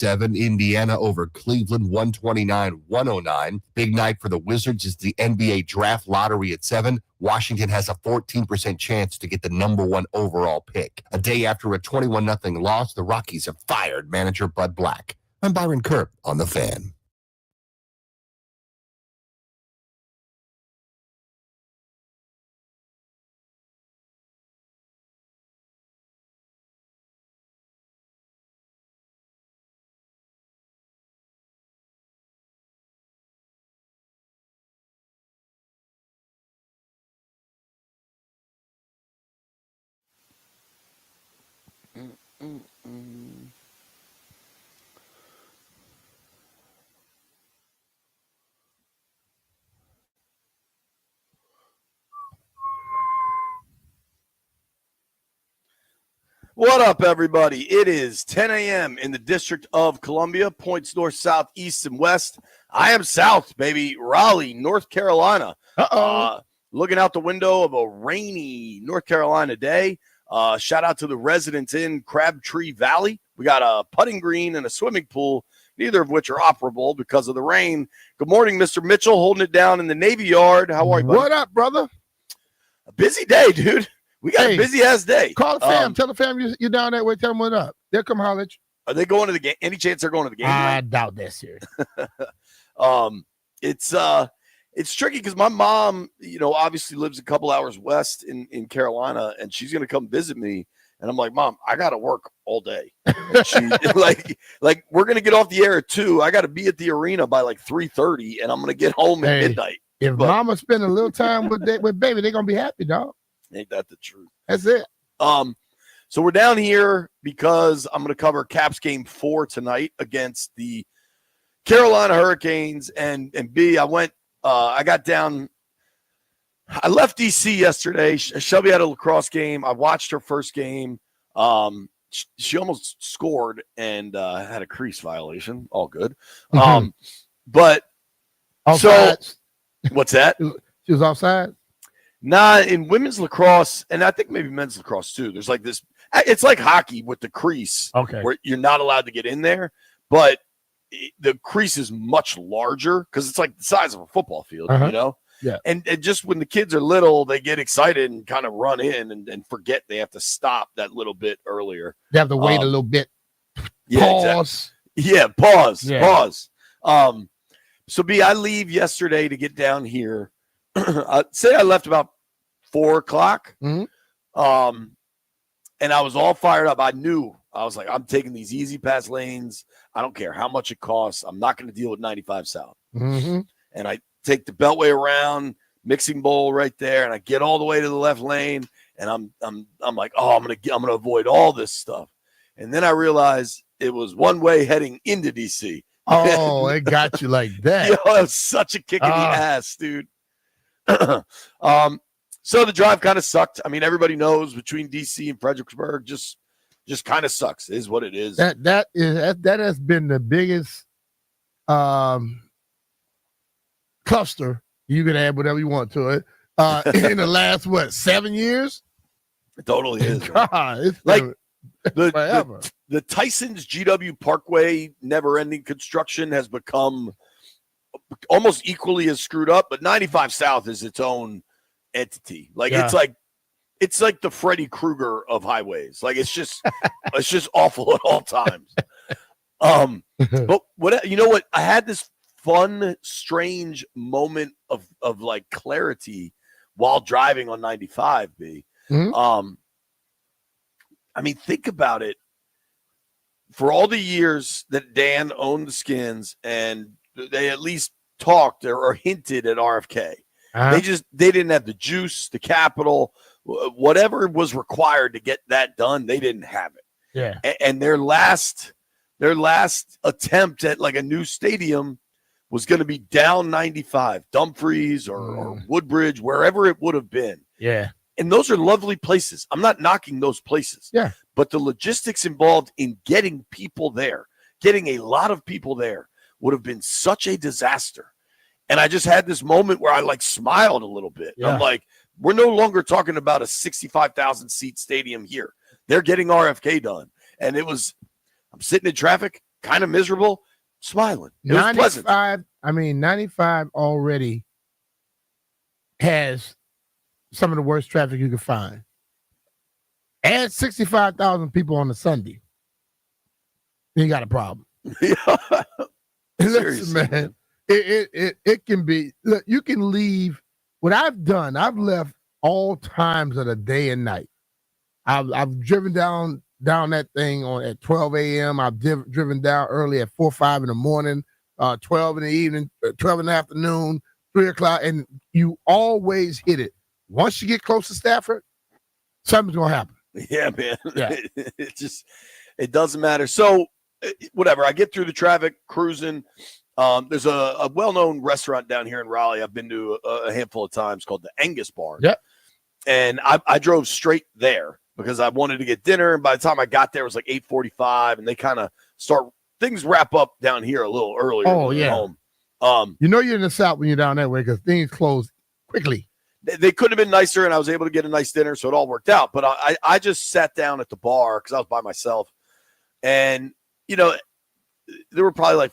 7, Indiana over Cleveland, 129-109. Big night for the Wizards is the NBA draft lottery at 7. Washington has a 14% chance to get the number 1 overall pick. A day after a 21-0 loss, the Rockies have fired manager Bud Black. I'm Byron Kerp on The Fan. What up, everybody? It is 10 a.m. in the District of Columbia, points north, south, east, and west. I am south, baby. Raleigh, North Carolina. Looking out the window of a rainy North Carolina day. Shout out to the residents in Crabtree Valley. We got a putting green and a swimming pool, neither of which are operable because of the rain. Good morning, Mr. Mitchell, holding it down in the Navy Yard. How are you, buddy? What up, brother? A busy day, dude. We got a busy-ass day. Call the fam. Tell the fam you're down that way. Tell them what up. They'll come holler at you. Are they going to the game? Any chance they're going to the game? I doubt that, serious. It's tricky because my mom, obviously lives a couple hours west in Carolina, and she's going to come visit me. And I'm like, Mom, I got to work all day. She, like we're going to get off the air at 2. I got to be at the arena by like 3:30, and I'm going to get home at midnight. If Mama spend a little time with baby, they're going to be happy, dog. Ain't that the truth? That's it. So we're down here because I'm going to cover Caps game 4 tonight against the Carolina Hurricanes. And B, I got down. I left DC yesterday. Shelby had a lacrosse game. I watched her first game. She almost scored and had a crease violation. All good. But offside. So what's that? She was offside. Nah, in women's lacrosse, and I think maybe men's lacrosse too, there's like this, it's like hockey with the crease, where you're not allowed to get in there, but the crease is much larger because it's like the size of a football field, Yeah. And just when the kids are little, they get excited and kind of run in and forget they have to stop that little bit earlier. They have to wait a little bit. Yeah, pause. Exactly. Yeah, pause. Yeah. Pause. So B, I leave yesterday to get down here. Say I left about 4 o'clock. Mm-hmm. And I was all fired up. I was like, I'm taking these easy pass lanes. I don't care how much it costs. I'm not going to deal with 95 South. Mm-hmm. And I take the Beltway around, mixing bowl right there, and I get all the way to the left lane. And I'm like, oh, I'm gonna avoid all this stuff. And then I realized it was one way heading into DC. Oh, it got you like that. It was such a kick in the ass, dude. So the drive kind of sucked. I mean, everybody knows between DC and Fredericksburg just kind of sucks. It is what it is. That has been the biggest cluster. You can add whatever you want to it. In the last 7 years? It totally is. God, it's like forever. The Tyson's GW Parkway never-ending construction has become almost equally as screwed up, but 95 South is its own entity. Like it's like the Freddy Krueger of highways. Like it's just awful at all times. But what I had this fun, strange moment of like clarity while driving on 95 B. Mm-hmm. I mean, think about it. For all the years that Dan owned the Skins and they at least talked or hinted at RFK, they didn't have the juice, the capital, whatever was required to get that done. They didn't have it. Yeah. And their last attempt at like a new stadium was going to be down 95, Dumfries or Woodbridge, wherever it would have been. Yeah. And those are lovely places. I'm not knocking those places. Yeah. But the logistics involved in getting people there, getting a lot of people there, would have been such a disaster. And I just had this moment where I like smiled a little bit. Yeah. I'm like, we're no longer talking about a 65,000 seat stadium here. They're getting RFK done. And I'm sitting in traffic. kind of miserable, smiling. It was pleasant. 95 already has some of the worst traffic you can find. Add 65,000 people on a Sunday, you got a problem. Yeah. Listen, man, it can be. Look, you can leave. What I've done, I've left all times of the day and night. I've driven down that thing at 12 a.m. I've driven down early at 4 or 5 in the morning, 12 in the evening, 12 in the afternoon, 3 o'clock, and you always hit it. Once you get close to Stafford, something's gonna happen. Yeah, man. Yeah. It doesn't matter. So whatever. I get through the traffic, cruising. There's a well-known restaurant down here in Raleigh I've been to a handful of times called the Angus Barn. Yep. And I drove straight there because I wanted to get dinner. And by the time I got there, it was like 8:45, and they kind of things wrap up down here a little earlier. Oh, yeah. Home. You're in the South when you're down that way because things close quickly. They couldn't have been nicer, and I was able to get a nice dinner, so it all worked out. But I just sat down at the bar because I was by myself. And, there were probably like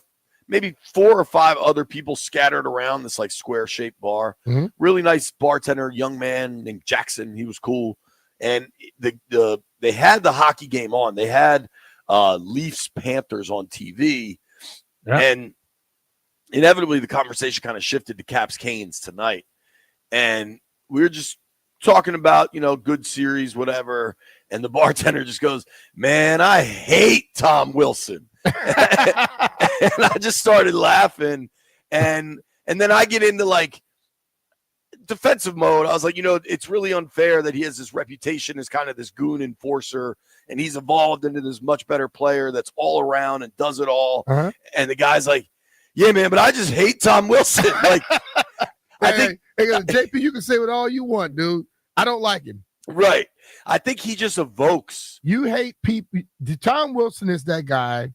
maybe 4 or 5 other people scattered around this like square-shaped bar. Mm-hmm. Really nice bartender, young man named Jackson. He was cool. And they had the hockey game on. They had Leafs Panthers on TV. Yeah. And inevitably the conversation kind of shifted to Caps Canes tonight. And we were just talking about, good series, whatever. And the bartender just goes, "Man, I hate Tom Wilson." And I just started laughing. And then I get into like defensive mode. I was like, it's really unfair that he has this reputation as kind of this goon enforcer, and he's evolved into this much better player that's all around and does it all. Uh-huh. And the guy's like, "Yeah, man, but I just hate Tom Wilson." Like, I think JP, you can say what all you want, dude. I don't like him. Right. I think he just evokes. You hate people. Tom Wilson is that guy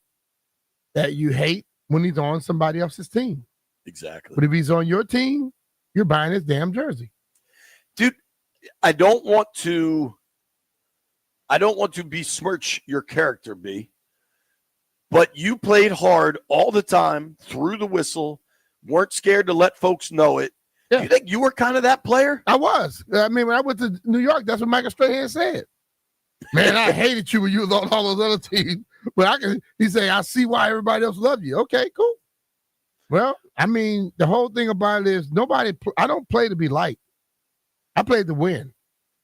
that you hate when he's on somebody else's team. Exactly. But if he's on your team, you're buying his damn jersey. Dude, I don't want to besmirch your character, B. But you played hard all the time, through the whistle, weren't scared to let folks know it. Yeah. Do you think you were kind of that player? I was. When I went to New York, that's what Michael Strahan said. "Man, I hated you when you was on all those other teams." But he said, "I see why everybody else loved you." Okay, cool. Well, the whole thing about it is I don't play to be liked. I play to win.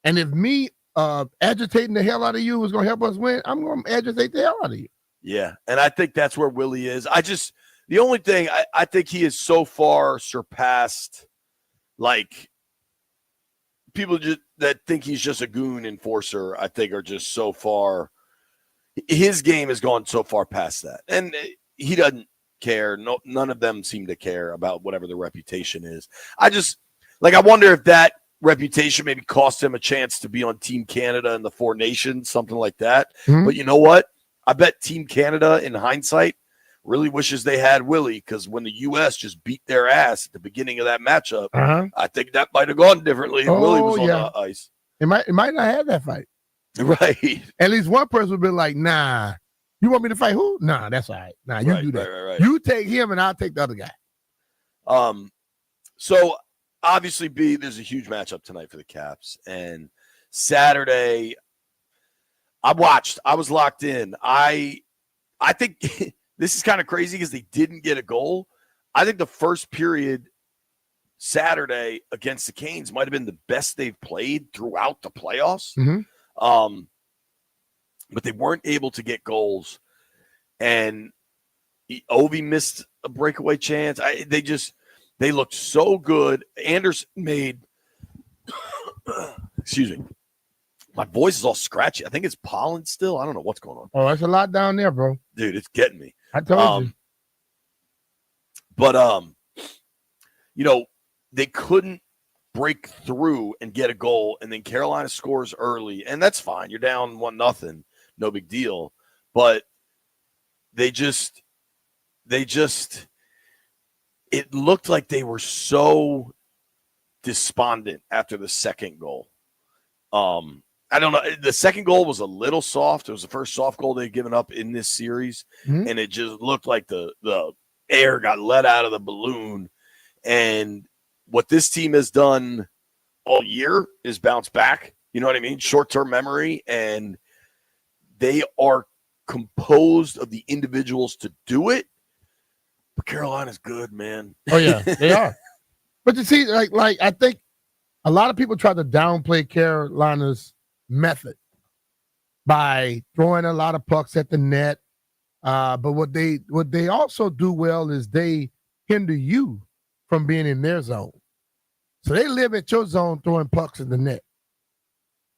And if me agitating the hell out of you is going to help us win, I'm going to agitate the hell out of you. Yeah, and I think that's where Willie is. The only thing, I think he is so far surpassed, like, people that think he's just a goon enforcer, I think are just so far. His game has gone so far past that. And he doesn't care. No, none of them seem to care about whatever the reputation is. I wonder if that reputation maybe cost him a chance to be on Team Canada and the Four Nations, something like that. Mm-hmm. But you know what? I bet Team Canada, in hindsight, really wishes they had Willie, because when the U.S. just beat their ass at the beginning of that matchup, I think that might have gone differently if Willie was on the ice. It might not have that fight. Right. At least one person would be like, "Nah, you want me to fight who? Nah, that's all right. Nah, you do that. Right. You take him and I'll take the other guy." So obviously, B, there's a huge matchup tonight for the Caps. And Saturday, I was locked in. I think this is kind of crazy because they didn't get a goal. I think the first period Saturday against the Canes might have been the best they've played throughout the playoffs. Mm-hmm. But they weren't able to get goals. And Ovi missed a breakaway chance. They looked so good. Anderson made excuse me. My voice is all scratchy. I think it's pollen still. I don't know what's going on. Oh, that's a lot down there, bro. Dude, it's getting me. I told you. But they couldn't break through and get a goal, and then Carolina scores early, and that's fine. You're down 1-0, no big deal. But they just it looked like they were so despondent after the second goal. I don't know. The second goal was a little soft. It was the first soft goal they'd given up in this series, and it just looked like the air got let out of the balloon. And what this team has done all year is bounce back. You know what I mean? Short-term memory, and they are composed of the individuals to do it. But Carolina's good, man. Oh yeah, they are. But you see, like I think a lot of people try to downplay Carolina's method by throwing a lot of pucks at the net. But what they also do well is they hinder you from being in their zone. So they live at your zone throwing pucks in the net.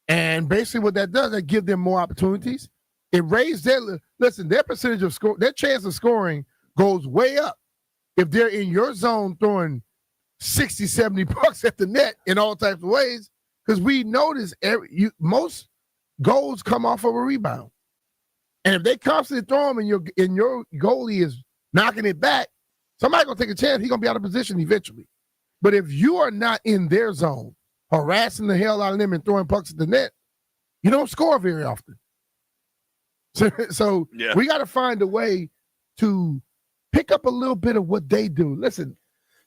And basically what that does, that gives them more opportunities. It raises their percentage of score, their chance of scoring goes way up if they're in your zone throwing 60, 70 pucks at the net in all types of ways, because we notice most goals come off of a rebound. And if they constantly throw them and your goalie is knocking it back, somebody's going to take a chance. He's going to be out of position eventually. But if you are not in their zone, harassing the hell out of them and throwing pucks at the net, you don't score very often. So we got to find a way to pick up a little bit of what they do. Listen,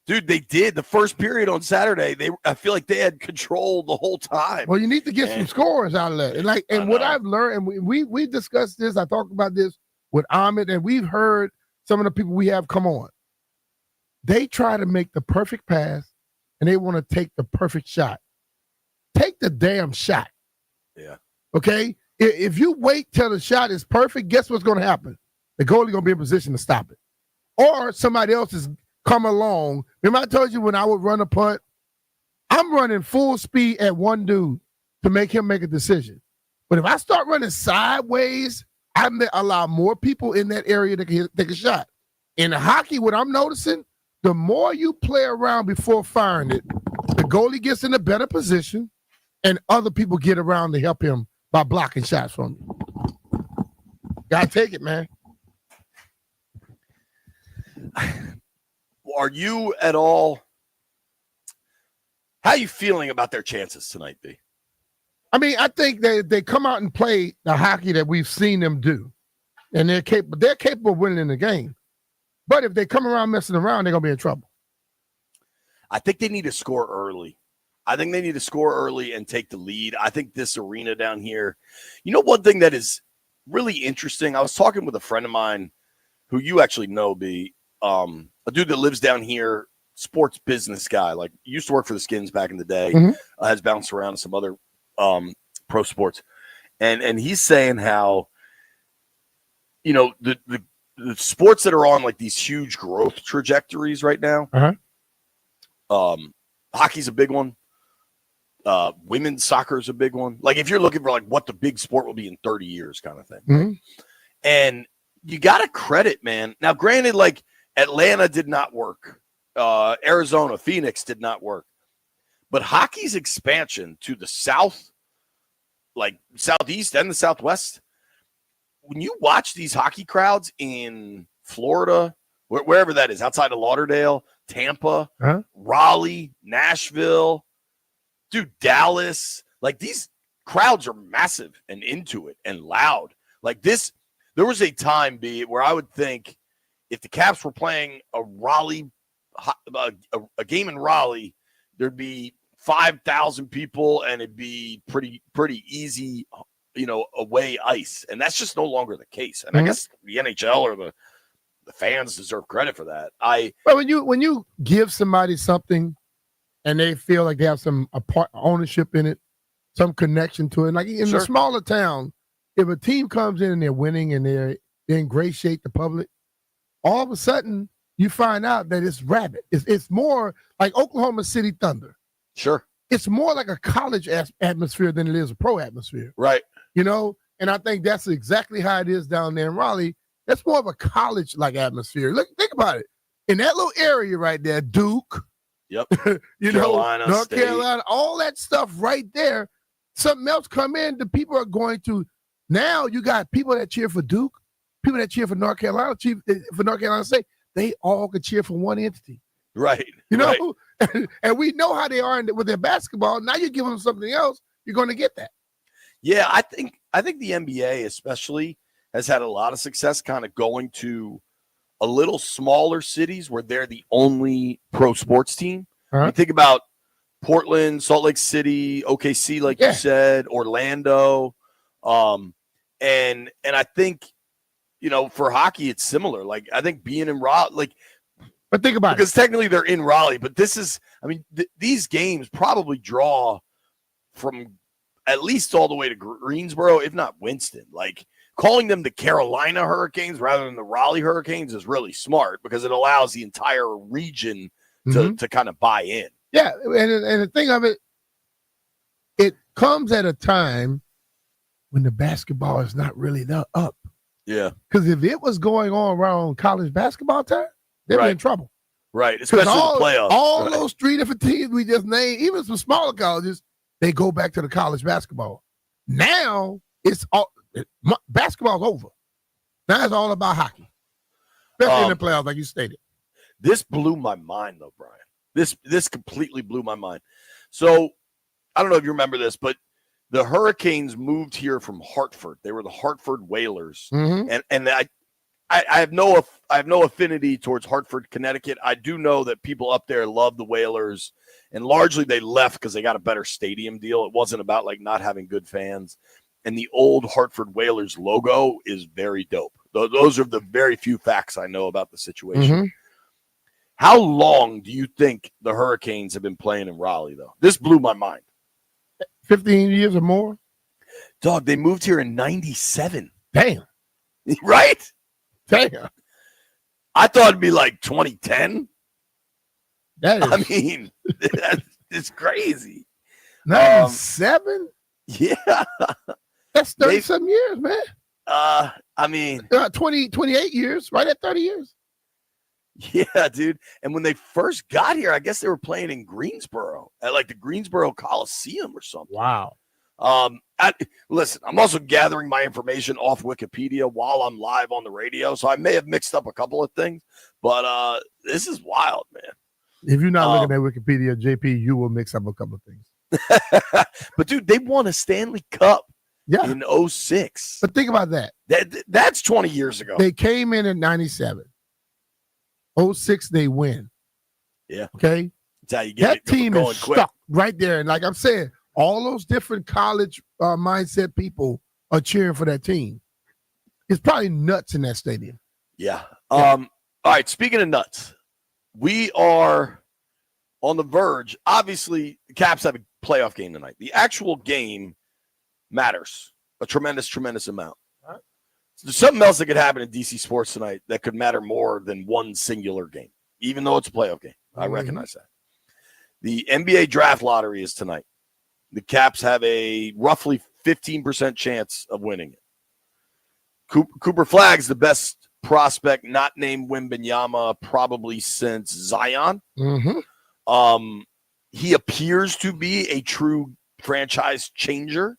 dude, they did the first period on Saturday. I feel like they had control the whole time. Well, you need to get some scores out of that. And what I've learned, and we discussed this, I talked about this with Ahmed, and we've heard some of the people we have come on. They try to make the perfect pass, and they want to take the perfect shot. Take the damn shot. Yeah. Okay? If you wait till the shot is perfect, guess what's going to happen? The goalie going to be in position to stop it. Or somebody else is come along. Remember I told you when I would run a punt, I'm running full speed at one dude to make him make a decision. But if I start running sideways, I allow more people in that area to take a shot. In hockey, what I'm noticing, the more you play around before firing it, the goalie gets in a better position and other people get around to help him by blocking shots from you. Gotta take it, man. Are you at all? How are you feeling about their chances tonight, B? I mean, I think they come out and play the hockey that we've seen them do, and they're capable of winning the game. But if they come around messing around, they're gonna be in trouble. I think they need to score early. I think they need to score early and take the lead. I think this arena down here, one thing that is really interesting. I was talking with a friend of mine who you actually know, B, a dude that lives down here, sports business guy, like used to work for the Skins back in the day, has bounced around to some other pro sports. And he's saying how, the sports that are on like these huge growth trajectories right now, hockey's a big one. Women's soccer is a big one. Like if you're looking for like what the big sport will be in 30 years kind of thing. Right? And you got to credit, man. Now, granted, like Atlanta did not work. Arizona, Phoenix did not work. But hockey's expansion to the South, like Southeast and the Southwest, when you watch these hockey crowds in Florida, wherever that is, outside of Lauderdale, Tampa, Raleigh, Nashville, dude, Dallas, like these crowds are massive and into it and loud. Like this, there was a time, B, where I would think if the Caps were playing a game in Raleigh, there'd be 5,000 people and it'd be pretty easy, away ice. And that's just no longer the case. And I guess the NHL or the fans deserve credit for that. Well, when you give somebody something and they feel like they have some ownership in it, some connection to it. Like in the smaller town, if a team comes in and they're winning and they're in great shape, the public, all of a sudden you find out that it's rabid. It's more like Oklahoma City Thunder. Sure. It's more like a college atmosphere than it is a pro atmosphere. Right. And I think that's exactly how it is down there in Raleigh. That's more of a college-like atmosphere. Look, think about it. In that little area right there, Duke, yep. Carolina, North State. Carolina, all that stuff right there. Something else come in, the people are going to, now you got people that cheer for Duke, people that cheer for North Carolina, for North Carolina State. They all could cheer for one entity. Right. Right. And we know how they are with their basketball. Now you give them something else, you're going to get that. Yeah, I think the NBA especially has had a lot of success kind of going to a little smaller cities where they're the only pro sports team. You think about Portland, Salt Lake City, OKC, like you said, Orlando. And I think, for hockey, it's similar. Like, I think being in Raleigh, but think about because technically they're in Raleigh, but this is, these games probably draw from at least all the way to Greensboro, if not Winston. Like, calling them the Carolina Hurricanes rather than the Raleigh Hurricanes is really smart because it allows the entire region to kind of buy in. Yeah, and the thing of it, it comes at a time when the basketball is not really up. Yeah. Because if it was going on around college basketball time, they'd be in trouble. Right, especially the playoffs. All those three different teams we just named, even some smaller colleges, they go back to the college basketball. Now, basketball's over. Now it's all about hockey, especially in the playoffs, like you stated. This blew my mind, though, Brian. This completely blew my mind. So, I don't know if you remember this, but the Hurricanes moved here from Hartford. They were the Hartford Whalers, and I have no affinity towards Hartford, Connecticut. I do know that people up there love the Whalers, and largely they left because they got a better stadium deal. It wasn't about not having good fans. And the old Hartford Whalers logo is very dope. Those are the very few facts I know about the situation. How long do you think the Hurricanes have been playing in Raleigh, though? This blew my mind. 15 years or more? Dog, they moved here in 97. Damn. Right? Damn. I thought it'd be 2010. It's crazy. 97? Yeah. That's 30-something years, man. 28 years, right at 30 years. Yeah, dude. And when they first got here, I guess they were playing in Greensboro at the Greensboro Coliseum or something. Wow. Listen, I'm also gathering my information off Wikipedia while I'm live on the radio, so I may have mixed up a couple of things, but this is wild, man. If you're not looking at Wikipedia, JP, you will mix up a couple of things. But, dude, they won a Stanley Cup in 2006. But think about that. That's 20 years ago. They came in at 97. 2006, they win. Yeah. Okay? That's how you get that team is stuck right there. And like I'm saying, all those different college mindset people are cheering for that team. It's probably nuts in that stadium. Yeah. All right, speaking of nuts, we are on the verge. Obviously, the Caps have a playoff game tonight. The actual game matters a tremendous, tremendous amount. All right. There's something else that could happen in DC sports tonight that could matter more than one singular game, even though it's a playoff game. I recognize that. The NBA draft lottery is tonight. The Caps have a roughly 15% chance of winning it. Cooper Flagg's the best prospect not named Wembanyama probably since Zion. He appears to be a true franchise changer.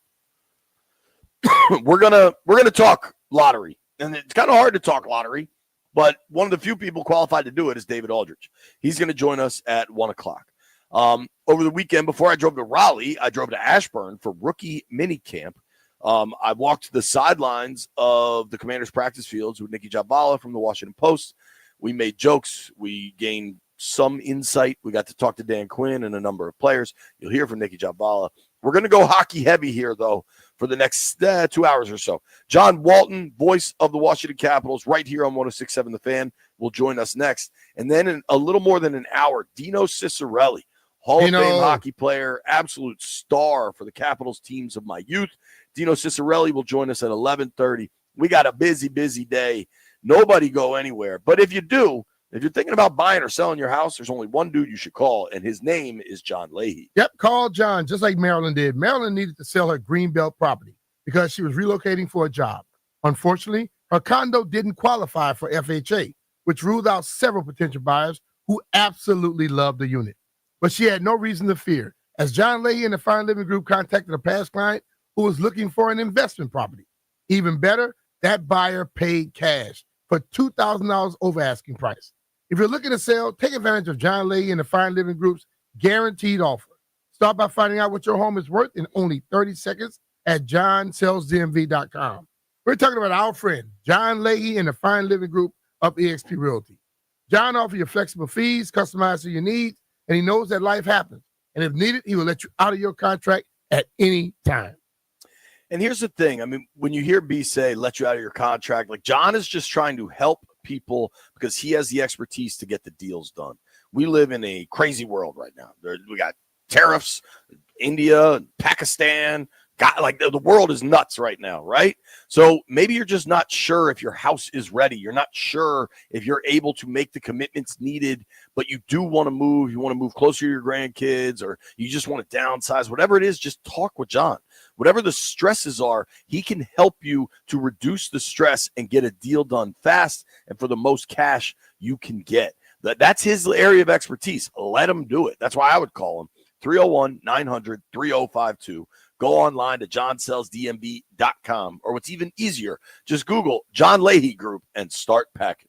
We're gonna talk lottery, and it's kind of hard to talk lottery, but one of the few people qualified to do it is David Aldridge. He's going to join us at 1:00. Over the weekend, before I drove to Raleigh, I drove to Ashburn for rookie mini camp. I walked the sidelines of the Commanders practice fields with Nikki Jabala from the Washington Post. We made jokes. We gained some insight. We got to talk to Dan Quinn and a number of players. You'll hear from Nikki Jabala. We're going to go hockey heavy here, though, for the next 2 hours or so. John Walton, voice of the Washington Capitals, right here on 106.7 The Fan, will join us next. And then in a little more than an hour, Dino Ciccarelli, Hall of Fame hockey player, absolute star for the Capitals teams of my youth. Dino Ciccarelli will join us at 11:30. We got a busy, busy day. Nobody go anywhere. But if you do, if you're thinking about buying or selling your house, there's only one dude you should call, and his name is John Leahy. Yep, call John, just like Marilyn did. Marilyn needed to sell her Greenbelt property because she was relocating for a job. Unfortunately, her condo didn't qualify for FHA, which ruled out several potential buyers who absolutely loved the unit. But she had no reason to fear, as John Leahy and the Fine Living Group contacted a past client who was looking for an investment property. Even better, that buyer paid cash for $2,000 over asking price. If you're looking to sell, take advantage of John Leahy and the Fine Living Group's guaranteed offer. Start by finding out what your home is worth in only 30 seconds at johnsellsdmv.com. We're talking about our friend, John Leahy and the Fine Living Group of eXp Realty. John offers you flexible fees, customized to your needs, and he knows that life happens. And if needed, he will let you out of your contract at any time. And here's the thing. I mean, when you hear B say, let you out of your contract, like John is just trying to help people because he has the expertise to get the deals done. We live in a crazy world right now. We got tariffs, India, Pakistan. God, like the world is nuts right now, right? So maybe you're just not sure if your house is ready. You're not sure if you're able to make the commitments needed, but you do want to move. You want to move closer to your grandkids, or you just want to downsize. Whatever it is, just talk with John. Whatever the stresses are, he can help you to reduce the stress and get a deal done fast and for the most cash you can get. That's his area of expertise. Let him do it. That's why I would call him 301-900-3052. Go online to johnsellsdmv.com, or what's even easier, just Google John Leahy Group and start packing.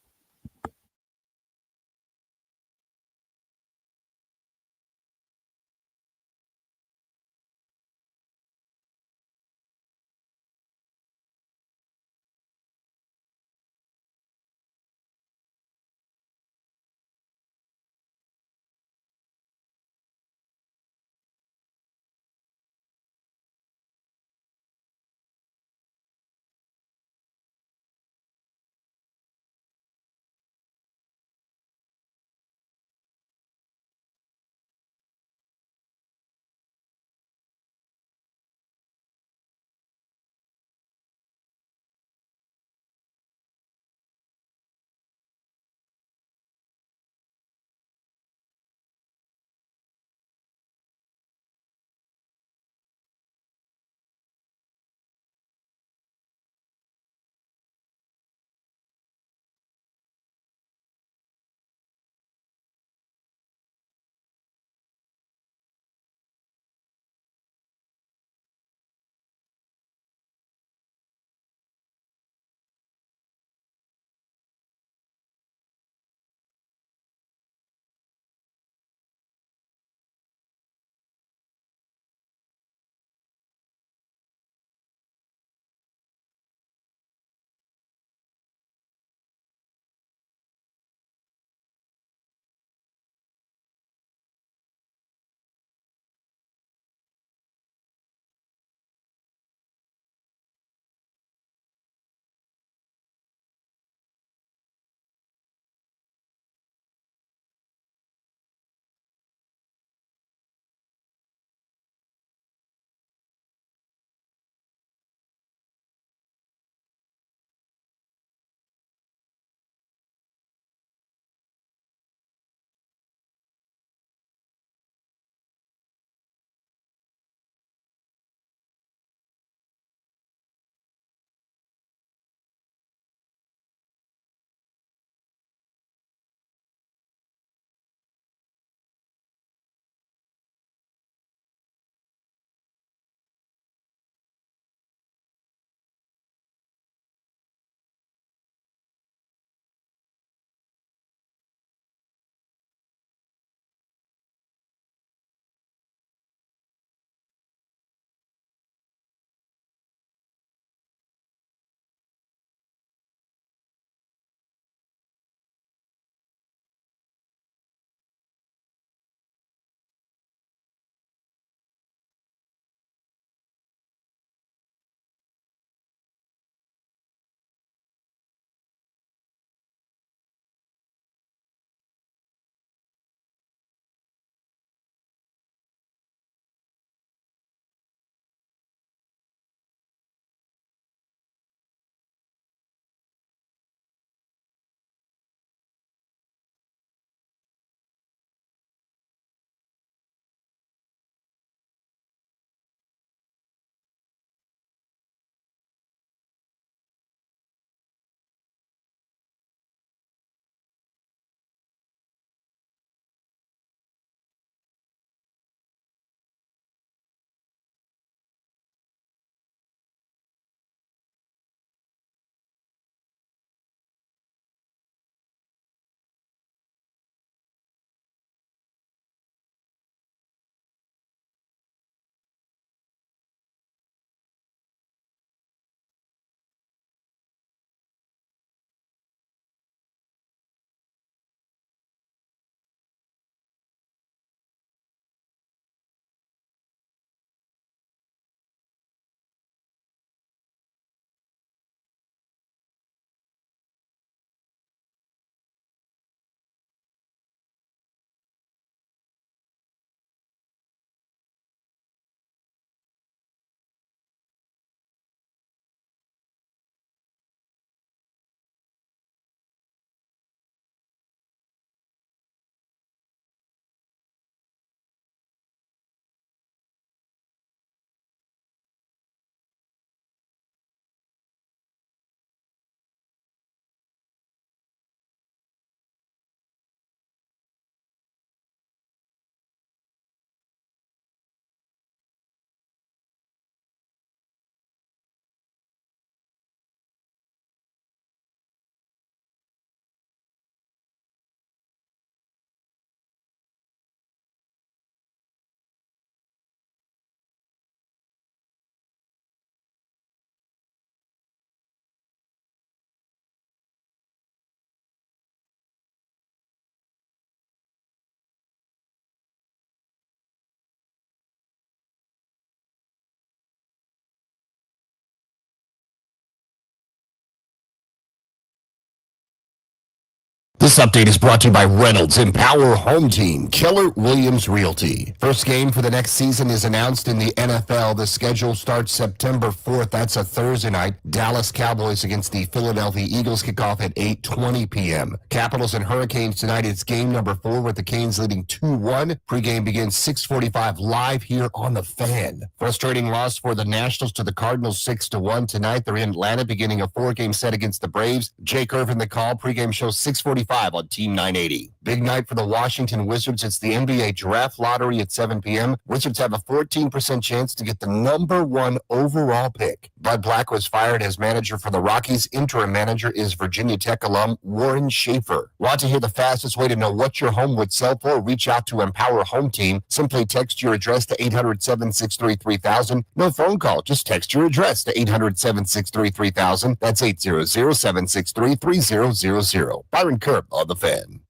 This update is brought to you by Reynolds Empower Home Team, Keller Williams Realty. First game for the next season is announced in the NFL. The schedule starts September 4th. That's a Thursday night. Dallas Cowboys against the Philadelphia Eagles kick off at 8:20 p.m. Capitals and Hurricanes tonight. It's game number 4 with the Canes leading 2-1. Pregame begins 6:45 live here on The Fan. Frustrating loss for the Nationals to the Cardinals 6-1 tonight. They're in Atlanta beginning a 4-game set against the Braves. Jake Irvin the call. Pregame show 6:45 on Team 980. Big night for the Washington Wizards. It's the NBA Draft Lottery at 7 p.m. Wizards have a 14% chance to get the number 1 overall pick. Bud Black was fired as manager for the Rockies. Interim manager is Virginia Tech alum Warren Schaefer. Want to hear the fastest way to know what your home would sell for? Reach out to Empower Home Team. Simply text your address to 800-763-3000. No phone call. Just text your address to 800-763-3000. That's 800-763-3000. Byron Kerr on The Fan.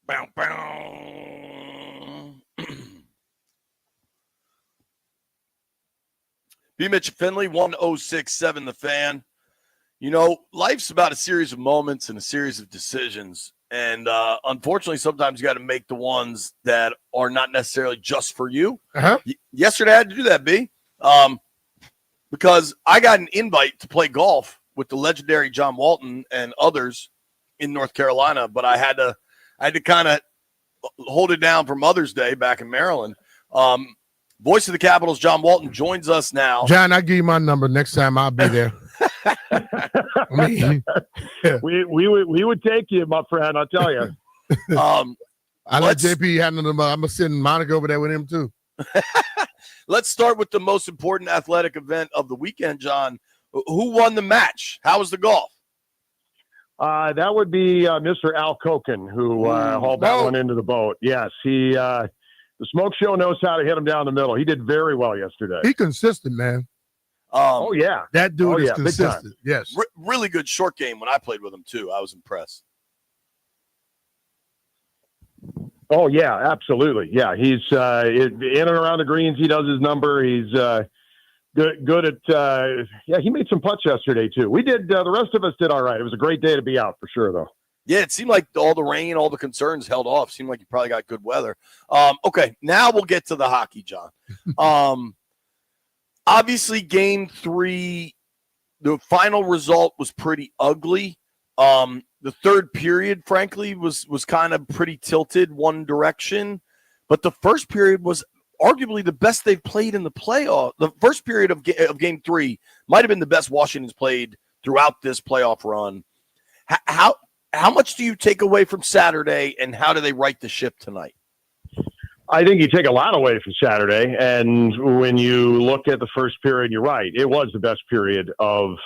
Bow, bow. B. Mitch Finley, 1067 The Fan. You know, life's about a series of moments and a series of decisions. And unfortunately, sometimes you got to make the ones that are not necessarily just for you. Yesterday, I had to do that, B, because I got an invite to play golf with the legendary John Walton and others in North Carolina, but I had to kind of hold it down for Mother's Day back in Maryland. Voice of the Capitals, John Walton, joins us now. John, I'll give you my number next time. I'll be there. We would take you, my friend. I'll tell you. I let JP handle them. I'm gonna send Monica over there with him too. Let's start with the most important athletic event of the weekend, John. Who won the match? How was the golf? That would be Mr. Al Koken, who hauled that one into the boat. Yes, the smoke show knows how to hit him down the middle. He did very well yesterday. He consistent, man. Oh yeah, that dude is consistent. Yes, really good short game when I played with him too. I was impressed. Oh yeah, absolutely. Yeah, he's in and around the greens. He does his number. He's good at. He made some putts yesterday too. We did. The rest of us did all right. It was a great day to be out for sure, though. Yeah, it seemed like all the rain, all the concerns held off. Seemed like you probably got good weather. Okay, now we'll get to the hockey, John. Obviously, Game 3, the final result was pretty ugly. The third period, frankly, was kind of pretty tilted one direction. But the first period was arguably the best they've played in the playoff. The first period of Game 3 might have been the best Washington's played throughout this playoff run. How much do you take away from Saturday, and how do they right the ship tonight? I think you take a lot away from Saturday, and when you look at the first period, you're right. It was the best period of,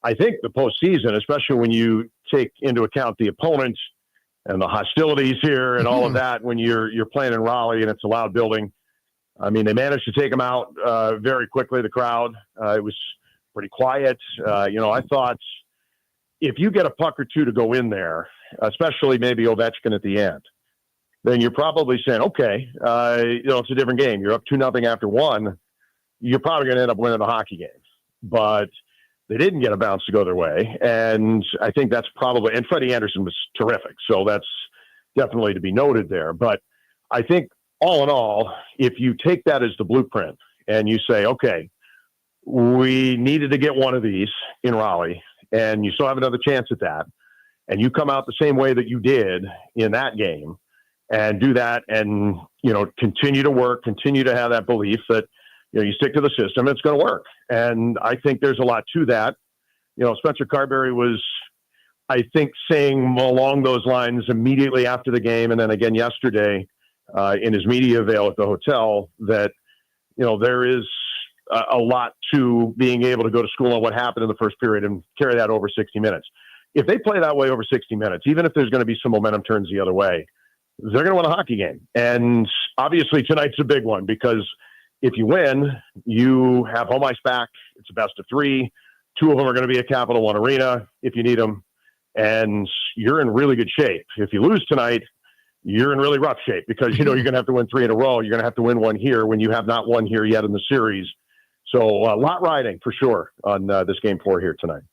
I think, the postseason, especially when you take into account the opponents and the hostilities here and all of that when you're playing in Raleigh and it's a loud building. I mean, they managed to take them out very quickly, the crowd. It was pretty quiet. I thought if you get a puck or two to go in there, especially maybe Ovechkin at the end, then you're probably saying, okay, it's a different game. You're up 2-0 after 1. You're probably going to end up winning the hockey game. But they didn't get a bounce to go their way. And I think that's probably – and Freddie Anderson was terrific. So that's definitely to be noted there. But I think all in all, if you take that as the blueprint and you say, okay, we needed to get one of these in Raleigh, and you still have another chance at that, and you come out the same way that you did in that game and do that and, continue to work, continue to have that belief that, you stick to the system, it's going to work. And I think there's a lot to that. Spencer Carberry was, I think, saying along those lines immediately after the game and then again yesterday in his media avail at the hotel that, there is a lot to being able to go to school on what happened in the first period and carry that over 60 minutes. if they play that way over 60 minutes, even if there's going to be some momentum turns the other way, they're going to win a hockey game. And obviously tonight's a big one because if you win, you have home ice back. It's a best of 3. 2 of them are going to be at Capital One Arena if you need them. And you're in really good shape. If you lose tonight, you're in really rough shape because, you're going to have to win 3 in a row. You're going to have to win 1 here when you have not won here yet in the series. So a lot riding for sure on this game 4 here tonight.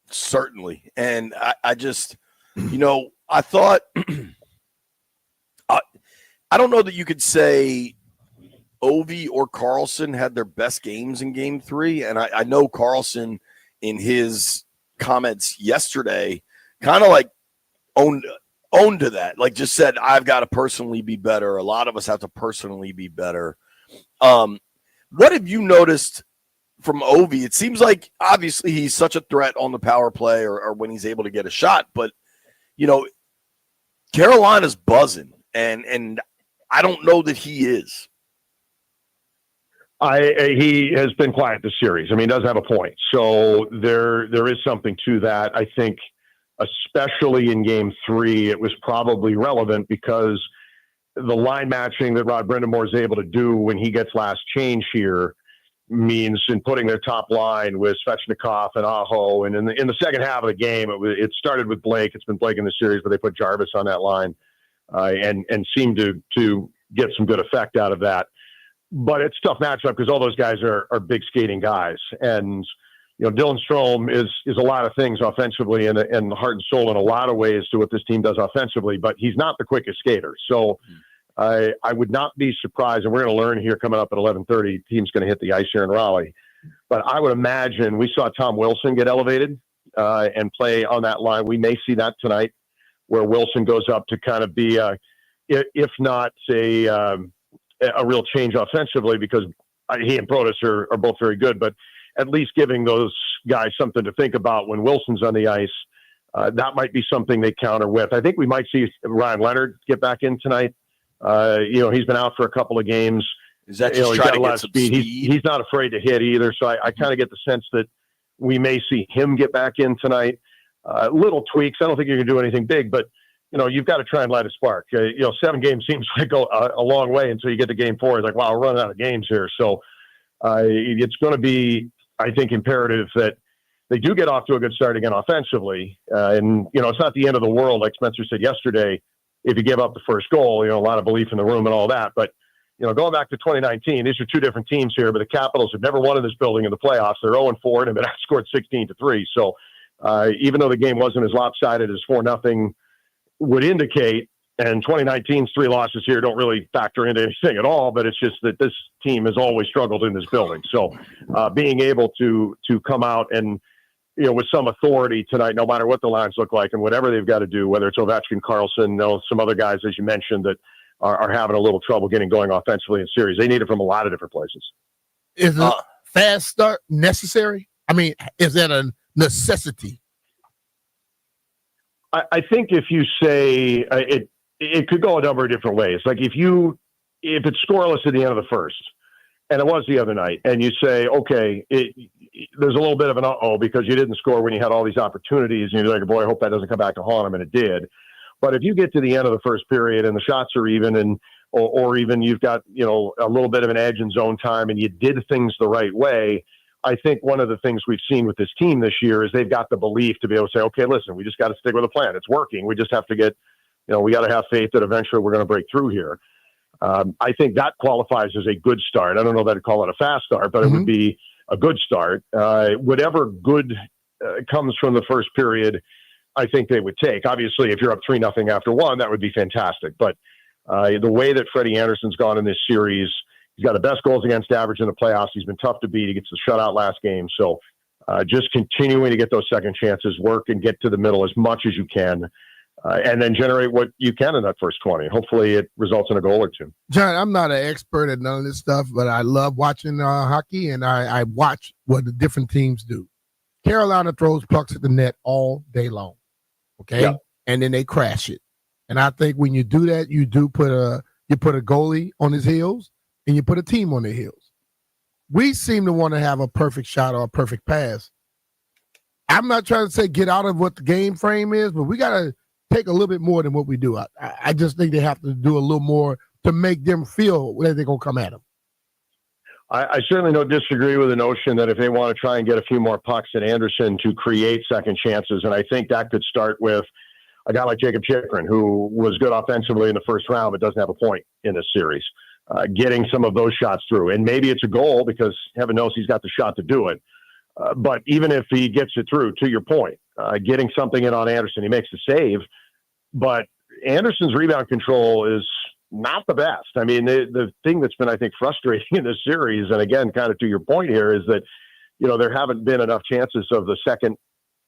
Certainly. And I just, I thought, I don't know that you could say Ovi or Carlson had their best games in game 3. And I know Carlson in his comments yesterday kind of like owned to that, like just said, I've got to personally be better. A lot of us have to personally be better. What have you noticed from Ovi? It seems like obviously he's such a threat on the power play or when he's able to get a shot, but Carolina's buzzing and I don't know that he is. He has been quiet this series. I mean, he does have a point. So there is something to that. I think especially in game 3, it was probably relevant because the line matching that Rod Brindamore is able to do when he gets last change here means in putting their top line with Svechnikov and Aho. And in the second half of the game, it started with Blake. It's been Blake in the series, but they put Jarvis on that line and seemed to get some good effect out of that. But it's a tough matchup because all those guys are big skating guys. And, Dylan Strome is a lot of things offensively and the heart and soul in a lot of ways to what this team does offensively, but he's not the quickest skater. So I would not be surprised, and we're going to learn here coming up at 11:30, team's going to hit the ice here in Raleigh. But I would imagine we saw Tom Wilson get elevated and play on that line. We may see that tonight where Wilson goes up to kind of be, if not a real change offensively, because he and Protas are both very good, but at least giving those guys something to think about when Wilson's on the ice. That might be something they counter with. I think we might see Ryan Leonard get back in tonight. He's been out for a couple of games. Is that just trying to get some speed? He's not afraid to hit either. So I kind of get the sense that we may see him get back in tonight. Little tweaks. I don't think you're going to do anything big, but you've got to try and light a spark. 7 games seems like a long way until you get to game 4. It's like, wow, we're running out of games here. So it's going to be, I think, imperative that they do get off to a good start again offensively. And it's not the end of the world, like Spencer said yesterday, if you give up the first goal. A lot of belief in the room and all that. But, going back to 2019, these are 2 different teams here, but the Capitals have never won in this building in the playoffs. They're 0-4 and have been outscored 16-3. So even though the game wasn't as lopsided as 4-0 would indicate, and 2019's 3 losses here don't really factor into anything at all, but it's just that this team has always struggled in this building. So being able to come out and, with some authority tonight, no matter what the lines look like and whatever they've got to do, whether it's Ovechkin, Carlson, some other guys, as you mentioned, that are having a little trouble getting going offensively in series. They need it from a lot of different places. Is a fast start necessary? I mean, is that a necessity? I think if you say it could go a number of different ways. Like if it's scoreless at the end of the first, and it was the other night, and you say, okay, there's a little bit of an uh-oh because you didn't score when you had all these opportunities, and you're like, boy, I hope that doesn't come back to haunt them, and it did. But if you get to the end of the first period and the shots are even, or even you've got a little bit of an edge in zone time, and you did things the right way, I think one of the things we've seen with this team this year is they've got the belief to be able to say, okay, listen, we just got to stick with the plan. It's working. We just have to get, we got to have faith that eventually we're going to break through here. I think that qualifies as a good start. I don't know that I'd call it a fast start, but it would be a good start. Whatever good comes from the first period, I think they would take. Obviously, if you're up 3-0 after 1, that would be fantastic. But the way that Freddie Anderson's gone in this series, he's got the best goals against average in the playoffs. He's been tough to beat. He gets the shutout last game. So just continuing to get those second chances, work and get to the middle as much as you can, and then generate what you can in that first 20. Hopefully it results in a goal or 2. John, I'm not an expert at none of this stuff, but I love watching hockey, and I watch what the different teams do. Carolina throws pucks at the net all day long, okay? Yeah. And then they crash it. And I think when you do that, you put a goalie on his heels, and you put a team on their heels. We seem to want to have a perfect shot or a perfect pass. I'm not trying to say get out of what the game frame is, but we got to take a little bit more than what we do. I just think they have to do a little more to make them feel that they're going to come at them. I certainly don't disagree with the notion that if they want to try and get a few more pucks at Anderson to create second chances, and I think that could start with a guy like Jacob Chikrin, who was good offensively in the first round but doesn't have a point in this series, getting some of those shots through. And maybe it's a goal because heaven knows he's got the shot to do it. But even if he gets it through, to your point, getting something in on Anderson, he makes the save. But Anderson's rebound control is not the best. I mean, the thing that's been, I think, frustrating in this series, and again, kind of to your point here, is that, there haven't been enough chances of the second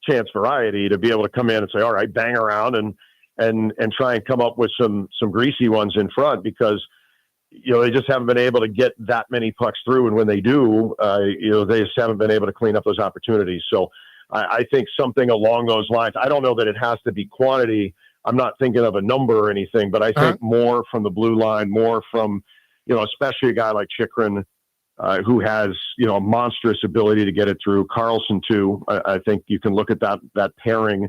chance variety to be able to come in and say, all right, bang around and try and come up with some greasy ones in front, because they just haven't been able to get that many pucks through. And when they do, they just haven't been able to clean up those opportunities. So I think something along those lines. I don't know that it has to be quantity. I'm not thinking of a number or anything, but I think more from the blue line, more from, especially a guy like Chikrin, who has, a monstrous ability to get it through. Carlson too. I think you can look at that pairing.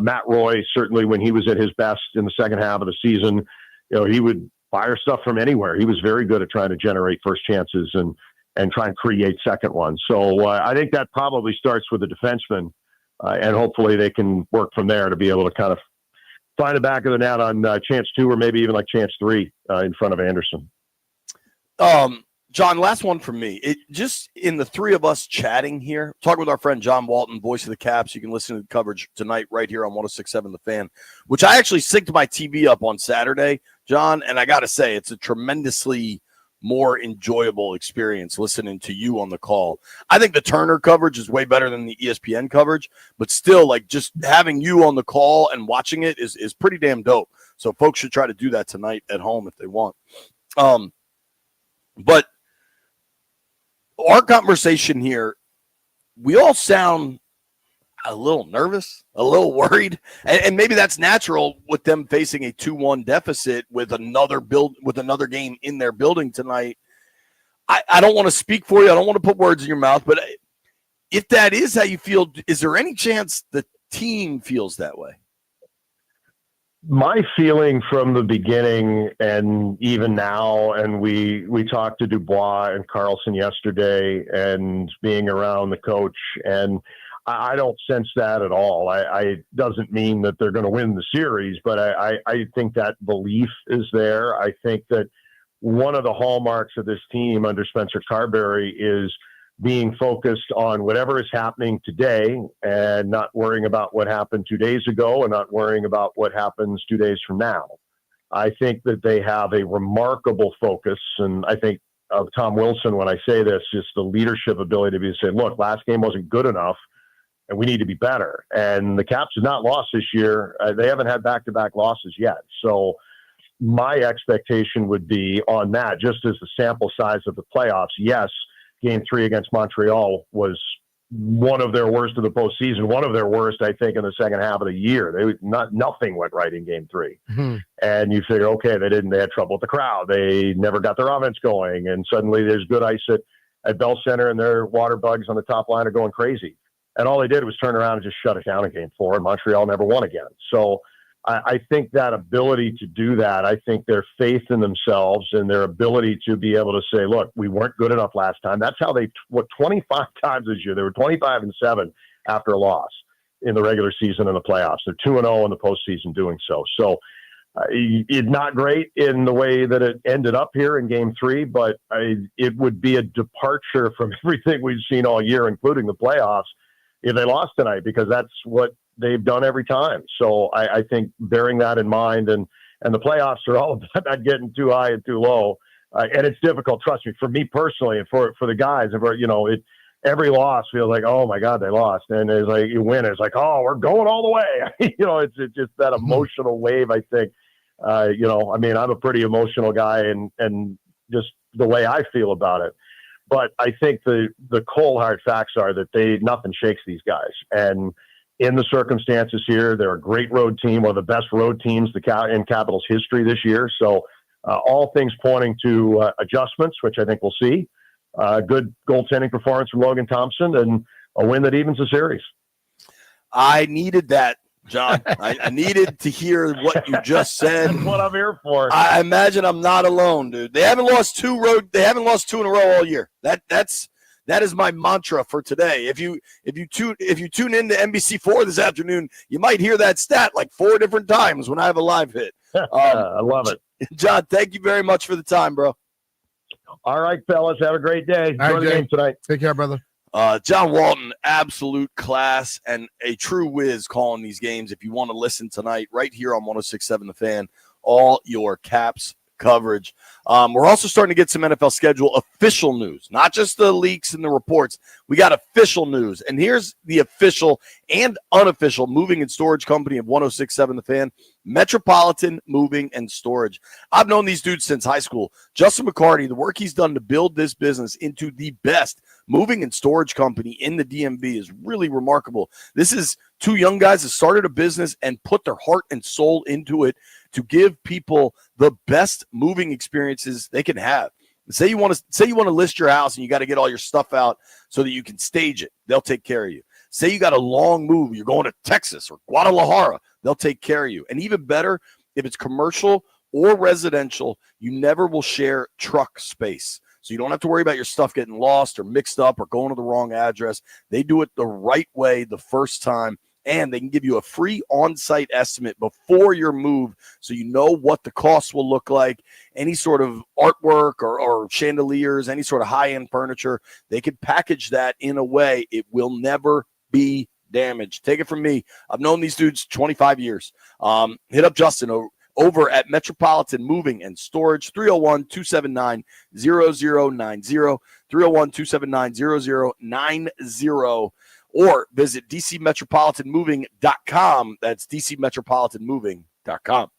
Matt Roy, certainly when he was at his best in the second half of the season, he would fire stuff from anywhere. He was very good at trying to generate first chances and try and create second ones. So I think that probably starts with the defenseman, and hopefully they can work from there to be able to kind of find the back of the net on chance 2 or maybe even like chance 3 in front of Anderson. John, last one from me. It just in the three of us chatting here, talking with our friend John Walton, voice of the Caps. You can listen to the coverage tonight right here on 106.7 The Fan, which I actually synced my TV up on Saturday, John, and I got to say it's a tremendously more enjoyable experience listening to you on the call. I think the Turner coverage is way better than the ESPN coverage, but still, like, just having you on the call and watching it is pretty damn dope. So folks should try to do that tonight at home if they want. But our conversation here, we all sound a little nervous, a little worried, and maybe that's natural with them facing a 2-1 deficit with another game in their building tonight. I don't want to speak for you. I don't want to put words in your mouth, but if that is how you feel, is there any chance the team feels that way? My feeling from the beginning and even now, and we talked to Dubois and Carlson yesterday and being around the coach, and I don't sense that at all. I doesn't mean that they're going to win the series, but I think that belief is there. I think that one of the hallmarks of this team under Spencer Carberry is being focused on whatever is happening today and not worrying about what happened 2 days ago and not worrying about what happens 2 days from now. I think that they have a remarkable focus, and I think of Tom Wilson when I say this, just the leadership ability to be to say, look, last game wasn't good enough and we need to be better. And the Caps have not lost this year. They haven't had back-to-back losses yet. So my expectation would be on that, just as the sample size of the playoffs. Yes, Game 3 against Montreal was one of their worst of the postseason, one of their worst, I think, in the second half of the year. Nothing went right in Game 3. Mm-hmm. And you figure, okay, they had trouble with the crowd. They never got their offense going. And suddenly there's good ice at Bell Center, and their water bugs on the top line are going crazy. And all they did was turn around and just shut it down in Game 4, and Montreal never won again. So I think that ability to do that, I think their faith in themselves and their ability to be able to say, look, we weren't good enough last time. That's how 25 times this year, they were 25-7 after a loss in the regular season and the playoffs. They're 2-0 in the postseason doing so. So it's not great in the way that it ended up here in Game 3, but it would be a departure from everything we've seen all year, including the playoffs, if they lost tonight, because that's what they've done every time. So I think bearing that in mind, and the playoffs are all about not getting too high and too low. And it's difficult, trust me, for me personally, and for the guys, and for, every loss feels like, oh my God, they lost. And it's like, you win, it's like, oh, we're going all the way. It's just that emotional wave, I think. I'm a pretty emotional guy, and just the way I feel about it. But I think the cold hard facts are that nothing shakes these guys. And in the circumstances here, they're a great road team, one of the best road teams in Capitals history this year. So all things pointing to adjustments, which I think we'll see. Good goaltending performance from Logan Thompson, and a win that evens the series. I needed that, John. I needed to hear what you just said. That's what I'm here for. I imagine I'm not alone, dude. They haven't lost two in a row all year. That is my mantra for today. If you tune into NBC4 this afternoon, you might hear that stat like 4 different times when I have a live hit. I love it. John, thank you very much for the time, bro. All right, fellas. Have a great day. Enjoy the game tonight. Take care, brother. John Walton, absolute class and a true whiz calling these games. If you want to listen tonight, right here on 106.7 The Fan, all your Caps coverage. We're also starting to get some NFL schedule official news, not just the leaks and the reports. We got official news. And here's the official and unofficial moving and storage company of 106.7 The Fan, Metropolitan Moving and Storage. I've known these dudes since high school. Justin McCarty, the work he's done to build this business into the best moving and storage company in the DMV is really remarkable. This is 2 young guys that started a business and put their heart and soul into it to give people the best moving experiences they can have. Say you want to list your house and you got to get all your stuff out so that you can stage it. They'll take care of you. Say you got a long move, you're going to Texas or Guadalajara, they'll take care of you. And even better, if it's commercial or residential, you never will share truck space. So you don't have to worry about your stuff getting lost or mixed up or going to the wrong address. They do it the right way the first time, and they can give you a free on-site estimate before your move so you know what the costs will look like. Any sort of artwork or chandeliers, any sort of high-end furniture, they can package that in a way it will never be damaged. Take it from me. I've known these dudes 25 years. Hit up Justin over at Metropolitan Moving and Storage, 301-279-0090, 301-279-0090, or visit dcmetropolitanmoving.com. That's dcmetropolitanmoving.com.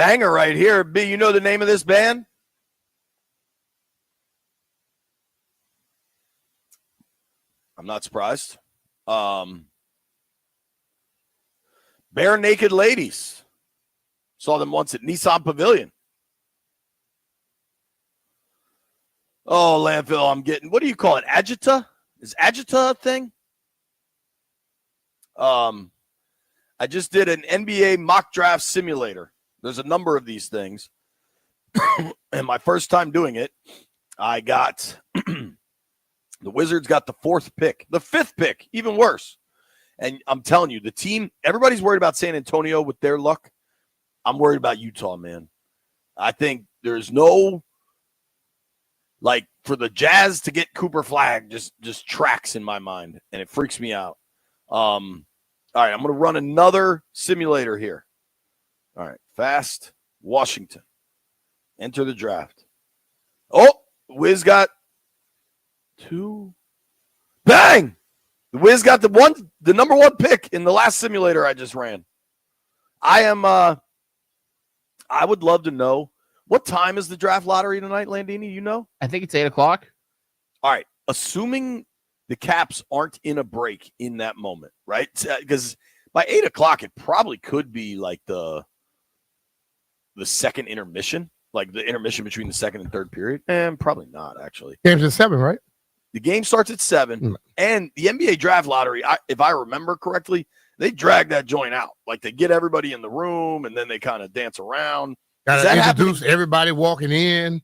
Banger right here. B, you know the name of this band? I'm not surprised. Bare Naked Ladies. Saw them once at Nissan Pavilion. Oh, landfill, I'm getting, what do you call it? Agita? Is Agita a thing? I just did an NBA mock draft simulator. There's a number of these things. And my first time doing it, I got the Wizards got the 4th pick, the 5th pick, even worse. And I'm telling you, the team, everybody's worried about San Antonio with their luck. I'm worried about Utah, man. I think there's no, like, for the Jazz to get Cooper Flag just tracks in my mind, and it freaks me out. All right, I'm going to run another simulator here. All right, fast, Washington. Enter the draft. Oh, Wiz got 2. Bang! The Wiz got the number 1 pick in the last simulator I just ran. I would love to know, what time is the draft lottery tonight, Landini? You know? I think it's 8 o'clock. All right. Assuming the Caps aren't in a break in that moment, right? Because by 8 o'clock, it probably could be like the second intermission, like the intermission between the second and third period. And probably not, actually. Game's at 7, right? The game starts at 7. And the NBA draft lottery, if I remember correctly, they drag that joint out. Like, they get everybody in the room, and then they kind of dance around. Is that introduce everybody walking in?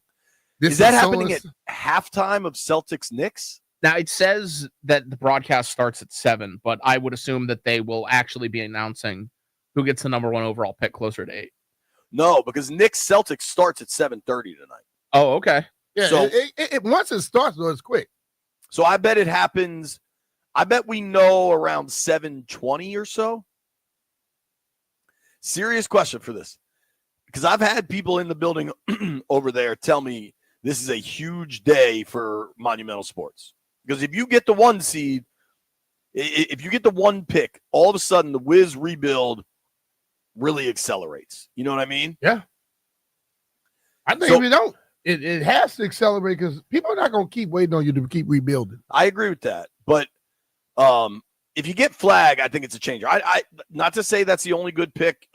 Is that happening at halftime of Celtics Knicks? Now, it says that the broadcast starts at 7, but I would assume that they will actually be announcing who gets the number 1 overall pick closer to 8. No, because Knicks Celtics starts at 7:30 tonight. Oh, okay. Yeah, so once it starts, though, it's quick. So I bet it happens. I bet we know around 7:20 or so. Serious question for this. Because I've had people in the building over there tell me this is a huge day for Monumental Sports. Because if you get the 1 seed, if you get the 1 pick, all of a sudden the Wiz rebuild really accelerates. You know what I mean? Yeah. I think if you don't, it has to accelerate because people are not going to keep waiting on you to keep rebuilding. I agree with that. But if you get Flag, I think it's a changer. I not to say that's the only good pick.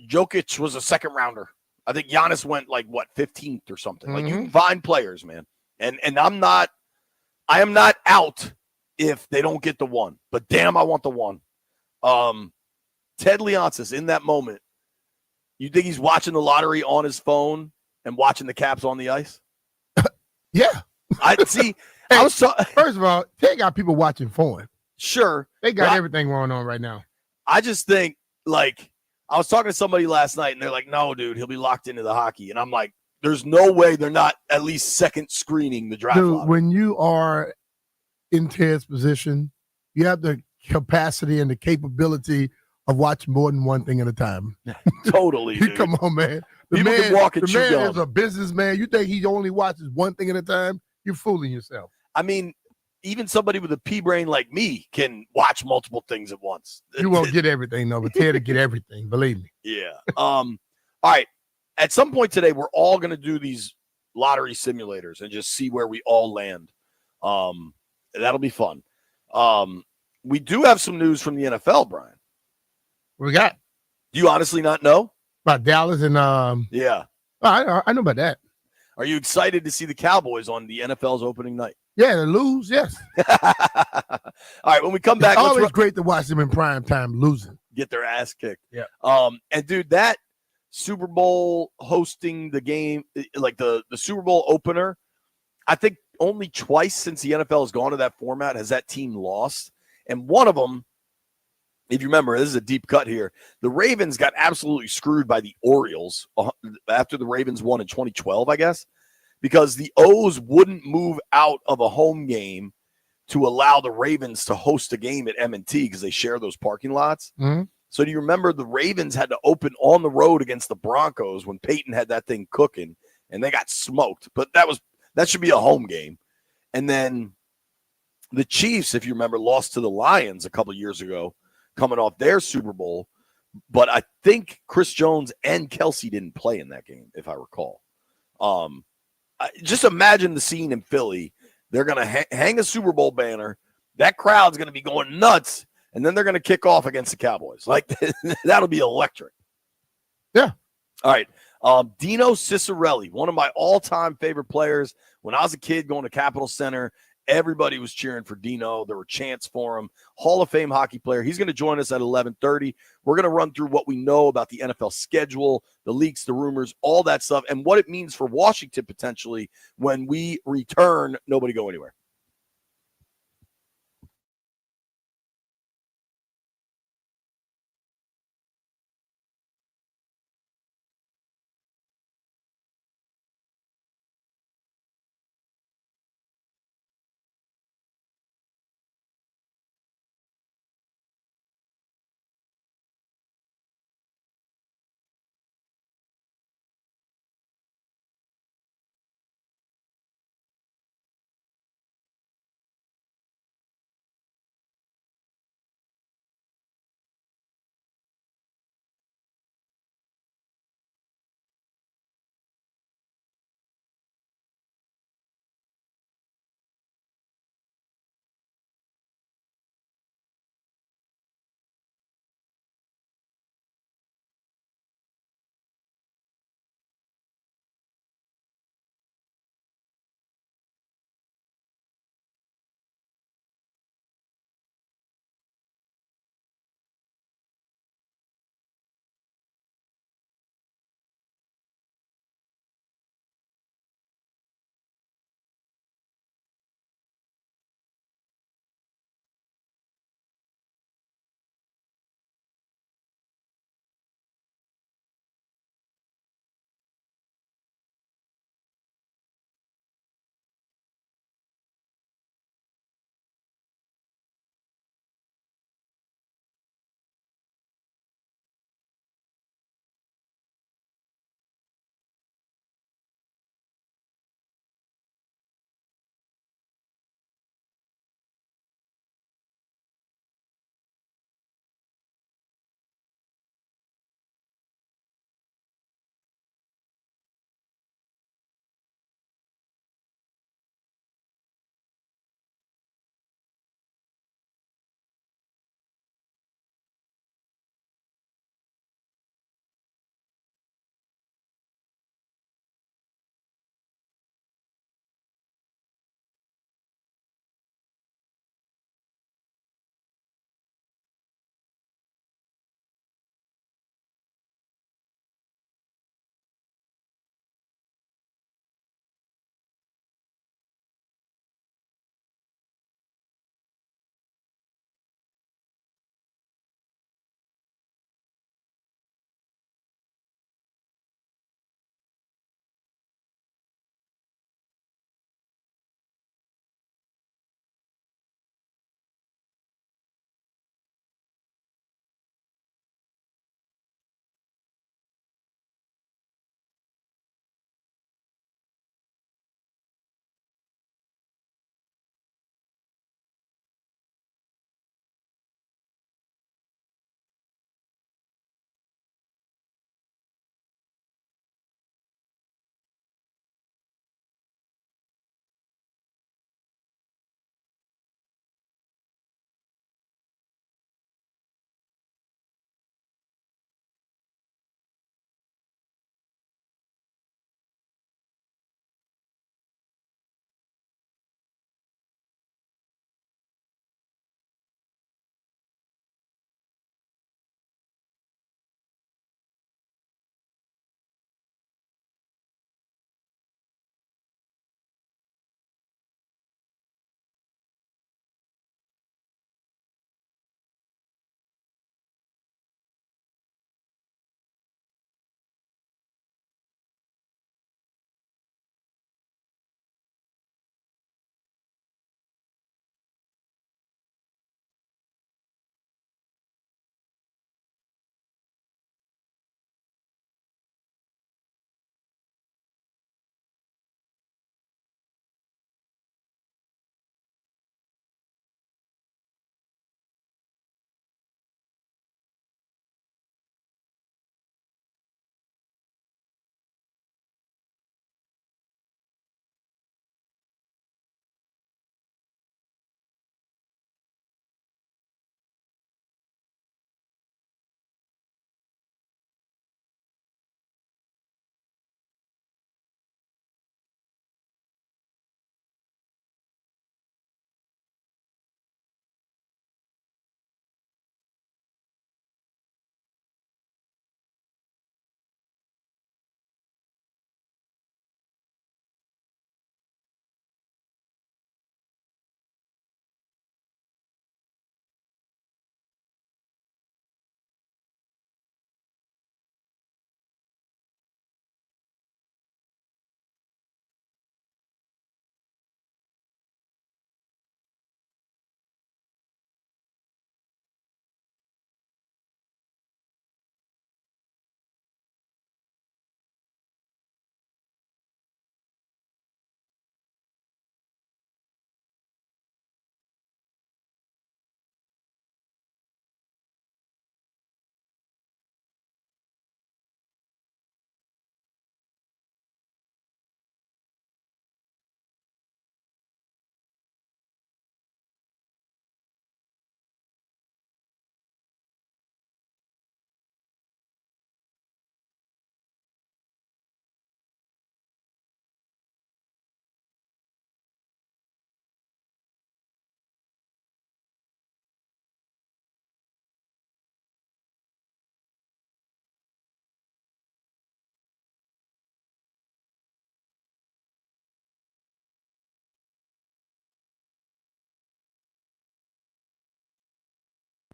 Jokic was a second rounder. I think Giannis went 15th or something. Like, you find players, man. And I am not out if they don't get the 1. But damn, I want the 1. Ted Leonsis, in that moment, you think he's watching the lottery on his phone and watching the Caps on the ice? Yeah. I see. First of all, they got people watching for him. Sure. They got everything going on right now. I just think, I was talking to somebody last night, and they're like, no, dude, he'll be locked into the hockey. And I'm like, there's no way they're not at least second screening the draft lottery. When you are in Ted's position, you have the capacity and the capability of watching more than one thing at a time. Totally, dude. Come on, man. People can walk and chew gum. The man is a businessman. You think he only watches one thing at a time? You're fooling yourself. I mean, even somebody with a pea brain like me can watch multiple things at once. You won't get everything, though, but Ted will get everything. Believe me. Yeah. All right. At some point today, we're all going to do these lottery simulators and just see where we all land. That'll be fun. We do have some news from the NFL, Brian. What we got? Do you honestly not know? About Dallas and Yeah. I know about that. Are you excited to see the Cowboys on the NFL's opening night? Yeah, to lose, yes. All right, when we come back, it's always great to watch them in prime time losing. Get their ass kicked. Yeah. And dude, that Super Bowl hosting the game, like the Super Bowl opener, I think only twice since the NFL has gone to that format has that team lost. And one of them, if you remember, this is a deep cut here. The Ravens got absolutely screwed by the Orioles after the Ravens won in 2012, I guess, because the O's wouldn't move out of a home game to allow the Ravens to host a game at M&T because they share those parking lots. Mm-hmm. So do you remember the Ravens had to open on the road against the Broncos when Peyton had that thing cooking, and they got smoked. But that should be a home game. And then the Chiefs, if you remember, lost to the Lions a couple years ago, coming off their Super Bowl. But I think Chris Jones and Kelsey didn't play in that game, if I recall. Just imagine the scene in Philly. They're going to hang a Super Bowl banner. That crowd's going to be going nuts, and then they're going to kick off against the Cowboys. Like, that'll be electric. Yeah. All right. Dino Ciccarelli, one of my all-time favorite players. When I was a kid going to Capitol Center, everybody was cheering for Dino. There were chants for him. Hall of Fame hockey player. He's going to join us at 11:30. We're going to run through what we know about the NFL schedule, the leaks, the rumors, all that stuff, and what it means for Washington potentially when we return. Nobody go anywhere.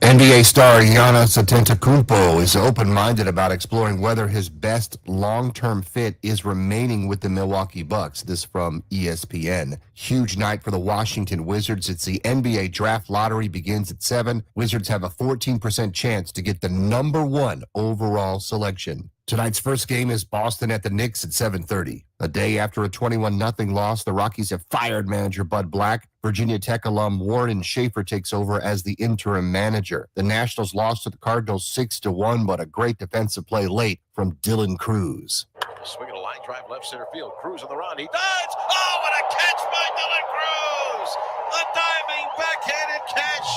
NBA star Giannis Antetokounmpo is open-minded about exploring whether his best long-term fit is remaining with the Milwaukee Bucks. This from ESPN. Huge night for the Washington Wizards. It's the NBA draft lottery begins at 7. Wizards have a 14% chance to get the number 1 overall selection. Tonight's first game is Boston at the Knicks at 7:30. A day after a 21-0 loss, the Rockies have fired manager Bud Black. Virginia Tech alum Warren Schaefer takes over as the interim manager. The Nationals lost to the Cardinals 6-1, but a great defensive play late from Dylan Cruz. Swinging a line drive left center field. Cruz on the run. He dives. Oh, what a catch by Dylan Cruz! A diving backhanded catch,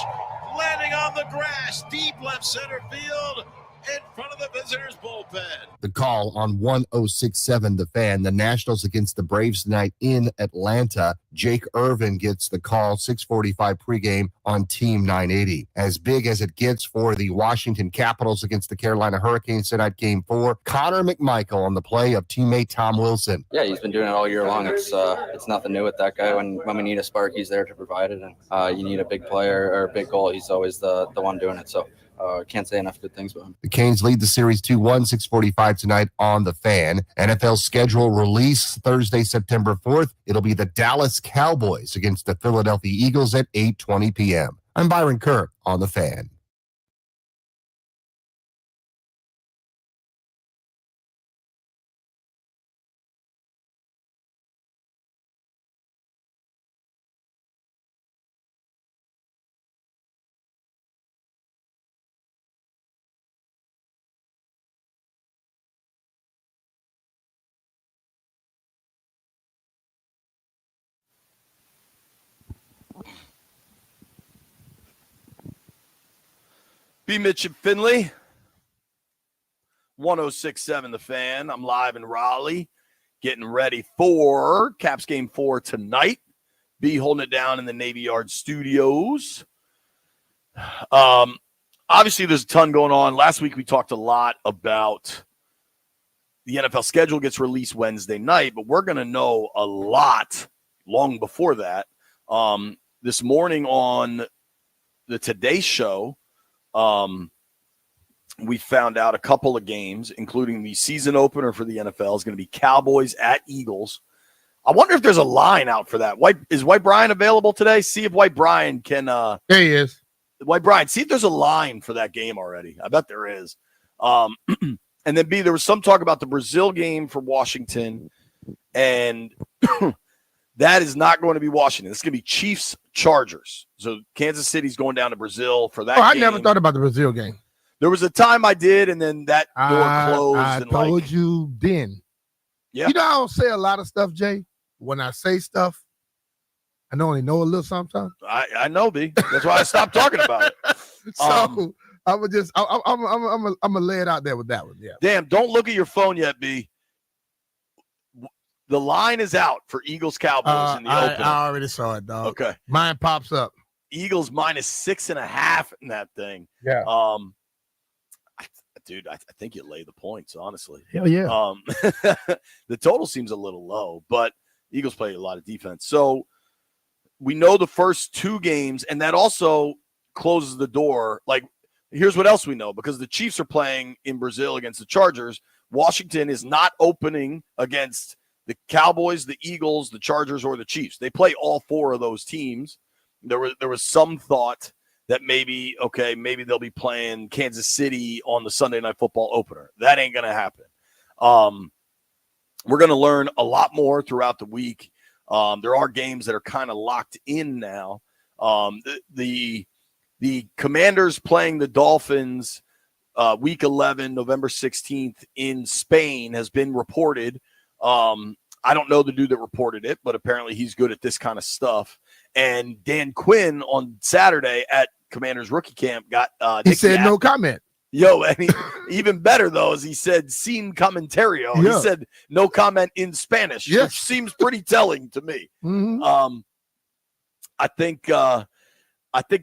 landing on the grass, deep left center field, in front of the visitors' bullpen. The call on 106.7 The Fan. The Nationals against the Braves tonight in Atlanta. Jake Irvin gets the call, 6:45 pregame on Team 980. As big as it gets for the Washington Capitals against the Carolina Hurricanes tonight, Game 4. Connor McMichael on the play of teammate Tom Wilson. Yeah, he's been doing it all year long. It's nothing new with that guy. When we need a spark, he's there to provide it. And you need a big player or a big goal, he's always the one doing it. So can't say enough good things about him. The Canes lead the series 2-1, 6:45 tonight on The Fan. NFL schedule release Thursday, September 4th. It'll be the Dallas Cowboys against the Philadelphia Eagles at 8:20 p.m. I'm Byron Kerr on The Fan. B. Mitch and Finley, 106.7 The Fan. I'm live in Raleigh, getting ready for Caps Game 4 tonight. B holding it down in the Navy Yard studios. Obviously, there's a ton going on. Last week, we talked a lot about the NFL schedule gets released Wednesday night, but we're going to know a lot long before that. This morning on the Today Show, we found out a couple of games, including the season opener for the NFL is going to be Cowboys at Eagles. I wonder if there's a line out for that. Is White Brian available today? See if White Brian can. There he is. White Brian, see if there's a line for that game already. I bet there is. And then B, there was some talk about the Brazil game for Washington, and that is not going to be Washington. It's going to be Chiefs Chargers. So Kansas City's going down to Brazil for that game. I never thought about the Brazil game. There was a time I did, and then that door closed. I told you then. Yeah. You know, I don't say a lot of stuff, Jay. When I say stuff, I only know a little sometimes. I know, B. That's why I stopped talking about it. So I'm gonna lay it out there with that one. Yeah. Damn, don't look at your phone yet, B. The line is out for Eagles Cowboys in the opener. I already saw it, dog. Okay. Mine pops up. Eagles -6.5 in that thing. Yeah. Dude, I think you lay the points, honestly. Hell yeah. The total seems a little low, but Eagles play a lot of defense. So we know the first two games, and that also closes the door. Like, here's what else we know. Because the Chiefs are playing in Brazil against the Chargers, Washington is not opening against the Cowboys, the Eagles, the Chargers, or the Chiefs. They play all four of those teams. There was some thought that maybe they'll be playing Kansas City on the Sunday Night Football opener. That ain't going to happen. We're going to learn a lot more throughout the week. There are games that are kind of locked in now. The Commanders playing the Dolphins week 11, November 16th in Spain has been reported. I don't know the dude that reported it, but apparently he's good at this kind of stuff. And Dan Quinn on Saturday at Commanders rookie camp got he said no comment. Yo, and even better though is he said sin comentario. Yeah. He said no comment in Spanish, yes. which seems pretty telling to me. Mm-hmm. I think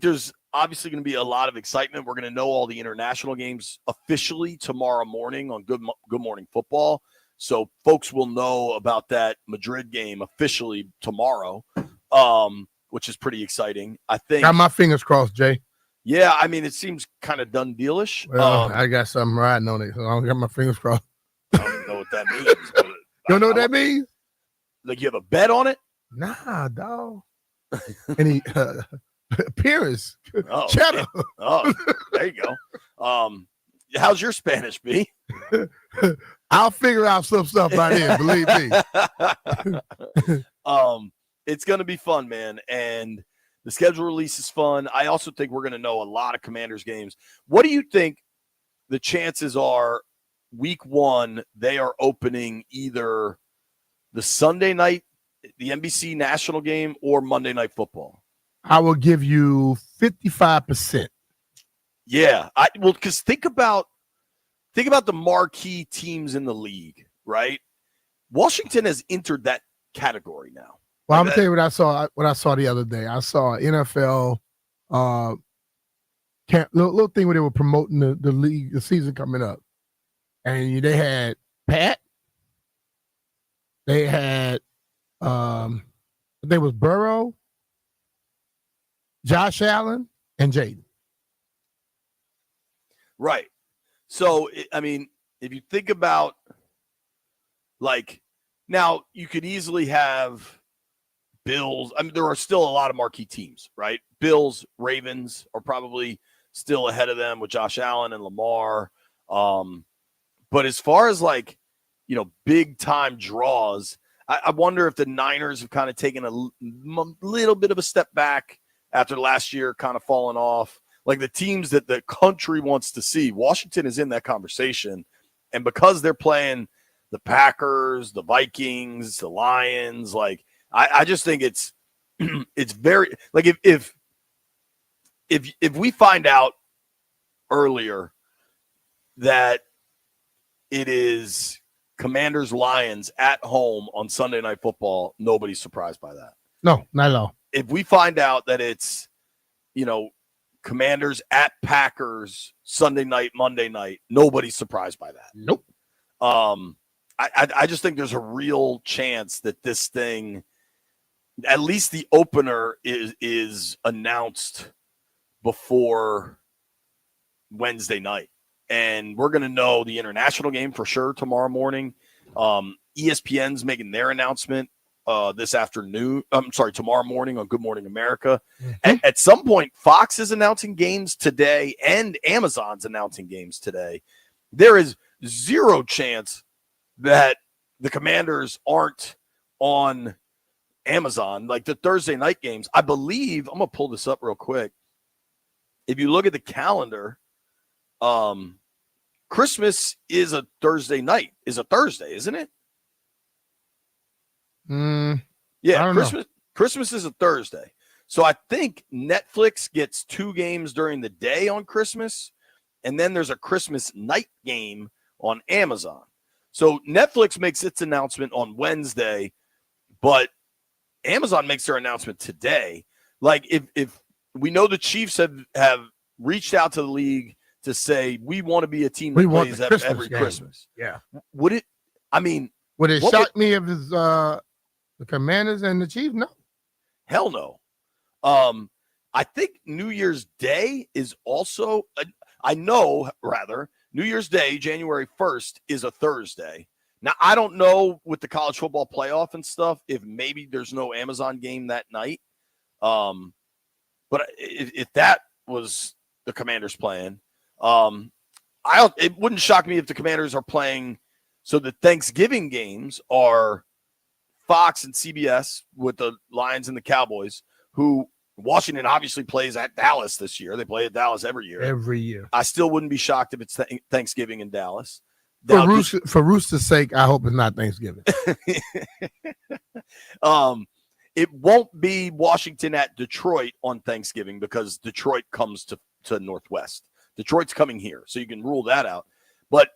there's obviously going to be a lot of excitement. We're going to know all the international games officially tomorrow morning on Good Morning Football. So folks will know about that Madrid game officially tomorrow, which is pretty exciting. I think. Got my fingers crossed, Jay. Yeah, I mean, it seems kind of done dealish. Well, I got something riding on it, so I don't got my fingers crossed. I don't even know what that means. But You don't know what that means? Like, you have a bet on it? Nah, dog. Any appearance? Oh, Cheddar. Oh, there you go. How's your Spanish, B? I'll figure out some stuff by then, believe me. It's going to be fun, man. And the schedule release is fun. I also think we're going to know a lot of Commanders games. What do you think the chances are week 1 they are opening either the Sunday night, the NBC national game, or Monday Night Football? I will give you 55%. Yeah. Because think about the marquee teams in the league, right? Washington has entered that category now. Well, I'm gonna tell you what I saw. What I saw the other day. I saw NFL little thing where they were promoting the league, the season coming up, and they had Pat. They had there was Burrow, Josh Allen, and Jaden. Right. So I mean, if you think about, like, now you could easily have Bills. I mean, there are still a lot of marquee teams, right? Bills, Ravens are probably still ahead of them with Josh Allen and Lamar. But as far as, like, you know, big time draws, I wonder if the Niners have kind of taken a little bit of a step back after last year kind of falling off. Like, the teams that the country wants to see, Washington is in that conversation. And because they're playing the Packers, the Vikings, the Lions, like, I just think it's very, like, if we find out earlier that it is Commanders Lions at home on Sunday Night Football, nobody's surprised by that. No, not at all. If we find out that it's, you know, Commanders at Packers Sunday night, Monday night, nobody's surprised by that. Nope. I just think there's a real chance that this thing, at least the opener, is announced before Wednesday night. And we're going to know the international game for sure tomorrow morning. ESPN's making their announcement tomorrow morning on Good Morning America. Mm-hmm. At some point, Fox is announcing games today and Amazon's announcing games today. There is zero chance that the Commanders aren't on Amazon, like the Thursday night games. I believe, I'm going to pull this up real quick. If you look at the calendar, Christmas is a Thursday, isn't it? Yeah, Christmas is a Thursday. So I think Netflix gets 2 games during the day on Christmas, and then there's a Christmas night game on Amazon. So Netflix makes its announcement on Wednesday, but Amazon makes their announcement today. Like, if we know the Chiefs have reached out to the league to say, we want to be a team that plays every Christmas. Yeah. Would it shock me if it's the Commanders and the Chiefs? No. Hell no. I think New Year's Day is also New Year's Day, January 1st, is a Thursday. Now, I don't know with the college football playoff and stuff if maybe there's no Amazon game that night. But if that was the Commanders playing, it wouldn't shock me if the Commanders are playing. So the Thanksgiving games are Fox and CBS with the Lions and the Cowboys, who Washington obviously plays at Dallas this year. They play at Dallas every year. Every year. I still wouldn't be shocked if it's Thanksgiving in Dallas. For Rooster's sake, I hope it's not Thanksgiving. It won't be Washington at Detroit on Thanksgiving because Detroit comes to Northwest. Detroit's coming here, so you can rule that out. But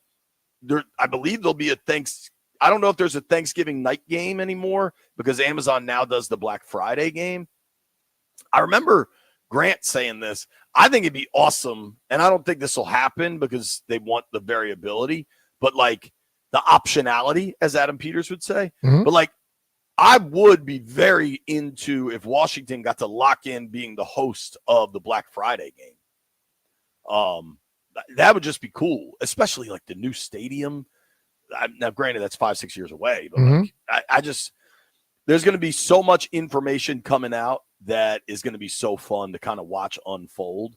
I believe there'll be I don't know if there's a Thanksgiving night game anymore because Amazon now does the Black Friday game. I remember Grant saying this. I think it'd be awesome, and I don't think this will happen because they want the variability, but like the optionality, as Adam Peters would say. Mm-hmm. But like, I would be very into if Washington got to lock in being the host of the Black Friday game. That would just be cool, especially like the new stadium. Now, granted, that's 5-6 years away, but like, I just there's going to be so much information coming out that is going to be so fun to kind of watch unfold.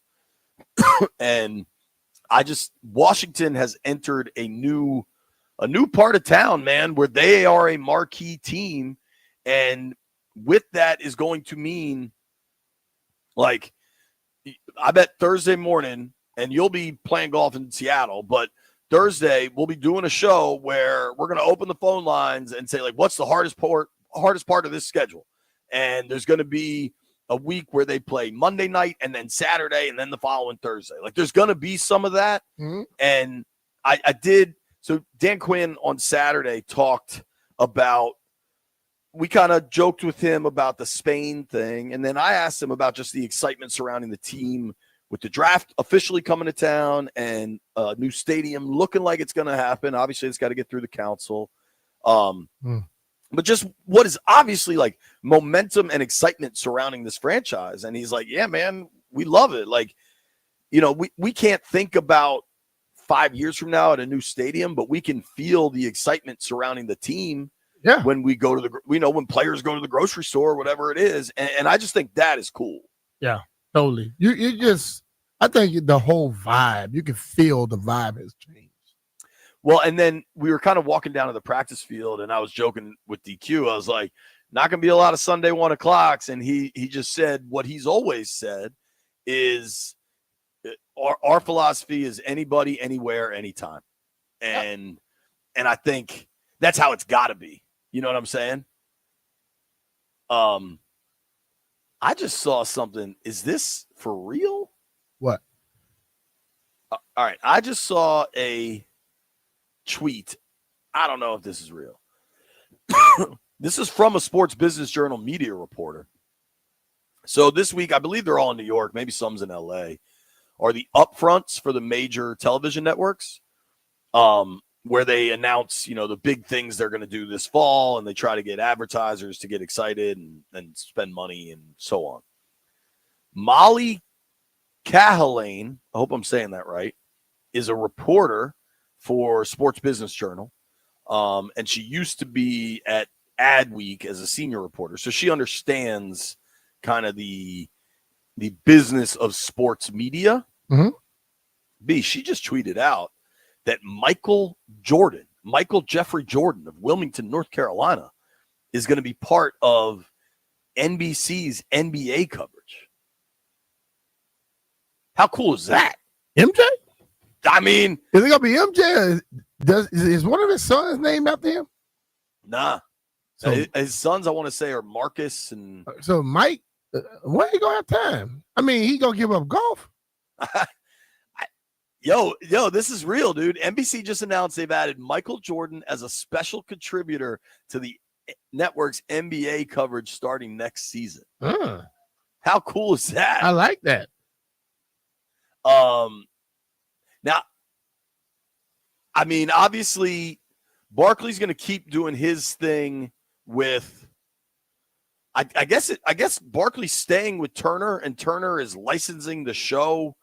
And Washington has entered a new part of town, man, where they are a marquee team, and with that is going to mean, like, I bet Thursday morning, and you'll be playing golf in Seattle, but Thursday we'll be doing a show where we're going to open the phone lines and say, like, what's the hardest part of this schedule? And there's going to be a week where they play Monday night and then Saturday and then the following Thursday. Like, there's going to be some of that. And I did. So Dan Quinn on Saturday talked about, we kind of joked with him about the Spain thing. And then I asked him about just the excitement surrounding the team with the draft officially coming to town and a new stadium looking like it's going to happen. Obviously, it's got to get through the council. But just what is obviously like momentum and excitement surrounding this franchise. And he's like, yeah, man, we love it. Like, you know, we can't think about 5 years from now at a new stadium, but we can feel the excitement surrounding the team. Yeah. When we go to when players go to the grocery store, or whatever it is. And I just think that is cool. Yeah, totally. I think the whole vibe, you can feel the vibe has changed. Well, and then we were kind of walking down to the practice field, and I was joking with DQ. I was like, not going to be a lot of Sunday 1 o'clocks. And he just said what he's always said is our philosophy is anybody, anywhere, anytime. And I think that's how it's got to be. You know what I'm saying? I just saw something. Is this for real? What? All right. I just saw a tweet. I don't know if this is real. This is from a Sports Business Journal media reporter. So this week, I believe they're all in New York. Maybe some's in LA. Are the upfronts for the major television networks, where they announce, the big things they're going to do this fall, and they try to get advertisers to get excited and spend money and so on. Molly Cahalane, I hope I'm saying that right, is a reporter for Sports Business Journal, and she used to be at Adweek as a senior reporter, so she understands kind of the business of sports media. B, she just tweeted out that Michael Jeffrey Jordan of Wilmington, North Carolina, is going to be part of NBC's NBA coverage. How cool is that? MJ? I mean, is it going to be MJ? Is one of his sons named after him? Nah. So, his sons, I want to say, are Marcus and. So Mike, when he going to have time? I mean, he going to give up golf? Yo, this is real, dude. NBC just announced they've added Michael Jordan as a special contributor to the network's NBA coverage starting next season. How cool is that? I like that. Now, I mean, obviously, Barkley's going to keep doing his thing with. I guess Barkley's staying with Turner, and Turner is licensing the show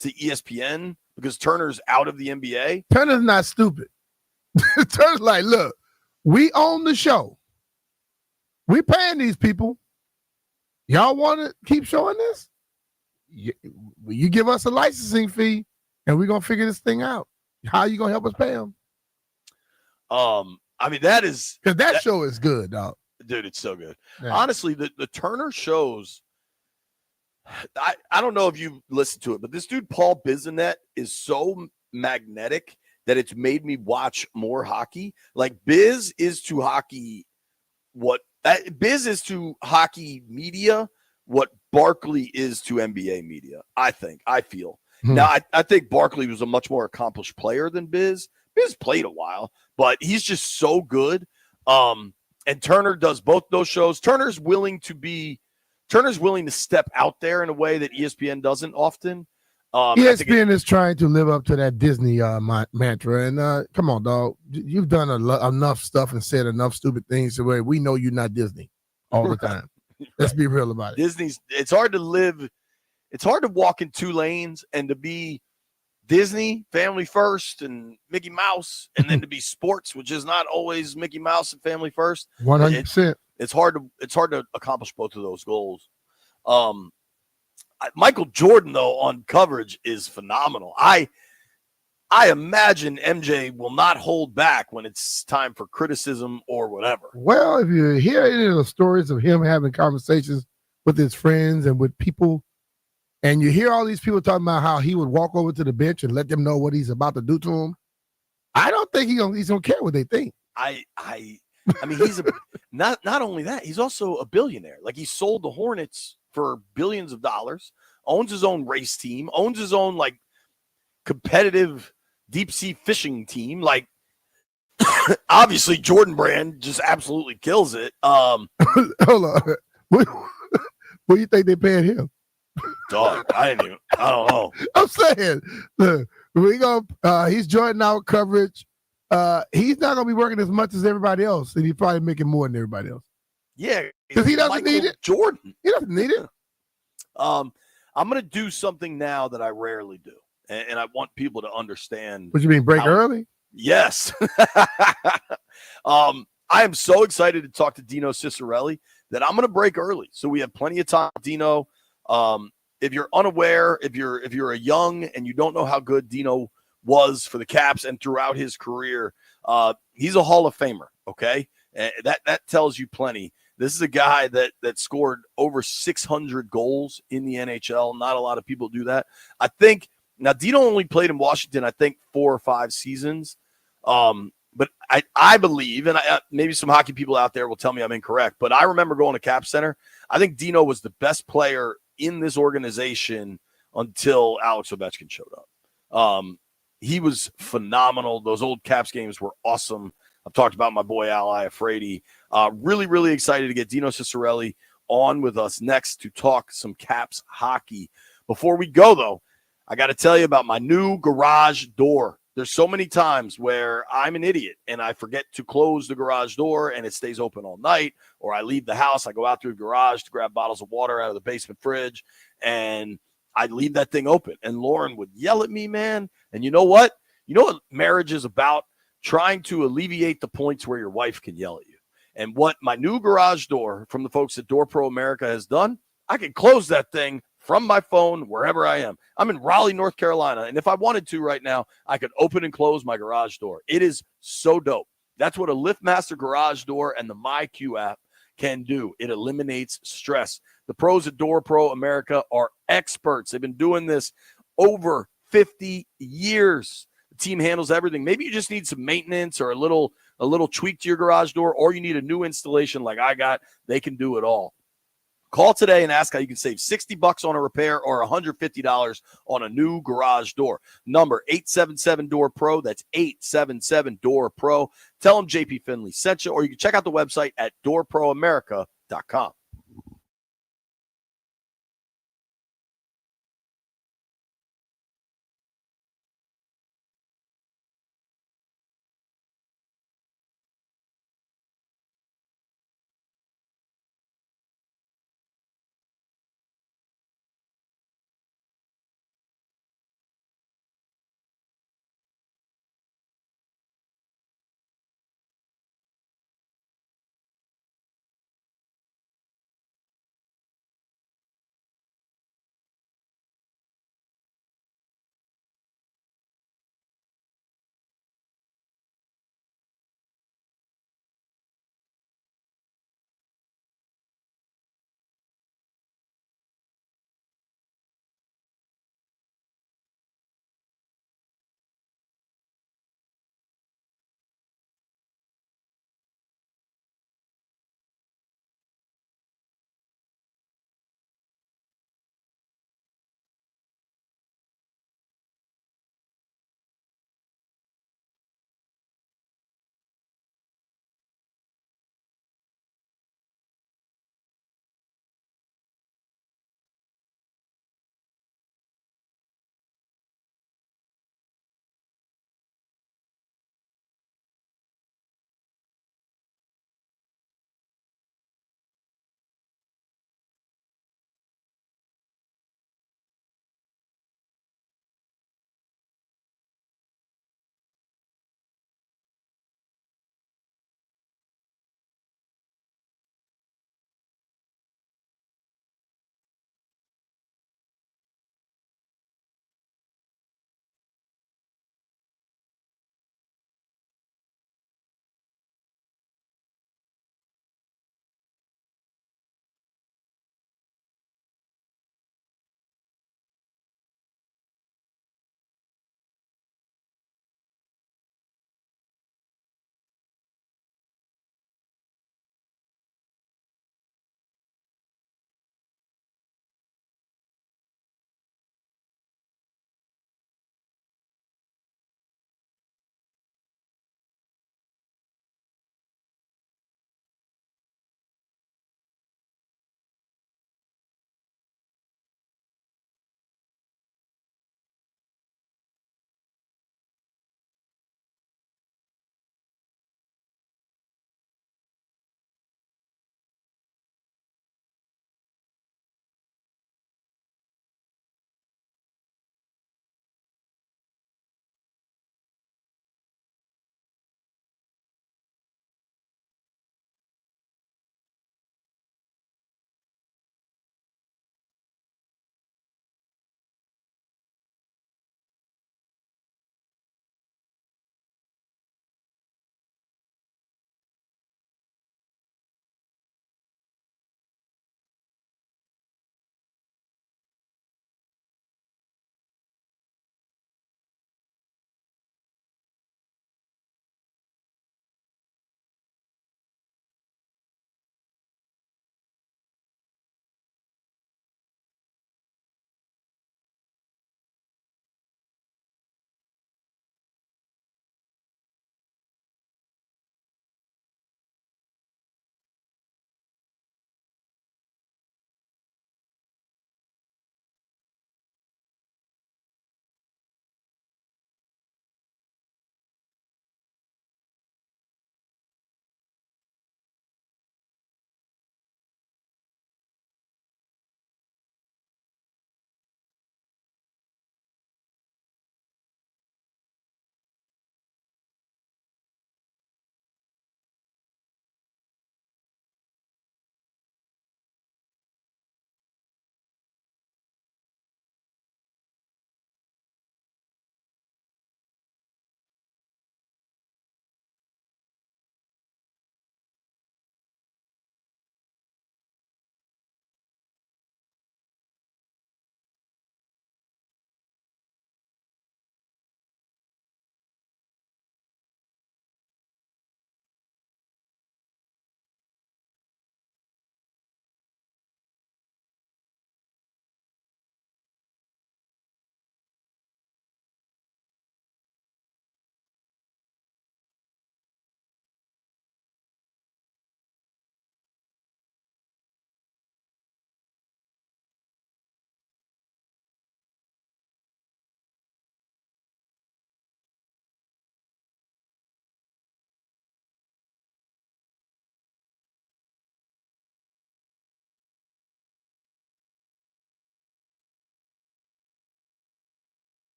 to ESPN because Turner's out of the NBA. Turner's not stupid. Turner's like, look, we own the show. We paying these people. Y'all want to keep showing this? You give us a licensing fee, and we're going to figure this thing out. How you going to help us pay them? I mean, that is... Because that show is good, dog. Dude, it's so good. Yeah. Honestly, the Turner shows... I don't know if you've listened to it, but this dude, Paul Bisonet, is so magnetic that it's made me watch more hockey. Like, Biz is to hockey media what Barkley is to NBA media, I feel. Now, I think Barkley was a much more accomplished player than Biz. Biz played a while, but he's just so good. And Turner does both those shows. Turner's willing to step out there in a way that ESPN doesn't often. ESPN is trying to live up to that Disney mantra. And come on, dog. You've done enough stuff and said enough stupid things to where we know you're not Disney all the time. Let's be real about it. It's hard to live. It's hard to walk in two lanes and to be Disney, family first, and Mickey Mouse, and then to be sports, which is not always Mickey Mouse and family first. 100%. It's hard to accomplish both of those goals. Michael Jordan, though, on coverage is phenomenal. I imagine MJ will not hold back when it's time for criticism or whatever. Well, if you hear any of the stories of him having conversations with his friends and with people, and you hear all these people talking about how he would walk over to the bench and let them know what he's about to do to them, I don't think he's gonna care what they think. I mean, he's not only that, he's also a billionaire. Like, he sold the Hornets for billions of dollars, owns his own race team, owns his own like competitive deep sea fishing team. Like, obviously Jordan Brand just absolutely kills it. Hold on. What do you think they paying him? Dog, I don't know. I'm saying, look, he's joining our coverage. He's not gonna be working as much as everybody else, and he's probably making more than everybody else. Yeah, because he doesn't need it. Jordan, he doesn't need it. I'm gonna do something now that I rarely do, and I want people to understand. What you mean, break early? Yes. I am so excited to talk to Dino Ciccarelli that I'm gonna break early, so we have plenty of time. Dino, if you're unaware, if you're a young and you don't know how good Dino was for the Caps and throughout his career, he's a Hall of Famer. Okay, that tells you plenty. This is a guy that scored over 600 goals in the NHL. Not a lot of people do that. I think now Dino only played in Washington, I think 4 or 5 seasons. But I believe, and maybe some hockey people out there will tell me I'm incorrect, but I remember going to Cap Center. I think Dino was the best player in this organization until Alex Ovechkin showed up. He was phenomenal. Those old Caps games were awesome. I've talked about my boy Al Iafrate. Really, really excited to get Dino Ciccarelli on with us next to talk some Caps hockey. Before we go, though, I got to tell you about my new garage door. There's so many times where I'm an idiot and I forget to close the garage door and it stays open all night, or I leave the house, I go out through the garage to grab bottles of water out of the basement fridge, and I leave that thing open. And Lauren would yell at me, man. And you know what? You know what marriage is about? Trying to alleviate the points where your wife can yell at you. And what my new garage door from the folks at Door Pro America has done, I can close that thing from my phone wherever I am. I'm in Raleigh, North Carolina, and if I wanted to right now, I could open and close my garage door. It is so dope. That's what a LiftMaster garage door and the MyQ app can do. It eliminates stress. The pros at Door Pro America are experts. They've been doing this over 50 years. The team handles everything. Maybe you just need some maintenance or a little tweak to your garage door, or you need a new installation like I got. They can do it all. Call today and ask how you can save $60 on a repair or $150 on a new garage door. Number 877-DOOR-PRO. That's 877-DOOR-PRO. Tell them JP Finley sent you, or you can check out the website at doorproamerica.com.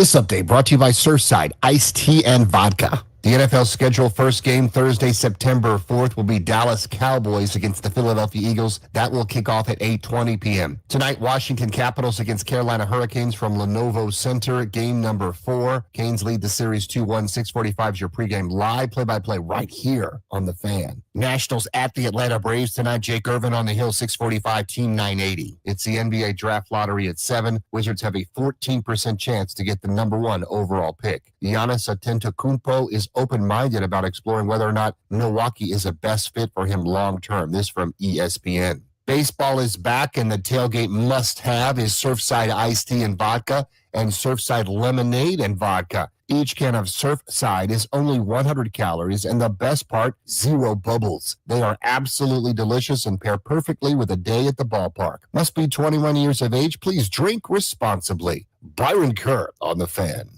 This update brought to you by Surfside, iced tea and vodka. The NFL scheduled first game Thursday, September 4th will be Dallas Cowboys against the Philadelphia Eagles. That will kick off at 8:20 p.m. Tonight, Washington Capitals against Carolina Hurricanes from Lenovo Center, game number 4. Canes lead the series 2-1. 6:45 is your pregame live play-by-play right here on The Fan. Nationals at the Atlanta Braves tonight. Jake Irvin on the hill, 6:45, team 980. It's the NBA draft lottery at 7. Wizards have a 14% chance to get the number 1 overall pick. Giannis Antetokounmpo is open-minded about exploring whether or not Milwaukee is a best fit for him long-term. This from ESPN. Baseball is back, and the tailgate must-have is Surfside iced tea and vodka and Surfside lemonade and vodka. Each can of Surfside is only 100 calories, and the best part, 0 bubbles. They are absolutely delicious and pair perfectly with a day at the ballpark. Must be 21 years of age. Please drink responsibly. Byron Kerr on The Fan.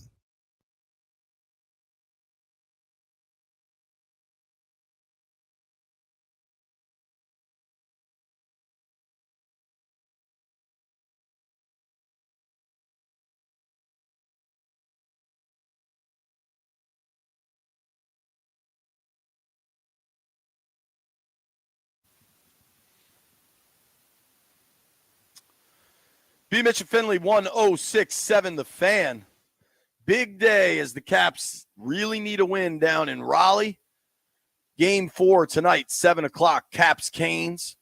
B. Mitch and Finley, 1067 The Fan. Big day as the Caps really need a win down in Raleigh. Game 4 tonight, 7 o'clock, Caps Canes.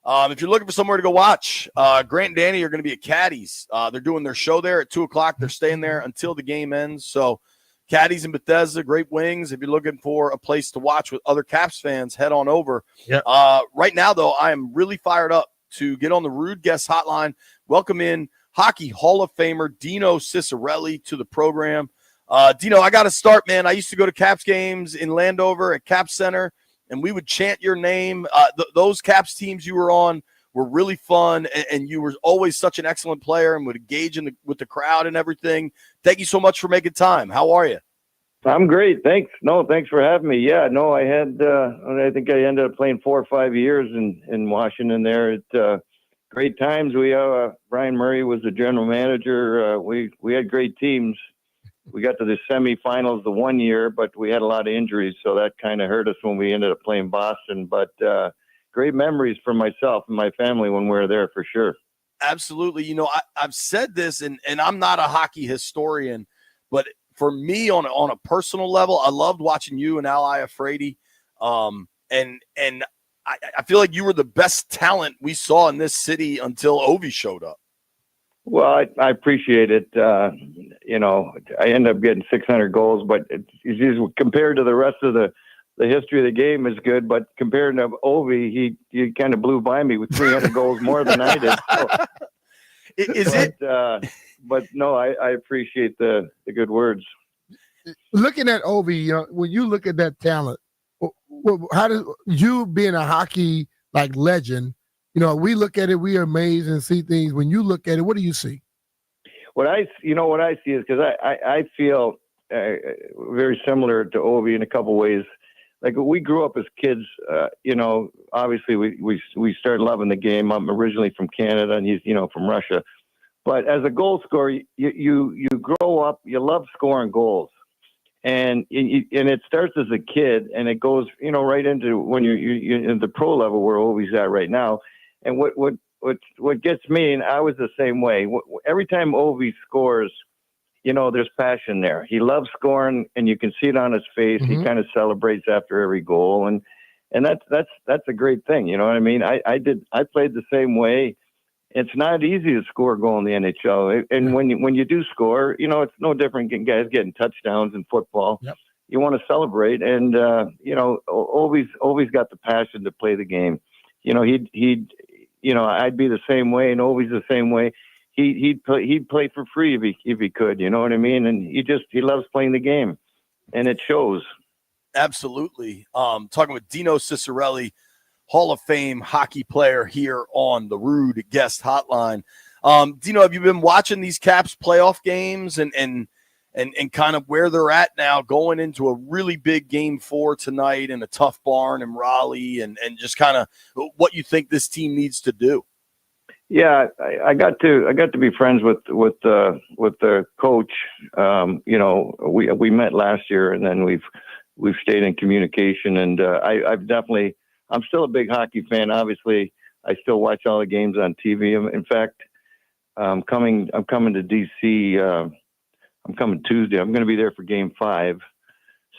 If you're looking for somewhere to go watch, Grant and Danny are going to be at Caddies. They're doing their show there at 2 o'clock. They're staying there until the game ends. So Caddies in Bethesda, great wings. If you're looking for a place to watch with other Caps fans, head on over. Yep. Right now, though, I am really fired up to get on the Rude Guest Hotline. Welcome in Hockey Hall of Famer Dino Ciccarelli to the program. Dino, I got to start, man. I used to go to Caps games in Landover at Caps Center, and we would chant your name. Those Caps teams you were on were really fun, and you were always such an excellent player and would engage with the crowd and everything. Thank you so much for making time. How are you? I'm great. Thanks. No, thanks for having me. Yeah, no, I had, I think I ended up playing 4 or 5 years in Washington there. Great times. Brian Murray was the general manager. We had great teams. We got to the semifinals the one year, but we had a lot of injuries, so that kind of hurt us when we ended up playing Boston. But great memories for myself and my family when we were there for sure. Absolutely. You know, I've said this, and I'm not a hockey historian, but for me on a personal level, I loved watching you and Al Iafrate. And I feel like you were the best talent we saw in this city until Ovi showed up. Well, I appreciate it. You know, I ended up getting 600 goals, but it's just compared to the rest of the history of the game is good. But compared to Ovi, he kind of blew by me with 300 goals more than I did. So. But no, I appreciate the good words. Looking at Ovi, you know, when you look at that talent, how does you being a hockey like legend, you know, we look at it, we are amazed and see things. When you look at it, what do you see? What I see is, because I feel very similar to Ovi in a couple ways. Like we grew up as kids, you know, obviously we started loving the game. I'm originally from Canada and he's, you know, from Russia. But as a goal scorer, you grow up, you love scoring goals. And it starts as a kid, and it goes, you know, right into when you're in the pro level where Ovi's at right now. And what gets me, and I was the same way. Every time Ovi scores, you know, there's passion there. He loves scoring, and you can see it on his face. Mm-hmm. He kind of celebrates after every goal, and that's a great thing. You know what I mean? I played the same way. It's not easy to score a goal in the NHL. And when you do score, you know, it's no different than guys getting touchdowns in football. Yep. You want to celebrate. And, you know, Ovi's got the passion to play the game. You know, he'd you know, I'd be the same way, and Ovi's the same way. He'd play for free if he could, you know what I mean? And he loves playing the game, and it shows. Absolutely. Talking with Dino Ciccarelli, Hall of Fame hockey player here on the Rude Guest Hotline. Dino, have you been watching these Caps playoff games and kind of where they're at now going into a really big game 4 tonight in a tough barn in Raleigh and just kind of what you think this team needs to do? Yeah, I got to be friends with the coach. You know, we met last year, and then we've stayed in communication. And I'm still a big hockey fan. Obviously, I still watch all the games on TV. In fact, I'm coming to DC. I'm coming Tuesday. I'm going to be there for Game 5.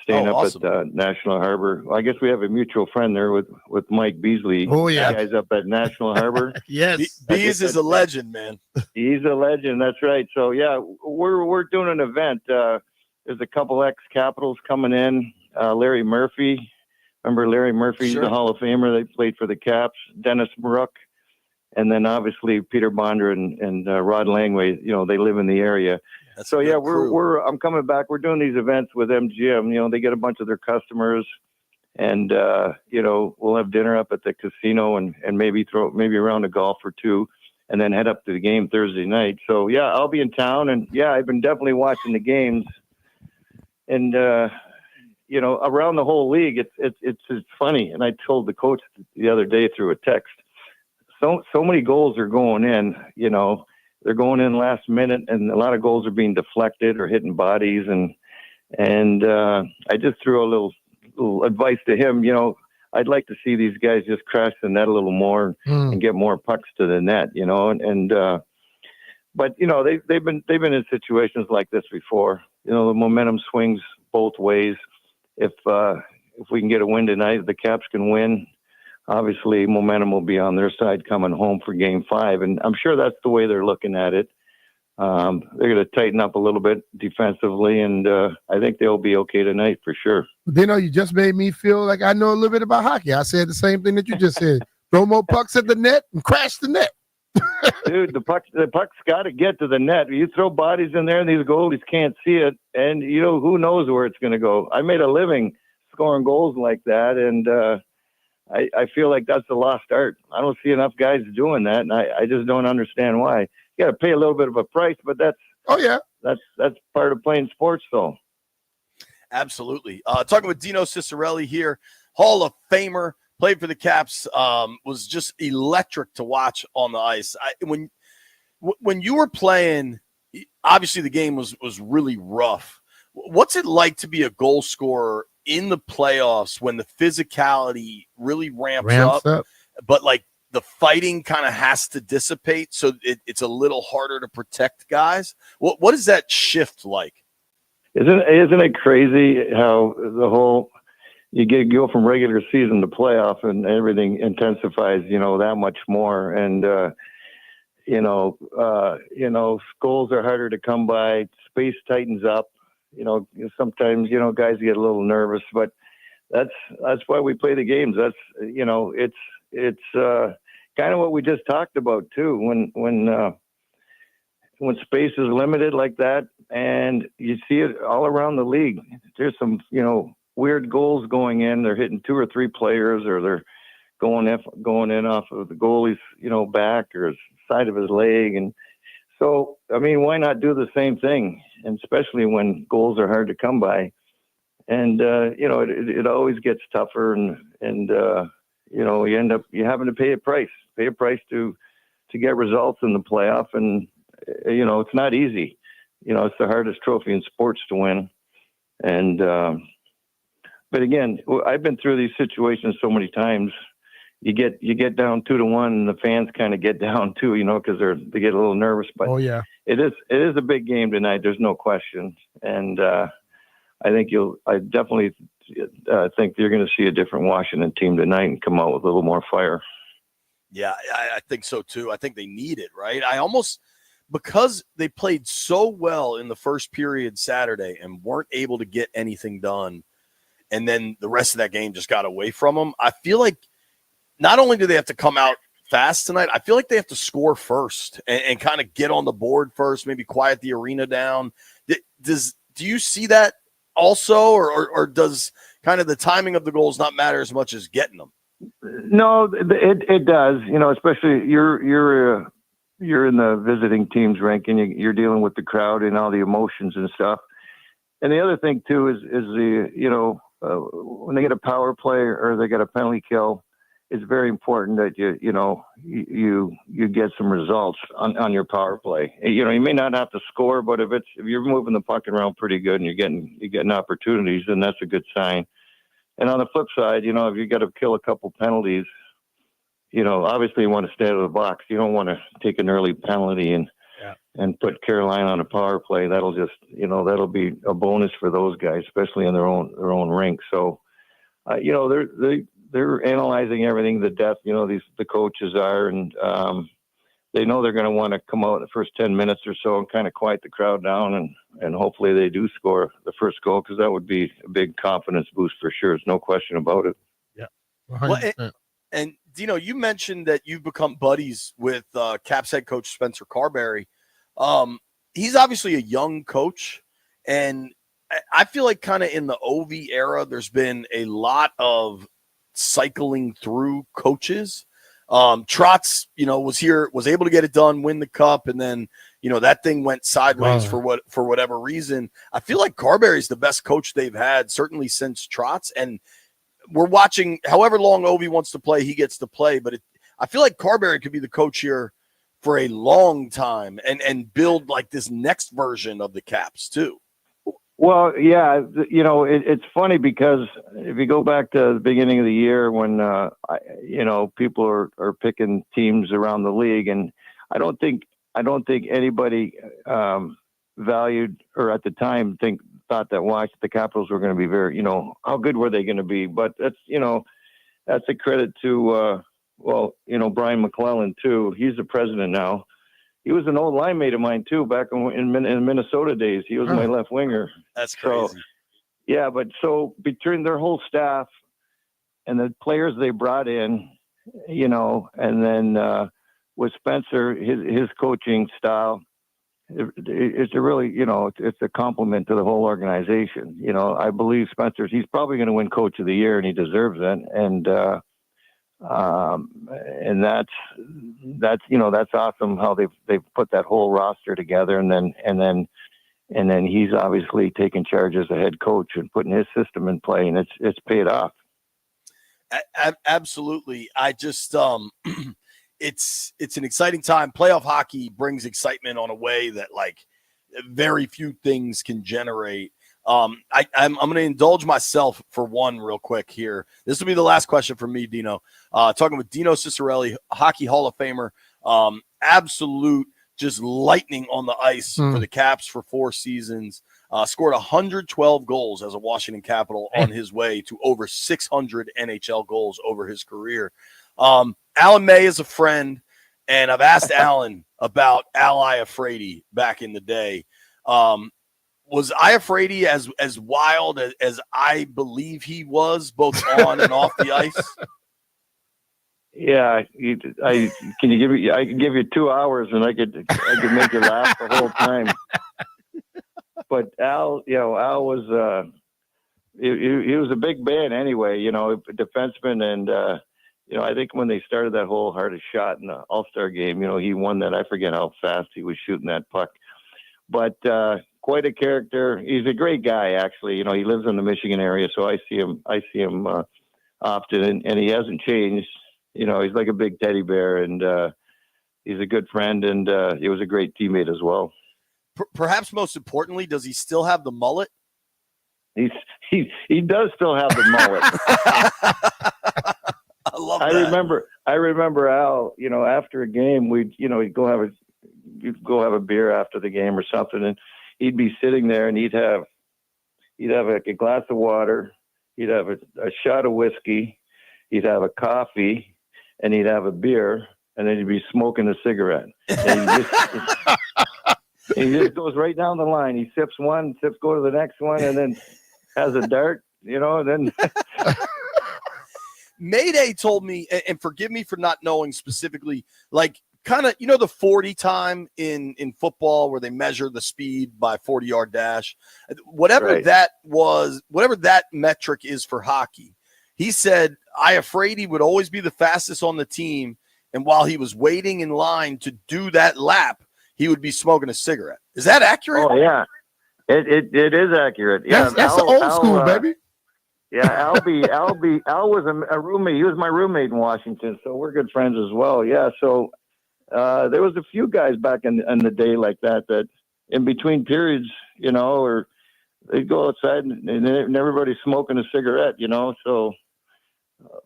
Staying up awesome. at National Harbor. Well, I guess we have a mutual friend there with Mike Beasley. Oh, yeah. Guys up at National Harbor. Yes. Bees is a legend, man. He's a legend. That's right. So yeah, we're doing an event. There's a couple ex-Capitals coming in. Larry Murphy. Remember Larry Murphy? Sure. He's the Hall of Famer. They played for the Caps. Dennis Marook. And then obviously Peter Bonder and Rod Langway, you know, they live in the area. That's So a good yeah, crew. I'm coming back. We're doing these events with MGM. You know, they get a bunch of their customers, and you know, we'll have dinner up at the casino and maybe maybe a round of golf or two, and then head up to the game Thursday night. So yeah, I'll be in town, and yeah, I've been definitely watching the games, and you know, around the whole league, it's funny. And I told the coach the other day through a text, so many goals are going in, you know. They're going in last minute, and a lot of goals are being deflected or hitting bodies. And I just threw a little advice to him. You know, I'd like to see these guys just crash the net a little more and get more pucks to the net. You know, but you know they've been in situations like this before. You know, the momentum swings both ways. If we can get a win tonight, if the Caps can win, obviously momentum will be on their side coming home for Game 5. And I'm sure that's the way they're looking at it. They're going to tighten up a little bit defensively, and I think they'll be okay tonight for sure. Dino, you just made me feel like I know a little bit about hockey. I said the same thing that you just said. Throw more pucks at the net and crash the net. Dude, the puck's got to get to the net. You throw bodies in there, and these goalies can't see it, and you know who knows where it's going to go. I made a living scoring goals like that, and I feel like that's a lost art. I don't see enough guys doing that, and I just don't understand why. You got to pay a little bit of a price, but that's part of playing sports, though. Absolutely. Talking with Dino Ciccarelli here, Hall of Famer, played for the Caps, was just electric to watch on the ice. When you were playing, obviously the game was really rough. What's it like to be a goal scorer in the playoffs when the physicality really ramps up, but like the fighting kind of has to dissipate, so it's a little harder to protect guys? What is that shift like? Isn't it crazy how the whole you go from regular season to playoff and everything intensifies, you know, that much more. And goals are harder to come by. Space tightens up. You know, sometimes, you know, guys get a little nervous, but that's why we play the games. That's, you know, it's kind of what we just talked about too. When space is limited like that, and you see it all around the league, there's some, you know, weird goals going in. They're hitting 2 or 3 players, or they're going in off of the goalie's, you know, back or side of his leg. And so, I mean, why not do the same thing? And especially when goals are hard to come by. And, you know, it always gets tougher, and you know, you end up having to pay a price to get results in the playoff. And, you know, it's not easy. You know, it's the hardest trophy in sports to win. And, but again, I've been through these situations so many times. You get down 2-1, and the fans kind of get down too, you know, because they get a little nervous. But it is a big game tonight. There's no question. And I definitely think you're going to see a different Washington team tonight and come out with a little more fire. Yeah, I think so too. I think they need it, right? Because they played so well in the first period Saturday and weren't able to get anything done, and then the rest of that game just got away from them. I feel like not only do they have to come out fast tonight, I feel like they have to score first and kind of get on the board first, maybe quiet the arena down. Do you see that also, or does kind of the timing of the goals not matter as much as getting them? No, it does. You know, especially you're in the visiting teams ranking. You're dealing with the crowd and all the emotions and stuff. And the other thing too is the, you know, when they get a power play or they get a penalty kill, it's very important that you get some results on your power play. You may not have to score, but if you're moving the puck around pretty good and you're getting opportunities, then that's a good sign. And on the flip side, if you got to kill a couple penalties, obviously you want to stay out of the box. You don't want to take an early penalty and put Carolina on a power play. That'll just that'll be a bonus for those guys, especially in their own rink. So they're analyzing everything, the depth, the coaches are, and they know they're going to want to come out in the first 10 minutes or so and kind of quiet the crowd down, and hopefully they do score the first goal, because that would be a big confidence boost for sure. There's no question about it. Yeah. Well, and Dino, you mentioned that you've become buddies with Caps head coach Spencer Carberry. He's obviously a young coach, and I feel like kind of in the OV era, there's been a lot of cycling through coaches. Trotz, was able to get it done, win the cup, and then that thing went sideways for whatever reason. I feel like Carberry's the best coach they've had, certainly since Trotz, and we're watching however long Ovi wants to play, he gets to play. But I feel like Carberry could be the coach here for a long time and build like this next version of the Caps too. Well, yeah, it's funny because if you go back to the beginning of the year when, people are picking teams around the league, and I don't think anybody valued, or at the time thought that the Capitals were going to be very, how good were they going to be? But that's a credit to, Brian McClellan too. He's the president now. He was an old line mate of mine too, back in Minnesota days. He was my left winger. That's crazy. So, yeah, but so between their whole staff and the players they brought in, and then with Spencer, his coaching style, it's a really, it's a compliment to the whole organization. I believe he's probably going to win Coach of the Year, and he deserves it. And that's awesome how they've put that whole roster together, and then he's obviously taking charge as a head coach and putting his system in play, and it's paid off. Absolutely. I just it's an exciting time. Playoff hockey brings excitement on a way that like very few things can generate. I'm going to indulge myself for one real quick here. This will be the last question from me, Dino. Talking with Dino Ciccarelli, Hockey Hall of Famer, absolute just lightning on the ice for the Caps for 4 seasons. Scored 112 goals as a Washington Capital on his way to over 600 NHL goals over his career. Allan May is a friend, and I've asked Allan about Al Iafrate back in the day. Was Iafrate as wild as I believe he was, both on and off the ice? Yeah, I can give you 2 hours, and I could make you laugh the whole time. But Al was he was a big man anyway, defenseman, and I think when they started that whole hardest shot in the All-Star game, he won that. I forget how fast he was shooting that puck, but quite a character. He's a great guy, actually. He lives in the Michigan area, so I see him often, and he hasn't changed. He's like a big teddy bear, and he's a good friend, and he was a great teammate as well. Perhaps most importantly, does he still have the mullet? He does still have the mullet. I love that. I remember Al, after a game, we'd go have a beer after the game or something, and he'd be sitting there, and he'd have a glass of water, he'd have a shot of whiskey, he'd have a coffee, and he'd have a beer, and then he'd be smoking a cigarette. And he just goes right down the line. He sips one, go to the next one, and then has a dart, and then. Mayday told me, and forgive me for not knowing specifically, like kind of, the 40 time in football where they measure the speed by 40-yard dash, whatever that metric is for hockey. He said Iafrate would always be the fastest on the team, and while he was waiting in line to do that lap, he would be smoking a cigarette. Is that accurate? Oh yeah, it is accurate. Yeah, that's the old school, baby. Yeah, Al was a roommate. He was my roommate in Washington, so we're good friends as well. Yeah, so there was a few guys back in the day like that in between periods, or they'd go outside and everybody's smoking a cigarette, So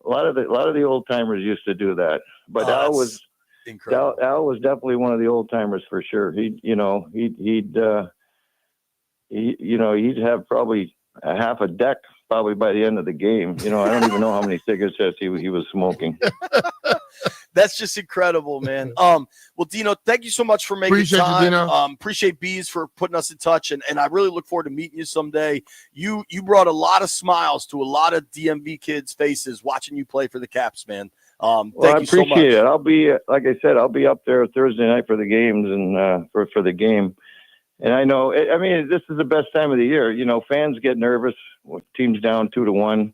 a lot of the old timers used to do that. But Al was incredible. Al was definitely one of the old timers for sure. He'd have probably a half a deck probably by the end of the game. I don't even know how many cigarettes he was smoking. That's just incredible, man. Well, Dino, thank you so much for making Appreciate time. you, Dino. Appreciate Bees for putting us in touch, and I really look forward to meeting you someday. You brought a lot of smiles to a lot of DMV kids' faces watching you play for the Caps, man. Thank I you so much. appreciate it. I'll be, like I said, I'll be up there Thursday night for the games and for the game. And I know, this is the best time of the year. Fans get nervous when teams down 2-1.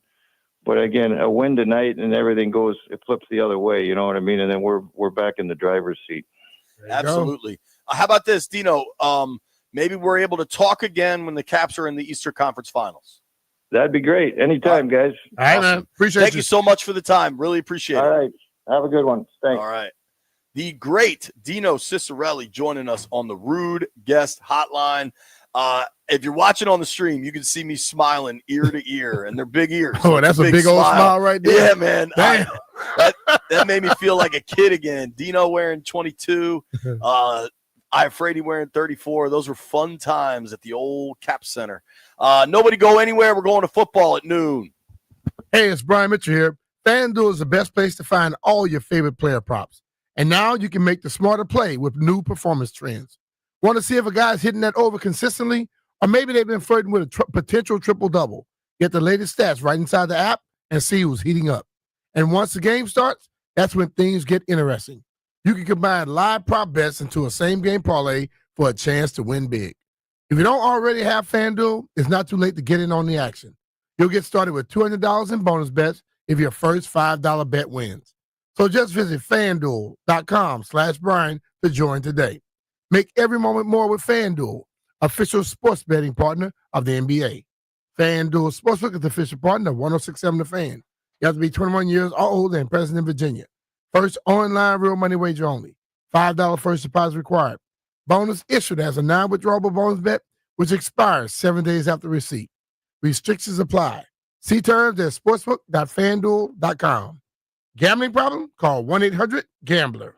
But again, a win tonight and everything it flips the other way. You know what I mean? And then we're back in the driver's seat. Absolutely. How about this, Dino? Maybe we're able to talk again when the Caps are in the Eastern Conference Finals. That'd be great. Anytime, guys. All right, Awesome. man. Appreciate Thank you so much for the time. Really appreciate it. All right. Have a good one. Thanks. All right. The great Dino Ciccarelli joining us on the Rude Guest Hotline. If you're watching on the stream, you can see me smiling ear to ear, and they're big ears. Oh, that's a big old smile right there. Yeah, man. That made me feel like a kid again. Dino wearing 22. Ifrady wearing 34. Those were fun times at the old Cap Center. Nobody go anywhere. We're going to football at noon. Hey, it's Brian Mitchell here. FanDuel is the best place to find all your favorite player props. And now you can make the smarter play with new performance trends. Want to see if a guy's hitting that over consistently? Or maybe they've been flirting with a potential triple-double. Get the latest stats right inside the app and see who's heating up. And once the game starts, that's when things get interesting. You can combine live prop bets into a same-game parlay for a chance to win big. If you don't already have FanDuel, it's not too late to get in on the action. You'll get started with $200 in bonus bets if your first $5 bet wins. So just visit FanDuel.com/Brian to join today. Make every moment more with FanDuel, official sports betting partner of the NBA. FanDuel Sportsbook is the official partner of 106.7 The Fan. You have to be 21 years or older and present in Virginia. First online real money wager only. $5 first deposit required. Bonus issued as a non-withdrawable bonus bet, which expires 7 days after receipt. Restrictions apply. See terms at sportsbook.fanduel.com. Gambling problem? Call 1-800-GAMBLER.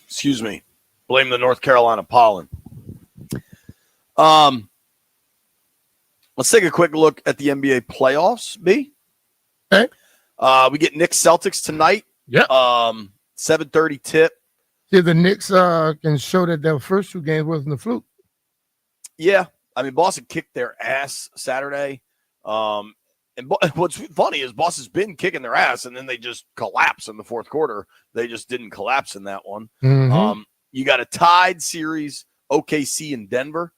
Excuse me. Blame the North Carolina pollen. Let's take a quick look at the NBA playoffs, B. Okay. We get Knicks Celtics tonight. Yep. 7:30 tip. See, the Knicks can show that their first 2 games wasn't a fluke. Yeah. I mean, Boston kicked their ass Saturday. And what's funny is Boston's been kicking their ass, and then they just collapse in the fourth quarter. They just didn't collapse in that one. Mm-hmm. You got a tied series, OKC and Denver.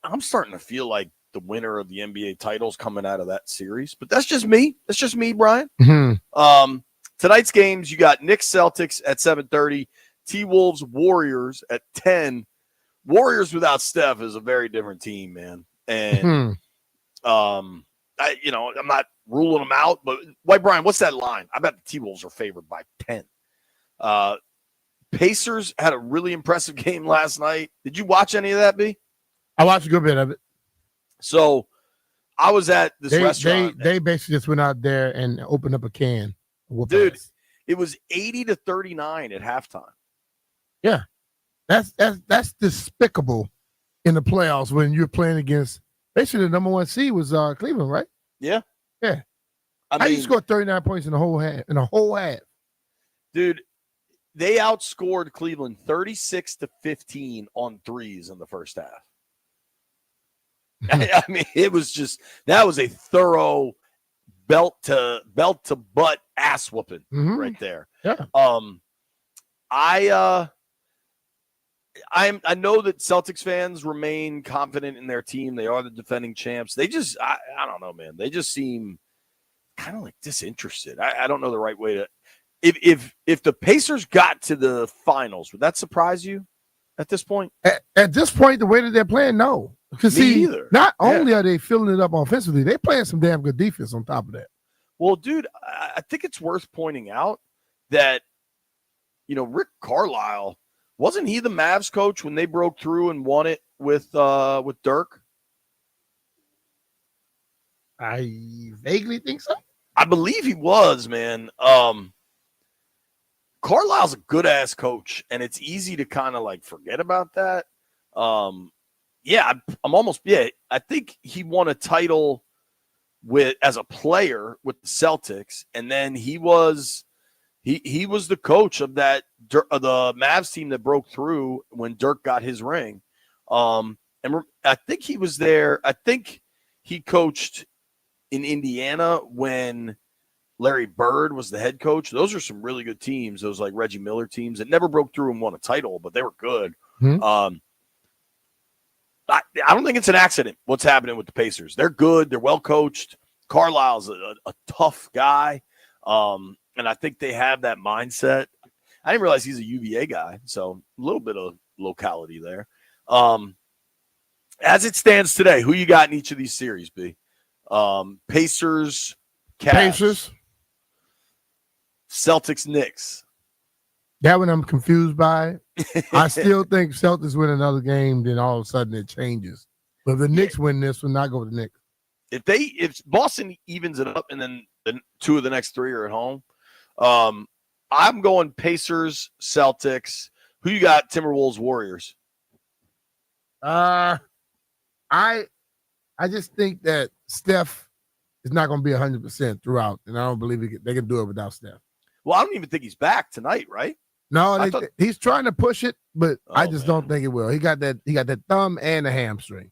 I'm starting to feel like the winner of the NBA titles coming out of that series, but that's just me. That's just me, Brian. Mm-hmm. Tonight's games, you got Knicks Celtics at 7:30, T-Wolves Warriors at 10. Warriors without Steph is a very different team, man. And I'm not ruling them out, but White Brian, what's that line? I bet the T-Wolves are favored by 10. Pacers had a really impressive game last night. Did you watch any of that, B? I watched a good bit of it. So I was at this restaurant. They basically just went out there and opened up a can. Dude, it was 80-39 at halftime. Yeah. That's despicable in the playoffs when you're playing against basically the number 1 seed was Cleveland, right? Yeah. Yeah. How you scored 39 points in the whole half? Dude, they outscored Cleveland 36-15 on threes in the first half. I mean, it was just that was a thorough belt to butt ass whooping right there. Yeah. I know that Celtics fans remain confident in their team. They are the defending champs. They just I don't know, man. They just seem kind of like disinterested. I don't know the right way to. If the Pacers got to the finals, would that surprise you at this point? At this point, the way that they're playing, no. Because either. Not only are they filling it up offensively, they're playing some damn good defense on top of that. Well, dude, I think it's worth pointing out that, Rick Carlisle, wasn't he the Mavs coach when they broke through and won it with Dirk? I vaguely think so. I believe he was, man. Carlisle's a good-ass coach, and it's easy to kind of, forget about that. I think he won a title as a player with the Celtics, and then he was the coach of the Mavs team that broke through when Dirk got his ring. And I think he was there. I think he coached in Indiana when Larry Bird was the head coach. Those are some really good teams. Those Reggie Miller teams that never broke through and won a title, but they were good. Mm-hmm. I don't think it's an accident what's happening with the Pacers. They're good. They're well coached. Carlisle's a tough guy. And I think they have that mindset. I didn't realize he's a UVA guy, so a little bit of locality there. As it stands today, who you got in each of these series, B? Pacers, Cavs. Pacers. Celtics, Knicks. That one I'm confused by. I still think Celtics win another game, then all of a sudden it changes. But if the Knicks win this one, I go with the Knicks. If Boston evens it up and then the 2 of the next 3 are at home, I'm going Pacers, Celtics. Who you got? Timberwolves, Warriors. I just think that Steph is not going to be 100% throughout, and I don't believe they can do it without Steph. Well, I don't even think he's back tonight, right? No, he's trying to push it, but I just don't think it will. He got that thumb and a hamstring.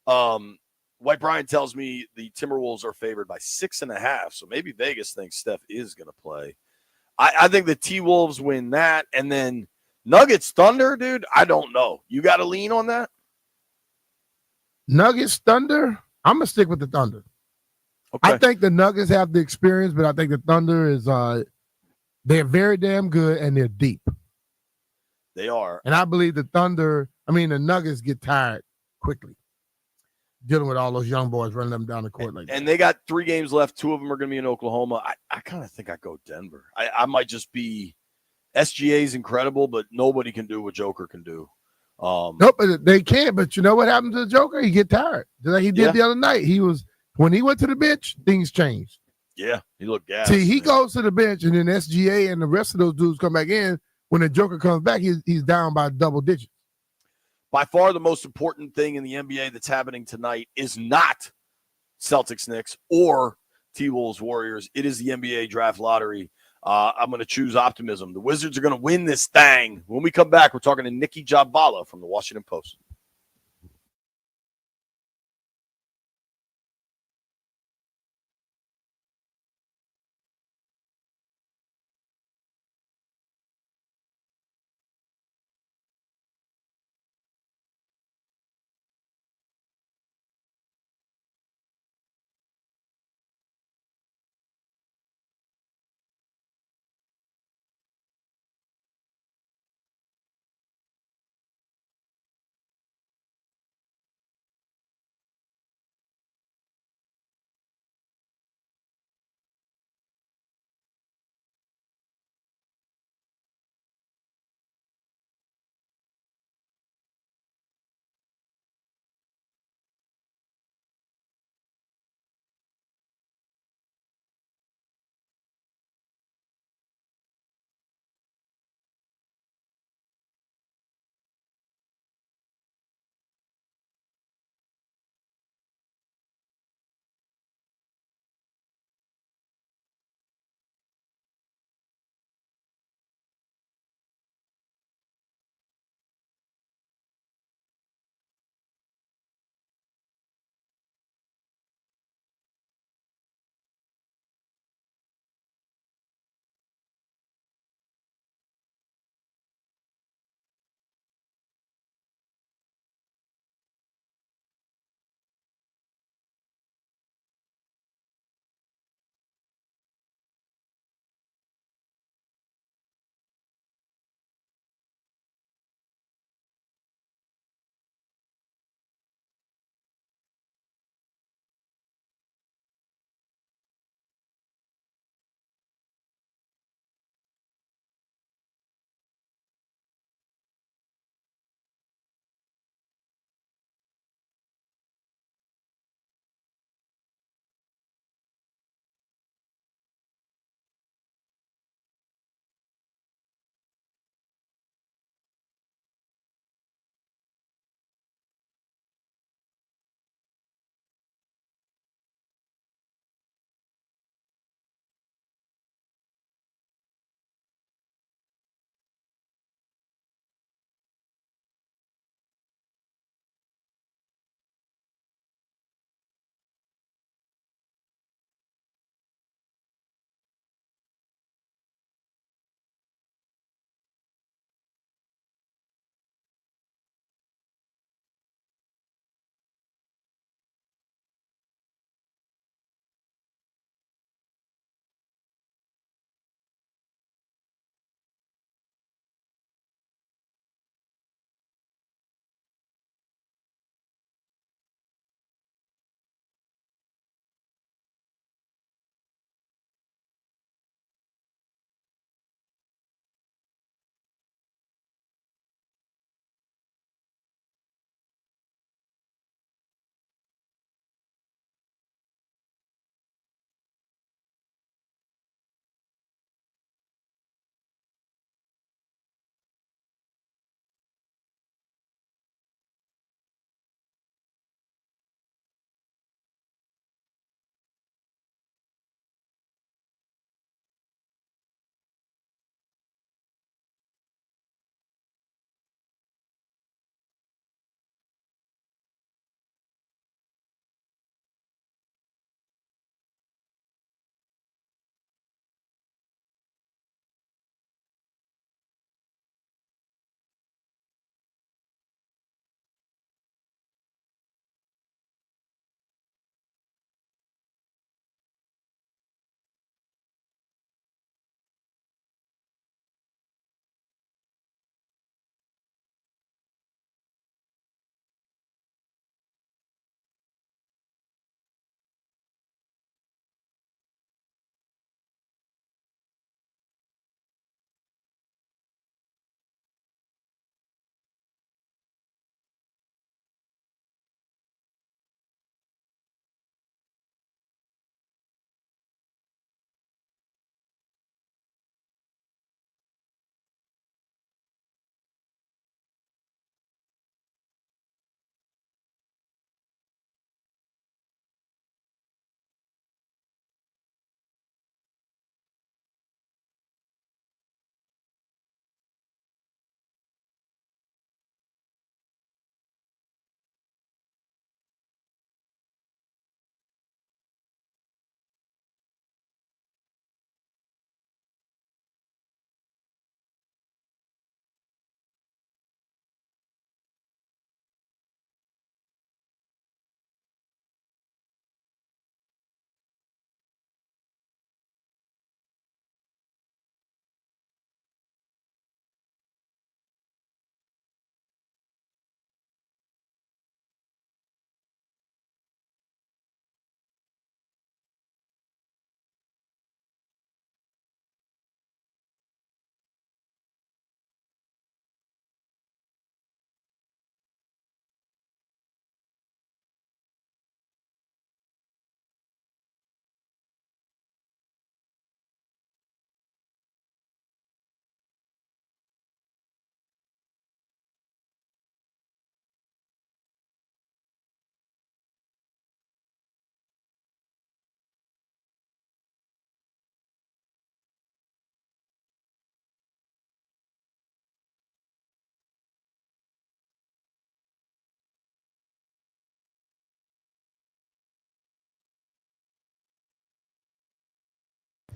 White Brian tells me the Timberwolves are favored by 6.5, so maybe Vegas thinks Steph is going to play. I think the T-Wolves win that, and then Nuggets Thunder, dude. I don't know. You got to lean on that. Nuggets Thunder. I'm gonna stick with the Thunder. Okay. I think the Nuggets have the experience, but I think the Thunder is they're very damn good and they're deep. They are. And I believe the Nuggets get tired quickly dealing with all those young boys running them down the court like that. And they got 3 games left. 2 of them are going to be in Oklahoma. I kind of think I go Denver. I might just be SGA is incredible, but nobody can do what Joker can do. Nope, they can't. But you know what happened to the Joker? He get tired. Just like he did the other night. When he went to the bench, things changed. Yeah, he looked gassed. See, he goes to the bench, and then SGA and the rest of those dudes come back in. when the Joker comes back, he's down by double digits. By far the most important thing in the NBA that's happening tonight is not Celtics Knicks or T-Wolves Warriors. It is the NBA draft lottery. I'm going to choose optimism. The Wizards are going to win this thing. When we come back, we're talking to Nikki Jabala from the Washington Post.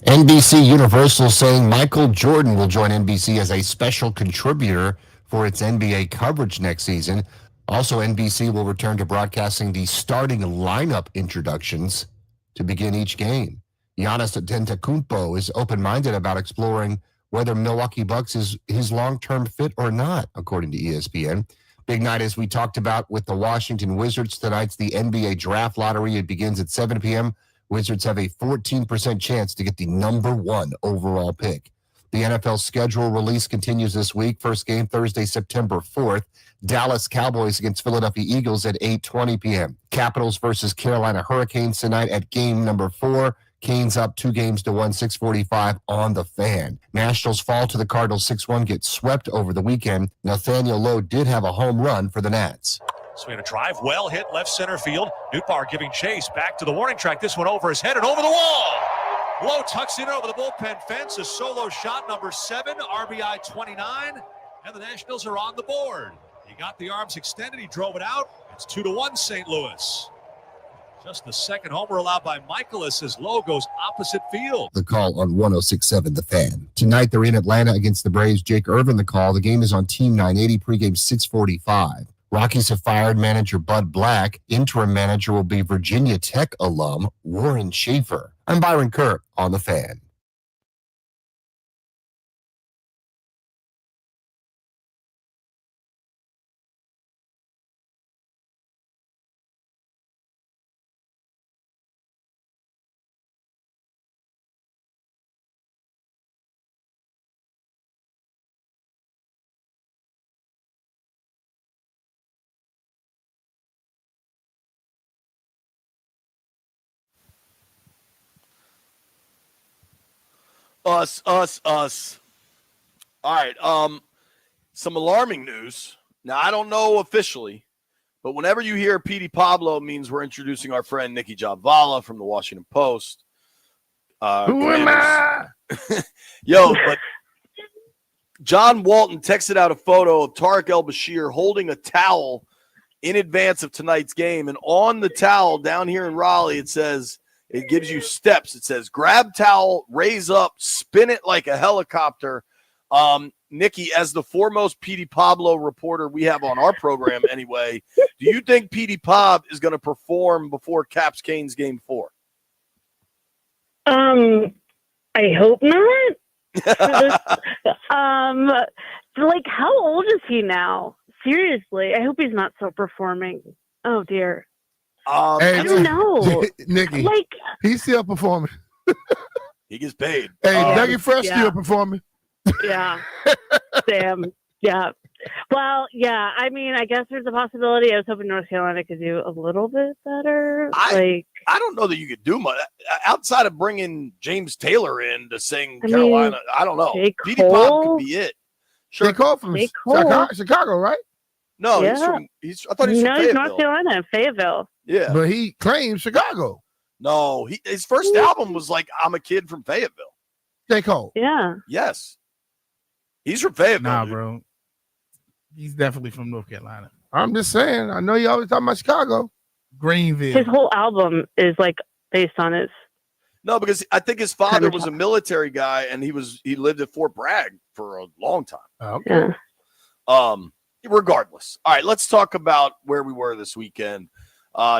NBC Universal saying Michael Jordan will join NBC as a special contributor for its NBA coverage next season. Also, NBC will return to broadcasting the starting lineup introductions to begin each game. Giannis Antetokounmpo is open-minded about exploring whether Milwaukee Bucks is his long-term fit or not, according to ESPN. Big night, as we talked about, with the Washington Wizards. Tonight's the NBA draft lottery. It begins at 7 p.m. Wizards have a 14% chance to get the number 1 overall pick. The NFL schedule release continues this week. First game Thursday, September 4th. Dallas Cowboys against Philadelphia Eagles at 8:20 p.m. Capitals versus Carolina Hurricanes tonight at game number 4. Canes up 2-1, 6:45 on the Fan. Nationals fall to the Cardinals 6-1, get swept over the weekend. Nathaniel Lowe did have a home run for the Nats. Swing a drive, well hit left center field. Newtbar giving chase back to the warning track. This one over his head and over the wall. Lowe tucks in over the bullpen fence. A solo shot, number 7, RBI 29, and the Nationals are on the board. He got the arms extended. He drove it out. It's 2-1 St. Louis. Just the second homer allowed by Michaelis as Lowe goes opposite field. The call on 106.7 The Fan. Tonight they're in Atlanta against the Braves. Jake Irvin the call. The game is on Team 980, pregame 6:45. Rockies have fired manager Bud Black. Interim manager will be Virginia Tech alum Warren Schaefer. I'm Byron Kirk on The Fan. Us. All right. Some alarming news. Now, I don't know officially, but whenever you hear Petey Pablo, means we're introducing our friend Nikki Javala from the Washington Post. Who am I? Yo, but John Walton texted out a photo of Tariq El-Bashir holding a towel in advance of tonight's game. And on the towel down here in Raleigh, it says, it gives you steps. It says, grab towel, raise up, spin it like a helicopter. Nikki, as the foremost Petey Pablo reporter we have on our program anyway, do you think Petey Pab is going to perform before Caps Canes game 4? I hope not. Like, how old is he now? Seriously, I hope he's not still performing. Oh dear. Hey, I don't know. Nikki, like, he's still performing. He gets paid. Hey, Dougie Fresh still performing. Yeah. Damn. Yeah. Well, yeah. I mean, I guess there's a possibility. I was hoping North Carolina could do a little bit better. I don't know that you could do much outside of bringing James Taylor in to sing Carolina. I don't know. Petey Pab could be it. Sure. J. Cole from Chicago, right? No, Yeah. I thought he's from Fayetteville. He's North Carolina, Fayetteville. Yeah. But he claims Chicago. No, his first album was like, I'm a kid from Fayetteville. J. Cole. Yeah. Yes. He's from Fayetteville. Nah, dude. bro. He's definitely from North Carolina. I'm just saying. I know you always talking about Chicago. Greenville. His whole album is like based on his. No, because I think his father was a military guy and he lived at Fort Bragg for a long time. Okay. Yeah. Regardless. All right, let's talk about where we were this weekend.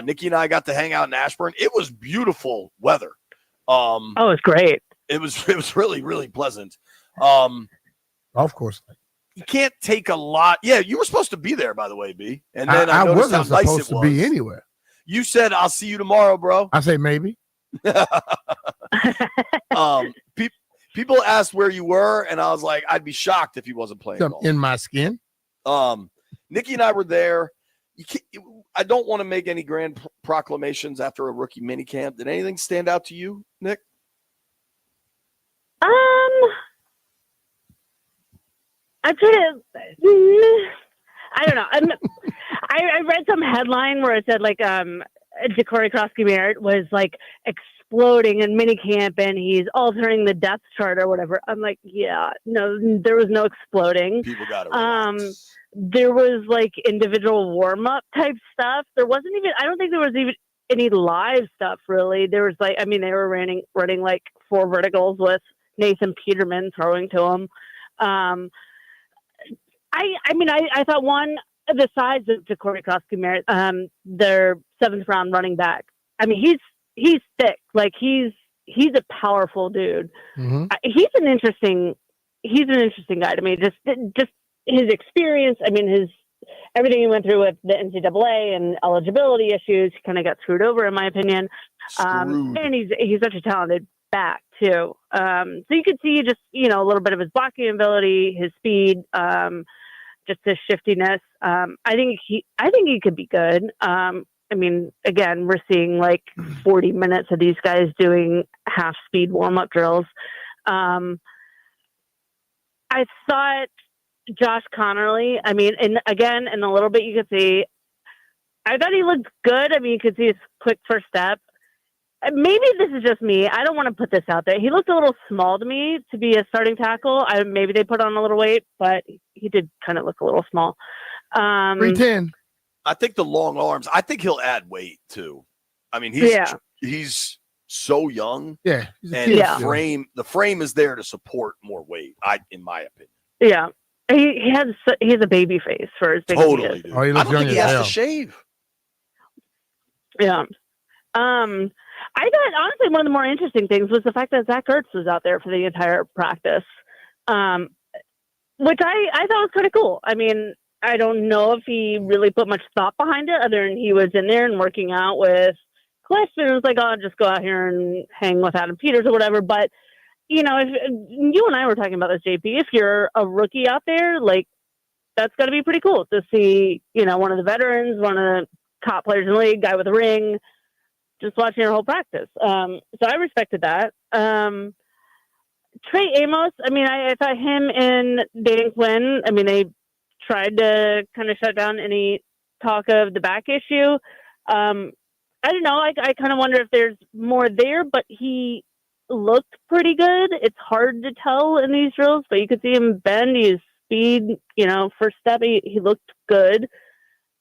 Nikki and I got to hang out in Ashburn. It was beautiful weather. Oh, it's great. It was really, really pleasant. Of course. You can't take a lot. Yeah, you were supposed to be there, by the way, B. And then I wasn't noticed how nice supposed it to was. be anywhere. You said, I'll see you tomorrow, bro. I say maybe. People asked where you were, and I was like, I'd be shocked if he wasn't playing golf. In my skin. Nikki and I were there. I don't want to make any grand proclamations after a rookie minicamp. Did anything stand out to you, Nick? I don't know. I read some headline where it said like Ja'Cory Krosky-Merritt was like exploding in minicamp and he's altering the depth chart or whatever. I'm like, yeah, no, there was no exploding. People got it. There was like individual warm up type stuff. There wasn't even. I don't think there was even any live stuff really. There was they were running like 4 verticals with Nathan Peterman throwing to him. I thought one of the size of Ja'Cory Crosby-Merritt, their 7th round running back. I mean, he's thick. Like he's a powerful dude. Mm-hmm. He's an interesting guy to me. Just his experience. I mean, everything he went through with the NCAA and eligibility issues, he kind of got screwed over, in my opinion. And he's such a talented back too. So you could see just a little bit of his blocking ability, his speed, just his shiftiness. I think he could be good. I mean, again, we're seeing like 40 minutes of these guys doing half speed warm-up drills. I thought Josh Connerly, I mean, and again, in a little bit you could see, I thought he looked good. I mean, you could see his quick first step. Maybe this is just me. I don't want to put this out there. He looked a little small to me to be a starting tackle. Maybe they put on a little weight, but he did kind of look a little small. 310. I think the long arms. I think he'll add weight too. I mean, he's so young. Yeah, and the frame is there to support more weight. In my opinion. Yeah, he has a baby face for his big totally. Oh, he looks I don't think he has to shave. Yeah. I thought honestly one of the more interesting things was the fact that Zach Ertz was out there for the entire practice, which I thought was kind of cool. I mean, I don't know if he really put much thought behind it, other than he was in there and working out with Cliff, and it was like, I'll just go out here and hang with Adam Peters or whatever. But if you and I were talking about this, JP, if you're a rookie out there, like that's got to be pretty cool to see, one of the veterans, one of the top players in the league, guy with a ring, just watching your whole practice. So I respected that. Trey Amos, I mean, I thought him and Dan Quinn, I mean, they tried to kind of shut down any talk of the back issue. I don't know. I kind of wonder if there's more there, but he looked pretty good. It's hard to tell in these drills, but you could see him bend. His speed, first step, he looked good.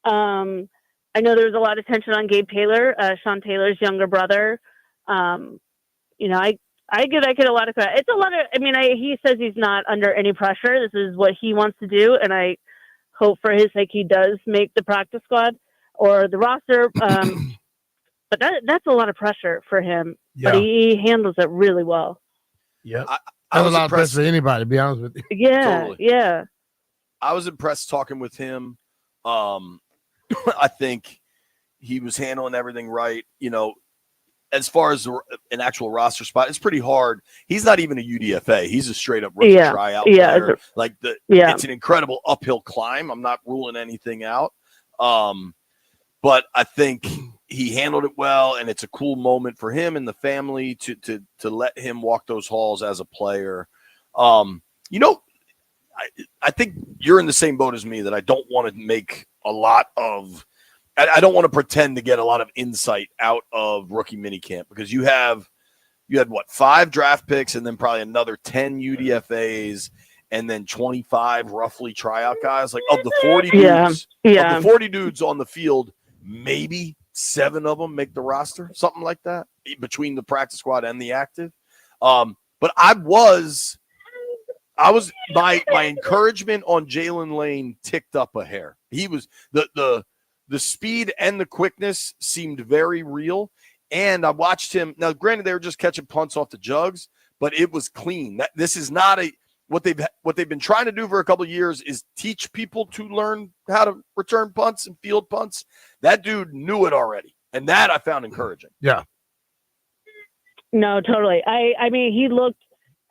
I know there was a lot of tension on Gabe Taylor, Sean Taylor's younger brother. I give a lot of credit. It's a lot of, he says he's not under any pressure. This is what he wants to do. And I hope for his sake he does make the practice squad or the roster. But that's a lot of pressure for him. Yeah. But he handles it really well. Yeah. I was a lot of pressure for anybody, to be honest with you. Yeah. Totally. Yeah. I was impressed talking with him. I think he was handling everything right. As far as an actual roster spot, it's pretty hard. He's not even a UDFA. He's a straight up rookie tryout player. It's an incredible uphill climb. I'm not ruling anything out. But I think he handled it well, and it's a cool moment for him and the family to let him walk those halls as a player. I think you're in the same boat as me that I don't want to make a lot of – I don't want to pretend to get a lot of insight out of rookie minicamp because you had, 5 draft picks and then probably another 10 UDFAs and then 25 roughly tryout guys. Like of the 40 dudes, of the 40 dudes on the field, maybe 7 of them make the roster, something like that, between the practice squad and the active. But my encouragement on Jalen Lane ticked up a hair. He was the speed and the quickness seemed very real. And I watched him. Now, granted, they were just catching punts off the jugs, but it was clean. This is not what they've been trying to do for a couple of years is teach people to learn how to return punts and field punts. That dude knew it already, and that I found encouraging. Yeah. No, totally. I mean, he looked.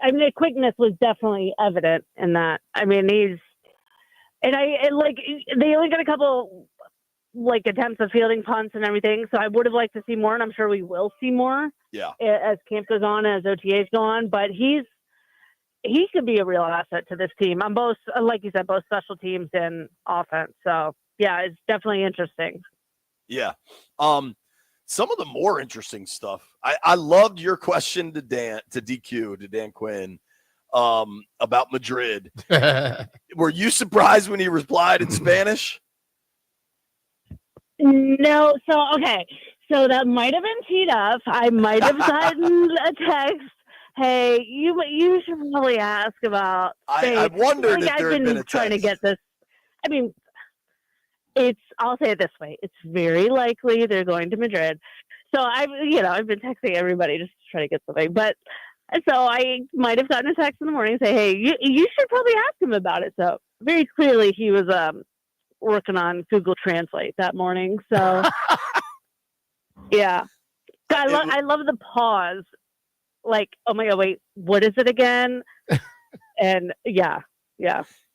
I mean, the quickness was definitely evident in that. I mean, they only got a couple attempts of fielding punts and everything. So I would have liked to see more, and I'm sure we will see more. Yeah. As camp goes on, as OTAs go on, but he could be a real asset to this team on both, like you said, both special teams and offense. So yeah, it's definitely interesting. Yeah. Some of the more interesting stuff. I loved your question to Dan Quinn, about Madrid. Were you surprised when he replied in Spanish? No. So, okay. So that might have been teed up. I might have gotten a text. Hey, you should probably ask about. I wondered if I've there had been a trying to text. get this. I mean, I'll say it this way: it's very likely they're going to Madrid. So I've been texting everybody just to try to get something. But so I might have gotten a text in the morning say, hey, you should probably ask him about it. So very clearly he was working on Google Translate that morning. So yeah, I love the pause. Like, oh my God, wait, what is it again? And yeah.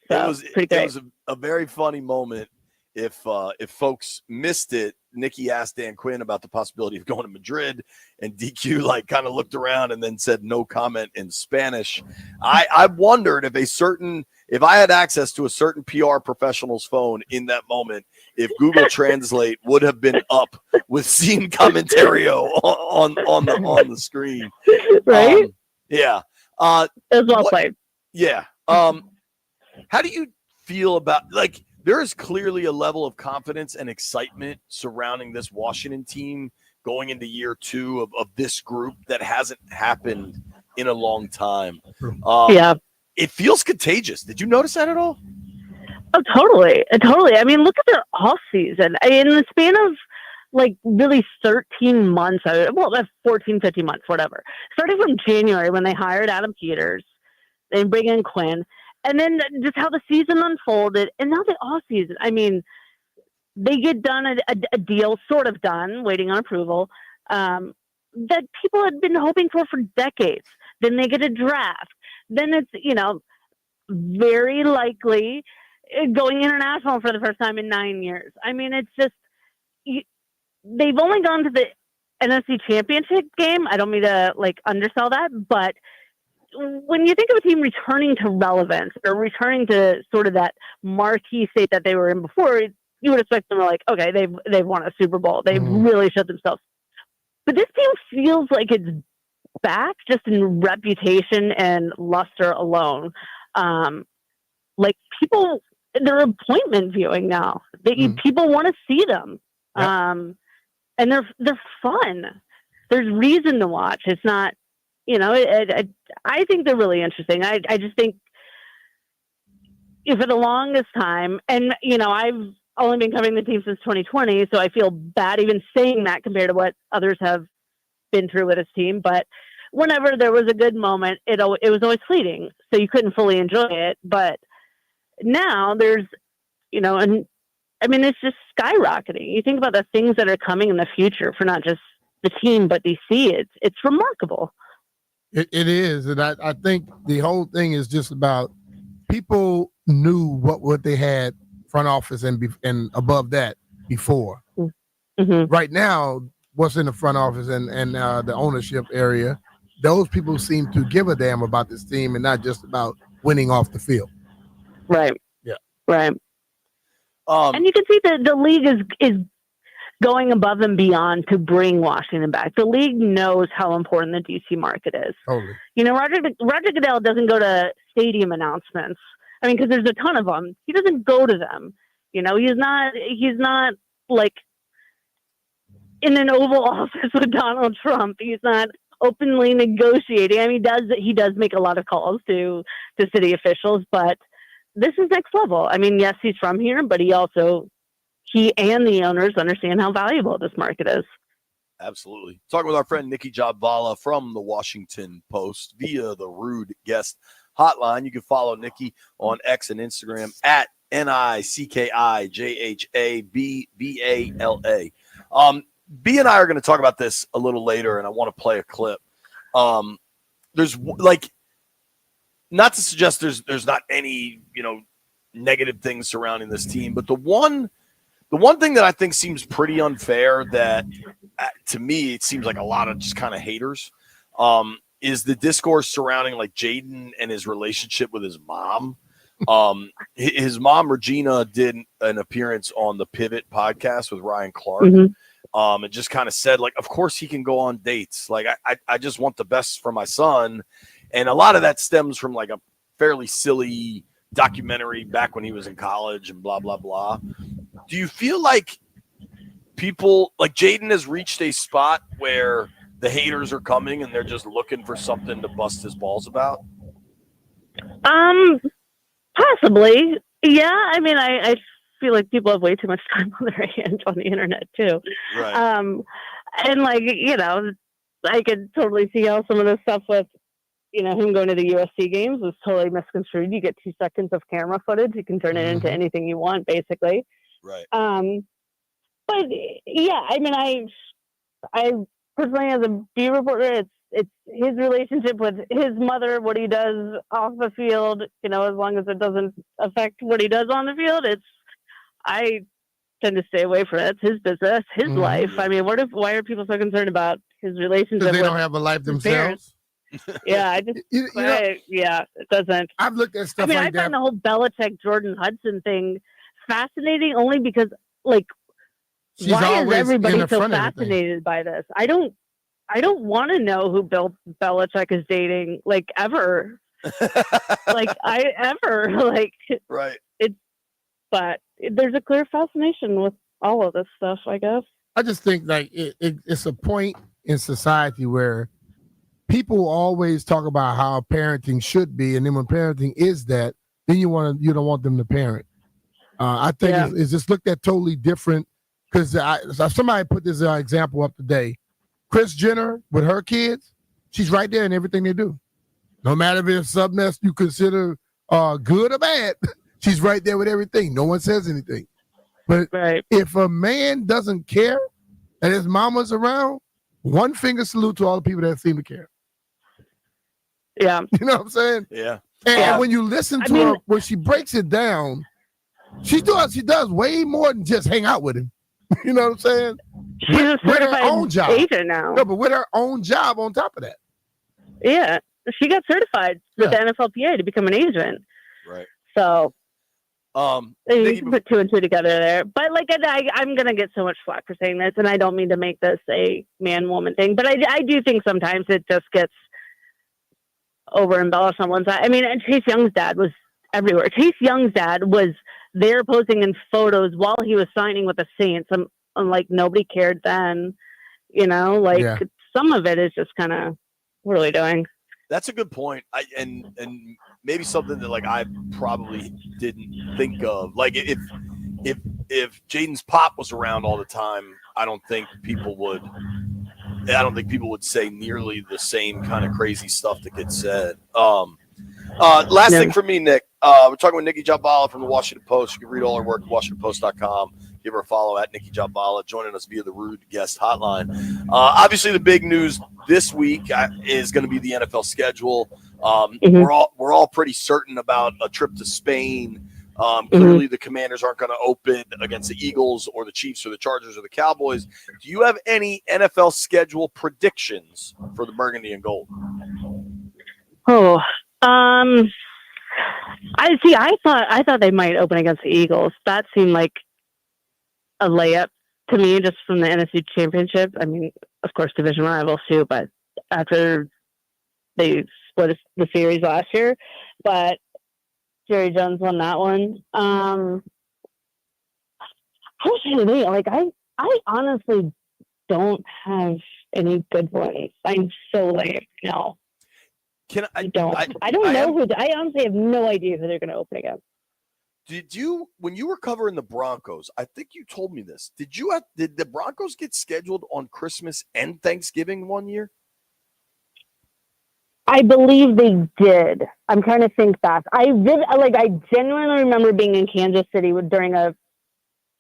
So It was pretty great. It was a very funny moment. If folks missed it, Nikki asked Dan Quinn about the possibility of going to Madrid, and DQ kind of looked around and then said no comment in Spanish. I wondered if I had access to a certain PR professional's phone in that moment, if Google Translate would have been up with scene commentary on the screen. Right? Yeah. It was well played. Yeah. How do you feel about there is clearly a level of confidence and excitement surrounding this Washington team going into year 2 of this group that hasn't happened in a long time. Yeah. It feels contagious. Did you notice that at all? Oh, totally. Totally. I mean, look at their off season. In the span of really 13 months, 14, 15 months, whatever. Starting from January when they hired Adam Peters, they bring in Quinn. And then just how the season unfolded, and now the off season. I mean, they get done a deal, sort of done, waiting on approval, that people had been hoping for decades. Then they get a draft. Then it's very likely going international for the first time in 9 years. I mean, it's just they've only gone to the NFC Championship game. I don't mean to undersell that, but when you think of a team returning to relevance or returning to sort of that marquee state that they were in before, you would expect them to okay, they've won a Super Bowl. They've really shut themselves. But this team feels like it's back just in reputation and luster alone. People, they're appointment viewing now. People want to see them. Yep. And they're fun. There's reason to watch. It's not, I think they're really interesting. I just think for the longest time, and I've only been covering the team since 2020, so I feel bad even saying that compared to what others have been through with this team. But whenever there was a good moment, it was always fleeting, so you couldn't fully enjoy it. But now there's, and I mean, it's just skyrocketing. You think about the things that are coming in the future for not just the team but DC. It's remarkable. It is, and I think the whole thing is just about people knew what they had front office and above that before. Mm-hmm. Right now, what's in the front office and the ownership area, those people seem to give a damn about this team and not just about winning off the field. Right. Yeah. Right. And you can see the league is going above and beyond to bring Washington back. The league knows how important the DC market is. Totally. Roger Goodell doesn't go to stadium announcements. I mean, because there's a ton of them. He doesn't go to them. He's not in an Oval Office with Donald Trump. He's not openly negotiating. I mean, he does make a lot of calls to city officials, but this is next level. I mean, yes, he's from here, but he and the owners understand how valuable this market is. Absolutely. Talking with our friend Nikki Jabvala from the Washington Post via the Rude Guest Hotline. You can follow Nikki on X and Instagram at NICKIJHABBALA. B and I are going to talk about this a little later, and I want to play a clip. There's not to suggest there's not any negative things surrounding this team, but the one thing that I think seems pretty unfair that to me it seems like a lot of just kind of haters is the discourse surrounding Jaden and his relationship with his mom. His mom Regina did an appearance on the Pivot podcast with Ryan Clark. Mm-hmm. And just kind of said of course he can go on dates. I just want the best for my son. And a lot of that stems from a fairly silly documentary back when he was in college and blah, blah, blah. Do you feel like people like Jaden has reached a spot where the haters are coming and they're just looking for something to bust his balls about? Possibly. Yeah. I mean, I feel like people have way too much time on their hands on the internet too. Right. And like, you know, I could totally see how some of this stuff with, you know, him going to the USC games was totally misconstrued. You get 2 seconds of camera footage. You can turn it into anything you want, basically. Right. But yeah, I mean, I personally, as a B reporter, it's his relationship with his mother, what he does off the field, you know, as long as it doesn't affect what he does on the field, I tend to stay away from it. It's his business, his life. I mean, why are people so concerned about his relationship? Because they don't have a life themselves. Yeah, I just, yeah, it doesn't. I've looked at stuff. I mean, like I that. find the whole Belichick Jordan Hudson thing fascinating only because, like, She's why is always everybody in the so front of everything. fascinated by this? I don't want to know who Bill Belichick is dating, like, ever. Like, right. But there's a clear fascination with all of this stuff, I guess. I just think like it's a point in society where people always talk about how parenting should be, and then when parenting is that, then you don't want them to parent. I think it's just looked at totally different because somebody put this example up today. Kris Jenner with her kids, she's right there in everything they do. No matter if it's something that you consider good or bad, she's right there with everything. No one says anything. But if a man doesn't care and his mama's around, one finger salute to all the people that seem to care. Yeah. You know what I'm saying? Yeah. And when you listen to her, when she breaks it down, she does way more than just hang out with him. You know what I'm saying? She's a certified agent now. No, but with her own job on top of that. Yeah. She got certified with the NFLPA to become an agent. Right. So you can put 2 and 2 together there. But like I'm gonna get so much flack for saying this, and I don't mean to make this a man-woman thing, but I do think sometimes it just gets over embellished on one side. I mean, and Chase Young's dad was everywhere. Chase Young's dad was there posing in photos while he was signing with the Saints. I'm like, nobody cared then, you know, like some of it is just kind of, what are we doing? That's a good point. And maybe something that like I probably didn't think of. Like if Jaden's pop was around all the time, I don't think people would say nearly the same kind of crazy stuff that gets said. Last thing for me, Nick. We're talking with Nikki Jabala from the Washington Post. You can read all her work at WashingtonPost.com. Give her a follow at Nikki Jabala, joining us via the Rude Guest Hotline. Obviously, the big news this week is going to be the NFL schedule. We're all pretty certain about a trip to Spain. Clearly, the Commanders aren't going to open against the Eagles or the Chiefs or the Chargers or the Cowboys. Do you have any NFL schedule predictions for the Burgundy and Gold? I thought they might open against the Eagles. That seemed like a layup to me, just from the NFC Championship. I mean, of course, division rivals too, but after they split the series last year, but Jerry Jones won that one. I was trying to think, like, I honestly don't have any good ones. I'm so late now. I don't know I honestly have no idea who they're going to open against. Did you, when you were covering the Broncos, I think you told me this. Did the Broncos get scheduled on Christmas and Thanksgiving one year? I believe they did. I'm trying to think back. I genuinely remember being in Kansas City during a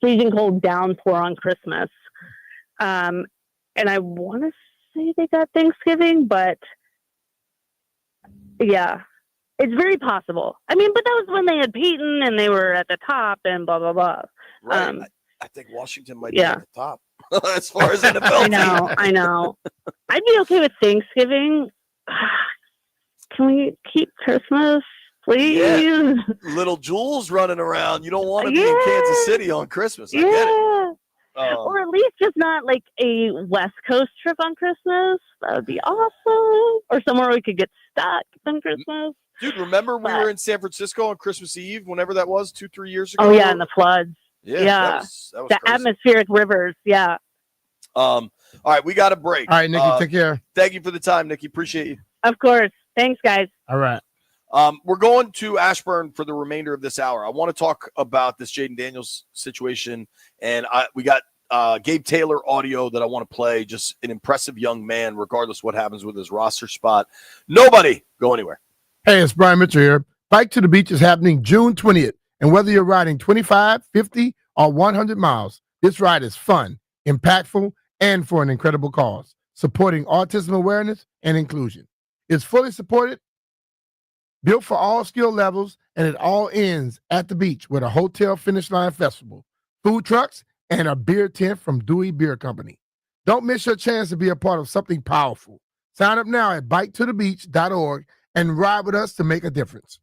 freezing cold downpour on Christmas. And I want to say they got Thanksgiving, but yeah, it's very possible. I mean, but that was when they had Peyton and they were at the top and blah, blah, blah. Right. I think Washington might be at the top as far as NFL. I know. I'd be okay with Thanksgiving. Can we keep Christmas, please? Yeah. Little Jules running around. You don't want to be in Kansas City on Christmas. I get it. Or at least just not like a West Coast trip on Christmas. That would be awesome. Or somewhere we could get stuck on Christmas. Dude, remember we were in San Francisco on Christmas Eve, whenever that was, 2-3 years ago? Oh, yeah, and the floods. Yeah, Yeah. that was The crazy. atmospheric rivers. Yeah. All right, we got a break. All right, Nikki, take care. Thank you for the time, Nikki. Appreciate you. Of course. Thanks, guys. All right. We're going to Ashburn for the remainder of this hour. I want to talk about this Jaden Daniels situation, and we got Gabe Taylor audio that I want to play. Just an impressive young man, regardless what happens with his roster spot. Nobody go anywhere. Hey, it's Brian Mitchell here. Bike to the Beach is happening June 20th, and whether you're riding 25, 50, or 100 miles, this ride is fun, impactful, and for an incredible cause, supporting autism awareness and inclusion. It's fully supported, built for all skill levels, and it all ends at the beach with a hotel finish line festival, food trucks, and a beer tent from Dewey Beer Company. Don't miss your chance to be a part of something powerful. Sign up now at biketothebeach.org and ride with us to make a difference.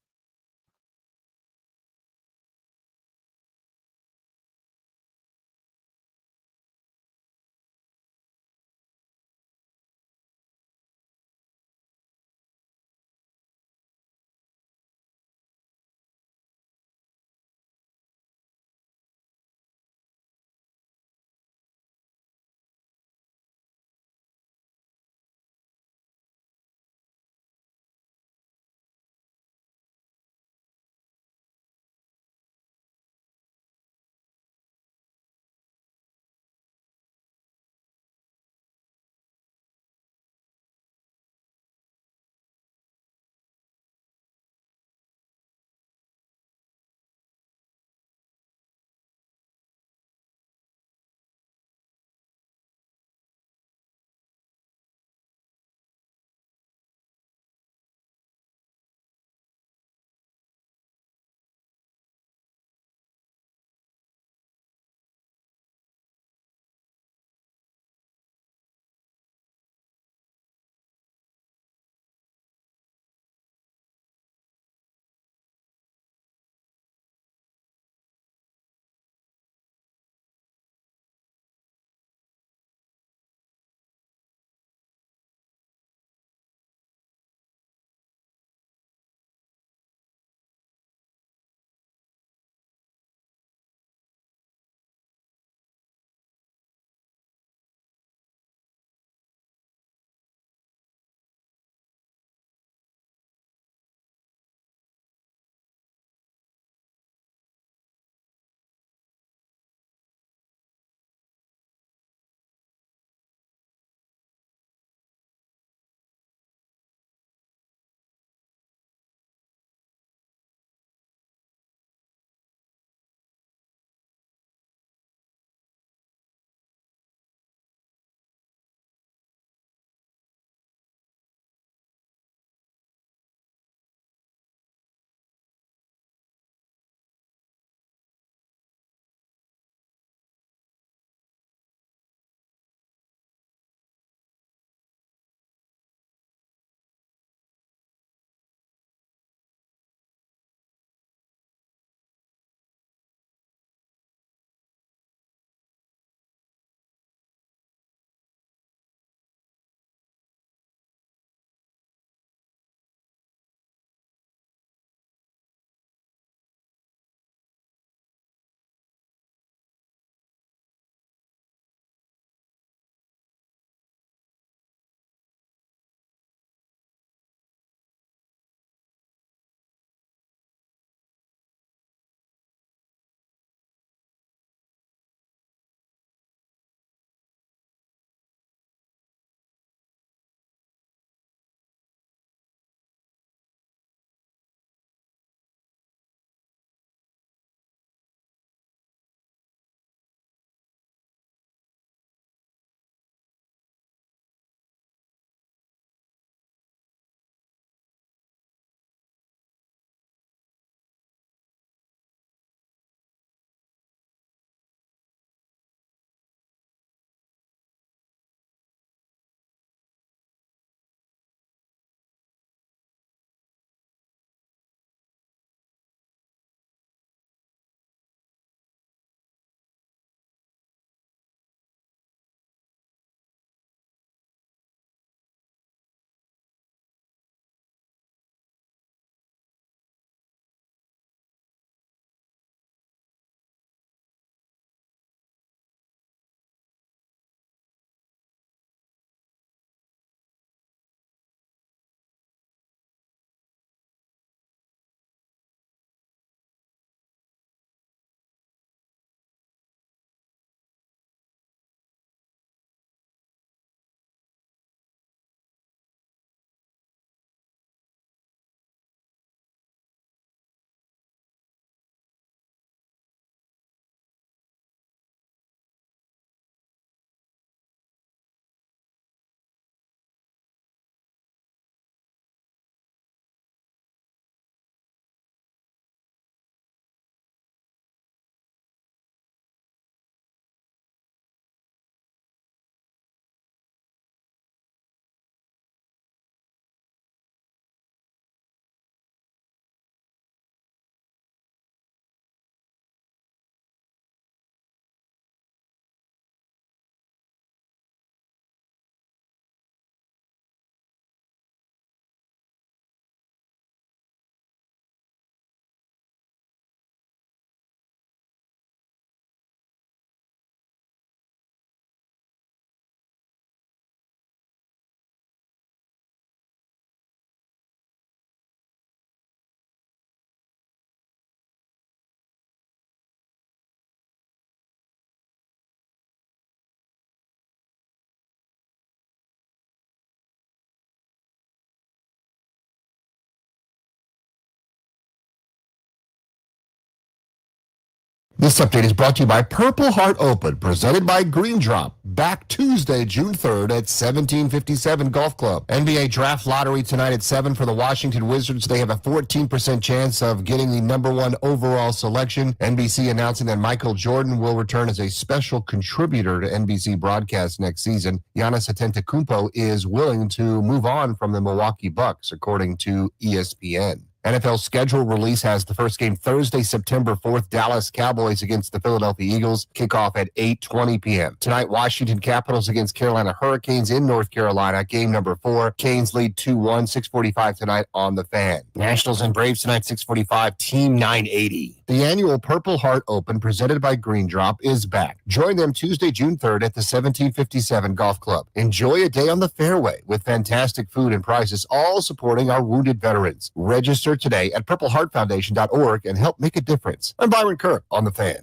This update is brought to you by Purple Heart Open, presented by Green Drop. Back Tuesday, June 3rd at 1757 Golf Club. NBA Draft Lottery tonight at 7 for the Washington Wizards. They have a 14% chance of getting the number 1 overall selection. NBC announcing that Michael Jordan will return as a special contributor to NBC broadcast next season. Giannis Antetokounmpo is willing to move on from the Milwaukee Bucks, according to ESPN. NFL schedule release has the first game Thursday, September 4th, Dallas Cowboys against the Philadelphia Eagles, kickoff at 8:20 p.m. Tonight, Washington Capitals against Carolina Hurricanes in North Carolina, game number 4. Canes lead 2-1, 6:45 tonight on the Fan. Nationals and Braves tonight, 6:45, Team 980. The annual Purple Heart Open, presented by Green Drop, is back. Join them Tuesday, June 3rd at the 1757 Golf Club. Enjoy a day on the fairway with fantastic food and prizes, all supporting our wounded veterans. Register today at purpleheartfoundation.org and help make a difference. I'm Byron Kerr on the Fan.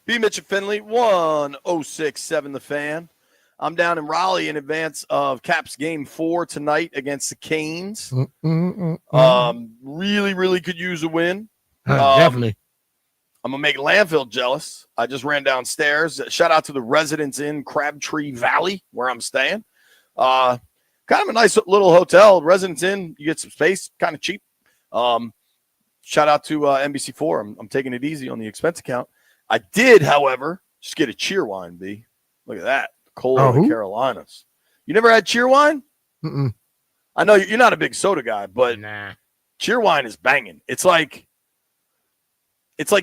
B. Mitch and Finley, 106.7 The Fan. I'm down in Raleigh in advance of Caps Game 4 tonight against the Canes. Really, really could use a win. Definitely. I'm going to make Landfill jealous. I just ran downstairs. Shout out to the residents in Crabtree Valley, where I'm staying. Kind of a nice little hotel. Residents Inn, you get some space, kind of cheap. Shout out to NBC4. I'm taking it easy on the expense account. I did, however, just get a cheer wine, B. Look at that. Cola of the Carolinas. You never had cheer wine? Mm-mm. I know you're not a big soda guy, but cheer wine is banging. It's like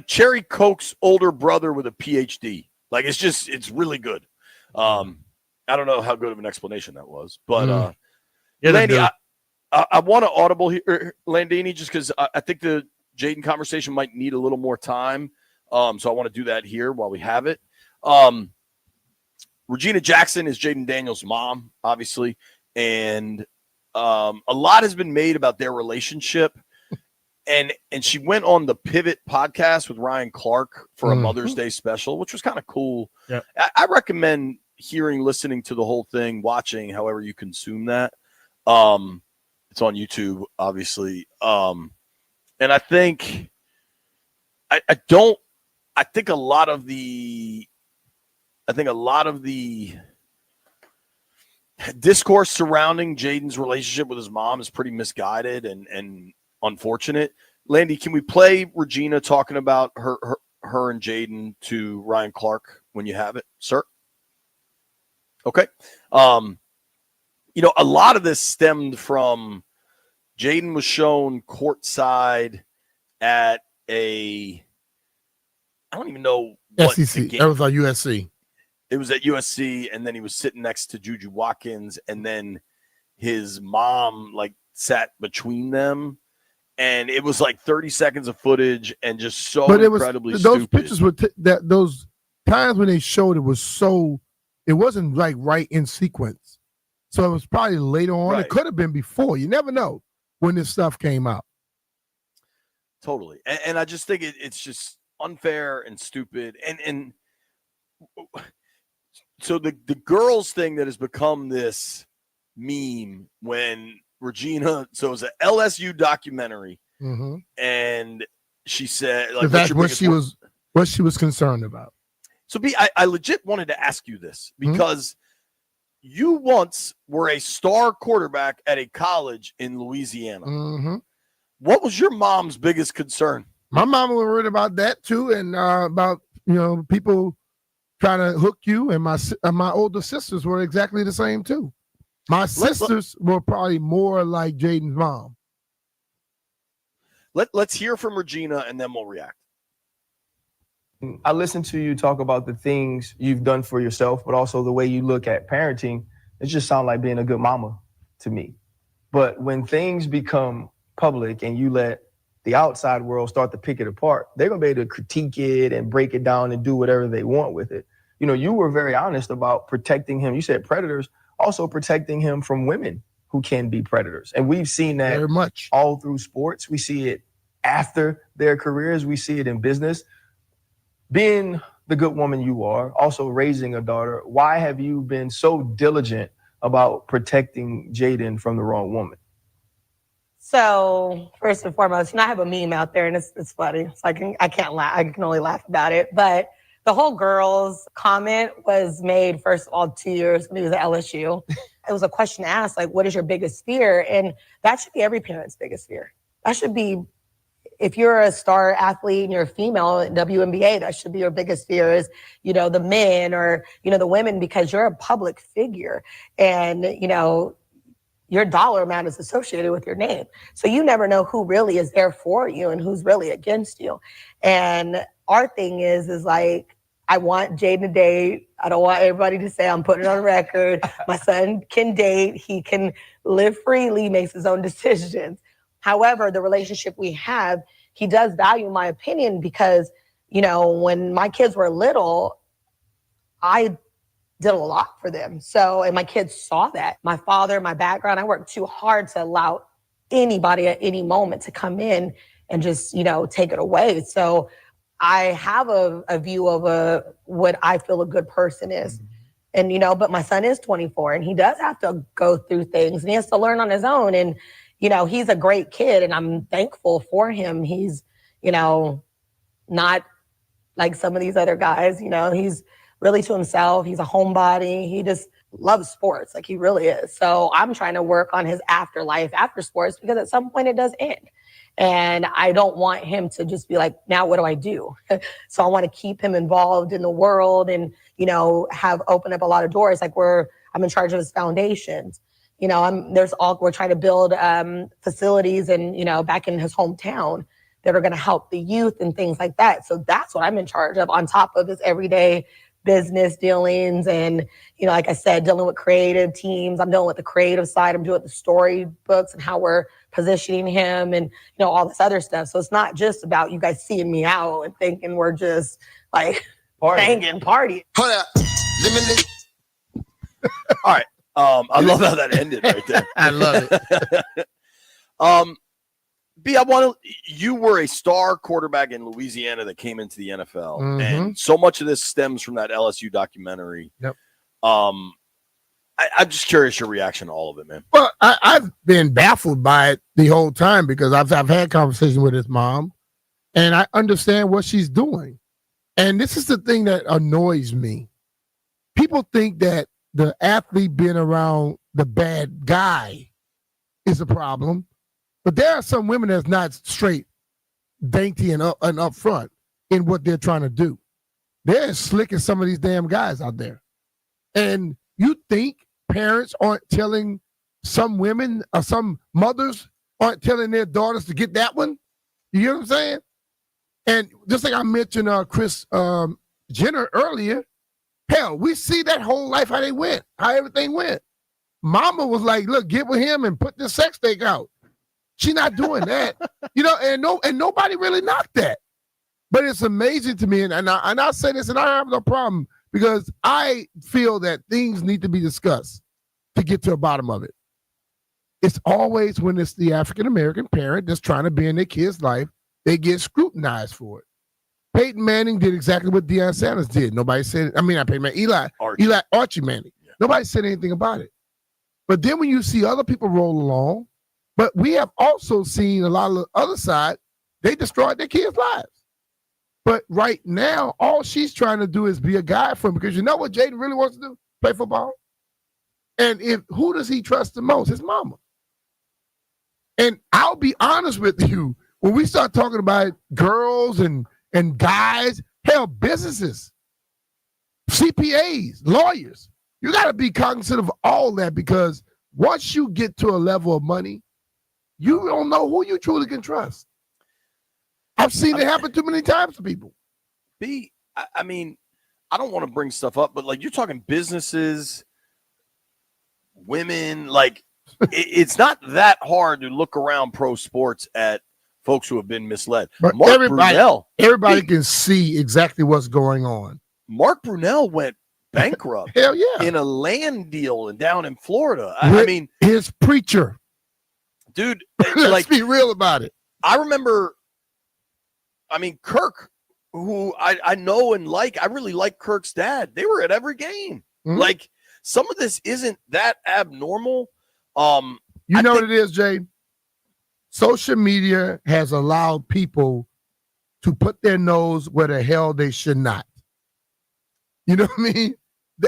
Cherry Coke's older brother with a PhD. Like, it's really good. I don't know how good of an explanation that was, but Landy, I want to audible here, Landini, just because I think the Jaden conversation might need a little more time. So I want to do that here while we have it. Regina Jackson is Jaden Daniels' mom, obviously, and a lot has been made about their relationship. And she went on the Pivot podcast with Ryan Clark for a Mother's Day special, which was kind of cool. Yeah. I recommend listening to the whole thing, watching however you consume that. It's on YouTube, obviously. And I think I think a lot of the discourse surrounding Jaden's relationship with his mom is pretty misguided and unfortunate. Landy, can we play Regina talking about her and Jaden to Ryan Clark when you have it, sir? Okay. A lot of this stemmed from Jaden was shown courtside at I don't even know what SEC. That was on USC. It was at USC, and then he was sitting next to Juju Watkins, and then his mom sat between them, and it was 30 seconds of footage and just so incredibly those stupid. Pictures were those times when they showed it wasn't right in sequence, so it was probably later on. Right. It could have been before. You never know when this stuff came out. Totally, and I just think it's just unfair and stupid, and so the girls thing that has become this meme when Regina, so it was an LSU documentary, and she said that's what she was concerned about. So I legit wanted to ask you this because you once were a star quarterback at a college in Louisiana. What was your mom's biggest concern? My mom was worried about that too, and about people trying to hook you. And my older sisters were exactly the same too. My sisters were probably more like Jaden's mom. Let's hear from Regina, and then we'll react. I listen to you talk about the things you've done for yourself, but also the way you look at parenting. It just sounds like being a good mama to me. But when things become public and you let the outside world start to pick it apart, they're going to be able to critique it and break it down and do whatever they want with it. You know, you were very honest about protecting him. You said predators, also protecting him from women who can be predators. And we've seen that very much all through sports. We see it after their careers. We see it in business. Being the good woman you are, also raising a daughter, why have you been so diligent about protecting Jaden from the wrong woman? So first and foremost, I have a meme out there, and it's funny. So I can't laugh. I can only laugh about it. But the whole girls comment was made, first of all, 2 years when he was at LSU. It was a question asked, like, what is your biggest fear? And that should be every parent's biggest fear. That should be, if you're a star athlete and you're a female in WNBA, that should be your biggest fear is, the men or, the women, because you're a public figure and, your dollar amount is associated with your name. So you never know who really is there for you and who's really against you. And our thing is like, I want Jaden to date. I don't want everybody to say I'm putting it on record. My son can date. He can live freely, makes his own decisions. However, the relationship we have, he does value my opinion because, when my kids were little, I did a lot for them. So, and my kids saw that. My father, my background, I worked too hard to allow anybody at any moment to come in and just, take it away. So I have a view of what I feel a good person is. And, but my son is 24 and he does have to go through things and he has to learn on his own. And, he's a great kid and I'm thankful for him. He's, not like some of these other guys, he's really to himself. He's a homebody. He just loves sports. Like he really is. So I'm trying to work on his afterlife after sports because at some point it does end. And I don't want him to just be like, now what do I do? So I want to keep him involved in the world and, have opened up a lot of doors. Like I'm in charge of his foundations. We're trying to build facilities and, back in his hometown that are going to help the youth and things like that. So that's what I'm in charge of on top of his everyday business dealings. And, like I said, dealing with creative teams. I'm dealing with the creative side. I'm doing the storybooks and how we're positioning him and, all this other stuff. So it's not just about you guys seeing me out and thinking we're just like banging party. Hold up. All right. I love how that ended right there. I love it. B, you were a star quarterback in Louisiana that came into the NFL, and so much of this stems from that LSU documentary. Yep. I'm just curious your reaction to all of it, man. Well, I've been baffled by it the whole time because I've had conversations with his mom, and I understand what she's doing. And this is the thing that annoys me. People think that the athlete being around the bad guy is a problem. But there are some women that's not straight, dainty, and up front in what they're trying to do. They're as slick as some of these damn guys out there. And you think parents aren't telling some women or some mothers aren't telling their daughters to get that one? You get what I'm saying? And just like I mentioned Chris Jenner earlier, hell, we see that whole life, how everything went. Mama was like, look, get with him and put this sex tape out. She's not doing that, and nobody really knocked that. But it's amazing to me, and I say this, and I have no problem because I feel that things need to be discussed to get to the bottom of it. It's always when it's the African-American parent that's trying to be in their kid's life, they get scrutinized for it. Peyton Manning did exactly what Deion Sanders did. Nobody said, not Peyton Manning, Archie Manning. Yeah. Nobody said anything about it. But then when you see other people roll along, but we have also seen a lot of the other side, they destroyed their kids' lives. But right now, all she's trying to do is be a guy for him because you know what Jaden really wants to do? Play football. And who does he trust the most? His mama. And I'll be honest with you, when we start talking about girls and guys, hell, businesses, CPAs, lawyers, you got to be cognizant of all that because once you get to a level of money, you don't know who you truly can trust. I've seen it happen too many times to people. I mean, I don't want to bring stuff up, but like you're talking businesses, women, like it's not that hard to look around pro sports at folks who have been misled. But Mark everybody Brunell, can see exactly what's going on. Mark Brunell went bankrupt Hell yeah. in a land deal and down in Florida. I mean, his preacher. Dude, let's like, be real about it. I remember, I mean, Kirk, who I know and like, I really like Kirk's dad. They were at every game. Mm-hmm. Like, some of this isn't that abnormal. You know what it is, Jay? Social media has allowed people to put their nose where the hell they should not. You know what I mean?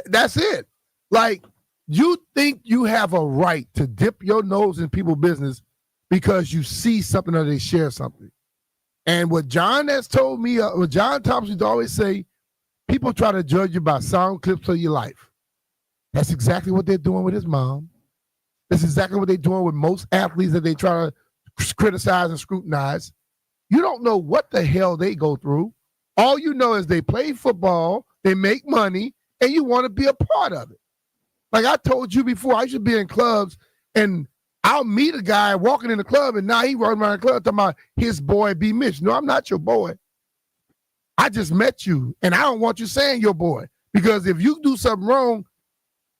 That's it. Like, you think you have a right to dip your nose in people's business because you see something or they share something. And what John has told me, what John Thompson used to always say, people try to judge you by sound clips of your life. That's exactly what they're doing with his mom. That's exactly what they're doing with most athletes that they try to criticize and scrutinize. You don't know what the hell they go through. All you know is they play football, they make money, and you want to be a part of it. Like I told you before, I used to be in clubs, and I'll meet a guy walking in the club, and now he running around the club talking about his boy B. Mitch. No, I'm not your boy. I just met you, and I don't want you saying your boy. Because if you do something wrong,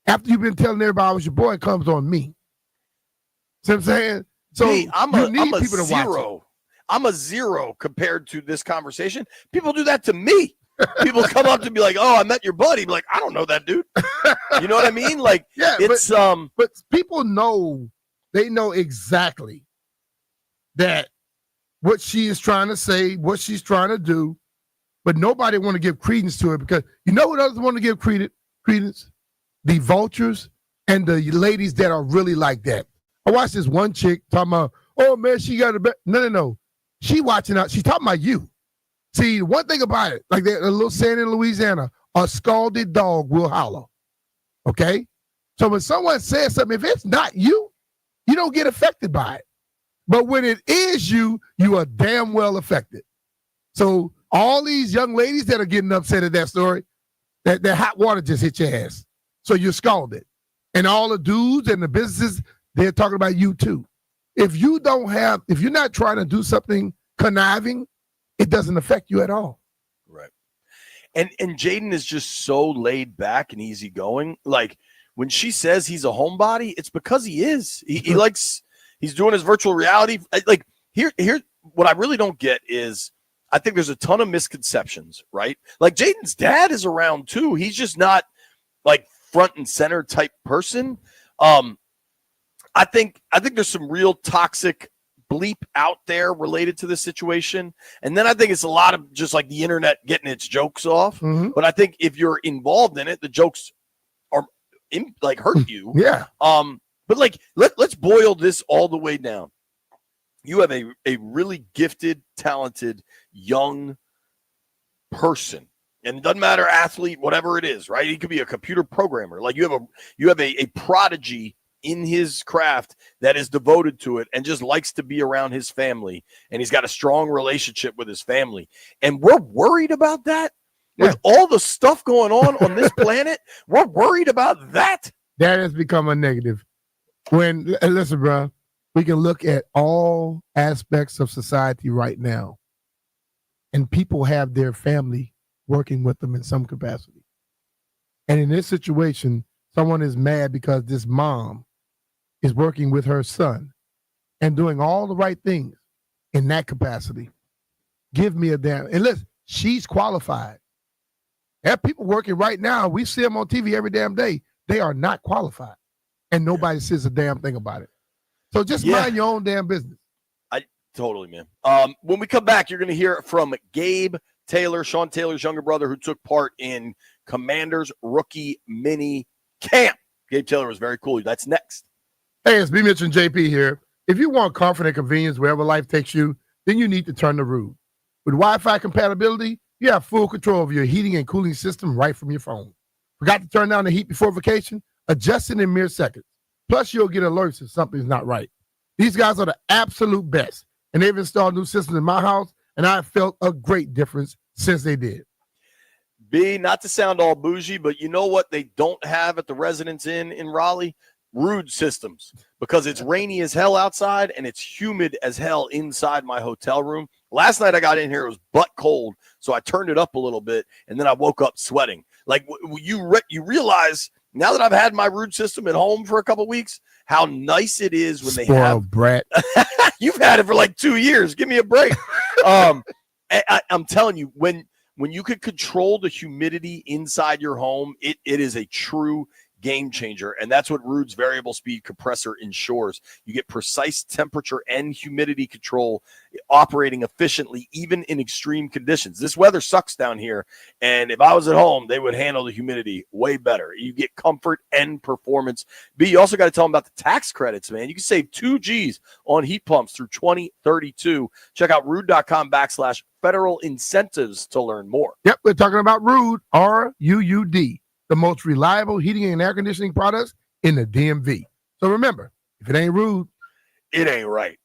after you've been telling everybody I was your boy, it comes on me. See what I'm saying? So I'm a zero. I'm a zero compared to this conversation. People do that to me. People come up to me like, "Oh, I met your buddy." I'm like, I don't know that dude. You know what I mean? Like, yeah, it's but people know, they know exactly that what she is trying to say, what she's trying to do, but nobody want to give credence to it because you know what others want to give credence? The vultures and the ladies that are really like that. I watched this one chick talking about, "Oh man, she got a bet." No. She watching out. She's talking about you. See, one thing about it, like a little saying in Louisiana, a scalded dog will holler. Okay? So when someone says something, if it's not you, you don't get affected by it. But when it is you, you are damn well affected. So all these young ladies that are getting upset at that story, that hot water just hit your ass. So you're scalded. And all the dudes and the businesses, they're talking about you too. If you're not trying to do something conniving, it doesn't affect you at all. Right. And Jaden is just so laid back and easygoing. Like when she says he's a homebody, it's because he is. He likes, he's doing his virtual reality. Like here, what I really don't get is I think there's a ton of misconceptions, right? Like Jaden's dad is around too. He's just not like front and center type person. I think there's some real toxic bleep out there related to this situation. And then I think it's a lot of just like the internet getting its jokes off. Mm-hmm. But I think if you're involved in it, the jokes are like hurt you. Yeah. But like, let's boil this all the way down. You have a really gifted, talented, young person. And it doesn't matter, athlete, whatever it is, right? He could be a computer programmer. Like you have a prodigy in his craft that is devoted to it and just likes to be around his family. And he's got a strong relationship with his family. And we're worried about that. Yeah. With all the stuff going on this planet, we're worried about that. That has become a negative. Listen, bro, we can look at all aspects of society right now, and people have their family working with them in some capacity. And in this situation, someone is mad because this mom is working with her son and doing all the right things in that capacity. Give me a damn. And listen, she's qualified. There are people working right now. We see them on TV every damn day. They are not qualified. And nobody says a damn thing about it. So just mind your own damn business. Totally, man. When we come back, you're going to hear from Gabe Taylor, Sean Taylor's younger brother, who took part in Commanders rookie mini camp. Gabe Taylor was very cool. That's next. Hey, it's B. Mitch and JP here. If you want comfort and convenience wherever life takes you, then you need to turn the root. With Wi-Fi compatibility, you have full control of your heating and cooling system right from your phone. Forgot to turn down the heat before vacation? Adjust it in mere seconds. Plus, you'll get alerts if something's not right. These guys are the absolute best, and they've installed new systems in my house, and I've felt a great difference since they did. B, not to sound all bougie, but you know what they don't have at the Residence Inn in Raleigh? Rood systems, because it's rainy as hell outside and it's humid as hell inside my hotel room. Last night I got in here, it was butt cold, so I turned it up a little bit, and then I woke up sweating. Like you realize now that I've had my Rood system at home for a couple weeks, how nice it is when they have. Brett. You've had it for like 2 years. Give me a break. I'm telling you, when you could control the humidity inside your home, it is a true game changer. And that's what Rood's variable speed compressor ensures. You get precise temperature and humidity control operating efficiently, even in extreme conditions. This weather sucks down here. And if I was at home, they would handle the humidity way better. You get comfort and performance. B, you also got to tell them about the tax credits, man. You can save 2 G's on heat pumps through 2032. Check out rood.com/federal incentives to learn more. Yep, we're talking about Rood, RUUD, the most reliable heating and air conditioning products in the DMV. So remember, if it ain't Rood, it ain't right.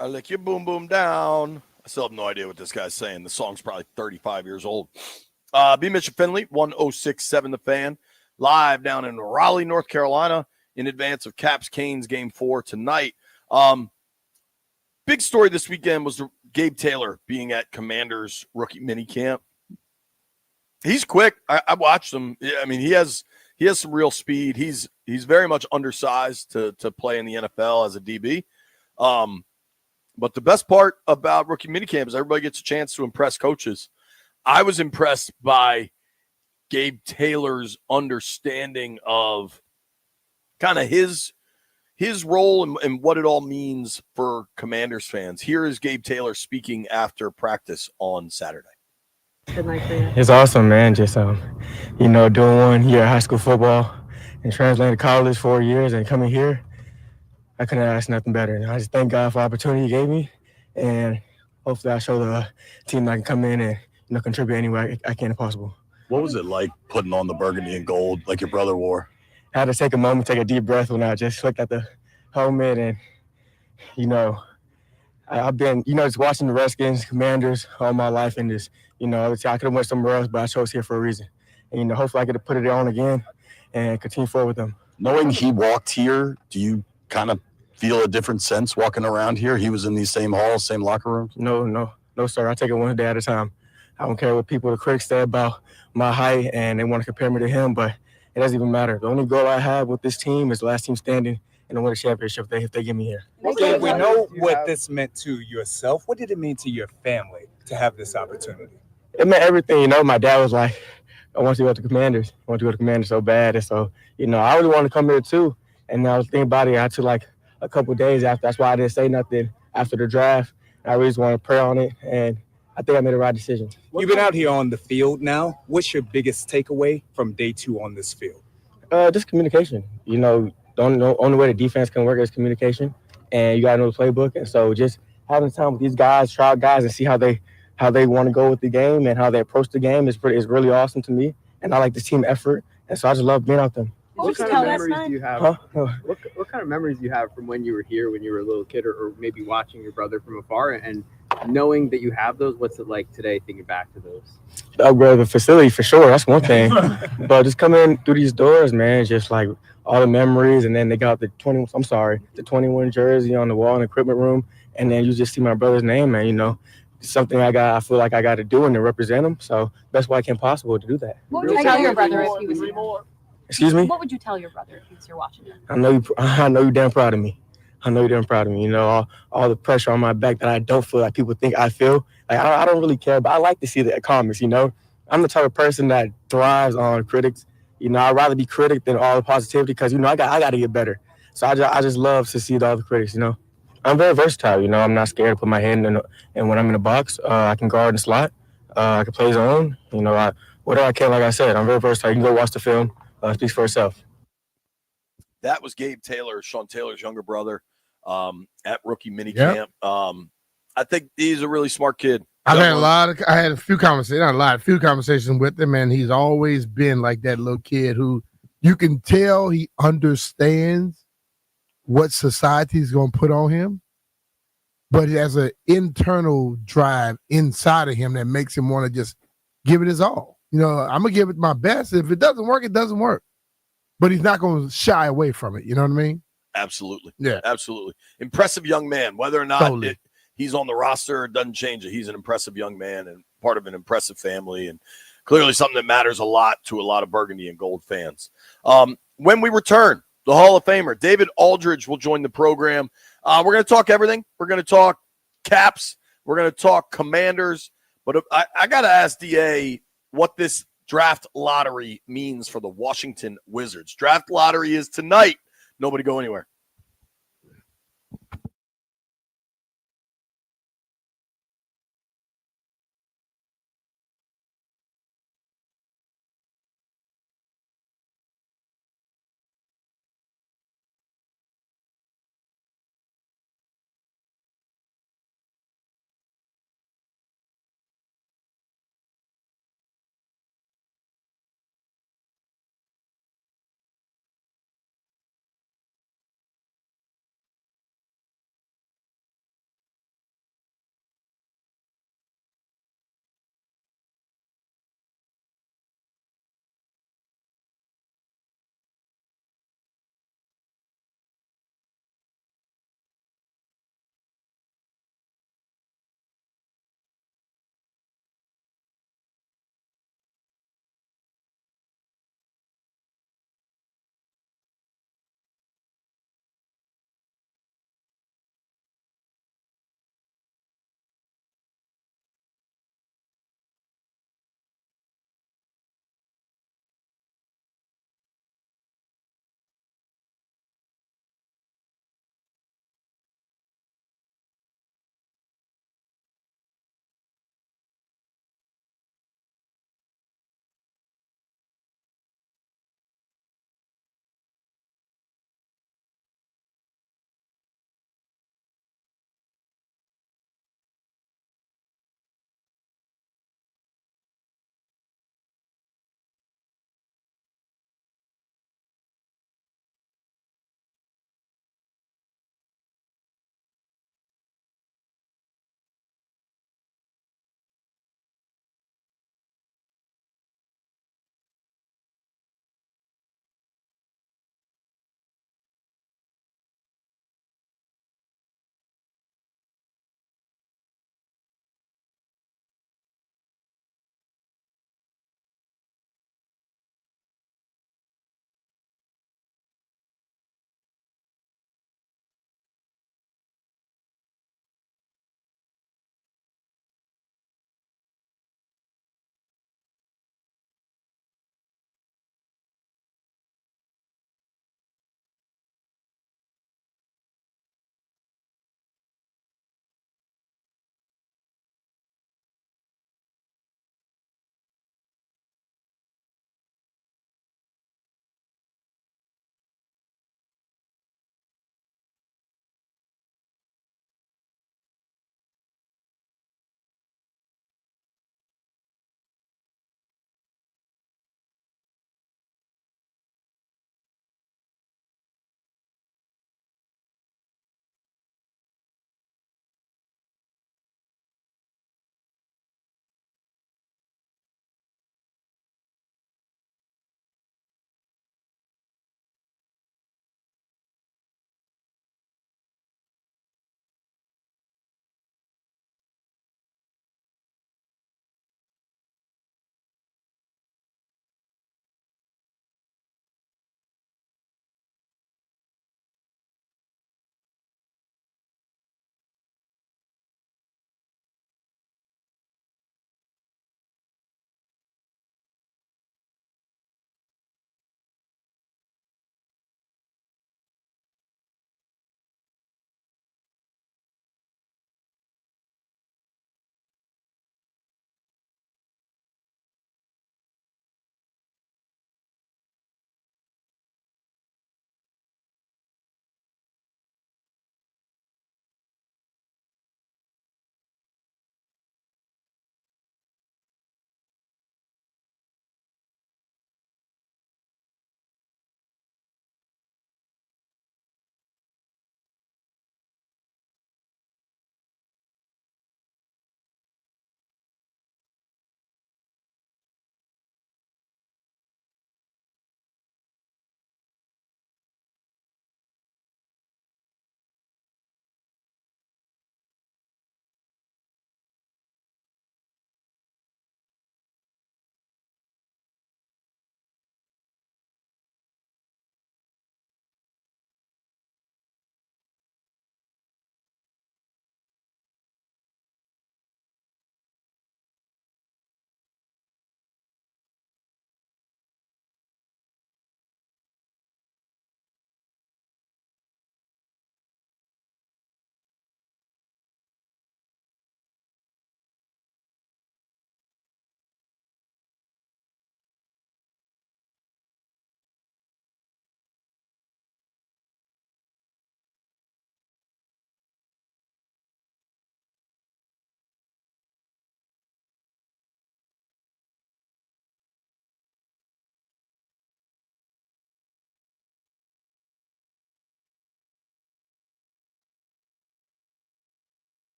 I lick your boom boom down. I still have no idea what this guy's saying. The song's probably 35 years old. B. Mitchell Finley, 1067 The Fan, live down in Raleigh, North Carolina, in advance of Caps Canes Game 4 tonight. Big story this weekend was Gabe Taylor being at Commanders rookie minicamp. He's quick. I watched him. I mean, he has some real speed. He's very much undersized to play in the NFL as a DB. But the best part about rookie minicamp is everybody gets a chance to impress coaches. I was impressed by Gabe Taylor's understanding of kind of his role and what it all means for Commanders fans. Here is Gabe Taylor speaking after practice on Saturday. It's awesome, man. Just, doing 1 year of high school football and translating to college 4 years and coming here, I couldn't ask nothing better. And I just thank God for the opportunity he gave me, and hopefully I show the team that I can come in and contribute any way I can if possible. What was it like putting on the burgundy and gold like your brother wore? I had to take a moment, take a deep breath when I just looked at the helmet, and I've been just watching the Redskins, Commanders all my life, and just I could have went somewhere else, but I chose here for a reason. And hopefully I get to put it on again and continue forward with them. Knowing he walked here, do you kind of feel a different sense walking around here? He was in these same halls, same locker rooms? No, sir. I take it one day at a time. I don't care what the critics say about my height, and they want to compare me to him, but it doesn't even matter. The only goal I have with this team is the last team standing and to win a championship if they get me here. Okay, we know what this meant to yourself. What did it mean to your family to have this opportunity? It meant everything. My dad was like, I want you to go to the Commanders. I want you to go to the Commanders so bad. And so, I really wanted to come here too. And I was thinking about it. I took like a couple of days after. That's why I didn't say nothing after the draft. I really just wanted to pray on it. And I think I made the right decision. You've been out here on the field now. What's your biggest takeaway from day 2 on this field? Just communication. The only way the defense can work is communication. And you got to know the playbook. And so just having time with these guys, try out guys, and see how they want to go with the game and how they approach the game is really awesome to me. And I like the team effort. And so I just love being out there. What kind of memories do you have? What kind of memories do you have from when you were here, when you were a little kid, or maybe watching your brother from afar, and knowing that you have those? What's it like today, thinking back to those? The upgrade of the facility for sure. That's one thing. But just coming through these doors, man, just like all the memories. And then they got the 21 jersey on the wall in the equipment room. And then you just see my brother's name, man. Something I feel like I got to do and to represent him. So best way I can possible to do that. What would you tell your brother if he was here? Excuse me? What would you tell your brother if he was here watching you? I know you're damn proud of me. I know you're damn proud of me. All the pressure on my back that I don't feel like people think I feel. Like I don't really care, but I like to see the comments. I'm the type of person that thrives on critics. I'd rather be critic than all the positivity because I got to get better. So I just love to see all the critics. I'm very versatile. I'm not scared to put my hand in. And when I'm in the box, I can guard and slot. I can play zone. Whatever I can. Like I said, I'm very versatile. You can go watch the film. Speaks for itself. That was Gabe Taylor, Sean Taylor's younger brother, at rookie minicamp. Yep. I think he's a really smart kid. I had a few conversations with him, and he's always been like that little kid who you can tell he understands what society's going to put on him, but he has an internal drive inside of him that makes him want to just give it his all. I'm going to give it my best. If it doesn't work, it doesn't work. But he's not going to shy away from it. You know what I mean? Absolutely. Yeah. Absolutely. Impressive young man. Whether or not he's on the roster, it doesn't change it. He's an impressive young man and part of an impressive family, and clearly something that matters a lot to a lot of Burgundy and Gold fans. When we return, the Hall of Famer, David Aldridge, will join the program. We're going to talk everything. We're going to talk Caps. We're going to talk Commanders. But I got to ask DA what this draft lottery means for the Washington Wizards. Draft lottery is tonight. Nobody go anywhere.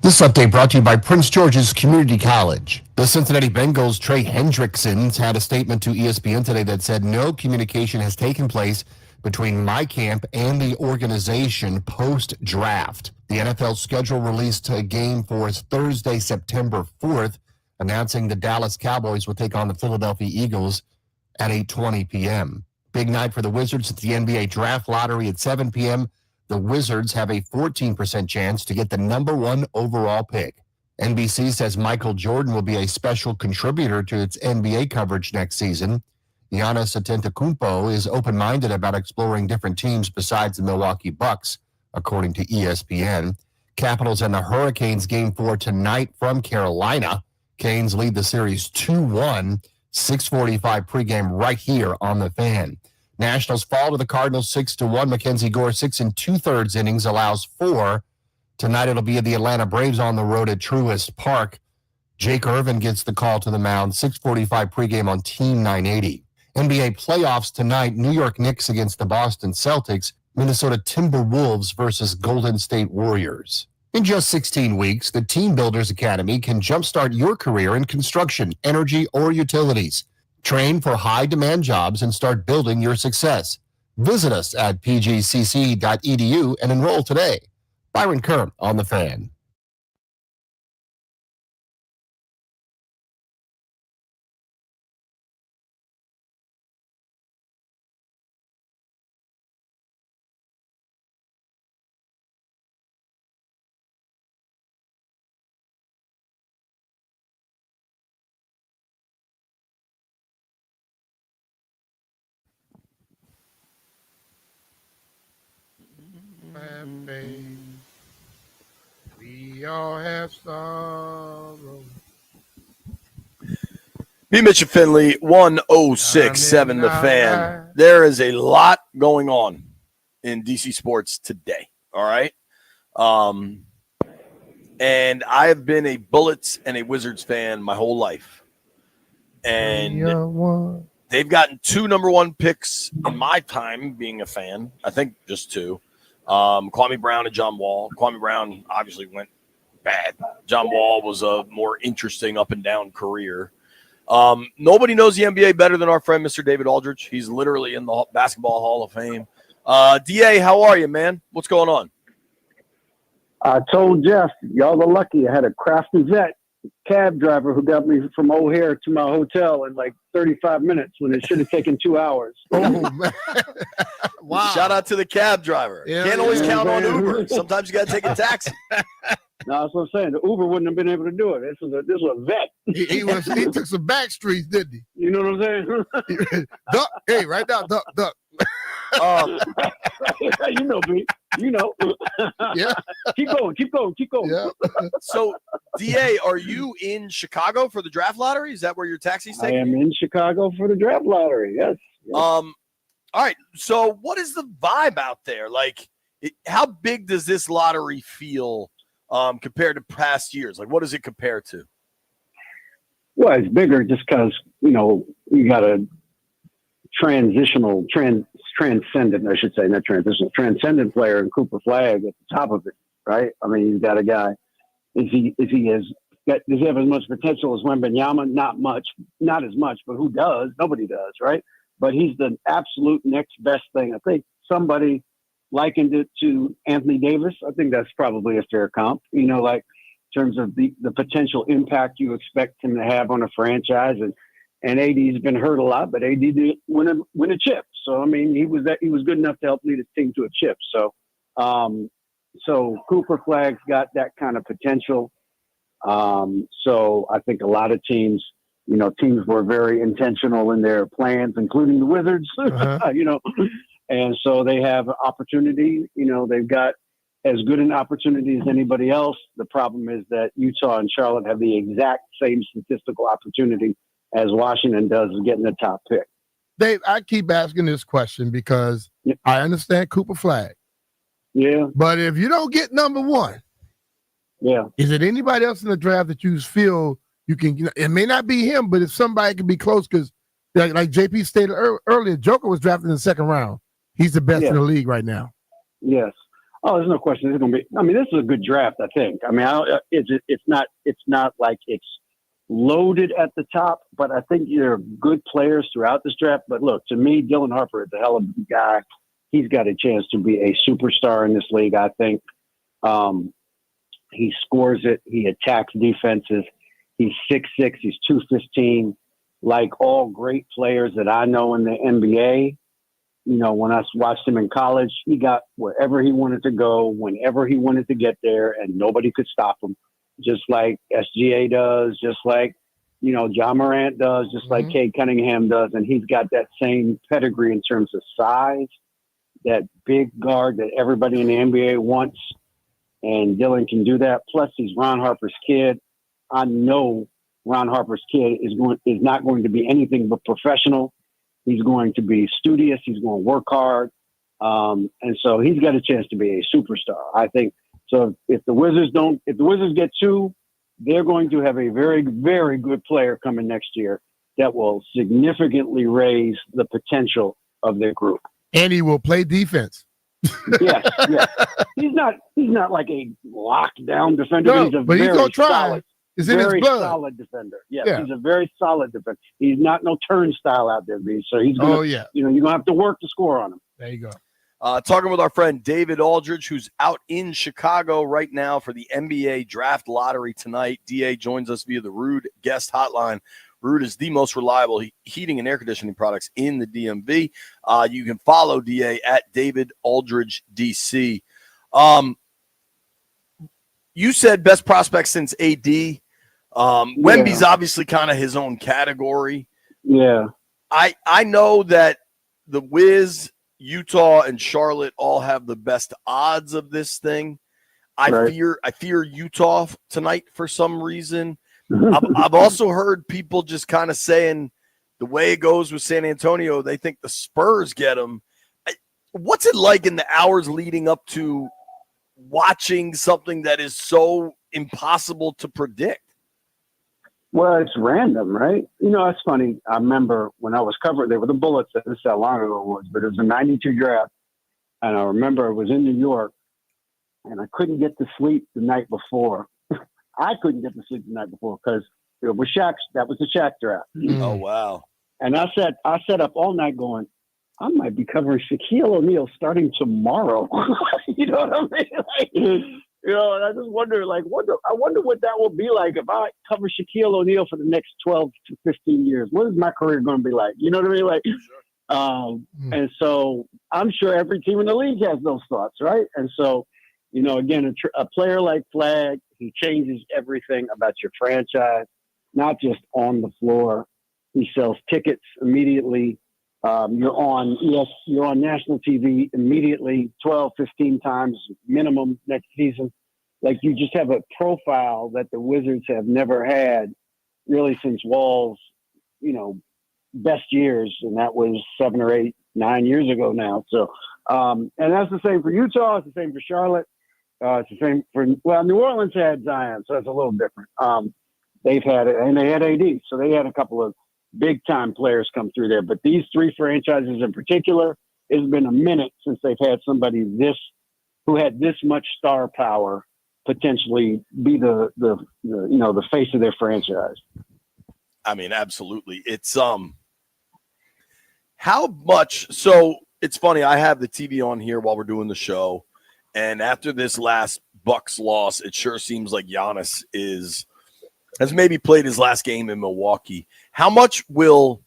This update brought to you by Prince George's Community College. The Cincinnati Bengals' Trey Hendrickson's had a statement to ESPN today that said no communication has taken place between my camp and the organization post-draft. The NFL schedule released a game for Thursday, September 4th, announcing the Dallas Cowboys will take on the Philadelphia Eagles at 8:20 p.m. Big night for the Wizards at the NBA Draft Lottery at 7 p.m. The Wizards have a 14% chance to get the number 1 overall pick. NBC says Michael Jordan will be a special contributor to its NBA coverage next season. Giannis Antetokounmpo is open-minded about exploring different teams besides the Milwaukee Bucks, according to ESPN. Capitals and the Hurricanes game 4 tonight from Carolina. Canes lead the series 2-1, 6:45 pregame right here on the Fan. Nationals fall to the Cardinals 6-1. Mackenzie Gore 6 2/3 innings allows 4. Tonight it'll be the Atlanta Braves on the road at Truist Park. Jake Irvin gets the call to the mound, 6:45 pregame on Team 980. NBA playoffs tonight, New York Knicks against the Boston Celtics, Minnesota Timberwolves versus Golden State Warriors. In just 16 weeks, the Team Builders Academy can jumpstart your career in construction, energy, or utilities. Train for high-demand jobs and start building your success. Visit us at pgcc.edu and enroll today. Byron Kerr on the Fan. We all have sorrow. B. Mitch and Finley, 106.7 The Fan. There is a lot going on in DC sports today. All right. And I have been a Bullets and a Wizards fan my whole life. And they've gotten 2 number 1 picks in my time being a fan. I think just 2. Kwame Brown and John Wall. Kwame Brown obviously went bad. John Wall was a more interesting up and down career. Nobody knows the NBA better than our friend, Mr. David Aldridge. He's literally in the Basketball Hall of Fame. DA, how are you, man? What's going on? I told Jeff, y'all are lucky. I had a crafty vet cab driver who got me from O'Hare to my hotel in like 35 minutes when it should have taken 2 hours. Oh, man. Wow. Shout out to the cab driver. Yeah, Can't always yeah, count on man. Uber. Sometimes you got to take a taxi. No, that's what I'm saying. The Uber wouldn't have been able to do it. This was a vet. He took some back streets, didn't he? You know what I'm saying? Duck. Hey, right now, duck. You know, B. You know. Yeah. Keep going. Yeah. So, DA, are you in Chicago for the draft lottery? Is that where your taxi's I taking am you? in Chicago for the draft lottery. Yes. All right. So, what is the vibe out there? Like, how big does this lottery feel compared to past years? Like, what does it compare to? Well, it's bigger just because, you know, you got a transcendent player in Cooper Flag at the top of it, right? I mean, you've got a guy. Does he have as much potential as Wembanyama? Not much, not as much, but who does? Nobody does, right? But he's the absolute next best thing. I think somebody likened it to Anthony Davis. I think that's probably a fair comp, you know, like in terms of the potential impact you expect him to have on a franchise. And AD's been hurt a lot, but AD did win a chip. So, I mean, he was good enough to help lead his team to a chip. So, so Cooper Flag's got that kind of potential. So I think a lot of teams were very intentional in their plans, including the Wizards, you know, and so they have opportunity. You know, they've got as good an opportunity as anybody else. The problem is that Utah and Charlotte have the exact same statistical opportunity as Washington does of getting the top pick. Dave, I keep asking this question because I understand Cooper Flag. Yeah. But if you don't get number 1, is it anybody else in the draft that you feel you can, it may not be him, but if somebody can be close, because like JP stated earlier, Joker was drafted in the 2nd round. He's the best in the league right now. Yes. Oh, there's no question. This is a good draft, I think. I mean, it's not like it's loaded at the top, but I think there are good players throughout this draft. But look, to me, Dylan Harper is a hell of a guy. He's got a chance to be a superstar in this league, I think. He scores it. He attacks defenses. He's 6'6". He's 215. Like all great players that I know in the NBA, when I watched him in college, he got wherever he wanted to go, whenever he wanted to get there, and nobody could stop him. Just like SGA does, just like, John Morant does, just like Cade Cunningham does. And he's got that same pedigree in terms of size, that big guard that everybody in the NBA wants. And Dylan can do that. Plus, he's Ron Harper's kid. I know Ron Harper's kid is not going to be anything but professional. He's going to be studious. He's going to work hard. And so he's got a chance to be a superstar, I think. So if the Wizards get 2, they're going to have a very, very good player coming next year that will significantly raise the potential of their group. And he will play defense. Yes. He's not like a lockdown defender. No, he's a but very he's gonna try. solid, It's in his very blood. solid defender. Yes, Yeah. he's a very solid defender. He's not no turnstile out there, B. So he's gonna, you're gonna have to work to score on him. There you go. Talking with our friend David Aldridge, who's out in Chicago right now for the NBA draft lottery tonight. DA joins us via the Rude guest hotline. Rude is the most reliable heating and air conditioning products in the DMV. You can follow DA at David Aldridge DC. You said best prospect since AD. Wemby's obviously kind of his own category. Yeah. I know that the Wiz, Utah, and Charlotte all have the best odds of this thing. I fear Utah tonight for some reason. I've also heard people just kind of saying the way it goes with San Antonio, they think the Spurs get them. What's it like in the hours leading up to watching something that is so impossible to predict? Well, it's random, right? It's funny. I remember when I was covering, they were the Bullets. This is how long ago it was, but it was a 92 draft. And I remember it was in New York, and I couldn't get to sleep the night before. I couldn't get to sleep the night before because it was Shaq's. That was the Shaq draft. Oh, wow. And I sat up all night going, I might be covering Shaquille O'Neal starting tomorrow. You know what I mean? And I just wonder, I wonder what that will be like if I cover Shaquille O'Neal for the next 12 to 15 years. What is my career going to be like? You know what I mean? And so I'm sure every team in the league has those thoughts, right? And so, again, a player like Flag, he changes everything about your franchise, not just on the floor. He sells tickets immediately. You're on national TV immediately 12, 15 times minimum next season. Like, you just have a profile that the Wizards have never had really since Wall's, best years. And that was 7 or 8, 9 years ago now. So, and that's the same for Utah. It's the same for Charlotte. It's the same for, New Orleans had Zion, so it's a little different. They've had it, and they had AD. So they had a couple of big time players come through there. But these 3 franchises in particular, it's been a minute since they've had somebody who had this much star power potentially be the face of their franchise. I mean, absolutely. It's how much. So it's funny. I have the TV on here while we're doing the show, and after this last Bucks loss, it sure seems like Giannis has maybe played his last game in Milwaukee. How much will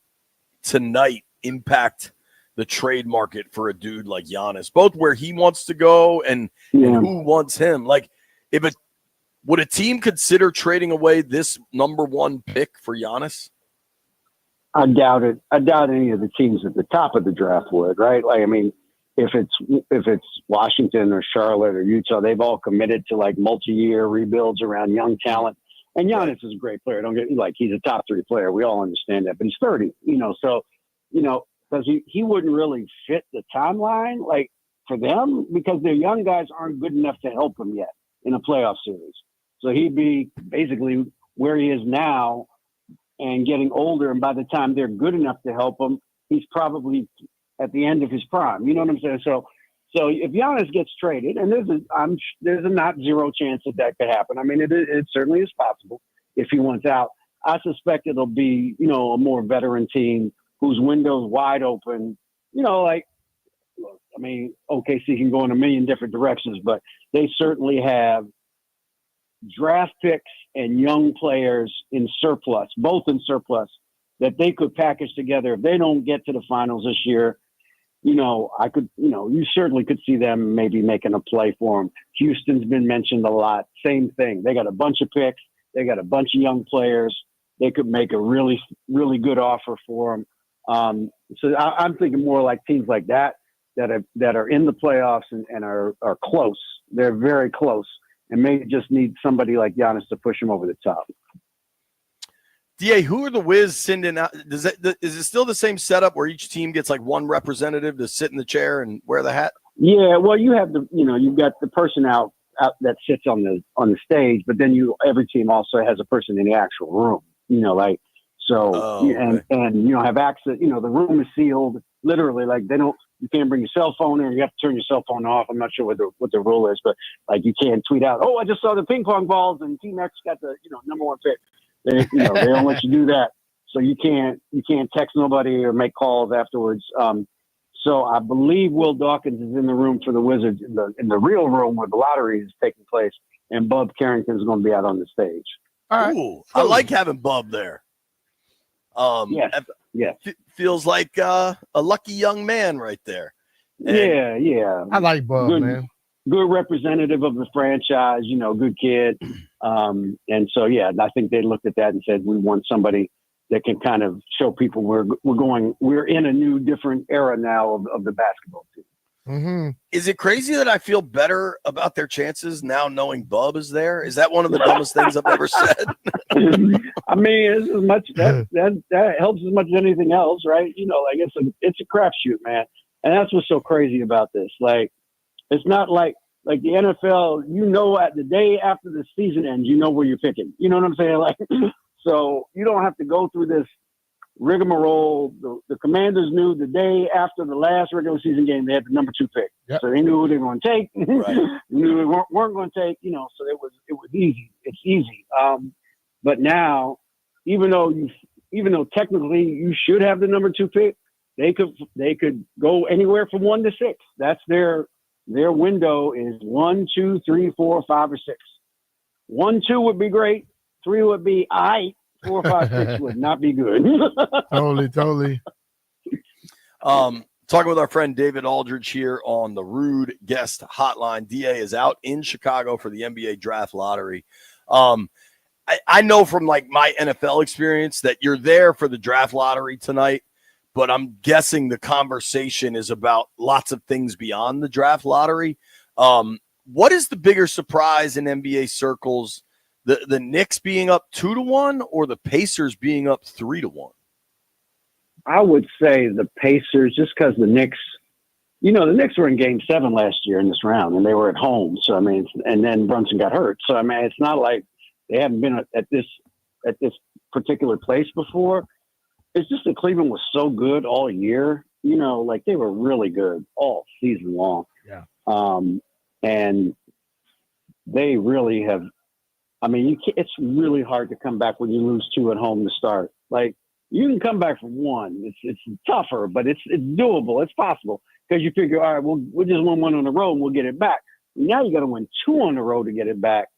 tonight impact the trade market for a dude like Giannis, both where he wants to go and who wants him? Like, would a team consider trading away this number 1 pick for Giannis? I doubt it. I doubt any of the teams at the top of the draft would, right? Like, I mean, if it's Washington or Charlotte or Utah, they've all committed to like multi-year rebuilds around young talent. And Giannis is a great player. Don't get he's a top 3 player. We all understand that, but he's 30, so, because he wouldn't really fit the timeline, like, for them, because their young guys aren't good enough to help him yet in a playoff series. So he'd be basically where he is now and getting older. And by the time they're good enough to help him, he's probably at the end of his prime. You know what I'm saying? So So if Giannis gets traded, and there's a not zero chance that could happen. I mean, it certainly is possible if he wants out. I suspect it'll be, a more veteran team whose window's wide open. OKC can go in a million different directions, but they certainly have draft picks and young players in surplus, both in surplus, that they could package together. If they don't get to the finals this year, you certainly could see them maybe making a play for them. Houston's been mentioned a lot. Same thing. They got a bunch of picks. They got a bunch of young players. They could make a really, really good offer for them. So I'm thinking more like teams like that are in the playoffs and are close. They're very close and may just need somebody like Giannis to push them over the top. DA, who are the Wiz sending out? Is it still the same setup where each team gets like one representative to sit in the chair and wear the hat? Yeah, well, you have you've got the person out that sits on the stage, but then every team also has a person in the actual room. And you don't have access. The room is sealed, literally. Like you can't bring your cell phone in. You have to turn your cell phone off. I'm not sure what the rule is, but like you can't tweet out, "Oh, I just saw the ping pong balls and Team X got the number one pick." They don't let you do that. So you can't text nobody or make calls afterwards. So I believe Will Dawkins is in the room for the Wizards in the real room where the lottery is taking place, and Bub Carrington is going to be out on the stage. All right. Ooh, I like having Bub there. Yes. Feels like a lucky young man right there. And yeah. I like Bub, man. Good representative of the franchise, good kid. And so, I think they looked at that and said, we want somebody that can kind of show people we're in a new, different era now of the basketball team. Mm-hmm. Is it crazy that I feel better about their chances now knowing Bub is there? Is that one of the dumbest things I've ever said? I mean, it's as much that helps as much as anything else, right? It's a crapshoot, man. And that's what's so crazy about this. Like, it's not like the NFL, at the day after the season ends, where you're picking. You know what I'm saying? Like, so you don't have to go through this rigmarole. The Commanders knew the day after the last regular season game, they had the number 2 pick. Yep. So they knew who they were going to take. Right. Knew they weren't going to take, so it was easy. It's easy. But now, even though technically you should have the number 2 pick, they could go anywhere from 1 to 6. That's their window is 1, 2, 3, 4, 5, or 6. 1, 2 would be great. 3 would be all right. 4, 5, 6 would not be good. Totally. Talking with our friend David Aldridge here on the Rude Guest Hotline. DA is out in Chicago for the NBA Draft Lottery. I know from like my NFL experience that you're there for the draft lottery tonight, but I'm guessing the conversation is about lots of things beyond the draft lottery. What is the bigger surprise in NBA circles? The Knicks being up 2-1 or the Pacers being up 3-1? I would say the Pacers, just because the Knicks, the Knicks were in Game 7 last year in this round, and they were at home. So and then Brunson got hurt. So it's not like they haven't been at this particular place before. It's just that Cleveland was so good all year. They were really good all season long. Yeah. And they really have. It's really hard to come back when you lose 2 at home to start. Like, you can come back from 1. It's tougher, but it's doable. It's possible because you figure, all right, we'll just win 1 on the road and we'll get it back. Now you got to win 2 on the road to get it back,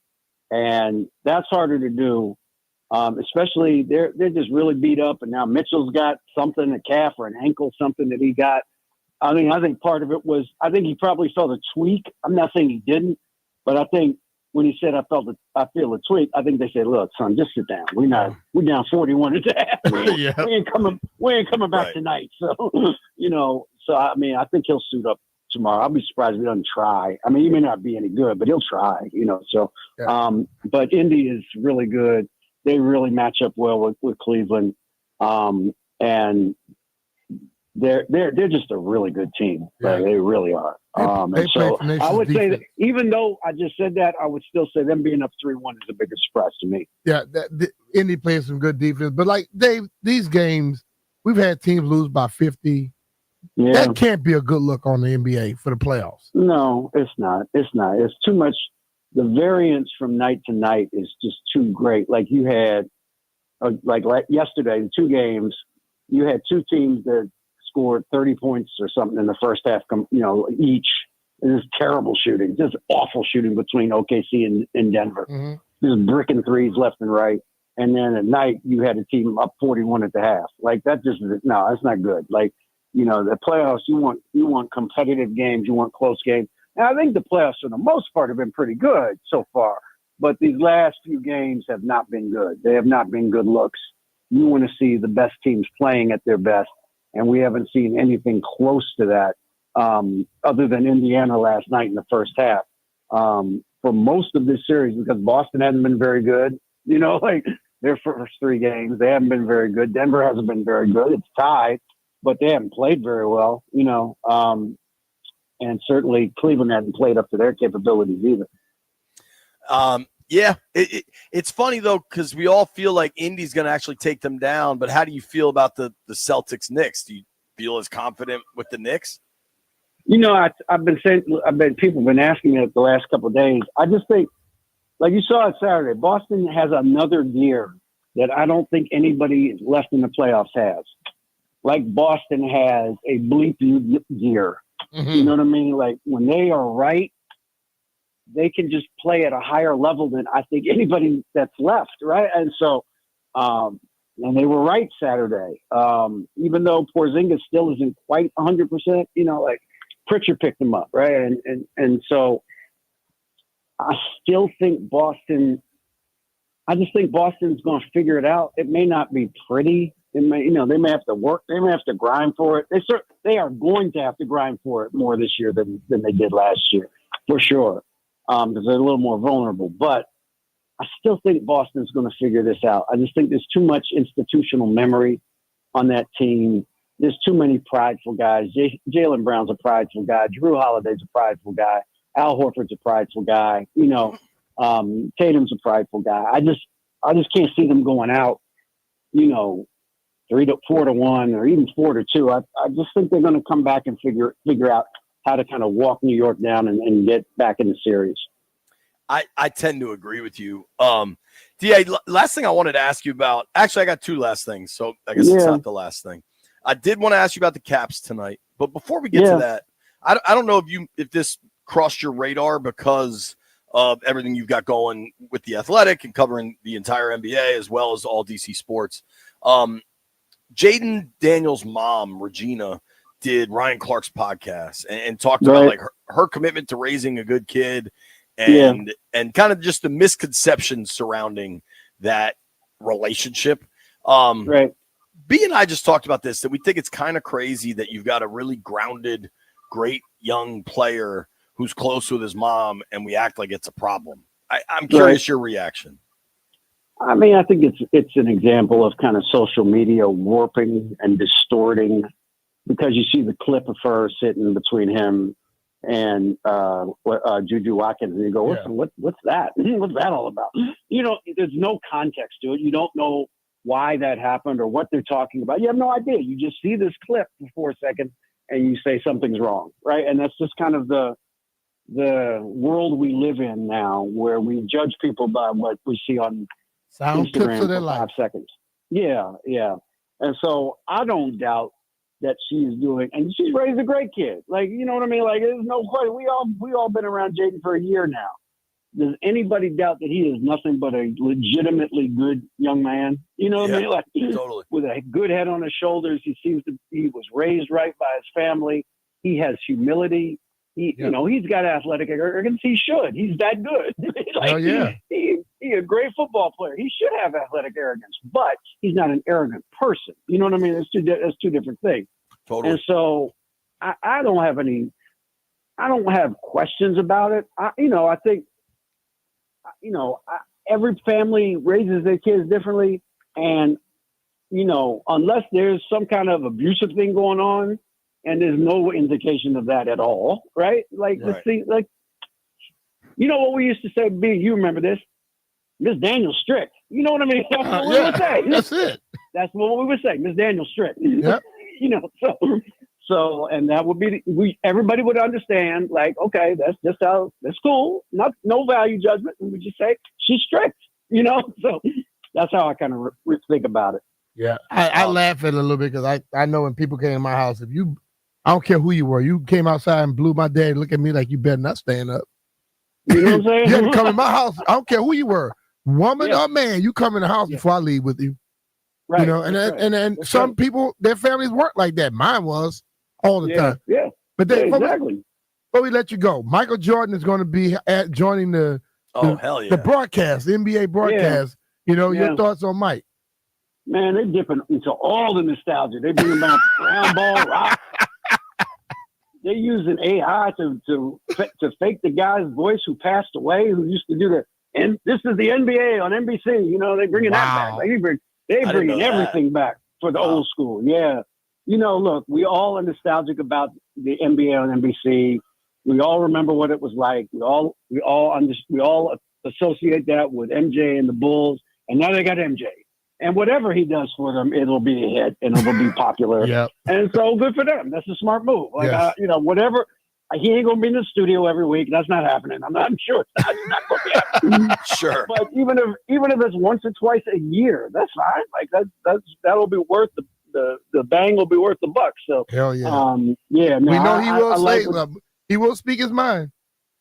and that's harder to do. Especially they're just really beat up, and now Mitchell's got something, a calf or an ankle, something that he got. I think part of it was he probably felt a tweak. I'm not saying he didn't, but I think. When he said, I feel a tweak, I think they said, look, son, just sit down. We're down 41 at the half. We ain't coming back tonight. So, I think he'll suit up tomorrow. I'll be surprised if he doesn't try. He may not be any good, but he'll try, but Indy is really good. They really match up well with Cleveland. And they're just a really good team. Yeah. They really are. So I would say that even though I just said that, I would still say them being up 3-1 is a bigger surprise to me. Yeah, Indy plays some good defense, but like Dave, these games we've had teams lose by 50, Yeah. That can't be a good look on the NBA for the playoffs. No, it's not. It's not. It's too much. The variance from night to night is just too great. Like you had, like yesterday, the 2 games, you had 2 teams that scored 30 points or something in the first half, each. It was terrible shooting, just awful shooting between OKC and Denver. Just bricking threes left and right. And then at night, you had a team up 41 at the half. Like that just, no, that's not good. Like, the playoffs, you want competitive games, you want close games. And I think the playoffs for the most part have been pretty good so far. But these last few games have not been good. They have not been good looks. You want to see the best teams playing at their best. And we haven't seen anything close to that other than Indiana last night in the first half. For most of this series, because Boston hasn't been very good, like their first 3 games, they haven't been very good. Denver hasn't been very good. It's tied, but they haven't played very well, and certainly Cleveland hasn't played up to their capabilities either. Yeah, it's funny, though, because we all feel like Indy's going to actually take them down. But how do you feel about the Celtics-Knicks? Do you feel as confident with the Knicks? I've been saying, people have been asking me it the last couple of days. I just think, like you saw it Saturday, Boston has another gear that I don't think anybody left in the playoffs has. Like Boston has a bleep gear. You know what I mean? Like when they are right, they can just play at a higher level than I think anybody that's left, right? And so, and they were right Saturday. Even though Porzingis still isn't quite 100%, like Pritchard picked him up, right? And so I still think Boston. I just think Boston's going to figure it out. It may not be pretty. It may, they may have to work. They may have to grind for it. They are going to have to grind for it more this year than they did last year, for sure, because they're a little more vulnerable. But I still think Boston's going to figure this out. I just think there's too much institutional memory on that team. There's too many prideful guys. Jaylen Brown's a prideful guy. Drew Holiday's a prideful guy. Al Horford's a prideful guy. Tatum's a prideful guy. I just can't see them going out, 3-4-1 or even 4-2. I just think they're going to come back and figure out how to kind of walk New York down and get back in the series. I tend to agree with you. DA, last thing I wanted to ask you about, actually, I got 2 last things, so I guess it's not the last thing. I did want to ask you about the Caps tonight, but before we get to that, I don't know if this crossed your radar because of everything you've got going with the Athletic and covering the entire NBA as well as all DC sports. Jaden Daniels' mom, Regina, did Ryan Clark's podcast and talked about like her commitment to raising a good kid and kind of just the misconceptions surrounding that relationship. B and I just talked about this, that we think it's kind of crazy that you've got a really grounded, great young player who's close with his mom, and we act like it's a problem. I'm curious your reaction. I mean, I think it's an example of kind of social media warping and distorting, because you see the clip of her sitting between him and Juju Watkins, and you go, what's that? What's that all about? There's no context to it. You don't know why that happened or what they're talking about. You have no idea. You just see this clip for 4 seconds and you say something's wrong, right? And that's just kind of the world we live in now, where we judge people by what we see on sound Instagram clips of their for life. 5 seconds. Yeah. And so I don't doubt that she's doing, and she's raised a great kid. Like, you know what I mean? Like, there's no question. We all been around Jaden for a year now. Does anybody doubt that he is nothing but a legitimately good young man? You know what I mean? Like, totally. With a good head on his shoulders. He was raised right by his family. He has humility. He's got athletic arrogance. He should. He's that good. He's a great football player. He should have athletic arrogance, but he's not an arrogant person. You know what I mean? That's two different things. Totally. And so I don't have questions about it. I think, every family raises their kids differently. And, unless there's some kind of abusive thing going on, and there's no indication of that at all, right? Like, let's see, like, what we used to say, B, you remember this? Miss Daniel strict. You know what I mean? That's what we would say. That's it. That's what we would say. Miss Daniel strict. Yep. So, and that would be everybody would understand. Like, okay, that's cool. No value judgment. And we just say she's strict. So that's how I kind of think about it. Yeah, I laugh at it a little bit because I know when people came to my house, I don't care who you were, you came outside and blew my dad, look at me like you better not stand up. You know what I'm saying? You had to come in my house. I don't care who you were, woman or man. You come in the house before I leave with you. Right. And some people, their families weren't like that. Mine was all the time. Yeah. But then exactly. Before we let you go, Michael Jordan is going to be joining the hell yeah, the broadcast, the NBA broadcast. Your thoughts on Mike? Man, they're dipping into all the nostalgia. They bring about ground ball, rock. They're using AI to fake the guy's voice who passed away, who used to do and this is the NBA on NBC. They bringing that back. Like, they bringing everything back for the old school. Yeah. Look, we all are nostalgic about the NBA on NBC. We all remember what it was like. We all associate that with MJ and the Bulls, and now they got MJ. And whatever he does for them, it'll be a hit and it'll be popular. Yep. And so good for them. That's a smart move. Like, whatever. He ain't gonna be in the studio every week. That's not happening. I'm sure it's not gonna be happening. Sure. But even if it's once or twice a year, that's fine. Like that'll be worth the bang will be worth the buck. So hell yeah. Yeah. No, we know he will say he will speak his mind.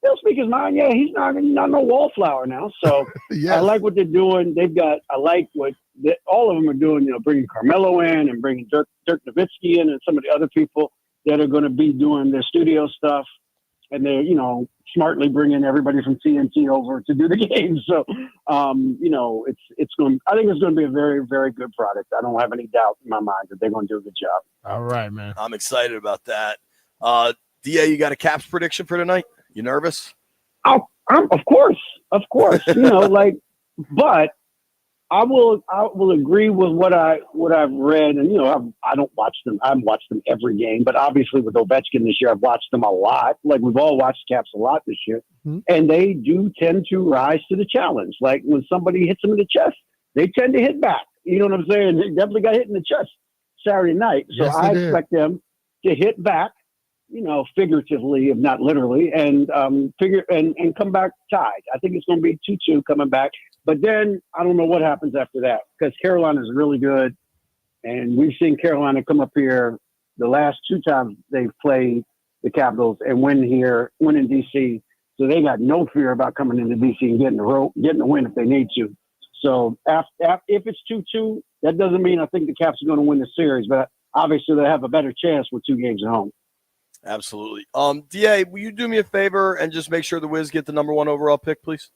He'll speak his mind. Yeah, he's not no wallflower now. So I like what they're doing. I like what all of them are doing. Bringing Carmelo in and bringing Dirk Nowitzki in and some of the other people that are going to be doing their studio stuff, and they're smartly bringing everybody from TNT over to do the game. So it's going. I think it's going to be a very, very good product. I don't have any doubt in my mind that they're going to do a good job. All right, man. I'm excited about that. DA, you got a Caps prediction for tonight? You nervous? Of course. But I will agree with what I've read, and I don't watch them. I haven't watched them every game, but obviously with Ovechkin this year, I've watched them a lot. Like we've all watched Caps a lot this year, and they do tend to rise to the challenge. Like when somebody hits them in the chest, they tend to hit back. You know what I'm saying? They definitely got hit in the chest Saturday night, so I expect them to hit back. Figuratively, if not literally, and come back tied. I think it's going to be 2-2 coming back. But then I don't know what happens after that because Carolina is really good, and we've seen Carolina come up here the last 2 times they've played the Capitals and win in DC. So they got no fear about coming into DC and getting a win if they need to. So if it's 2-2, that doesn't mean I think the Caps are going to win the series, but obviously they have a better chance with 2 games at home. Absolutely. DA, will you do me a favor and just make sure the Wiz get the number 1 overall pick, please?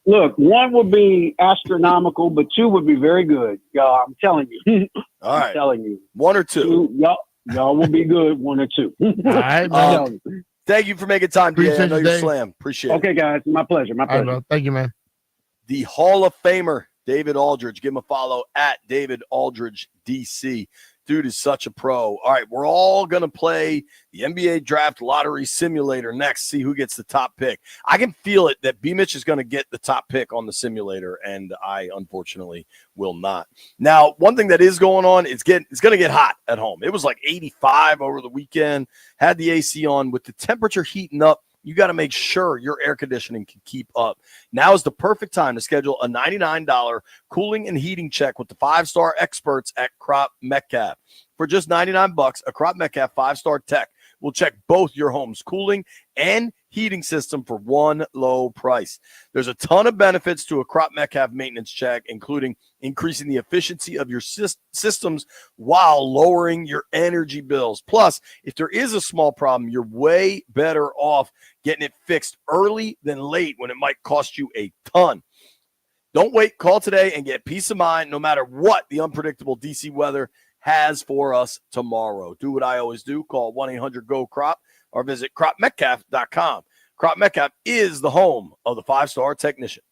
Look, 1 would be astronomical, but 2 would be very good. Y'all, I'm telling you. All right. I'm telling you. 1 or 2. Y'all will be good, 1 or 2. All right, man. Thank you for making time, DA. I know you're slam. Appreciate it. Okay, guys. My pleasure. All right, thank you, man. The Hall of Famer, David Aldridge. Give him a follow at David Aldridge DC. Dude is such a pro. All right, we're all going to play the NBA Draft Lottery Simulator next, see who gets the top pick. I can feel it that B-Mitch is going to get the top pick on the simulator, and I, unfortunately, will not. Now, one thing that is going on, it's going to get hot at home. It was like 85 over the weekend, had the AC on. With the temperature heating up, you got to make sure your air conditioning can keep up. Now is the perfect time to schedule a $99 cooling and heating check with the 5-star experts at Crop Metcalf. For just $99, a Crop Metcalf 5-star tech will check both your home's cooling and heating system for one low price. There's a ton of benefits to a Crop Metcalf maintenance check, including increasing the efficiency of your systems while lowering your energy bills. Plus, if there is a small problem, you're way better off getting it fixed early than late when it might cost you a ton. Don't wait. Call today and get peace of mind no matter what the unpredictable DC weather has for us tomorrow. Do what I always do. Call 1-800-GO-CROP or visit cropmetcalf.com. Crop Metcalf is the home of the 5-star technician.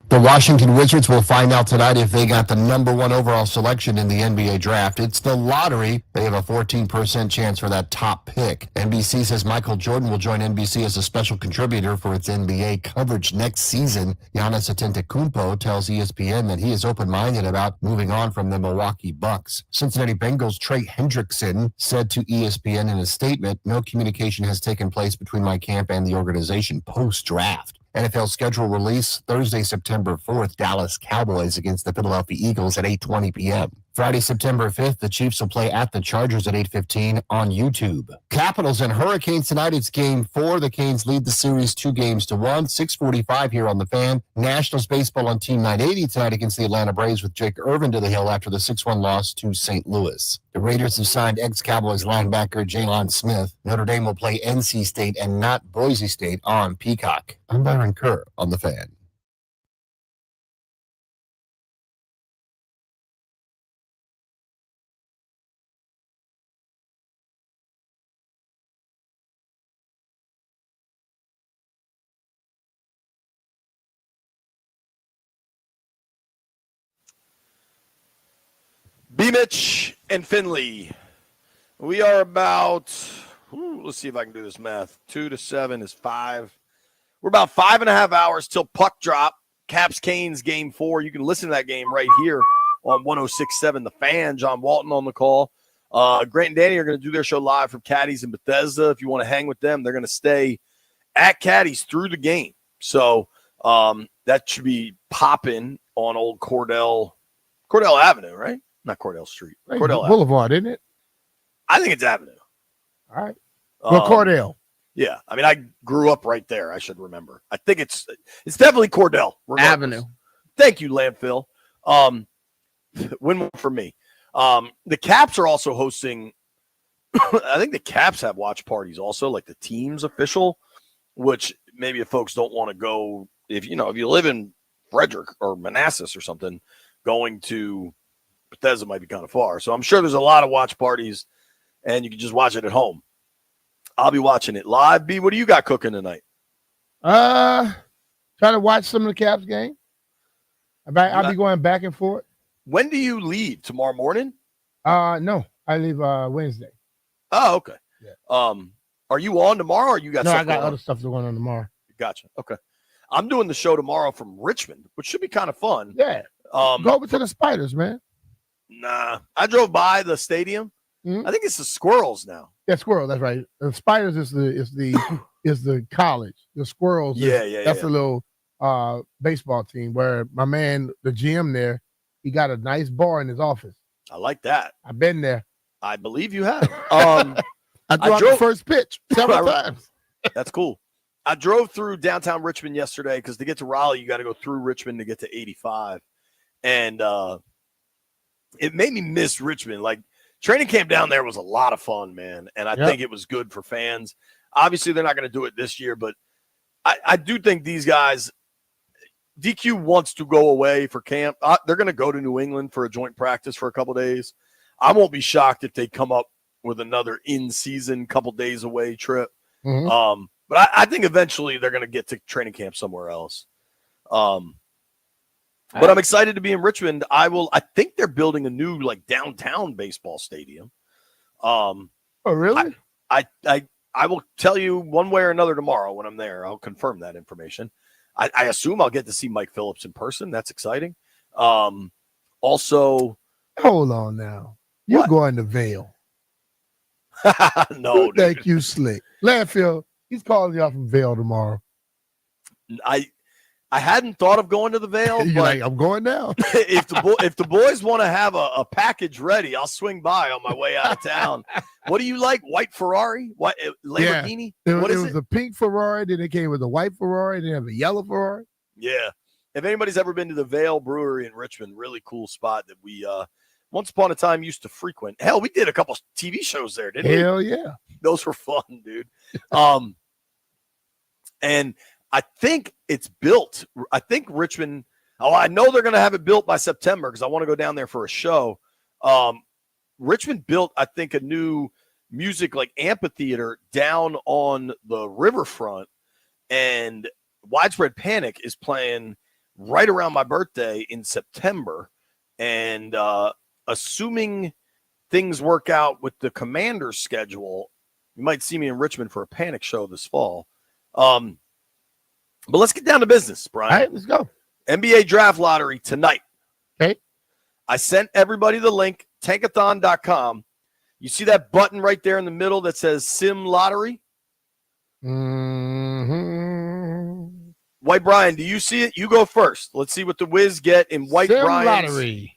The Washington Wizards will find out tonight if they got the number 1 overall selection in the NBA draft. It's the lottery. They have a 14% chance for that top pick. NBC says Michael Jordan will join NBC as a special contributor for its NBA coverage next season. Giannis Antetokounmpo tells ESPN that he is open-minded about moving on from the Milwaukee Bucks. Cincinnati Bengals Trey Hendrickson said to ESPN in a statement, "No communication has taken place between my camp and the organization post-draft." NFL schedule release Thursday, September 4th, Dallas Cowboys against the Philadelphia Eagles at 8:20 p.m. Friday, September 5th, the Chiefs will play at the Chargers at 8:15 on YouTube. Capitals and Hurricanes tonight. It's Game 4. The Canes lead the series 2-1. 6:45 here on the Fan. Nationals baseball on Team 980 tonight against the Atlanta Braves with Jake Irvin to the hill after the 6-1 loss to St. Louis. The Raiders have signed ex-Cowboys linebacker Jalen Smith. Notre Dame will play NC State and not Boise State on Peacock. I'm Byron Kerr on the Fan. B-Mitch and Finley. We are about, let's see if I can do this math. 2 to 7 is 5. We're about 5.5 hours till puck drop. Caps Canes Game 4. You can listen to that game right here on 106.7 The Fan. John Walton on the call. Grant and Danny are going to do their show live from Caddy's in Bethesda. If you want to hang with them, they're going to stay at Caddy's through the game. So that should be popping on old Cordell Avenue, right? Not Cordell Street. Right, Cordell Boulevard, isn't it? I think it's Avenue. All right. Well, Cordell. Yeah. I mean, I grew up right there. I should remember. I think it's definitely Cordell. regardless. Avenue. Thank you, Landfill. Win for me. The Caps are also hosting. I think the Caps have watch parties also, like the team's official, which maybe if folks don't want to go, if you live in Frederick or Manassas or something, going to Bethesda might be kind of far. So I'm sure there's a lot of watch parties and you can just watch it at home. I'll be watching it live. B, what do you got cooking tonight? Try to watch some of the Caps game. I'll be going back and forth. When do you leave? Tomorrow morning? No, I leave Wednesday. Oh, okay. Yeah. Are you on tomorrow or you got No, stuff I got going on? other stuff going on tomorrow. Gotcha. Okay. I'm doing the show tomorrow from Richmond, which should be kind of fun. Yeah. Go over to the Spiders, man. Nah. I drove by the stadium. Mm-hmm. I think it's the Squirrels now. Yeah, Squirrels, that's right. The Spiders is the college. The Squirrels that's a little baseball team where my man, the GM there, he got a nice bar in his office. I like that. I've been there. I believe you have. I drove the first pitch several times. That's cool. I drove through downtown Richmond yesterday because to get to Raleigh, you got to go through Richmond to get to 85. And it made me miss Richmond. Like, training camp down there was a lot of fun, man. And I think it was good for fans. Obviously, they're not going to do it this year, but I do think these guys, DQ wants to go away for camp. They're going to go to New England for a joint practice for a couple days. I won't be shocked if they come up with another in-season, couple days away trip. Mm-hmm. But I think eventually they're going to get to training camp somewhere else. But I'm excited to be in Richmond. I think they're building a new downtown baseball stadium. Oh, really? I will tell you one way or another tomorrow when I'm there. I'll confirm that information. I assume I'll get to see Mike Phillips in person. That's exciting. Also, hold on now. You're going to Vail. No, thank you, Slick. Landfill, he's calling y'all from Vail tomorrow. I hadn't thought of going to the Vail, but I'm going now. if the boys want to have a package ready, I'll swing by on my way out of town. What do you like? White Ferrari? What Lamborghini? Yeah. What is it was a pink Ferrari, then it came with a white Ferrari, then they have a yellow Ferrari. Yeah. If anybody's ever been to the Vail Brewery in Richmond, really cool spot that we once upon a time used to frequent. Hell, we did a couple TV shows there, didn't we? Hell yeah. Those were fun, dude. And I think it's built. I think Richmond, I know they're going to have it built by September because I want to go down there for a show. Richmond built, I think, a new music amphitheater down on the riverfront, and Widespread Panic is playing right around my birthday in September. And assuming things work out with the Commanders' schedule, you might see me in Richmond for a panic show this fall. But let's get down to business, Brian. All right, let's go. NBA draft lottery tonight. Okay. I sent everybody the link, tankathon.com. You see that button right there in the middle that says Sim Lottery? Mm-hmm. White Brian, do you see it? You go first. Let's see what the Wiz get in White Sim Brian's Lottery.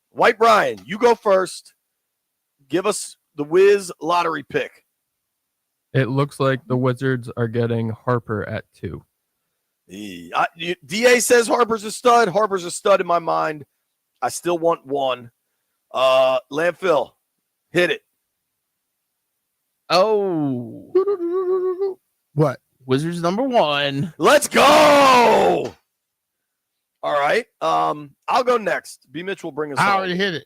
White Brian, you go first. Give us the Wiz lottery pick. It looks like the Wizards are getting Harper at 2. DA says Harper's a stud. Harper's a stud in my mind. I still want 1. Landfill, hit it. Oh. What? Wizards number 1. Let's go. All right. I'll go next. B. Mitch will bring us I home. already hit it.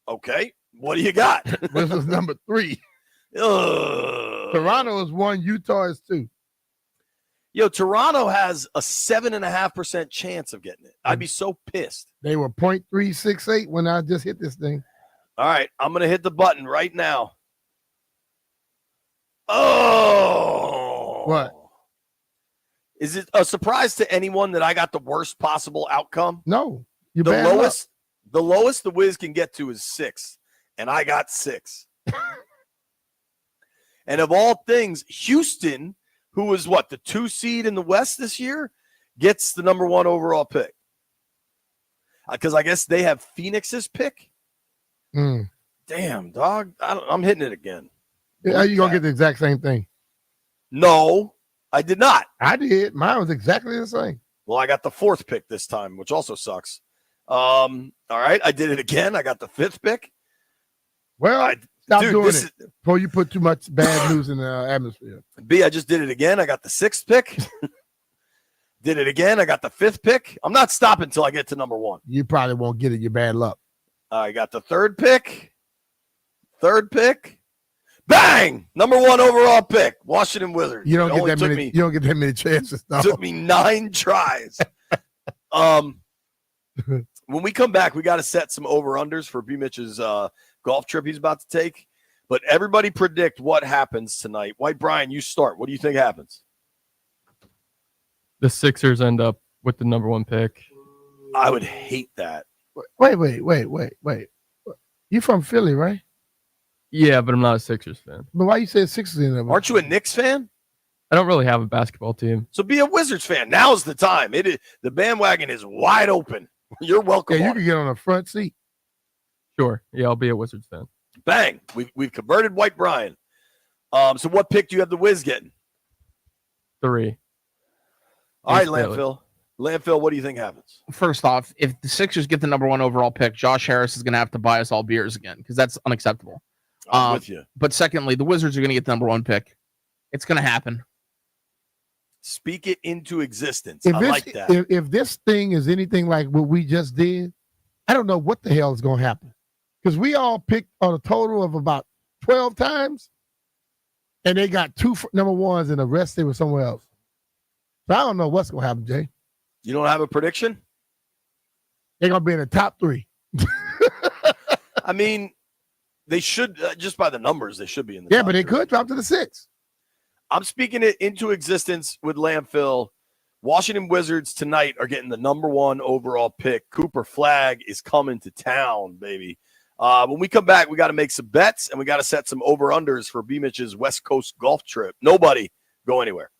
Okay. What do you got? This is number 3. Toronto is 1. Utah is 2. Yo, Toronto has a 7.5% chance of getting it. I'd be so pissed. They were 0.368 when I just hit this thing. All right. I'm going to hit the button right now. Oh. What? Is it a surprise to anyone that I got the worst possible outcome? No. You The bad lowest the Wiz can get to is 6, and I got 6. And of all things, Houston, who was the 2 seed in the West this year, gets the number 1 overall pick. Because I guess they have Phoenix's pick. Mm. Damn, dog. I'm hitting it again. How you going to get the exact same thing? No, I did not. I did. Mine was exactly the same. Well, I got the 4th pick this time, which also sucks. All right, I did it again. I got the 5th pick. Well, stop doing this it before you put too much bad news in the atmosphere. B, I just did it again. I got the 6th pick. Did it again. I got the 5th pick. I'm not stopping until I get to number 1. You probably won't get it. You're bad luck. I got the 3rd pick. 3rd pick. Bang! Number 1 overall pick. Washington Wizards. You don't get that many. You don't get that many chances. No. Took me 9 tries. When we come back, we got to set some over-unders for B. Mitch's golf trip he's about to take. But everybody predict what happens tonight. White Brian, you start. What do you think happens? The Sixers end up with the number 1 pick. I would hate that. Wait. You from Philly, right? Yeah, but I'm not a Sixers fan. But why you say Sixers in there? Aren't you a Knicks fan? I don't really have a basketball team. So be a Wizards fan. Now's the time. The bandwagon is wide open. You're welcome. Yeah, you can get on the front seat. Sure. Yeah, I'll be a Wizards fan. Bang. We've converted White Brian. So what pick do you have the Wiz getting? 3. All right, Landfill. Landfill, what do you think happens? First off, if the Sixers get the number 1 overall pick, Josh Harris is going to have to buy us all beers again because that's unacceptable. I'm with you. But secondly, the Wizards are going to get the number 1 pick. It's going to happen. Speak it into existence. If I this, like that. If this thing is anything like what we just did, I don't know what the hell is going to happen. Because we all picked on a total of about 12 times, and they got 2 number 1s, and the rest they were somewhere else. So I don't know what's going to happen, Jay. You don't have a prediction? They're going to be in the top 3. I mean, they should, just by the numbers, they should be in the Yeah, top but they 3. could drop to the 6. I'm speaking it into existence with Landfill. Washington Wizards tonight are getting the number 1 overall pick. Cooper Flag is coming to town, baby. When we come back, we got to make some bets, and we got to set some over-unders for B. Mitch's West Coast golf trip. Nobody go anywhere.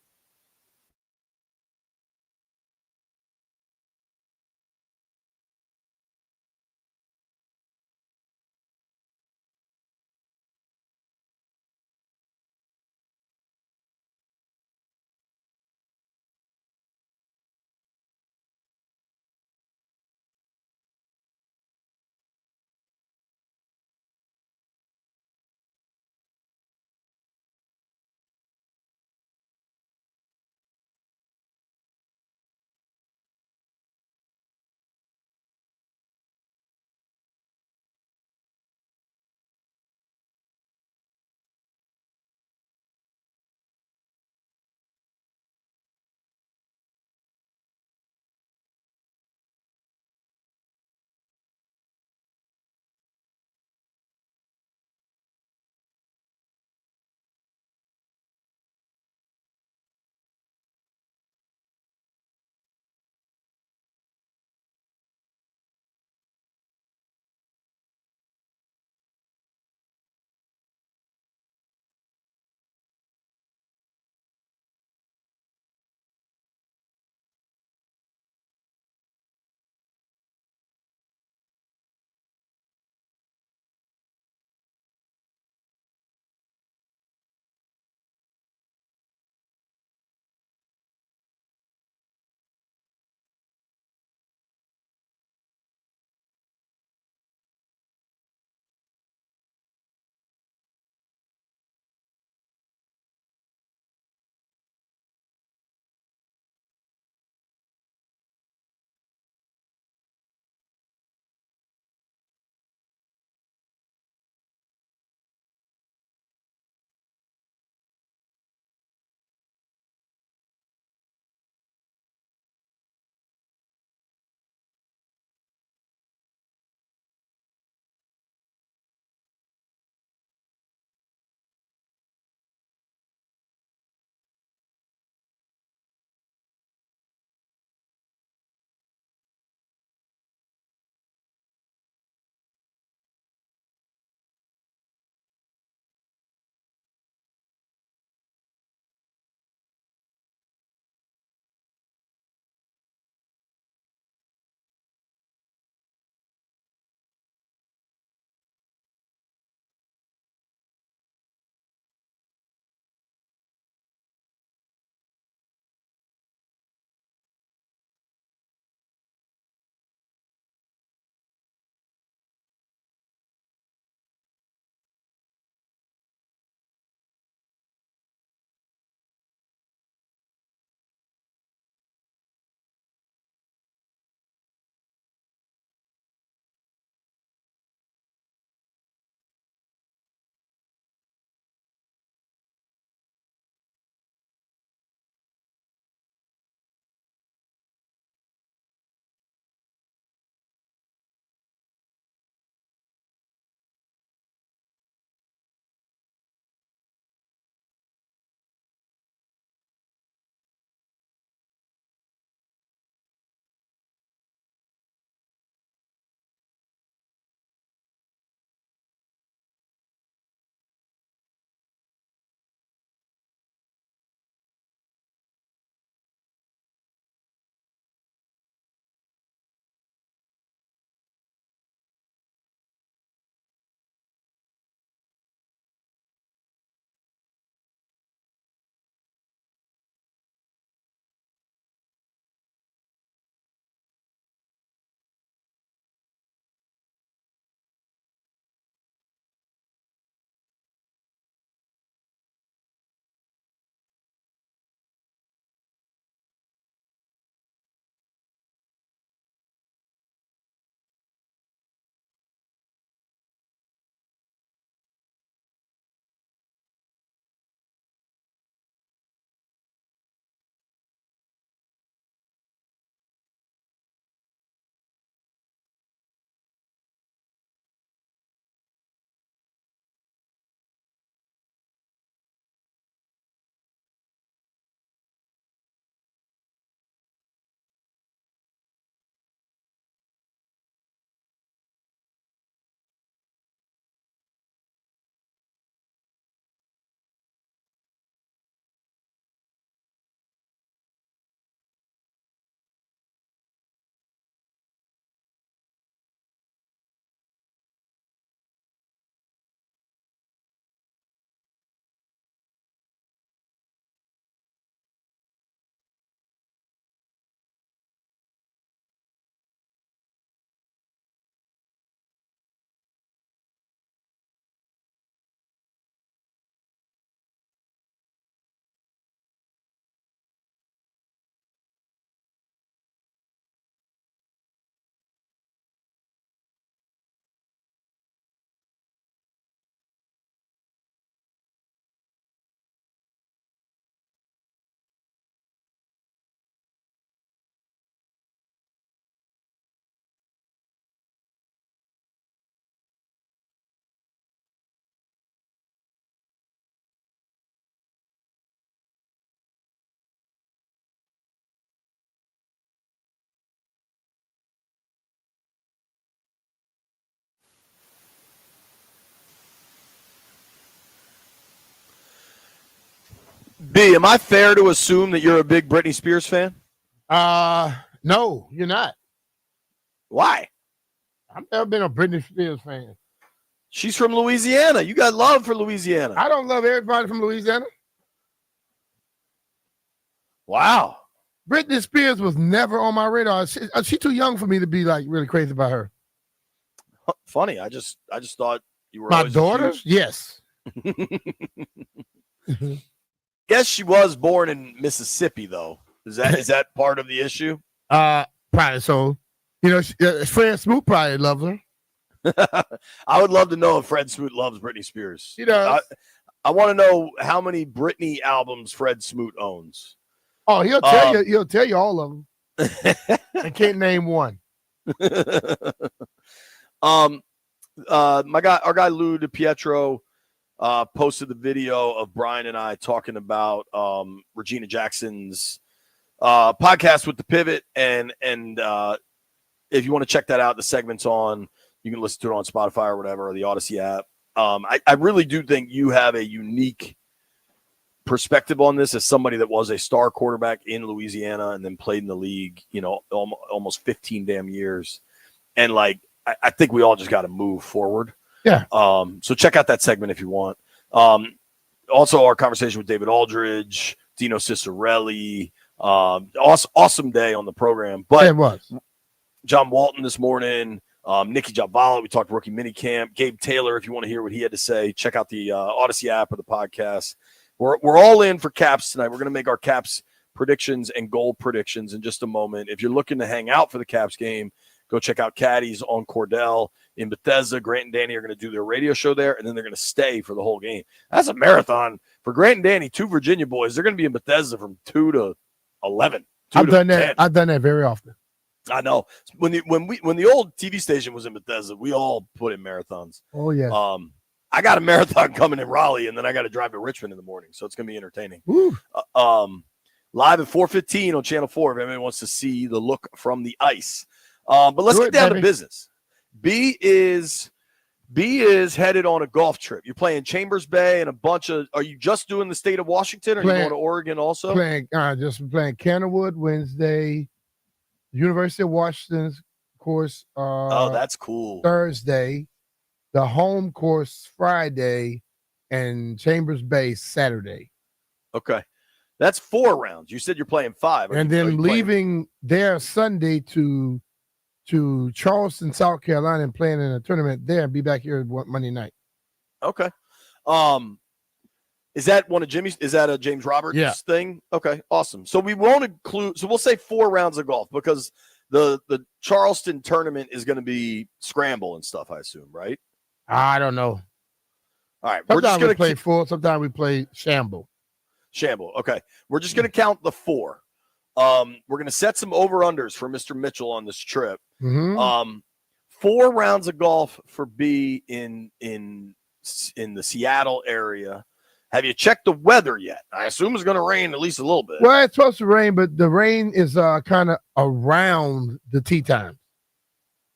B, am I fair to assume that you're a big Britney Spears fan? No, you're not. Why? I've never been a Britney Spears fan. She's from Louisiana. You got love for Louisiana. I don't love everybody from Louisiana. Wow. Britney Spears was never on my radar. She's too young for me to be like really crazy about her. Funny. I just thought you were My always daughter? huge- Yes. Guess she was born in Mississippi, though. Is that part of the issue? Probably so. You know, Fred Smoot probably loves her. I would love to know if Fred Smoot loves Britney Spears. He does. I want to know how many Britney albums Fred Smoot owns. Oh, he'll tell you. He'll tell you all of them. I can't name one. Our guy Lou DiPietro posted the video of Brian and I talking about Regina Jackson's podcast with the Pivot, and if you want to check that out, the segment's on. You can listen to it on Spotify or whatever, or the Odyssey app. I really do think you have a unique perspective on this as somebody that was a star quarterback in Louisiana and then played in the league, almost 15 damn years. And like, I think we all just got to move forward. Yeah. So check out that segment if you want. Also our conversation with David Aldridge, Dino Ciccarelli, awesome day on the program, but it was John Walton this morning. Nikki Javala, we talked rookie minicamp. Gabe Taylor, if you want to hear what he had to say, check out the Odyssey app or the podcast. We're all in for Caps tonight. We're going to make our Caps predictions and goal predictions in just a moment. If you're looking to hang out for the Caps game, go check out Caddies on Cordell in Bethesda. Grant and Danny are going to do their radio show there, and then they're going to stay for the whole game. That's a marathon for Grant and Danny, two Virginia boys. They're going to be in Bethesda from 2 to 11. I've done that very often. I know. When the old TV station was in Bethesda, we all put in marathons. Oh yeah. I got a marathon coming in Raleigh, and then I got to drive to Richmond in the morning, so it's going to be entertaining. Live at 4:15 on Channel 4 if anybody wants to see the look from the ice. But let's get down to business. B is headed on a golf trip. You're playing Chambers Bay and a bunch of. Are you just doing the state of Washington, or are you going to Oregon also? Just playing Kennewood Wednesday, University of Washington's course. That's cool. Thursday, the home course Friday, and Chambers Bay Saturday. Okay, that's 4 rounds. You said you're playing 5, and then leaving there Sunday to Charleston, South Carolina, and playing in a tournament there, and be back here Monday night. Okay. Is that one of Jimmy's? Is that a James Roberts thing? Okay, awesome. So we won't include. So we'll say 4 rounds of golf because the Charleston tournament is going to be scramble and stuff. I assume, right? I don't know. All right. Sometimes we're just going to play 4. Sometimes we play shamble. Shamble. Okay. We're just going to count the 4. We're going to set some over-unders for Mr. Mitchell on this trip. 4 rounds of golf for B in the Seattle area. Have you checked the weather yet? I assume it's going to rain at least a little bit. Well, it's supposed to rain, but the rain is kind of around the tee time.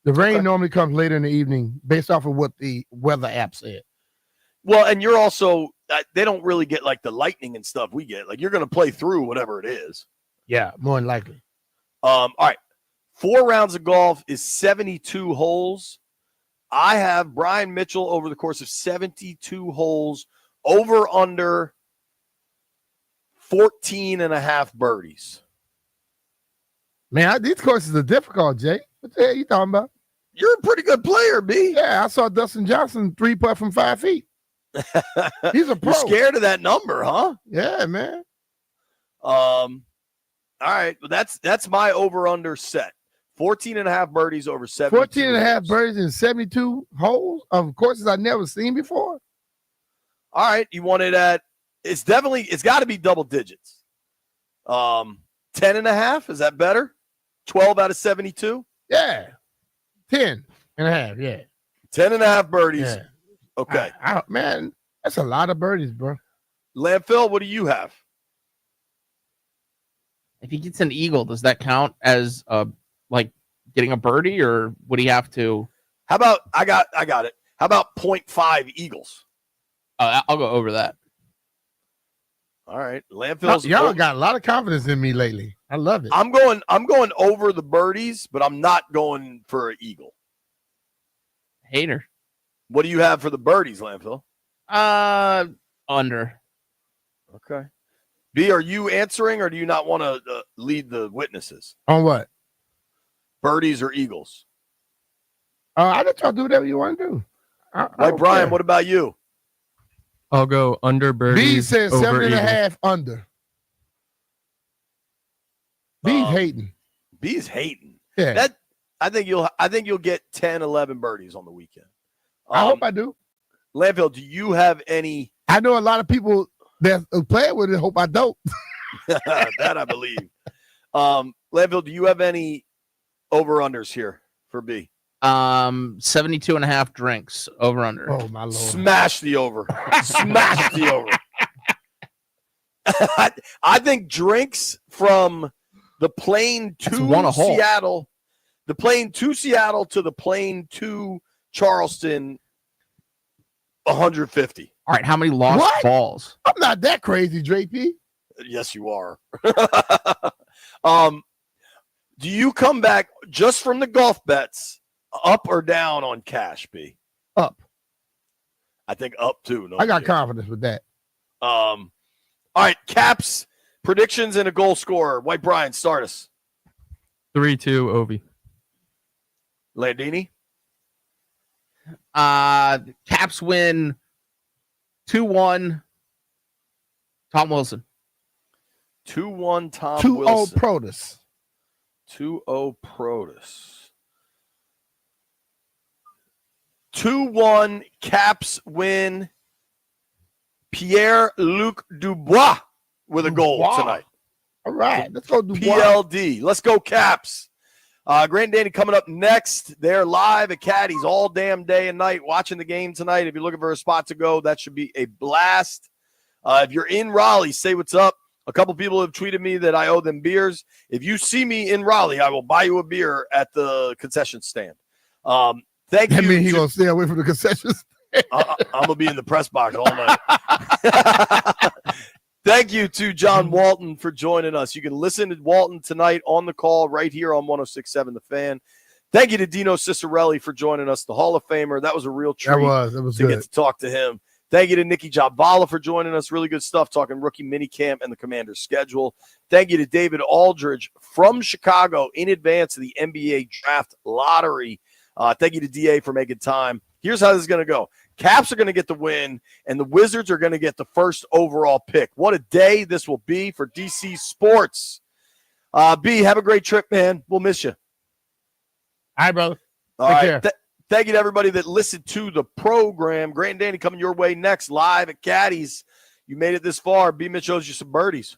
The rain normally comes later in the evening based off of what the weather app said. Well, and you're also they don't really get like the lightning and stuff we get. Like you're going to play through whatever it is. Yeah, more than likely. All right. 4 rounds of golf is 72 holes. I have Brian Mitchell over the course of 72 holes over under 14.5 birdies. Man, these courses are difficult, Jay. What the hell are you talking about? You're a pretty good player, B. Yeah, I saw Dustin Johnson 3-putt from 5 feet. He's a pro. You're scared of that number, huh? Yeah, man. All right. Well, that's my over-under set. 14.5 birdies over 72 14.5 birdies in 72 holes of courses I've never seen before. All right. You want it at it's got to be double digits. 10.5, is that better? 12 out of 72? Yeah. 10.5, yeah. 10.5 birdies. Yeah. Okay. Man, that's a lot of birdies, bro. Landfill, what do you have? If he gets an eagle, does that count as like getting a birdie, or would he have to? How about I got it. How about 0.5 eagles? I'll go over that. All right. Landfill's Y'all got a lot of confidence in me lately. I love it. I'm going over the birdies, but I'm not going for an eagle. Hater. What do you have for the birdies, Landfill? Under. Okay. B, are you answering or do you not want to lead the witnesses? On what? Birdies or eagles? I let y'all do whatever you want to do. Like Brian, what about you? I'll go under birdies. B says over 7.5 under. B's hating. B's hating. Yeah. I think you'll get 10, 11 birdies on the weekend. I hope I do. Landfill, do you have any? I know a lot of people that play with it. Hope I don't. That I believe. Landfill, do you have any over-unders here for B? 72.5 drinks over under. Oh my Lord. Smash the over. Smash the over. I think drinks from the plane to Seattle, the plane to Seattle to the plane to Charleston, 150. All right, how many lost balls? I'm not that crazy, JP. Yes, you are. Do you come back just from the golf bets up or down on cash, B? Up. I think up too. No, I got confidence with that. All right, Caps, predictions and a goal scorer. White Brian, start us. 3-2 Ovi. Landini? Caps win 2-1. Tom Wilson. 2-1 Tom 2-0 Wilson. Protus. 2-0 Protus. 2-1 Caps win. Pierre-Luc Dubois with a goal tonight. All right, let's go Dubois. PLD. Let's go Caps. Grant Danny coming up next. They're live at Caddy's all damn day and night watching the game tonight. If you're looking for a spot to go, that should be a blast. If you're in Raleigh, say what's up. A couple people have tweeted me that I owe them beers. If you see me in Raleigh, I will buy you a beer at the concession stand. Thank you. I mean, he's going to stay away from the concessions. I'm going to be in the press box all night. Thank you to John Walton for joining us. You can listen to Walton tonight on the call right here on 106.7 The Fan. Thank you to Dino Ciccarelli for joining us, the Hall of Famer. That was a real treat. That was to good. get to talk to him. Thank you to Nikki Jabvala for joining us. Really good stuff talking rookie minicamp and the Commander's schedule. Thank you to David Aldridge from Chicago in advance of the NBA Draft Lottery. Thank you to DA for making time. Here's how this is going to go. Caps are going to get the win, and the Wizards are going to get the first overall pick. What a day this will be for DC Sports. B, have a great trip, man. We'll miss you. All right, brother. All Take right. care. Thank you to everybody that listened to the program. Grant and Danny coming your way next, live at Caddy's. You made it this far. B. Mitch owes you some birdies.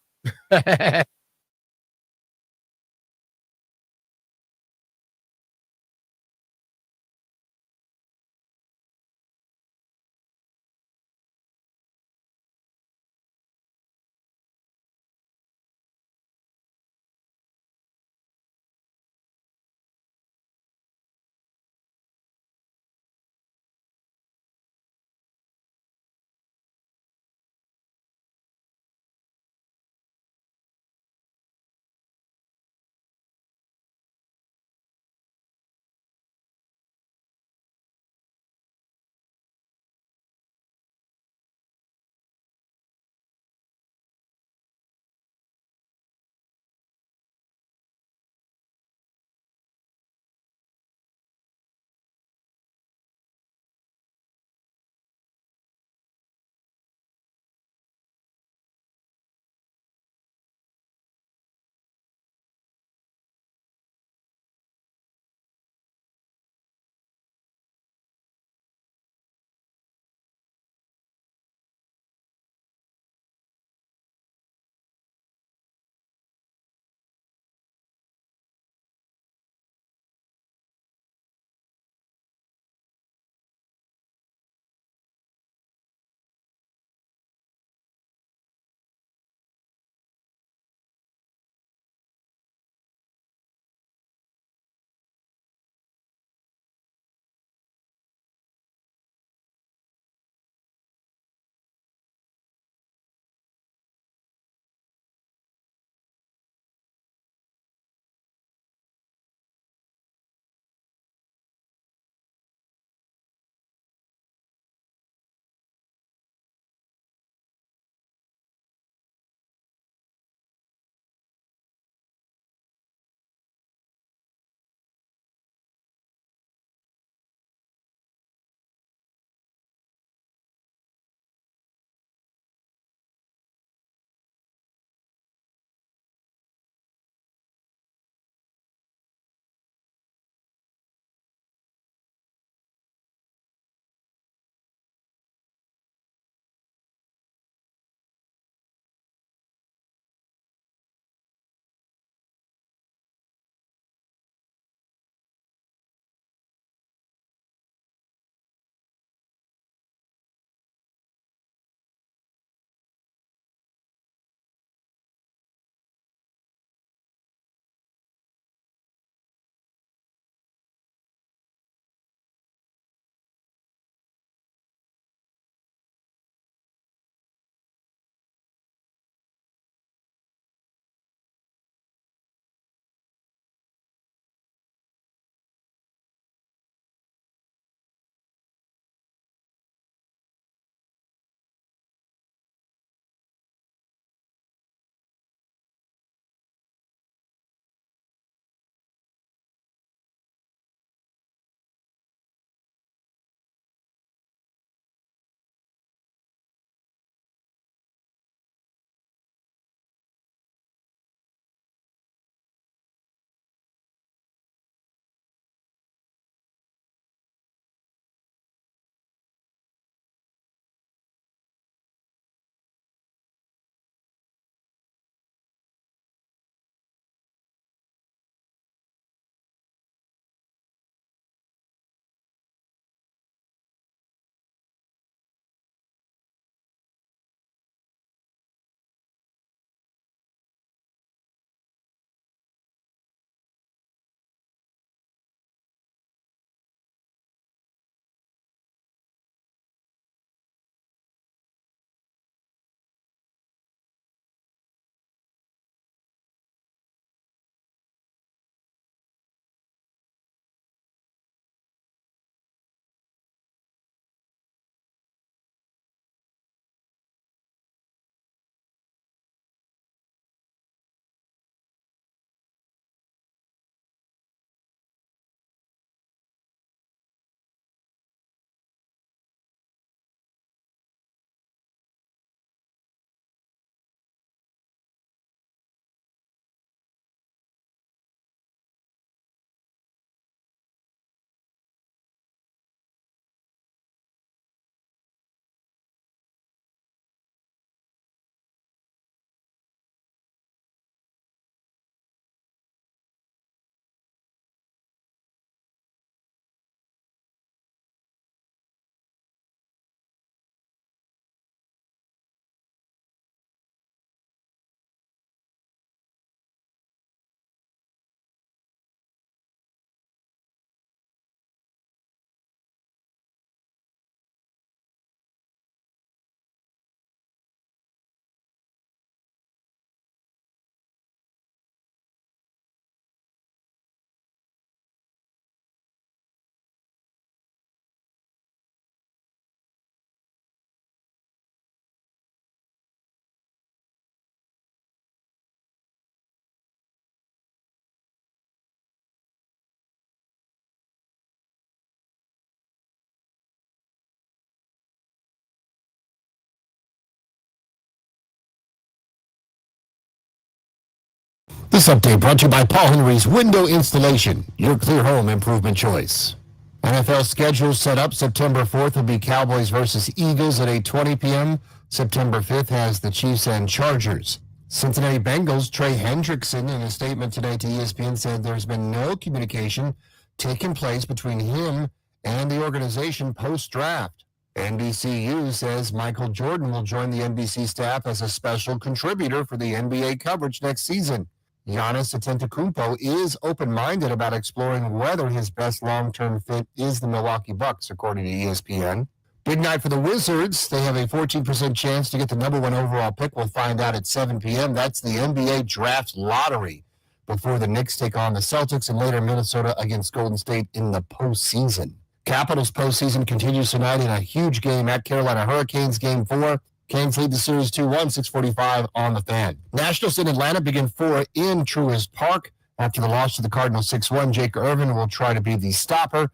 This update brought to you by Paul Henry's Window Installation, your clear home improvement choice. NFL schedule set up. September 4th will be Cowboys versus Eagles at 8:20 p.m. September 5th has the Chiefs and Chargers. Cincinnati Bengals Trey Hendrickson, in a statement today to ESPN, said there's been no communication taking place between him and the organization post-draft. NBCU says Michael Jordan will join the NBC staff as a special contributor for the NBA coverage next season. Giannis Antetokounmpo is open-minded about exploring whether his best long-term fit is the Milwaukee Bucks, according to ESPN. Big night for the Wizards. They have a 14% chance to get the number 1 overall pick. We'll find out at 7 p.m. That's the NBA Draft Lottery before the Knicks take on the Celtics and later Minnesota against Golden State in the postseason. Capitals postseason continues tonight in a huge game at Carolina Hurricanes Game 4. Canes lead the series 2-1, 6:45 on the Fan. Nationals in Atlanta begin 4 in Truist Park. After the loss to the Cardinals 6-1, Jake Irvin will try to be the stopper.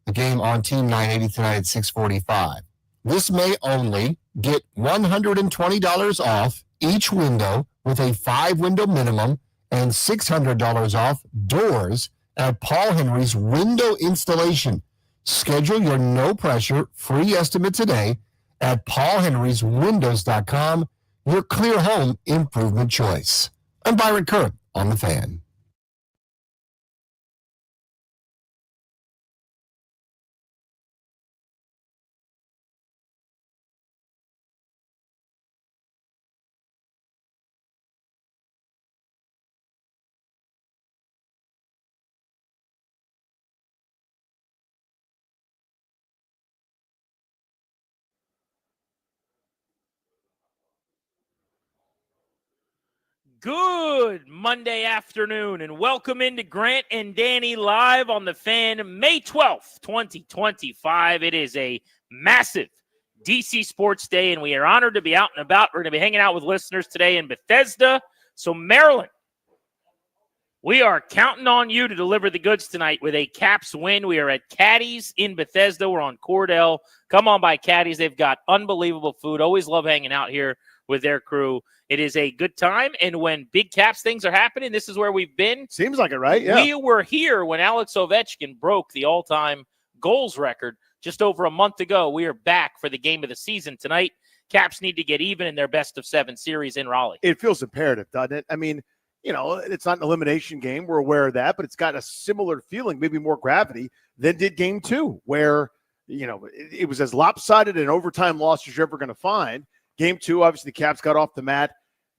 The game on Team 980 tonight at 6:45. This May only, get $120 off each window with a 5-window minimum and $600 off doors at Paul Henry's Window Installation. Schedule your no-pressure free estimate today at paulhenryswindows.com, your clear home improvement choice. I'm Byron Curran on The Fan. Good Monday afternoon, and welcome into Grant and Danny live on The Fan, May 12th, 2025. It is a massive DC Sports Day, and we are honored to be out and about. We're going to be hanging out with listeners today in Bethesda. So, Maryland, we are counting on you to deliver the goods tonight with a Caps win. We are at Caddy's in Bethesda. We're on Cordell. Come on by Caddy's. They've got unbelievable food. Always love hanging out here with their crew. It is a good time, and when big Caps things are happening, this is where we've been. Seems like it, right? Yeah. We were here when Alex Ovechkin broke the all-time goals record just over a month ago. We are back for the game of the season tonight. Caps need to get even in their best-of-7 series in Raleigh. It feels imperative, doesn't it? I mean, you know, it's not an elimination game. We're aware of that, but it's got a similar feeling, maybe more gravity than did Game 2, where, you know, it was as lopsided an overtime loss as you're ever going to find. Game 2, obviously, the Caps got off the mat.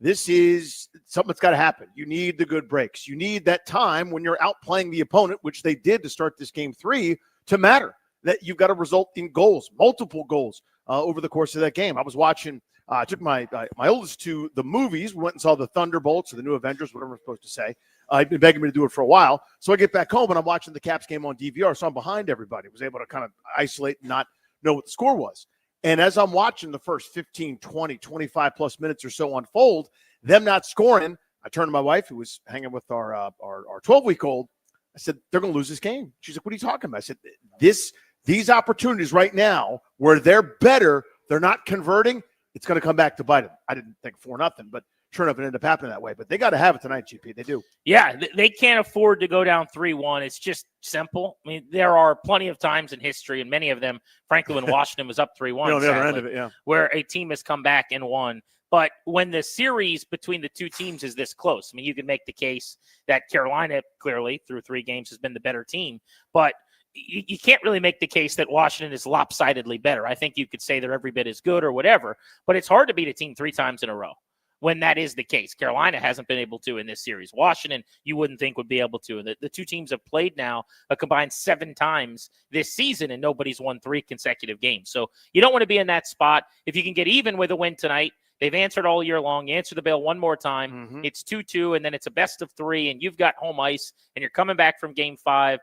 This is something that's got to happen. You need the good breaks. You need that time when you're outplaying the opponent, which they did to start this Game 3, to matter. That you've got to result in goals, multiple goals over the course of that game. I was watching, I took my oldest to the movies. We went and saw the Thunderbolts or the New Avengers, whatever I'm supposed to say. He'd been begging me to do it for a while. So I get back home and I'm watching the Caps game on DVR. So I'm behind everybody. I was able to kind of isolate and not know what the score was. And as I'm watching the first 15, 20, 25 plus minutes or so unfold, them not scoring, I turned to my wife, who was hanging with our 12-week-old. I said, they're going to lose this game. She's like, what are you talking about? I said, these opportunities right now where they're better, they're not converting, it's going to come back to bite them. I didn't think 4-0, but sure enough, it ended up happening that way. But they got to have it tonight, GP. They do. Yeah, they can't afford to go down 3-1. It's just simple. I mean, there are plenty of times in history, and many of them, frankly, when Washington was up 3-1, on the other end of it, yeah, where a team has come back and won. But when the series between the two teams is this close, I mean, you can make the case that Carolina, clearly, through 3 games, has been the better team. But you can't really make the case that Washington is lopsidedly better. I think you could say they're every bit as good or whatever, but it's hard to beat a team 3 times in a row when that is the case. Carolina hasn't been able to in this series. Washington, you wouldn't think would be able to. And the two teams have played now a combined 7 times this season, and nobody's won 3 consecutive games. So you don't want to be in that spot. If you can get even with a win tonight, they've answered all year long. You answer the bell one more time. Mm-hmm. It's 2-2, and then it's a best of 3, and you've got home ice, and you're coming back from Game 5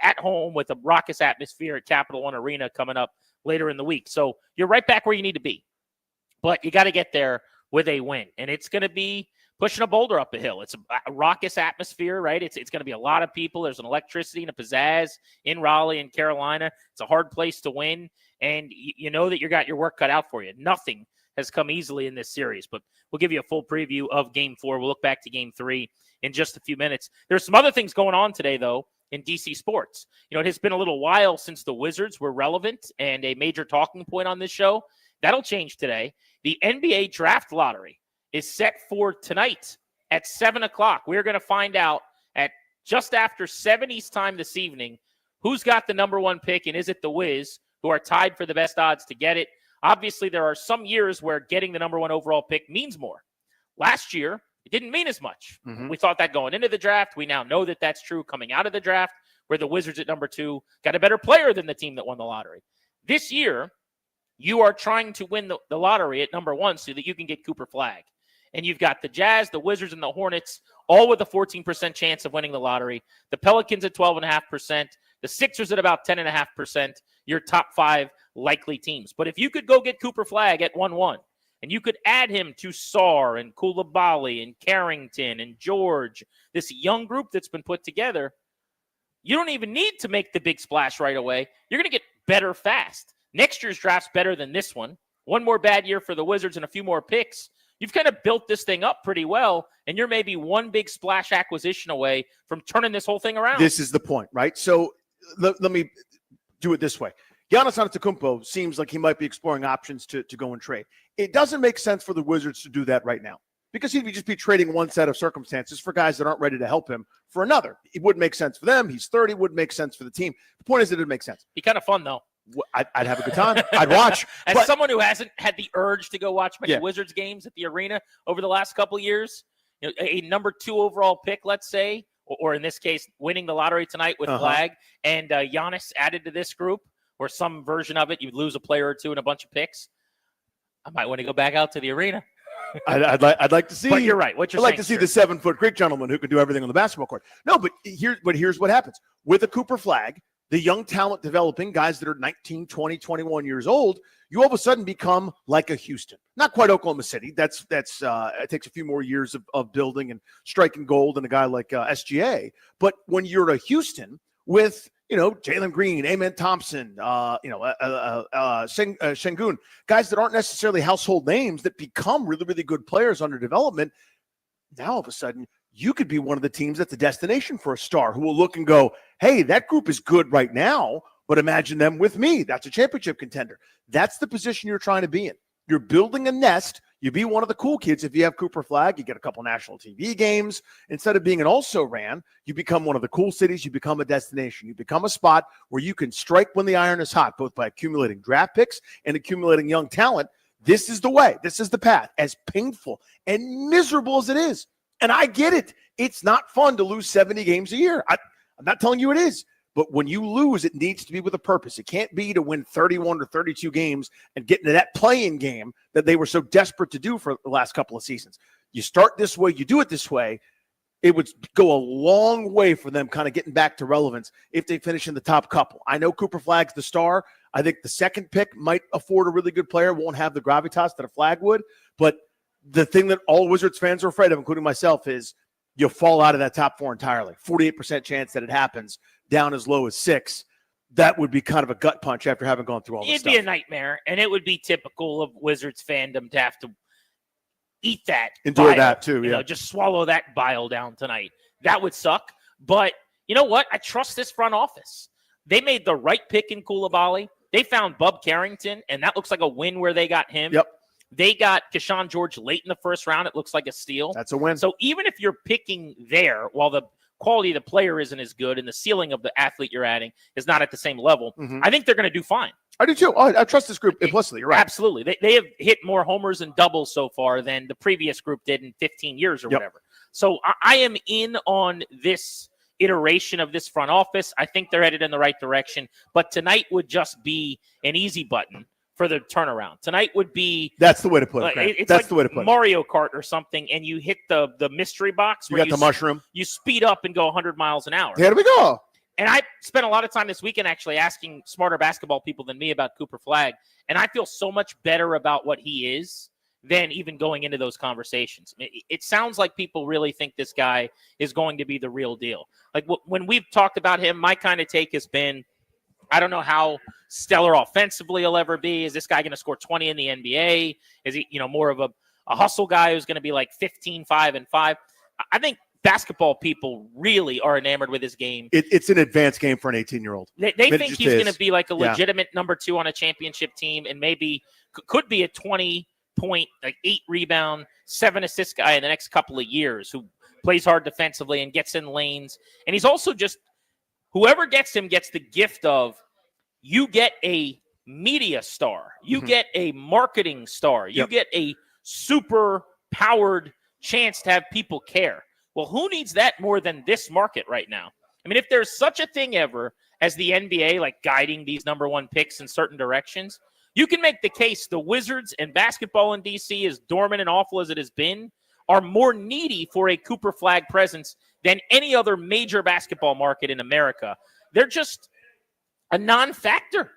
at home with a raucous atmosphere at Capital One Arena coming up later in the week. So you're right back where you need to be. But you got to get there with a win, and it's going to be pushing a boulder up a hill. It's a raucous atmosphere, right? It's going to be a lot of people. There's an electricity and a pizzazz in Raleigh and Carolina. It's a hard place to win, and you know that you got your work cut out for you. Nothing has come easily in this series, but we'll give you a full preview of Game 4. We'll look back to Game 3 in just a few minutes. There's some other things going on today, though, in DC sports. It has been a little while since the Wizards were relevant and a major talking point on this show. That'll change today. The NBA draft lottery is set for tonight at 7 o'clock. We're going to find out at just after 7 East time this evening who's got the number one pick, and is it the Wiz, who are tied for the best odds to get it. Obviously, there are some years where getting the number one overall pick means more. Last year, it didn't mean as much. We thought that going into the draft. We now know that that's true coming out of the draft, where the Wizards at number 2 got a better player than the team that won the lottery. This year, you are trying to win the lottery at number 1 so that you can get Cooper Flagg. And you've got the Jazz, the Wizards, and the Hornets, all with a 14% chance of winning the lottery. The Pelicans at 12.5%. The Sixers at about 10.5%. Your top 5 likely teams. But if you could go get Cooper Flagg at 1-1, and you could add him to Sarr and Koulibaly and Carrington and George, this young group that's been put together, you don't even need to make the big splash right away. You're going to get better fast. Next year's draft's better than this one. One more bad year for the Wizards and a few more picks. You've kind of built this thing up pretty well, and you're maybe one big splash acquisition away from turning this whole thing around. This is the point, right? So let me do it this way. Giannis Antetokounmpo seems like he might be exploring options to go and trade. It doesn't make sense for the Wizards to do that right now because he'd just be trading one set of circumstances for guys that aren't ready to help him for another. It wouldn't make sense for them. He's 30, wouldn't make sense for the team. The point is, it would make sense. Be kind of fun, though. I'd have a good time. I'd watch. As someone who hasn't had the urge to go watch many Wizards games at the arena over the last couple of years, a number 2 overall pick, let's say, or in this case, winning the lottery tonight with Flagg and Giannis added to this group, or some version of it, you'd lose a player or two and a bunch of picks. I might want to go back out to the arena. I'd like to see. But you're right. What you're I'd like saying, to see the 7-foot Greek gentleman who can do everything on the basketball court. No, but here's what happens with a Cooper Flagg. The young talent developing, guys that are 19, 20, 21 years old, you all of a sudden become like a Houston. Not quite Oklahoma City. It takes a few more years of building and striking gold than a guy like SGA. But when you're a Houston with, Jalen Green, Amen Thompson, Sengun, guys that aren't necessarily household names that become really, really good players under development, now all of a sudden you could be one of the teams that's a destination for a star who will look and go, hey, that group is good right now, but imagine them with me. That's a championship contender. That's the position you're trying to be in. You're building a nest. You be one of the cool kids. If you have Cooper Flagg, you get a couple national TV games. Instead of being an also-ran, you become one of the cool cities. You become a destination. You become a spot where you can strike when the iron is hot, both by accumulating draft picks and accumulating young talent. This is the way. This is the path, as painful and miserable as it is. And I get it. It's not fun to lose 70 games a year. I'm not telling you it is. But when you lose, it needs to be with a purpose. It can't be to win 31 or 32 games and get into that play-in game that they were so desperate to do for the last couple of seasons. You start this way, you do it this way, it would go a long way for them kind of getting back to relevance if they finish in the top couple. I know Cooper Flagg's the star. I think the second pick might afford a really good player, won't have the gravitas that a Flagg would. But the thing that all Wizards fans are afraid of, including myself, is you'll fall out of that top 4 entirely. 48% chance that it happens, down as low as 6. That would be kind of a gut punch after having gone through all this stuff. It'd be a nightmare, and it would be typical of Wizards fandom to have to eat that. Enjoy bile, that too, yeah. Just swallow that bile down tonight. That would suck. But you know what? I trust this front office. They made the right pick in Koulibaly. They found Bub Carrington, and that looks like a win where they got him. Yep. They got Keshawn George late in the first round. It looks like a steal. That's a win. So even if you're picking there, while the quality of the player isn't as good and the ceiling of the athlete you're adding is not at the same level, I think they're going to do fine. I do too. I trust this group implicitly. You're right. Absolutely. They have hit more homers and doubles so far than the previous group did in 15 years or whatever. So I am in on this iteration of this front office. I think they're headed in the right direction. But tonight would just be an easy button for the turnaround. Tonight would be... That's the way to put it. It's That's like the way to put it. Mario Kart or something, and you hit the mystery box. You got the mushroom. You speed up and go 100 miles an hour. Here we go. And I spent a lot of time this weekend actually asking smarter basketball people than me about Cooper Flagg, and I feel so much better about what he is than even going into those conversations. It sounds like people really think this guy is going to be the real deal. Like when we've talked about him, my kind of take has been, I don't know how stellar offensively he'll ever be. Is this guy going to score 20 in the NBA? Is he, more of a hustle guy who's going to be like 15, 5, and 5? I think basketball people really are enamored with his game. It's an advanced game for an 18-year-old. They think he's going to be like a legitimate number 2 on a championship team, and maybe could be a 20-point, like 8 rebound, 7 assist guy in the next couple of years who plays hard defensively and gets in lanes. And he's also just, whoever gets him gets the gift of, you get a media star, you get a marketing star, you get a super powered chance to have people care. Well, who needs that more than this market right now? I mean, if there's such a thing ever as the NBA, like guiding these number 1 picks in certain directions, you can make the case the Wizards and basketball in DC, as dormant and awful as it has been, are more needy for a Cooper Flag presence than any other major basketball market in America. They're just a non-factor.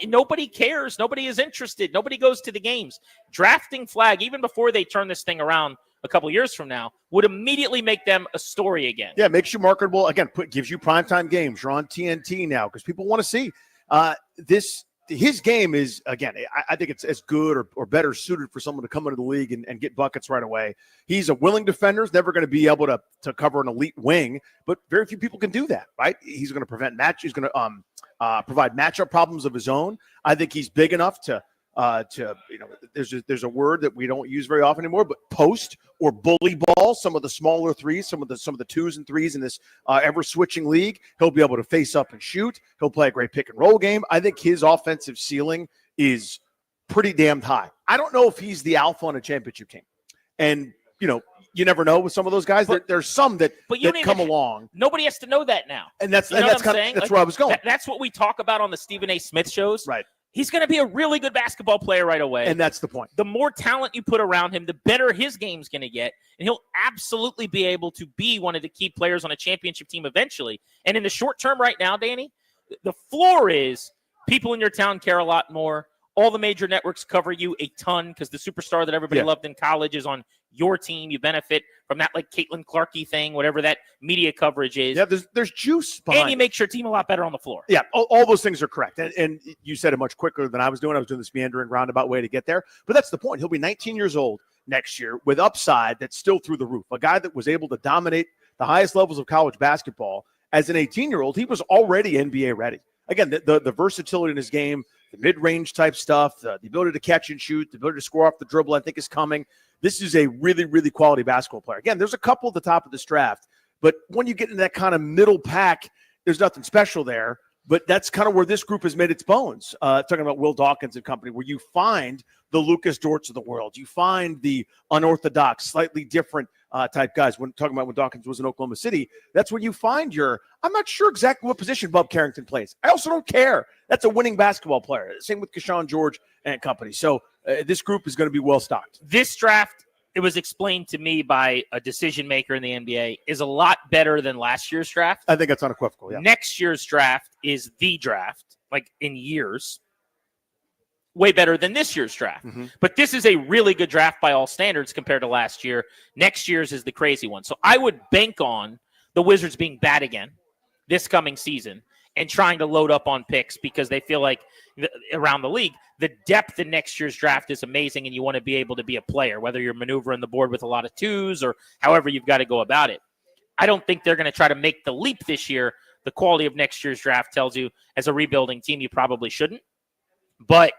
Nobody cares. Nobody is interested. Nobody goes to the games. Drafting Flag, even before they turn this thing around a couple years from now, would immediately make them a story again. Yeah, makes you marketable. Again, gives you primetime games. You're on TNT now because people want to see this. His game is, again, I think it's as good or better suited for someone to come into the league and get buckets right away. He's a willing defender. He's never going to be able to cover an elite wing, but very few people can do that, right? He's going to prevent match. He's going to provide matchup problems of his own. I think he's big enough to there's a word that we don't use very often anymore, but post or bully ball some of the smaller threes, some of the 2s and 3s in this ever switching league. He'll be able to face up and shoot. He'll play a great pick and roll game. I think his offensive ceiling is pretty damn high. I don't know if he's the alpha on a championship team, and you never know with some of those guys. There's some that come along. Nobody has to know that now, and that's where I was going. That's what we talk about on the Stephen A. Smith shows, right? He's going to be a really good basketball player right away. And that's the point. The more talent you put around him, the better his game's going to get. And he'll absolutely be able to be one of the key players on a championship team eventually. And in the short term right now, Danny, the floor is people in your town care a lot more. All the major networks cover you a ton because the superstar that everybody loved in college is on your team. You benefit from that, like Caitlin Clarkey thing, whatever that media coverage is. Yeah, there's juice behind and you make your team a lot better on the floor. Yeah, all those things are correct. And you said it much quicker than I was doing. I was doing this meandering roundabout way to get there. But that's the point. He'll be 19 years old next year with upside that's still through the roof. A guy that was able to dominate the highest levels of college basketball as an 18-year-old. He was already NBA ready. Again, the versatility in his game, the mid-range type stuff, the ability to catch and shoot, the ability to score off the dribble, I think is coming. This is a really, really quality basketball player. Again, there's a couple at the top of this draft, but when you get into that kind of middle pack, there's nothing special there. But that's kind of where this group has made its bones. Talking about Will Dawkins and company, where you find the Lucas Dortz of the world. You find the unorthodox, slightly different type guys. When talking about when Dawkins was in Oklahoma City, that's when you find I'm not sure exactly what position Bub Carrington plays. I also don't care. That's a winning basketball player. Same with Keshawn George and company. So this group is going to be well stocked. This draft, it was explained to me by a decision maker in the NBA, is a lot better than last year's draft. I think that's unequivocal. Yeah. Next year's draft is the draft, like in years, way better than this year's draft. But this is a really good draft by all standards compared to last year. Next year's is the crazy one. So I would bank on the Wizards being bad again this coming season and trying to load up on picks because they feel like around the league, the depth in next year's draft is amazing and you want to be able to be a player, whether you're maneuvering the board with a lot of 2s or however you've got to go about it. I don't think they're going to try to make the leap this year. The quality of next year's draft tells you as a rebuilding team, you probably shouldn't. But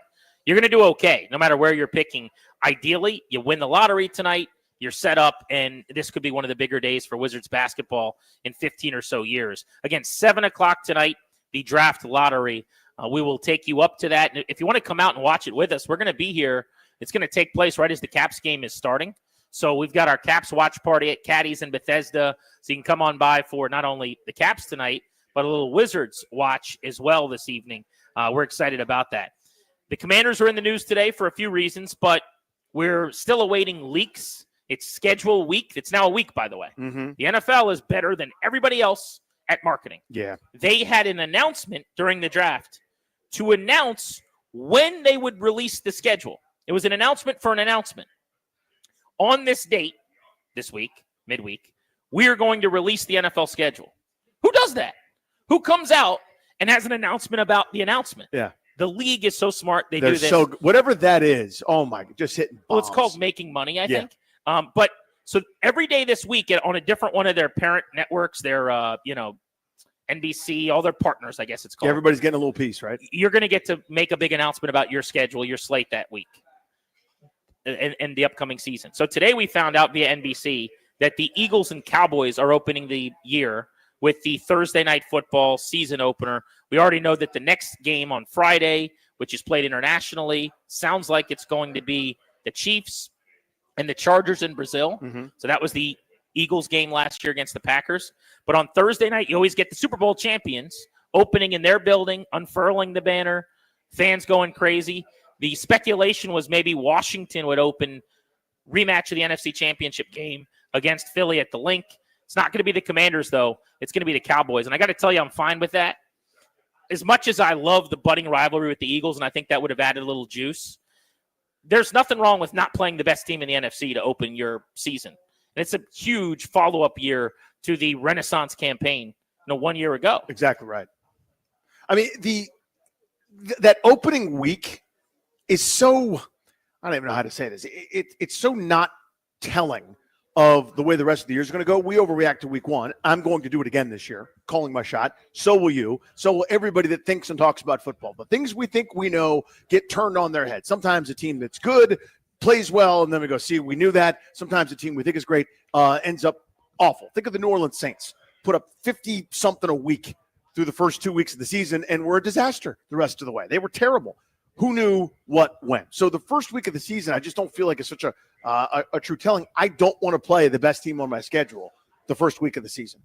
you're going to do okay no matter where you're picking. Ideally, you win the lottery tonight. You're set up, and this could be one of the bigger days for Wizards basketball in 15 or so years. Again, 7 o'clock tonight, the draft lottery. We will take you up to that. And if you want to come out and watch it with us, we're going to be here. It's going to take place right as the Caps game is starting. So we've got our Caps watch party at Caddy's in Bethesda. So you can come on by for not only the Caps tonight, but a little Wizards watch as well this evening. We're excited about that. The Commanders are in the news today for a few reasons, but we're still awaiting leaks. It's schedule week. It's now a week, by the way. The NFL is better than everybody else at marketing. Yeah. They had an announcement during the draft to announce when they would release the schedule. It was an announcement for an announcement. On this date, this week, midweek, we are going to release the NFL schedule. Who does that? Who comes out and has an announcement about the announcement? Yeah. The league is so smart. They're do this. So whatever that is, oh my, just hitting bombs. Well, it's called making money, I think. But So every day this week on a different one of their parent networks, their NBC, all their partners, I guess it's called. Yeah, everybody's getting a little piece, right? You're going to get to make a big announcement about your schedule, your slate that week, and the upcoming season. So today we found out via NBC that the Eagles and Cowboys are opening the year with the Thursday Night Football season opener. We already know that the next game on Friday, which is played internationally, sounds like it's going to be the Chiefs and the Chargers in Brazil. Mm-hmm. So that was the Eagles game last year against the Packers. But on Thursday night, you always get the Super Bowl champions opening in their building, unfurling the banner, fans going crazy. The speculation was maybe Washington would open rematch of the NFC Championship game against Philly at the Link. It's not going to be the Commanders, though. It's going to be the Cowboys. And I got to tell you, I'm fine with that. As much as I love the budding rivalry with the Eagles, and I think that would have added a little juice, there's nothing wrong with not playing the best team in the NFC to open your season. And it's a huge follow-up year to the Renaissance campaign 1 year ago. Exactly right. I mean, that opening week is so, I don't even know how to say this. It's so not telling of the way the rest of the year is going to go. We overreact to week one. I'm going to do it again this year, calling my shot. So will you. So will everybody that thinks and talks about football. The things we think we know get turned on their head. Sometimes a team that's good plays well, and then we go, see, we knew that. Sometimes a team we think is great ends up awful. Think of the New Orleans Saints. Put up 50-something a week through the first 2 weeks of the season and were a disaster the rest of the way. They were terrible. Who knew what when? So the first week of the season, I just don't feel like it's such a true telling. I don't want to play the best team on my schedule the first week of the season.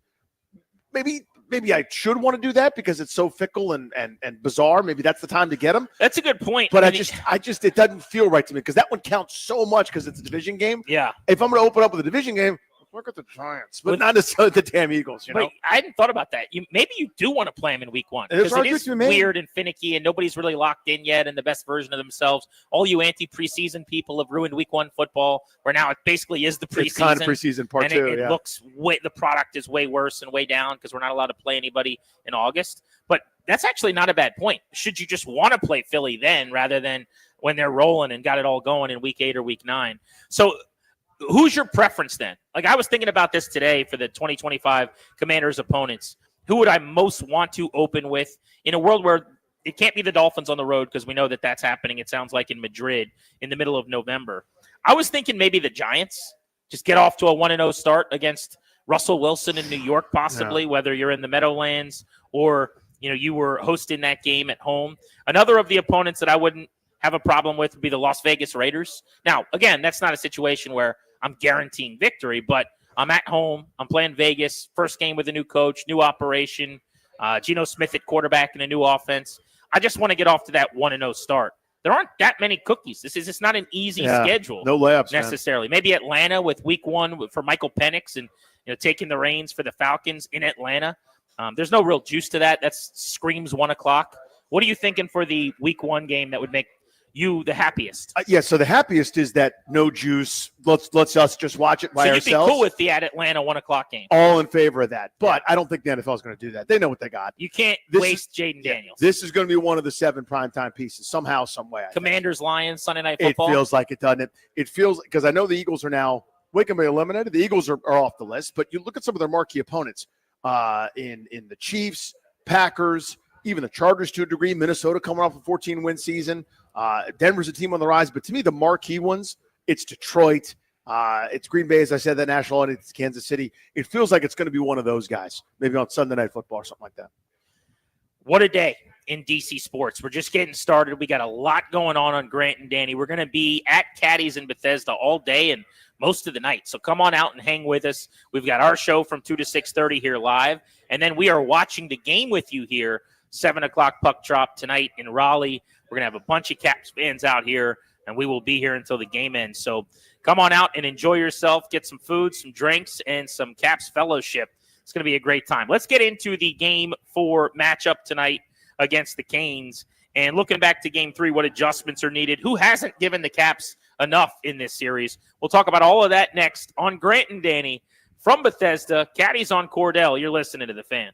Maybe I should want to do that because it's so fickle and bizarre. Maybe that's the time to get them. That's a good point. But I just it doesn't feel right to me because that one counts so much because it's a division game. Yeah. If I'm going to open up with a division game, look at the Giants, but not necessarily the damn Eagles. But I hadn't thought about that. Maybe you do want to play them in week one because it is weird and finicky, and nobody's really locked in yet and the best version of themselves. All you anti-preseason people have ruined week one football, where now it basically is the preseason. It's kind of preseason part two. It looks the product is way worse and way down because we're not allowed to play anybody in August. But that's actually not a bad point. Should you just want to play Philly then rather than when they're rolling and got it all going in week 8 or week 9? So who's your preference then? Like I was thinking about this today for the 2025 Commanders opponents. Who would I most want to open with in a world where it can't be the Dolphins on the road because we know that that's happening, it sounds like, in Madrid in the middle of November. I was thinking maybe the Giants. Just get off to a 1-0 start against Russell Wilson in New York, possibly, whether you're in the Meadowlands or you were hosting that game at home. Another of the opponents that I wouldn't have a problem with would be the Las Vegas Raiders. Now, again, that's not a situation where I'm guaranteeing victory, but I'm at home. I'm playing Vegas. First game with a new coach, new operation, Geno Smith at quarterback and a new offense. I just want to get off to that 1-0 start. There aren't that many cookies. This is just not an easy schedule. No layups necessarily. Man. Maybe Atlanta with week 1 for Michael Penix and taking the reins for the Falcons in Atlanta. There's no real juice to that. That screams 1 o'clock. What are you thinking for the week 1 game that would make you the happiest? So the happiest is that no juice. Let's us just watch it by ourselves. So you'd be cool with the at Atlanta 1 o'clock game. All in favor of that. But I don't think the NFL is going to do that. They know what they got. You can't waste Jaden Daniels. This is going to be one of the 7 primetime pieces somehow, some way. Commanders, Lions, Sunday Night Football. It feels like it, doesn't it? It feels because I know the Eagles are now can be eliminated. The Eagles are off the list, but you look at some of their marquee opponents in the Chiefs, Packers, even the Chargers to a degree. Minnesota coming off a 14-win season. Denver's a team on the rise, but to me, the marquee ones, it's Detroit, it's Green Bay, as I said, that national audience, it's Kansas City. It feels like it's going to be one of those guys, maybe on Sunday Night Football or something like that. What a day in DC sports. We're just getting started. We got a lot going on Grant and Danny. We're going to be at Caddy's in Bethesda all day and most of the night. So come on out and hang with us. We've got our show from 2 to 6:30 here live, and then we are watching the game with you here, 7 o'clock puck drop tonight in Raleigh. We're going to have a bunch of Caps fans out here, and we will be here until the game ends. So come on out and enjoy yourself. Get some food, some drinks, and some Caps fellowship. It's going to be a great time. Let's get into the Game 4 matchup tonight against the Canes. And looking back to Game 3, what adjustments are needed? Who hasn't given the Caps enough in this series? We'll talk about all of that next on Grant and Danny from Bethesda. Caddy's on Cordell. You're listening to The Fan.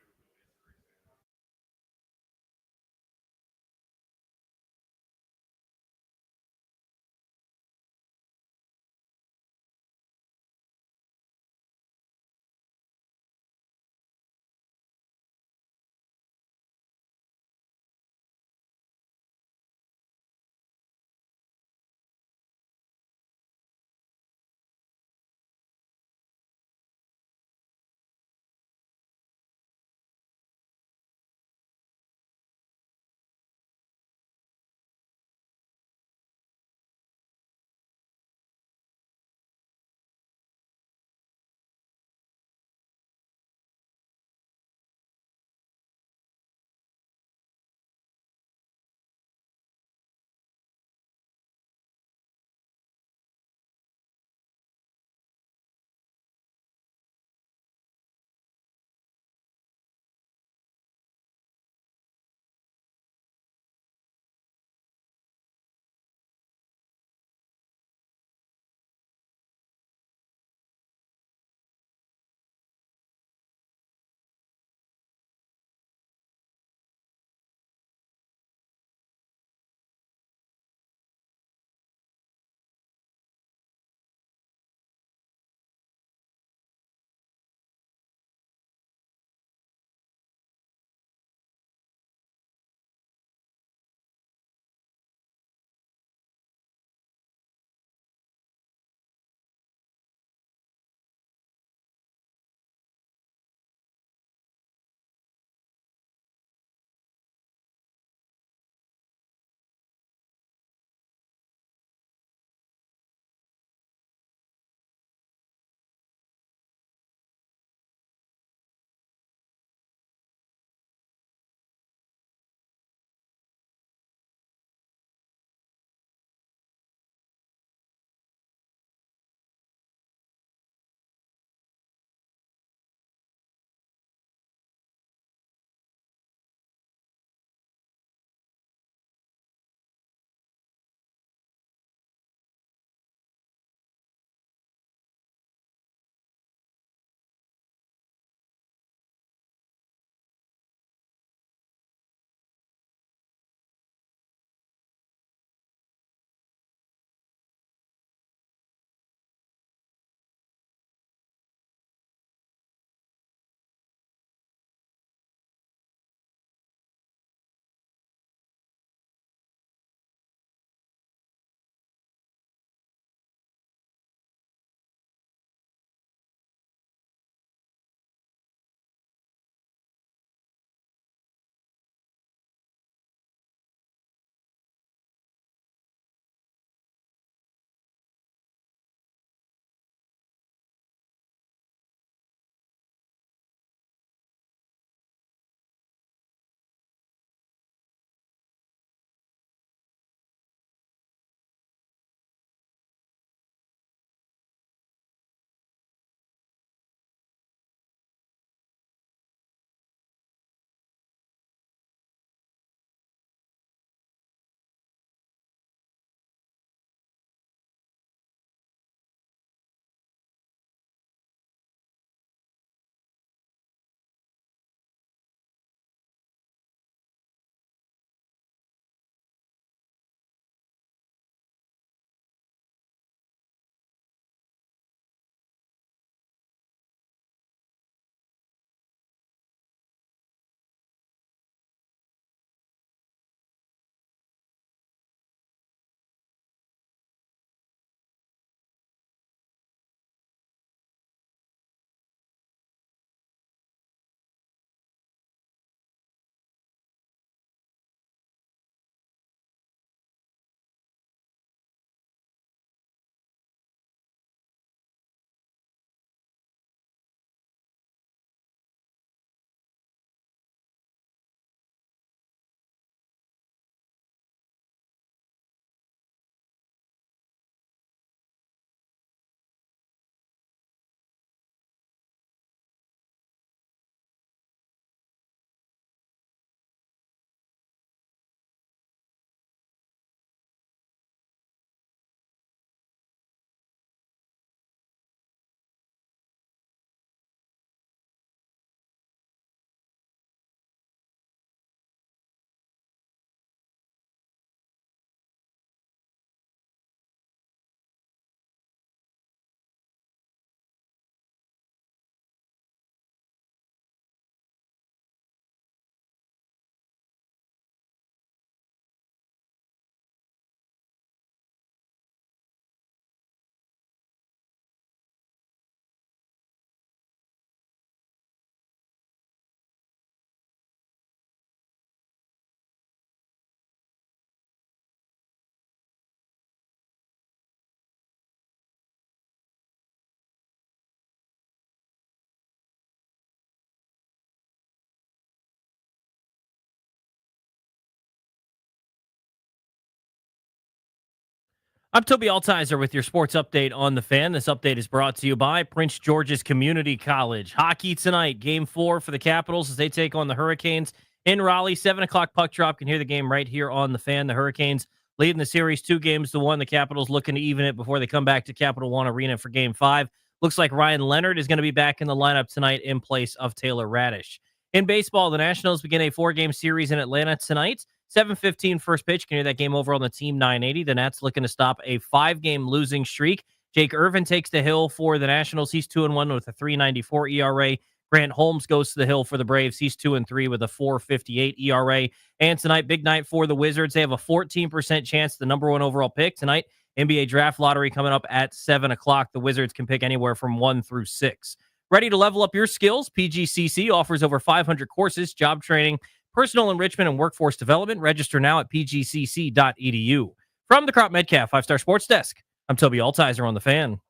I'm Toby Altizer with your sports update on The Fan. This update is brought to you by Prince George's Community College. Hockey tonight, Game 4 for the Capitals as they take on the Hurricanes in Raleigh. 7 o'clock puck drop. Can hear the game right here on The Fan. The Hurricanes leading the series 2-1. The Capitals looking to even it before they come back to Capital One Arena for Game 5. Looks like Ryan Leonard is going to be back in the lineup tonight in place of Taylor Radish. In baseball, the Nationals begin a 4-game series in Atlanta tonight. 7:15 first pitch. Can hear that game over on the Team 980. The Nats looking to stop a 5-game losing streak. Jake Irvin takes the hill for the Nationals. He's 2-1 with a 3.94 ERA. Grant Holmes goes to the hill for the Braves. He's 2-3 with a 4.58 ERA. And tonight, big night for the Wizards. They have a 14% chance the number 1 overall pick tonight. NBA draft lottery coming up at 7 o'clock. The Wizards can pick anywhere from 1 through 6. Ready to level up your skills? PGCC offers over 500 courses, job training, personal enrichment, and workforce development. Register now at pgcc.edu. From the Crop Metcalf 5-Star Sports Desk, I'm Toby Altizer on The Fan.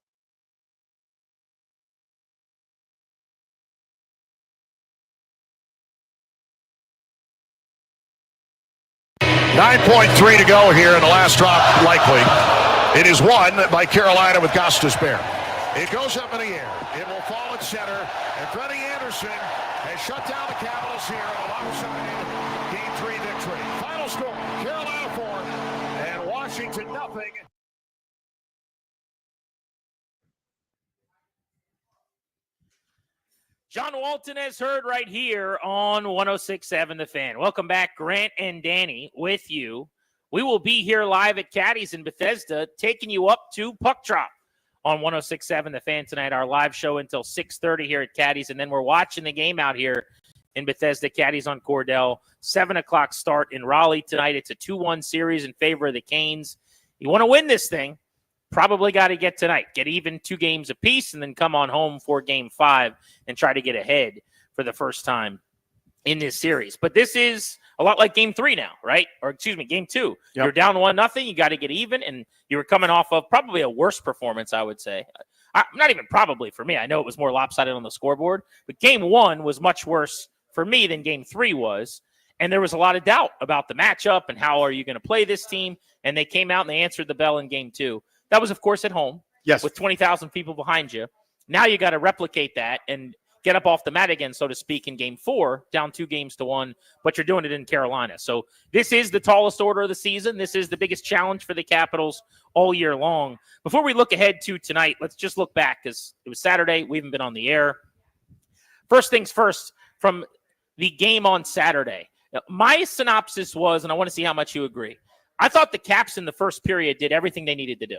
9.3 to go here in the last drop, likely. It is won by Carolina with Gostisbehere. It goes up in the air. It will fall at center. And Freddie Anderson has shut down the Capitals here on a lopsided Game 3 victory. Final score, Carolina 4 and Washington nothing. John Walton has heard right here on 106.7 The Fan. Welcome back, Grant and Danny, with you. We will be here live at Caddy's in Bethesda, taking you up to Puck Drop on 106.7 The Fan tonight. Our live show until 6:30 here at Caddy's, and then we're watching the game out here in Bethesda. Caddy's on Cordell. 7 o'clock start in Raleigh tonight. It's a 2-1 series in favor of the Canes. You want to win this thing, probably got to get tonight. Get even 2 games apiece and then come on home for Game 5 and try to get ahead for the first time in this series. But this is a lot like Game 3 now, right? Or excuse me, Game 2. Yep. You're down 1-0. You got to get even, and you were coming off of probably a worse performance, I would say. Not even probably for me. I know it was more lopsided on the scoreboard, but Game 1 was much worse for me than Game 3 was. And there was a lot of doubt about the matchup and how are you going to play this team. And they came out and they answered the bell in Game 2. That was, of course, at home. Yes. With 20,000 people behind you. Now you got to replicate that and get up off the mat again, so to speak, in Game 4, down 2-1, but you're doing it in Carolina. So this is the tallest order of the season. This is the biggest challenge for the Capitals all year long. Before we look ahead to tonight, let's just look back because it was Saturday. We haven't been on the air. First things first, from the game on Saturday. Now, my synopsis was, and I want to see how much you agree, I thought the Caps in the first period did everything they needed to do.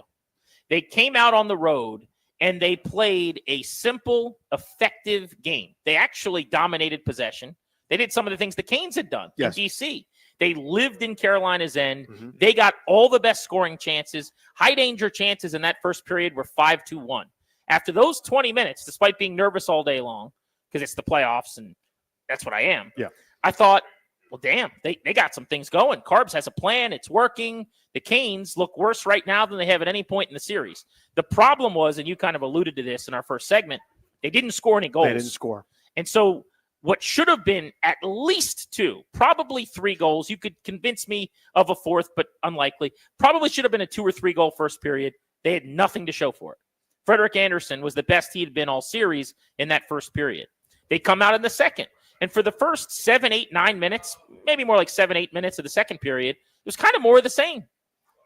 They came out on the road and they played a simple, effective game. They actually dominated possession. They did some of the things the Canes had done in D.C. They lived in Carolina's end. Mm-hmm. They got all the best scoring chances. High-danger chances in that first period were 5-1. After those 20 minutes, despite being nervous all day long, because it's the playoffs and that's what I am, I thought, well, damn, they got some things going. Carbs has a plan. It's working. The Canes look worse right now than they have at any point in the series. The problem was, and you kind of alluded to this in our first segment, they didn't score any goals. They didn't score. And so what should have been at least 2, probably 3 goals, you could convince me of a fourth, but unlikely, probably should have been a 2 or 3 goal first period. They had nothing to show for it. Frederik Andersen was the best he had been all series in that first period. They come out in the second. And for the first 7, 8, 9 minutes, maybe more like 7, 8 minutes of the second period, it was kind of more of the same.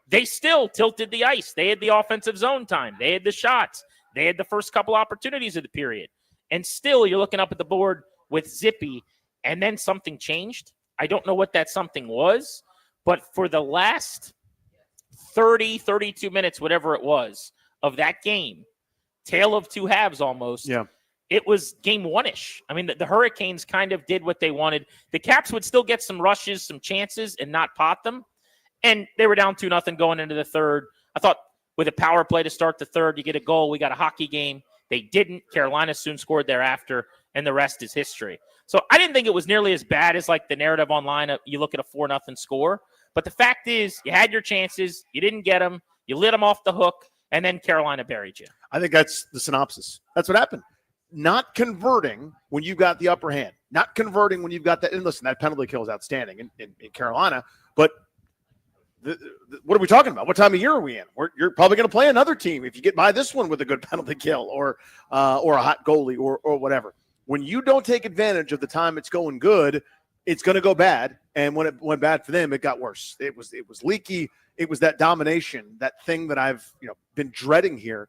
They still tilted the ice. They had the offensive zone time. They had the shots. They had the first couple opportunities of the period. And still, you're looking up at the board with Zippy, and then something changed. I don't know what that something was, but for the last 30, 32 minutes, whatever it was, of that game, tale of 2 halves almost, it was Game 1-ish. I mean, the Hurricanes kind of did what they wanted. The Caps would still get some rushes, some chances, and not pot them. And they were down 2-0 going into the third. I thought with a power play to start the third, you get a goal. We got a hockey game. They didn't. Carolina soon scored thereafter, and the rest is history. So I didn't think it was nearly as bad as like the narrative online. You look at a 4-0 score. But the fact is, you had your chances. You didn't get them. You lit them off the hook, and then Carolina buried you. I think that's the synopsis. That's what happened. Not converting when you got the upper hand. Not converting when you've got that. And listen, that penalty kill is outstanding in Carolina. But what are we talking about? What time of year are we in? You're probably going to play another team if you get by this one with a good penalty kill or a hot goalie or whatever. When you don't take advantage of the time it's going good, it's going to go bad. And when it went bad for them, it got worse. It was leaky. It was that domination, that thing that I've been dreading here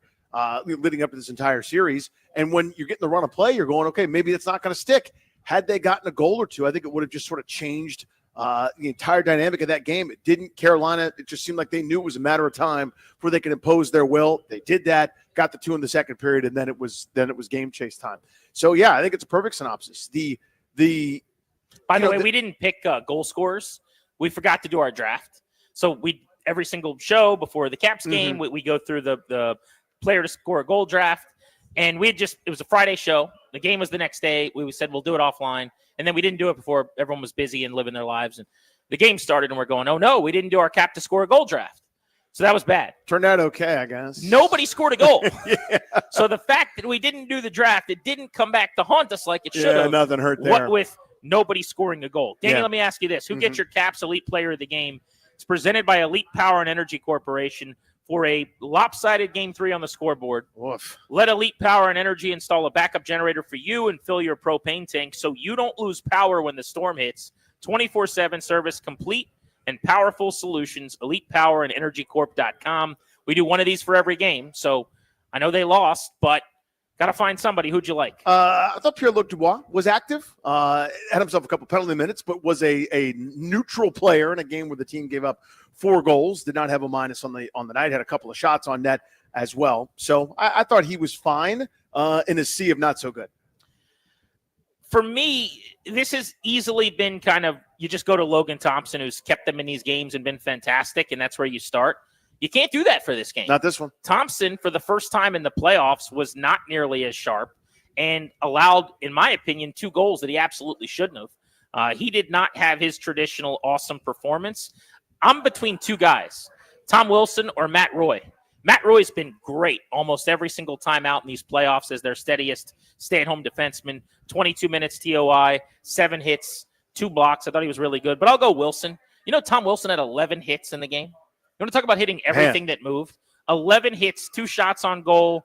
leading up to this entire series. And when you're getting the run of play, you're going, okay, maybe it's not going to stick. Had they gotten a goal or two, I think it would have just sort of changed the entire dynamic of that game. It didn't. Carolina, it just seemed like they knew it was a matter of time before they could impose their will. They did that, got the 2 in the second period, and then it was game chase time. So yeah, I think it's a perfect synopsis. By the way, we didn't pick goal scorers. We forgot to do our draft. So every single show before the Caps game, we go through the player to score a goal draft. And it was a Friday show. The game was the next day. We said we'll do it offline. And then we didn't do it before everyone was busy and living their lives. And the game started and we're going, oh no, we didn't do our cap to score a goal draft. So that was bad. Turned out okay, I guess. Nobody scored a goal. Yeah. So the fact that we didn't do the draft, it didn't come back to haunt us like it should have. Nothing hurt there. What with nobody scoring a goal. Danny, let me ask you this. Who gets your Caps Elite Player of the Game? It's presented by Elite Power and Energy Corporation for a lopsided Game 3 on the scoreboard. Oof. Let Elite Power and Energy install a backup generator for you and fill your propane tank so you don't lose power when the storm hits. 24/7 service, complete and powerful solutions. Elite Power and EnergyCorp.com. We do one of these for every game. So I know they lost, but got to find somebody. Who'd you like? I thought Pierre-Luc Dubois was active. Had himself a couple penalty minutes, but was a neutral player in a game where the team gave up 4 goals. Did not have a minus on the night. Had a couple of shots on net as well. So I thought he was fine in a sea of not so good. For me, this has easily been kind of, you just go to Logan Thompson, who's kept them in these games and been fantastic, and that's where you start. You can't do that for this game. Not this one. Thompson, for the first time in the playoffs, was not nearly as sharp and allowed, in my opinion, 2 goals that he absolutely shouldn't have. He did not have his traditional awesome performance. I'm between 2 guys, Tom Wilson or Matt Roy. Matt Roy's been great almost every single time out in these playoffs as their steadiest stay-at-home defenseman. 22 minutes TOI, 7 hits, 2 blocks. I thought he was really good. But I'll go Wilson. Tom Wilson had 11 hits in the game. You want to talk about hitting everything that moved? 11 hits, 2 shots on goal.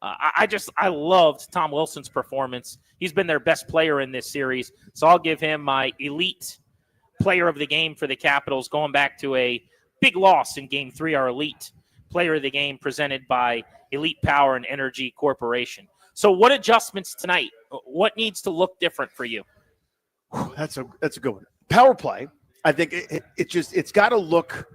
I loved Tom Wilson's performance. He's been their best player in this series. So I'll give him my elite player of the game for the Capitals, going back to a big loss in Game 3, our elite player of the game presented by Elite Power and Energy Corporation. So what adjustments tonight? What needs to look different for you? That's a good one. Power play, I think it's got to look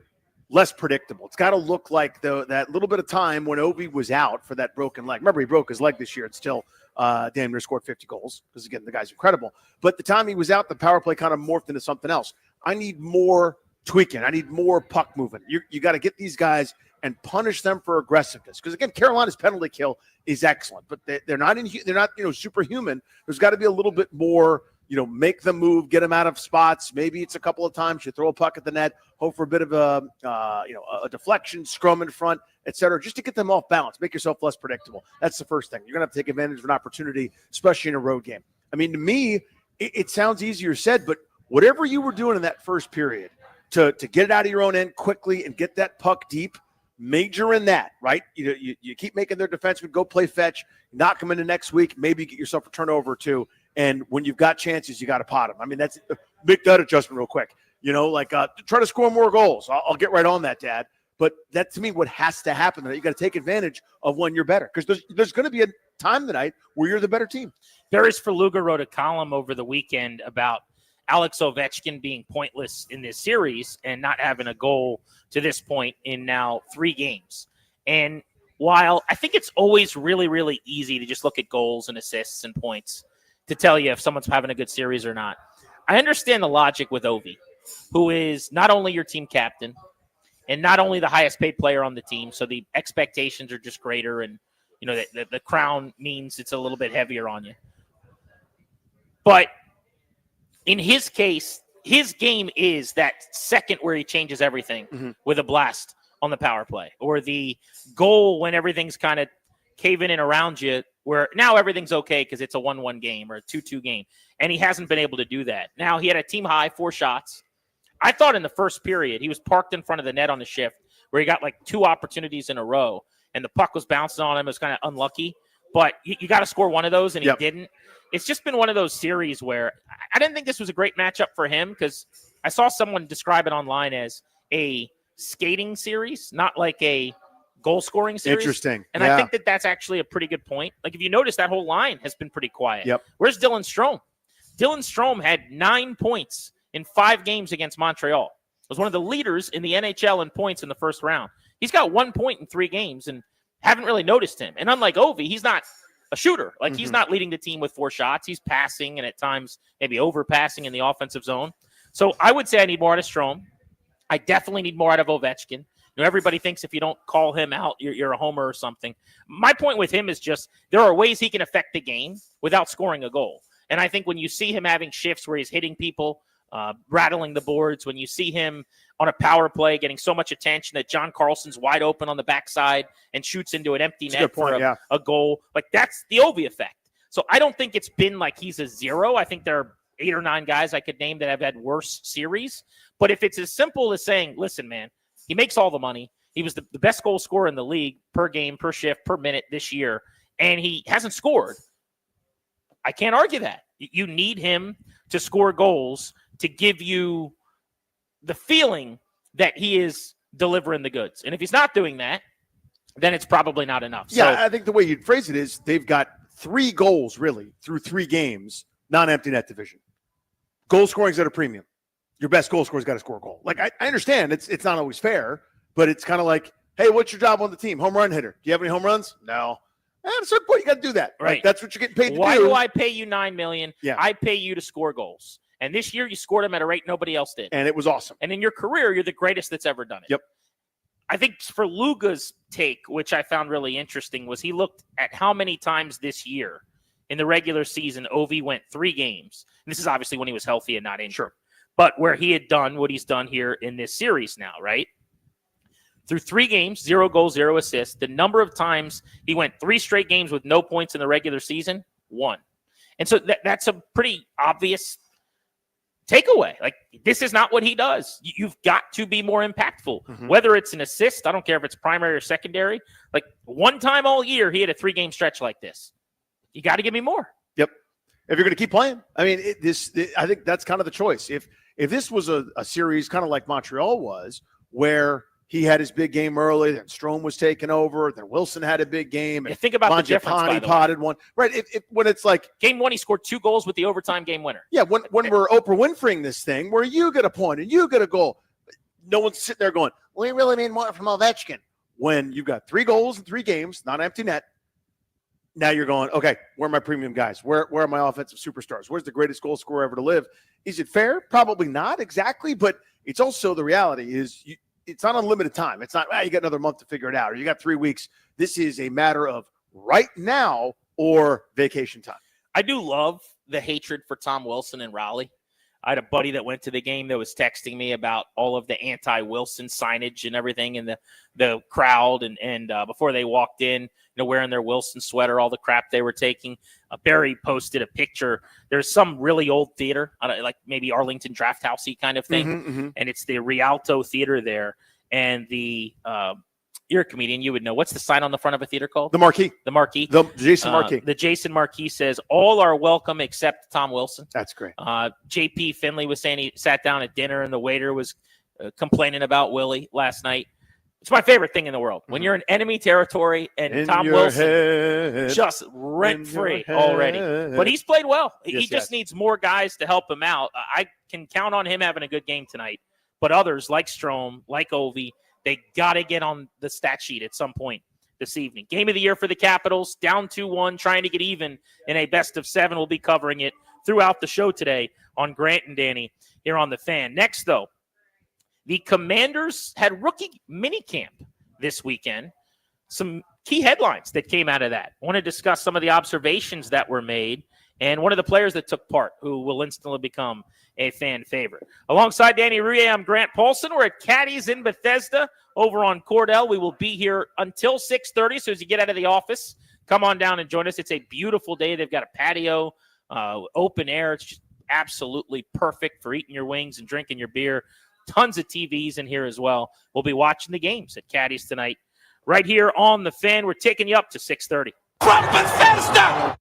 less predictable. It's got to look like that little bit of time when Ovi was out for that broken leg. Remember, he broke his leg this year. It's still damn near scored 50 goals because, again, the guy's incredible. But the time he was out, the power play kind of morphed into something else. I need more tweaking. I need more puck movement. You got to get these guys and punish them for aggressiveness. Because, again, Carolina's penalty kill is excellent, but they're not superhuman. There's got to be a little bit more, make them move, get them out of spots. Maybe it's a couple of times you throw a puck at the net, hope for a bit of a deflection, scrum in front, et cetera, just to get them off balance, make yourself less predictable. That's the first thing. You're going to have to take advantage of an opportunity, especially in a road game. I mean, to me, it sounds easier said, but whatever you were doing in that first period to get it out of your own end quickly and get that puck deep, major in that, right? You keep making their defensemen go play fetch, knock them into next week, maybe get yourself a turnover or 2. And when you've got chances, you got to pot them. I mean, that's make that adjustment real quick. Try to score more goals. I'll get right on that, Dad. But that, to me, what has to happen there, you got to take advantage of when you're better, because there's going to be a time tonight where you're the better team. Barry's Faluga wrote a column over the weekend about Alex Ovechkin being pointless in this series and not having a goal to this point in now 3 games. And while I think it's always really, really easy to just look at goals and assists and points to tell you if someone's having a good series or not, I understand the logic with Ovi, who is not only your team captain and not only the highest paid player on the team, so the expectations are just greater, and the crown means it's a little bit heavier on you. But in his case, his game is that second where he changes everything with a blast on the power play, or the goal when everything's kind of caving in around you, where now everything's okay because it's a 1-1 game or a 2-2 game. And he hasn't been able to do that. Now, he had a team high 4 shots, I thought in the first period, he was parked in front of the net on the shift where he got like 2 opportunities in a row, and the puck was bouncing on him. It was kind of unlucky, but you got to score one of those, and he didn't. It's just been one of those series where I didn't think this was a great matchup for him because I saw someone describe it online as a skating series, not like a goal-scoring series. Interesting. And I think that that's actually a pretty good point. Like, if you notice, that whole line has been pretty quiet. Yep. Where's Dylan Strome? Dylan Strome had 9 points in 5 games against Montreal. Was one of the leaders in the NHL in points in the first round. He's got 1 point in 3 games and haven't really noticed him. And unlike Ovi, he's not a shooter. Like, he's not leading the team with 4 shots. He's passing and at times maybe overpassing in the offensive zone. So I would say I need more out of Strome. I definitely need more out of Ovechkin. You know, everybody thinks if you don't call him out, you're a homer or something. My point with him is just there are ways he can affect the game without scoring a goal. And I think when you see him having shifts where he's hitting people, rattling the boards, when you see him on a power play getting so much attention that John Carlson's wide open on the backside and shoots into an empty net for a goal, like that's the Ovi effect. So I don't think it's been like he's a zero. I think there are 8 or 9 guys I could name that have had worse series. But if it's as simple as saying, listen, man, he makes all the money. He was the best goal scorer in the league per game, per shift, per minute this year, and he hasn't scored. I can't argue that. You need him to score goals to give you the feeling that he is delivering the goods. And if he's not doing that, then it's probably not enough. Yeah, So, I think the way you'd phrase it is they've got 3 goals really through 3 games, non-empty net division. Goal scoring's at a premium. Your best goal scorer's got to score a goal. Like, I understand it's not always fair, but it's kind of like, hey, what's your job on the team? Home run hitter. Do you have any home runs? No. At a certain point, you got to do that. Right. Like, that's what you're getting paid to do. Why do I pay you $9 million? Yeah. I pay you to score goals. And this year you scored them at a rate nobody else did. And it was awesome. And in your career, you're the greatest that's ever done it. Yep. I think for Luga's take, which I found really interesting, was he looked at how many times this year in the regular season Ovi went 3 games. And this is obviously when he was healthy and not injured. Sure. But where he had done what he's done here in this series now, right? Through 3 games, 0 goals, 0 assists. The number of times he went 3 straight games with no points in the regular season, 1. And so that's a pretty obvious takeaway. Like, this is not what he does. You've got to be more impactful. Whether it's an assist, I don't care if it's primary or secondary. Like, one time all year, he had a 3-game stretch like this. You got to give me more. Yep. If you're going to keep playing, I mean, I think that's kind of the choice. If this was a series kind of like Montreal was, where he had his big game early, then Strome was taking over, then Wilson had a big game. And think about the difference, by the way. potted one. Right. When it's like game 1, he scored 2 goals with the overtime game winner. Yeah. When we're Oprah Winfreying this thing, where you get a point and you get a goal, no one's sitting there going, we really need more from Ovechkin. When you've got 3 goals in 3 games, not empty net. Now you're going, okay, where are my premium guys? Where are my offensive superstars? Where's the greatest goal scorer ever to live? Is it fair? Probably not exactly, but it's also the reality is it's not unlimited time. It's not, you got another month to figure it out, or you got 3 weeks. This is a matter of right now or vacation time. I do love the hatred for Tom Wilson in Raleigh. I had a buddy that went to the game that was texting me about all of the anti-Wilson signage and everything in the crowd. And before they walked in, wearing their Wilson sweater, all the crap they were taking. Barry posted a picture. There's some really old theater, like maybe Arlington Draft Housey kind of thing. And it's the Rialto Theater there. And you're a comedian, you would know. What's the sign on the front of a theater called? The Marquee. The Marquee. The Jason Marquee. The Jason Marquee says, all are welcome except Tom Wilson. That's great. JP Finley was saying he sat down at dinner and the waiter was complaining about Willie last night. It's my favorite thing in the world. When you're in enemy territory and In Tom your Wilson head. just rent-free In your already. head. But he's played well. He Yes, just yes. needs more guys to help him out. I can count on him having a good game tonight. But others like Strome, like Ovi, they got to get on the stat sheet at some point this evening. Game of the year for the Capitals, down 2-1, trying to get even in a best-of-7. We'll be covering it throughout the show today on Grant and Danny here on The Fan. Next, though, the Commanders had rookie minicamp this weekend. Some key headlines that came out of that. I want to discuss some of the observations that were made and one of the players that took part who will instantly become a fan favorite. Alongside Danny Rouillet, I'm Grant Paulson. We're at Caddy's in Bethesda over on Cordell. We will be here until 6:30, so as you get out of the office, come on down and join us. It's a beautiful day. They've got a patio, open air. It's just absolutely perfect for eating your wings and drinking your beer. tons of TVs in here as well. We'll be watching the games at Caddies tonight. Right here on the Fan, we're taking you up to 6:30. From Bethesda!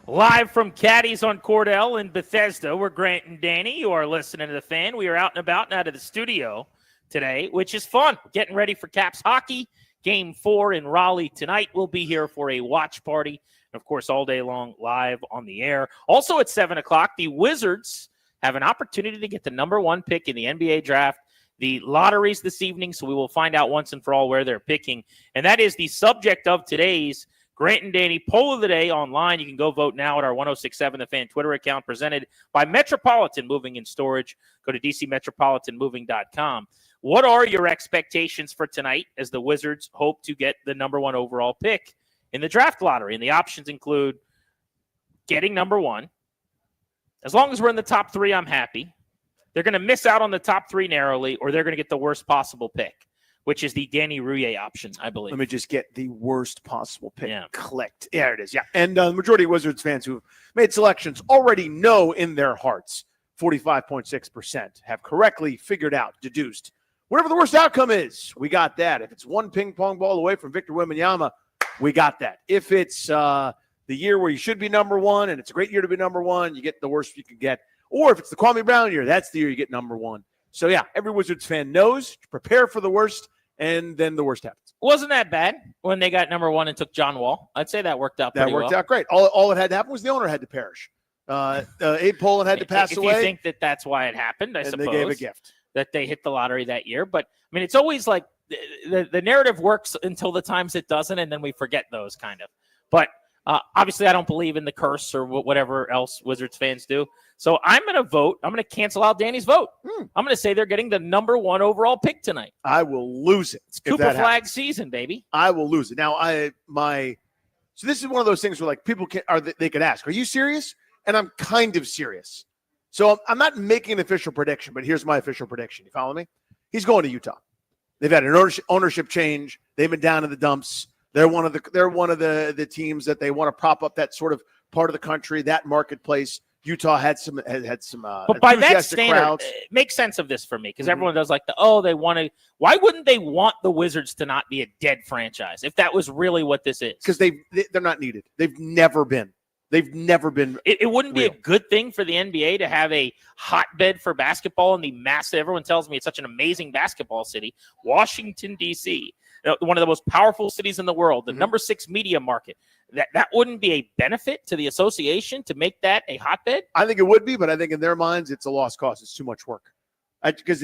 Live from Caddies on Cordell in Bethesda, we're Grant and Danny. You are listening to The Fan. We are out and about and out of the studio today, which is fun. We're getting ready for Caps hockey. Game 4 in Raleigh tonight. We'll be here for a watch party. And, of course, all day long live on the air. Also at 7 o'clock, the Wizards have an opportunity to get the number 1 pick in the NBA draft. The lotteries this evening, so we will find out once and for all where they're picking. And that is the subject of today's Grant and Danny Poll of the Day online. You can go vote now at our 1067 The Fan Twitter account presented by Metropolitan Moving and Storage. Go to dcmetropolitanmoving.com. What are your expectations for tonight as the Wizards hope to get the number 1 overall pick in the draft lottery? And the options include getting number 1. As long as we're in the top 3, I'm happy. They're going to miss out on the top 3 narrowly, or they're going to get the worst possible pick, which is the Danny Rouillet option, I believe. Let me just get the worst possible pick clicked. There it is. Yeah. And the majority of Wizards fans who have made selections already know in their hearts, 45.6% have correctly figured out, deduced, whatever the worst outcome is, we got that. If it's 1 ping pong ball away from Victor Wembanyama, we got that. If it's the year where you should be number 1 and it's a great year to be number 1, you get the worst you can get. Or if it's the Kwame Brown year, that's the year you get number 1. So, yeah, every Wizards fan knows to prepare for the worst, and then the worst happens. Wasn't that bad when they got number 1 and took John Wall? I'd say that worked out pretty well. That worked out great. All that had to happen was the owner had to perish. Abe Pollin had to pass away. If you think that that's why it happened, I suppose. They gave a gift. That they hit the lottery that year. But, I mean, it's always like the narrative works until the times it doesn't, and then we forget those kind of. But obviously I don't believe in the curse or whatever else Wizards fans do. So I'm going to vote. I'm going to cancel out Danny's vote. I'm going to say they're getting the number 1 overall pick tonight. I will lose it. It's Cooper Flag season, baby. I will lose it. Now, so this is one of those things where like people they can ask, are you serious? And I'm kind of serious. So I'm not making an official prediction, but here's my official prediction. You follow me? He's going to Utah. They've had an ownership change. They've been down in the dumps. They're one of the teams that they want to prop up that sort of part of the country, that marketplace. Utah had some but by that standard, crowds. It makes sense of this for me because everyone does like they want to. Why wouldn't they want the Wizards to not be a dead franchise if that was really what this is? Because they're not needed. They've never been. It wouldn't be a good thing for the NBA to have a hotbed for basketball in the massive. Everyone tells me it's such an amazing basketball city, Washington D.C., one of the most powerful cities in the world, the number 6 media market. That wouldn't be a benefit to the association to make that a hotbed? I think it would be, but I think in their minds it's a lost cause. It's too much work. Because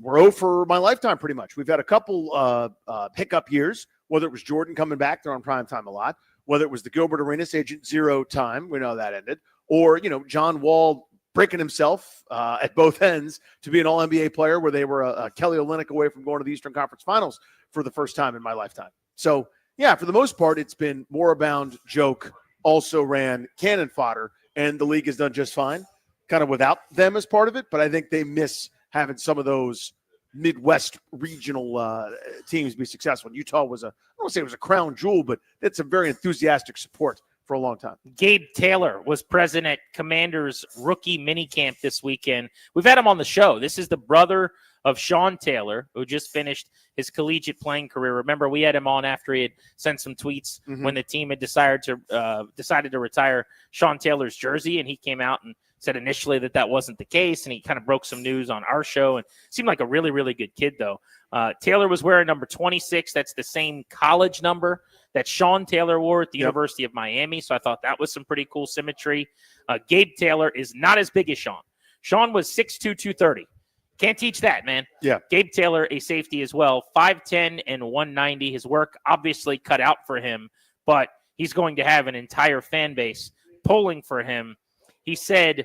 we're over my lifetime pretty much. We've had a couple hiccup years, whether it was Jordan coming back, they're on prime time a lot, whether it was the Gilbert Arenas Agent Zero time, we know that ended, or John Wall breaking himself at both ends to be an All-NBA player where they were a Kelly Olynyk away from going to the Eastern Conference Finals for the first time in my lifetime. So, yeah, for the most part, it's been Moribund, joke, also ran cannon fodder, and the league has done just fine, kind of without them as part of it. But I think they miss having some of those Midwest regional teams be successful. And Utah was I don't want to say it was a crown jewel, but it's a very enthusiastic support for a long time. Gabe Taylor was present at Commanders rookie minicamp this weekend. We've had him on the show. This is the brother of Sean Taylor, who just finished his collegiate playing career. Remember, we had him on after he had sent some tweets when the team had decided to retire Sean Taylor's jersey, and he came out and said initially that wasn't the case, and he kind of broke some news on our show and seemed like a really, really good kid, though. Taylor was wearing number 26. That's the same college number that Sean Taylor wore at the University of Miami, so I thought that was some pretty cool symmetry. Gabe Taylor is not as big as Sean. Sean was 6'2", 230. Can't teach that, man. Yeah. Gabe Taylor, a safety as well, 5'10" and 190. His work obviously cut out for him, but he's going to have an entire fan base pulling for him. He said,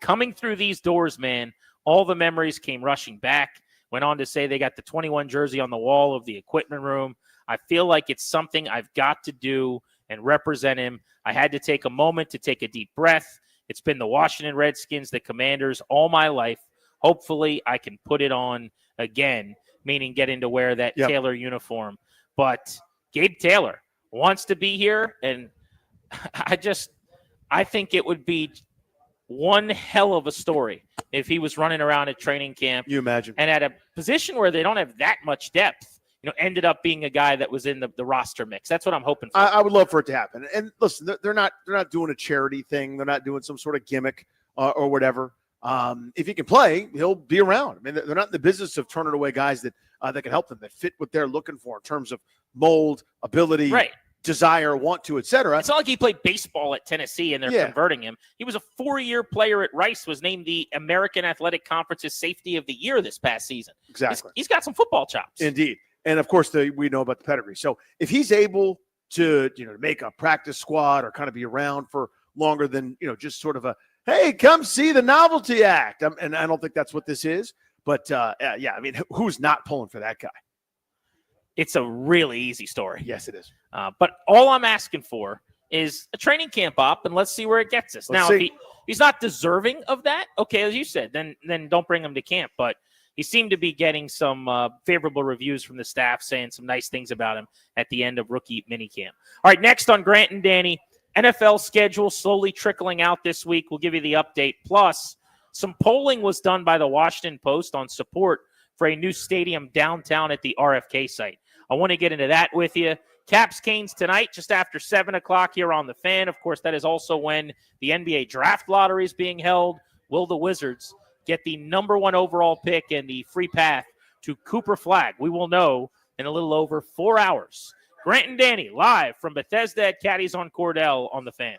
coming through these doors, man, all the memories came rushing back. Went on to say they got the 21 jersey on the wall of the equipment room. I feel like it's something I've got to do and represent him. I had to take a moment to take a deep breath. It's been the Washington Redskins, the Commanders, all my life. Hopefully I can put it on again, meaning getting to wear that Taylor uniform. But Gabe Taylor wants to be here, and I think it would be one hell of a story if he was running around at training camp. You imagine. And at a position where they don't have that much depth. ended up being a guy that was in the roster mix. That's what I'm hoping for. I would love for it to happen. And listen, they're not doing a charity thing. They're not doing some sort of gimmick or whatever. If he can play, he'll be around. I mean, they're not in the business of turning away guys that can help them, that fit what they're looking for in terms of mold, ability, desire, want to, etc. It's not like he played baseball at Tennessee and they're converting him. He was a 4-year player at Rice, was named the American Athletic Conference's Safety of the Year this past season. Exactly. He's got some football chops. Indeed. And of course, we know about the pedigree. So if he's able to, make a practice squad or kind of be around for longer than, just sort of a, hey, come see the novelty act. And I don't think that's what this is. But, I mean, who's not pulling for that guy? It's a really easy story. Yes, it is. But all I'm asking for is a training camp op, and let's see where it gets us. If he's not deserving of that, okay, as you said, then don't bring him to camp. But he seemed to be getting some favorable reviews from the staff, saying some nice things about him at the end of rookie minicamp. All right, next on Grant and Danny, NFL schedule slowly trickling out this week. We'll give you the update. Plus, some polling was done by the Washington Post on support for a new stadium downtown at the RFK site. I want to get into that with you. Caps Canes tonight, just after 7 o'clock here on The Fan. Of course, that is also when the NBA draft lottery is being held. Will the Wizards get the number 1 overall pick and the free path to Cooper Flag? We will know in a little over 4 hours. Grant and Danny live from Bethesda at Caddies on Cordell on The Fan.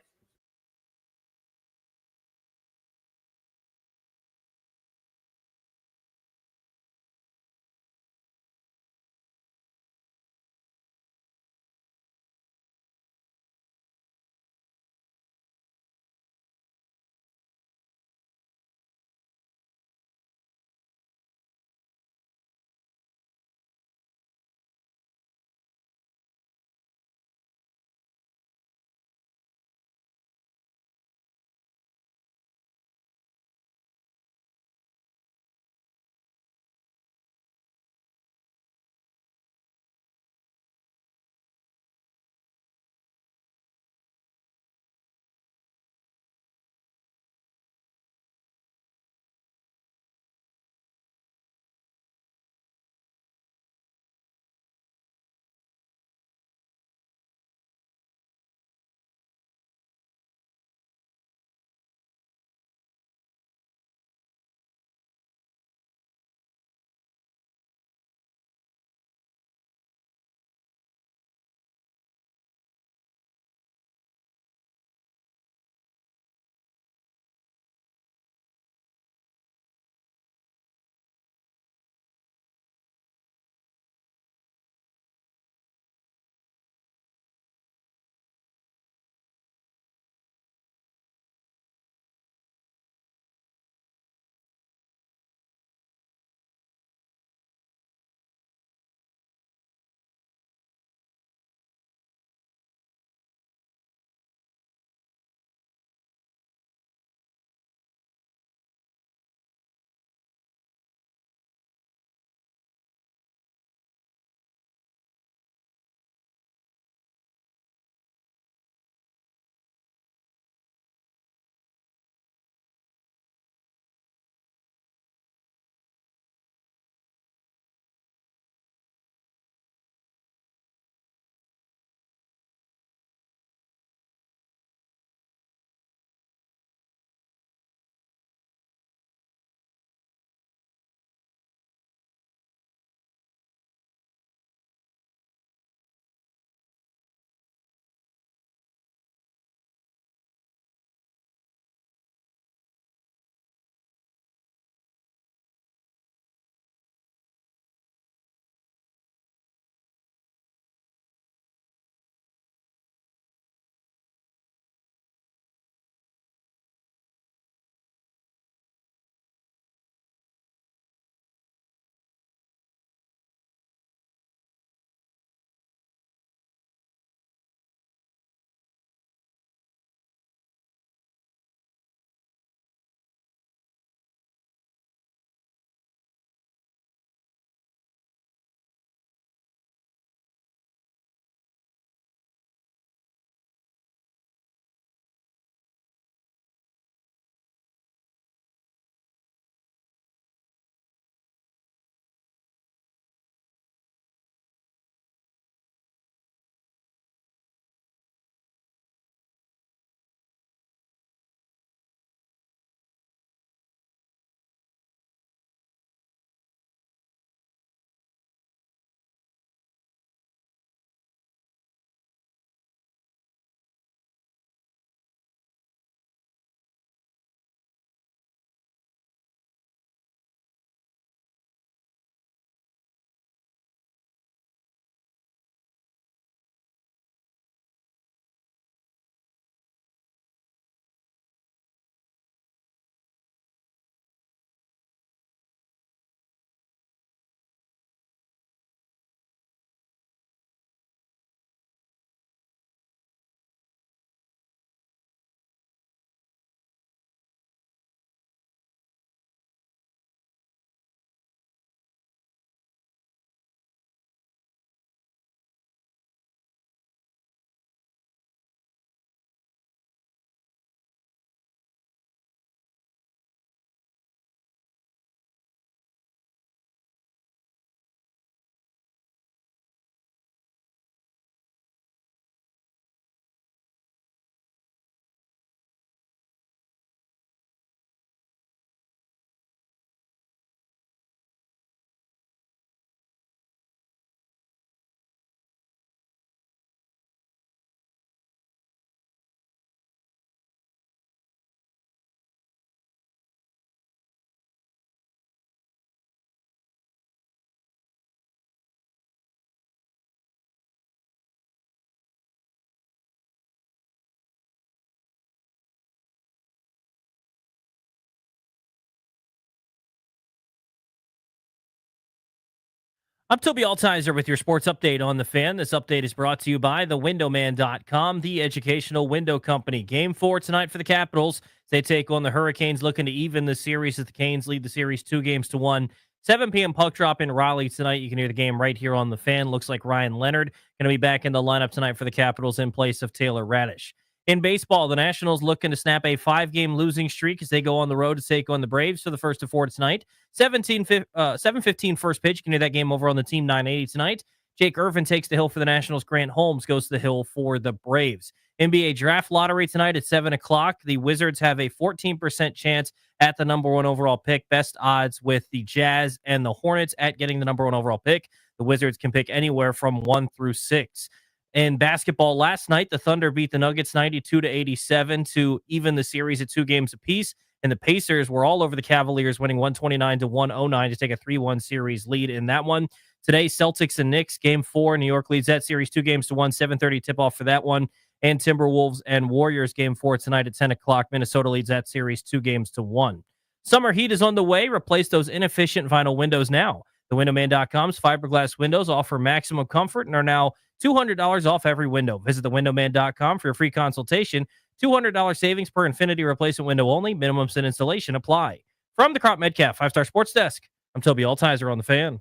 I'm Toby Altizer with your sports update on the Fan. This update is brought to you by thewindowman.com, the educational window company. Game 4 tonight for the Capitals. They take on the Hurricanes, looking to even the series as the Canes lead the series 2-1. 7 p.m. puck drop in Raleigh tonight. You can hear the game right here on the Fan. Looks like Ryan Leonard going to be back in the lineup tonight for the Capitals in place of Taylor Radish. In baseball, the Nationals looking to snap a 5-game losing streak as they go on the road to take on the Braves for the first of 4 tonight. 7:15 first pitch. You can hear that game over on the Team 980 tonight. Jake Irvin takes the hill for the Nationals. Grant Holmes goes to the hill for the Braves. NBA draft lottery tonight at 7 o'clock. The Wizards have a 14% chance at the number 1 overall pick. Best odds with the Jazz and the Hornets at getting the number 1 overall pick. The Wizards can pick anywhere from 1 through 6. In basketball last night, the Thunder beat the Nuggets 92-87 to even the series at 2 games apiece. And the Pacers were all over the Cavaliers, winning 129-109 to take a 3-1 series lead in that one. Today, Celtics and Knicks, game 4. New York leads that series 2-1, 7:30 tip-off for that one. And Timberwolves and Warriors, game 4 tonight at 10 o'clock. Minnesota leads that series 2-1. Summer heat is on the way. Replace those inefficient vinyl windows now. TheWindowman.com's fiberglass windows offer maximum comfort and are now $200 off every window. Visit TheWindowman.com for your free consultation. $200 savings per Infinity replacement window only. Minimums and installation apply. From the Crop Medcalf 5-Star Sports Desk, I'm Toby Altizer on the Fan.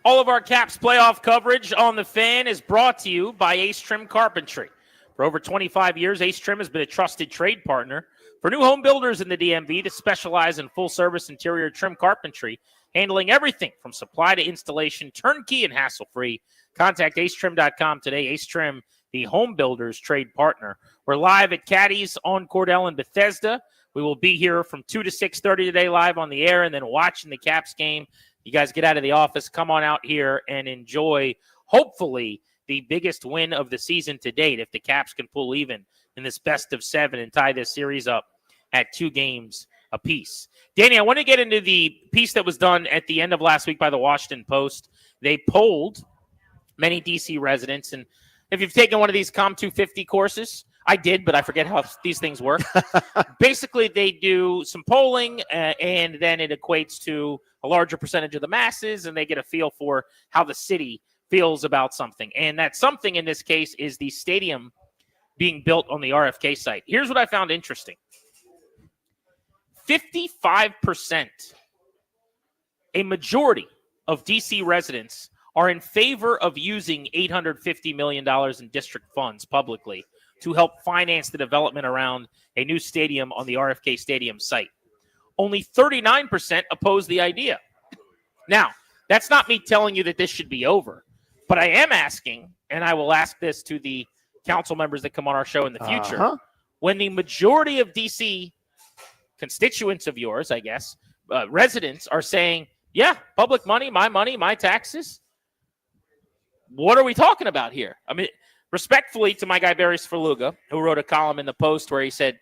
All of our Caps playoff coverage on the Fan is brought to you by Ace Trim Carpentry. For over 25 years, Ace Trim has been a trusted trade partner for new home builders in the DMV to specialize in full-service interior trim carpentry, handling everything from supply to installation, turnkey and hassle-free. Contact acetrim.com today. Ace Trim, the home builders trade partner. We're live at Caddy's on Cordell and Bethesda. We will be here from 2 to 6:30 today live on the air and then watching the Caps game. You guys get out of the office, come on out here and enjoy, hopefully, the biggest win of the season to date if the Caps can pull even in this best of 7 and tie this series up at 2 games apiece. Danny, I want to get into the piece that was done at the end of last week by the Washington Post. They polled many D.C. residents, and if you've taken one of these COM 250 courses, I did, but I forget how these things work. Basically, they do some polling, and then it equates to a larger percentage of the masses, and they get a feel for how the city feels about something. And that something in this case is the stadium being built on the RFK site. Here's what I found interesting. 55%, a majority of D.C. residents are in favor of using $850 million in district funds publicly to help finance the development around a new stadium on the RFK Stadium site. Only 39% oppose the idea. Now, that's not me telling you that this should be over, but I am asking, and I will ask this to the council members that come on our show in the future, when the majority of D.C. constituents of yours, I guess, residents are saying, yeah, public money, my taxes, what are we talking about here? I mean, respectfully to my guy Barry Sverluga, who wrote a column in the Post where he said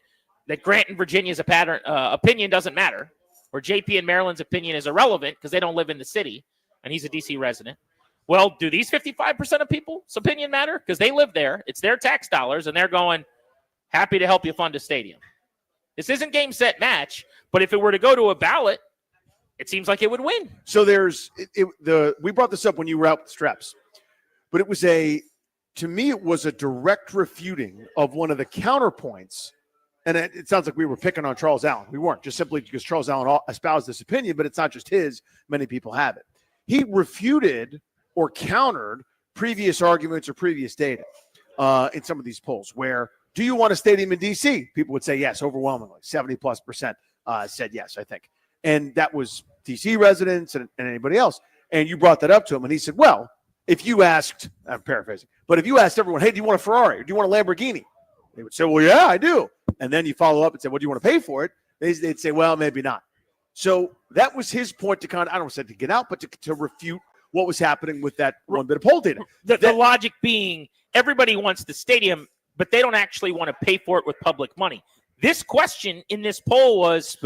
that Grant and Virginia's opinion doesn't matter, or JP and Maryland's opinion is irrelevant because they don't live in the city, and he's a D.C. resident. Well, do these 55% of people's opinion matter? Because they live there. It's their tax dollars, and they're going, happy to help you fund a stadium. This isn't game, set, match, but if it were to go to a ballot, it seems like it would win. So we brought this up when you were out with Streps, but it was to me, it was a direct refuting of one of the counterpoints. And it sounds like we were picking on Charles Allen. We weren't, just simply because Charles Allen espoused this opinion, but it's not just his. Many people have it. He refuted or countered previous arguments or previous data in some of these polls where, do you want a stadium in D.C.? People would say yes, overwhelmingly. 70+% said yes, I think. And that was D.C. residents and anybody else. And you brought that up to him, and he said, well, if you asked, I'm paraphrasing, but if you asked everyone, hey, do you want a Ferrari or do you want a Lamborghini? They would say, well, yeah, I do. And then you follow up and say, well, do you want to pay for it? They'd say, well, maybe not. So that was his point to kind of, I don't want to say to get out, but to refute what was happening with that one bit of poll data. The logic being everybody wants the stadium, but they don't actually want to pay for it with public money. This question in this poll was,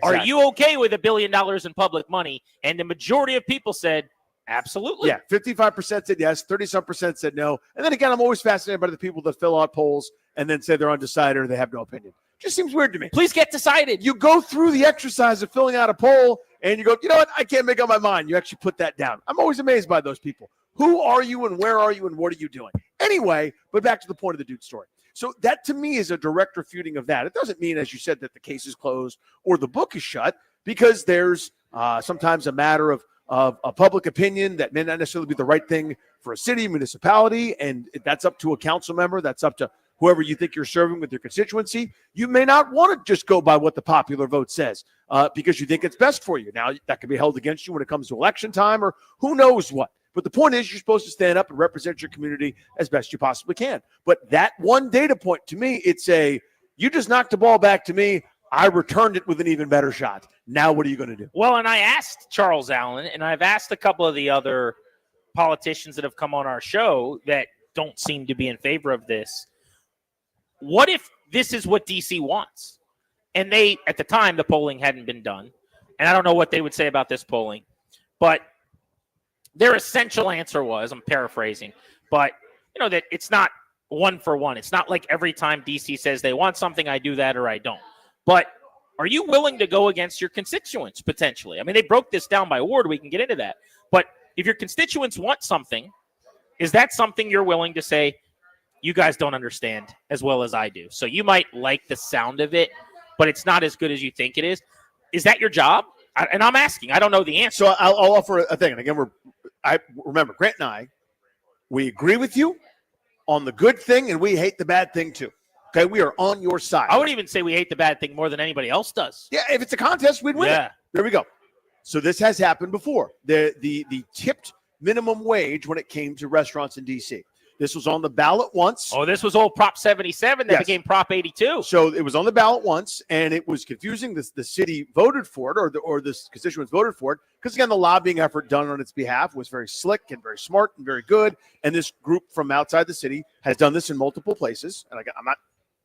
are you okay with $1 billion in public money? And the majority of people said, absolutely. Yeah, 55% said yes, 30-some% said no. And then again, I'm always fascinated by the people that fill out polls and then say they're undecided or they have no opinion. Just seems weird to me. Please get decided. You go through the exercise of filling out a poll and you go, you know what? I can't make up my mind. You actually put that down. I'm always amazed by those people. Who are you and where are you and what are you doing? Anyway, but back to the point of the dude story. So that to me is a direct refuting of that. It doesn't mean, as you said, that the case is closed or the book is shut, because there's sometimes a matter of a public opinion that may not necessarily be the right thing for a city, municipality, and that's up to a council member. That's up to whoever you think you're serving with your constituency. You may not want to just go by what the popular vote says because you think it's best for you. Now, that can be held against you when it comes to election time or who knows what. But the point is, you're supposed to stand up and represent your community as best you possibly can. But that one data point, to me, it's you just knocked the ball back to me. I returned it with an even better shot. Now what are you going to do? Well, and I asked Charles Allen, and I've asked a couple of the other politicians that have come on our show that don't seem to be in favor of this. What if this is what D.C. wants? And they, at the time, the polling hadn't been done. And I don't know what they would say about this polling. But their essential answer was, I'm paraphrasing, but, that it's not one for one. It's not like every time D.C. says they want something, I do that or I don't. But are you willing to go against your constituents potentially? I mean, they broke this down by ward. We can get into that. But if your constituents want something, is that something you're willing to say, you guys don't understand as well as I do? So you might like the sound of it, but it's not as good as you think it is. Is that your job? And I'm asking. I don't know the answer. So I'll offer a thing. And again, I remember Grant and I, we agree with you on the good thing and we hate the bad thing too. Okay, we are on your side. I would even say we hate the bad thing more than anybody else does. Yeah, if it's a contest, we'd win. Yeah. There we go. So this has happened before. The tipped minimum wage when it came to restaurants in D.C. This was on the ballot once. Oh, this was old Prop 77 that became Prop 82. So it was on the ballot once, and it was confusing. The city voted for it, or the constituents voted for it, because, again, the lobbying effort done on its behalf was very slick and very smart and very good. And this group from outside the city has done this in multiple places. And I'm not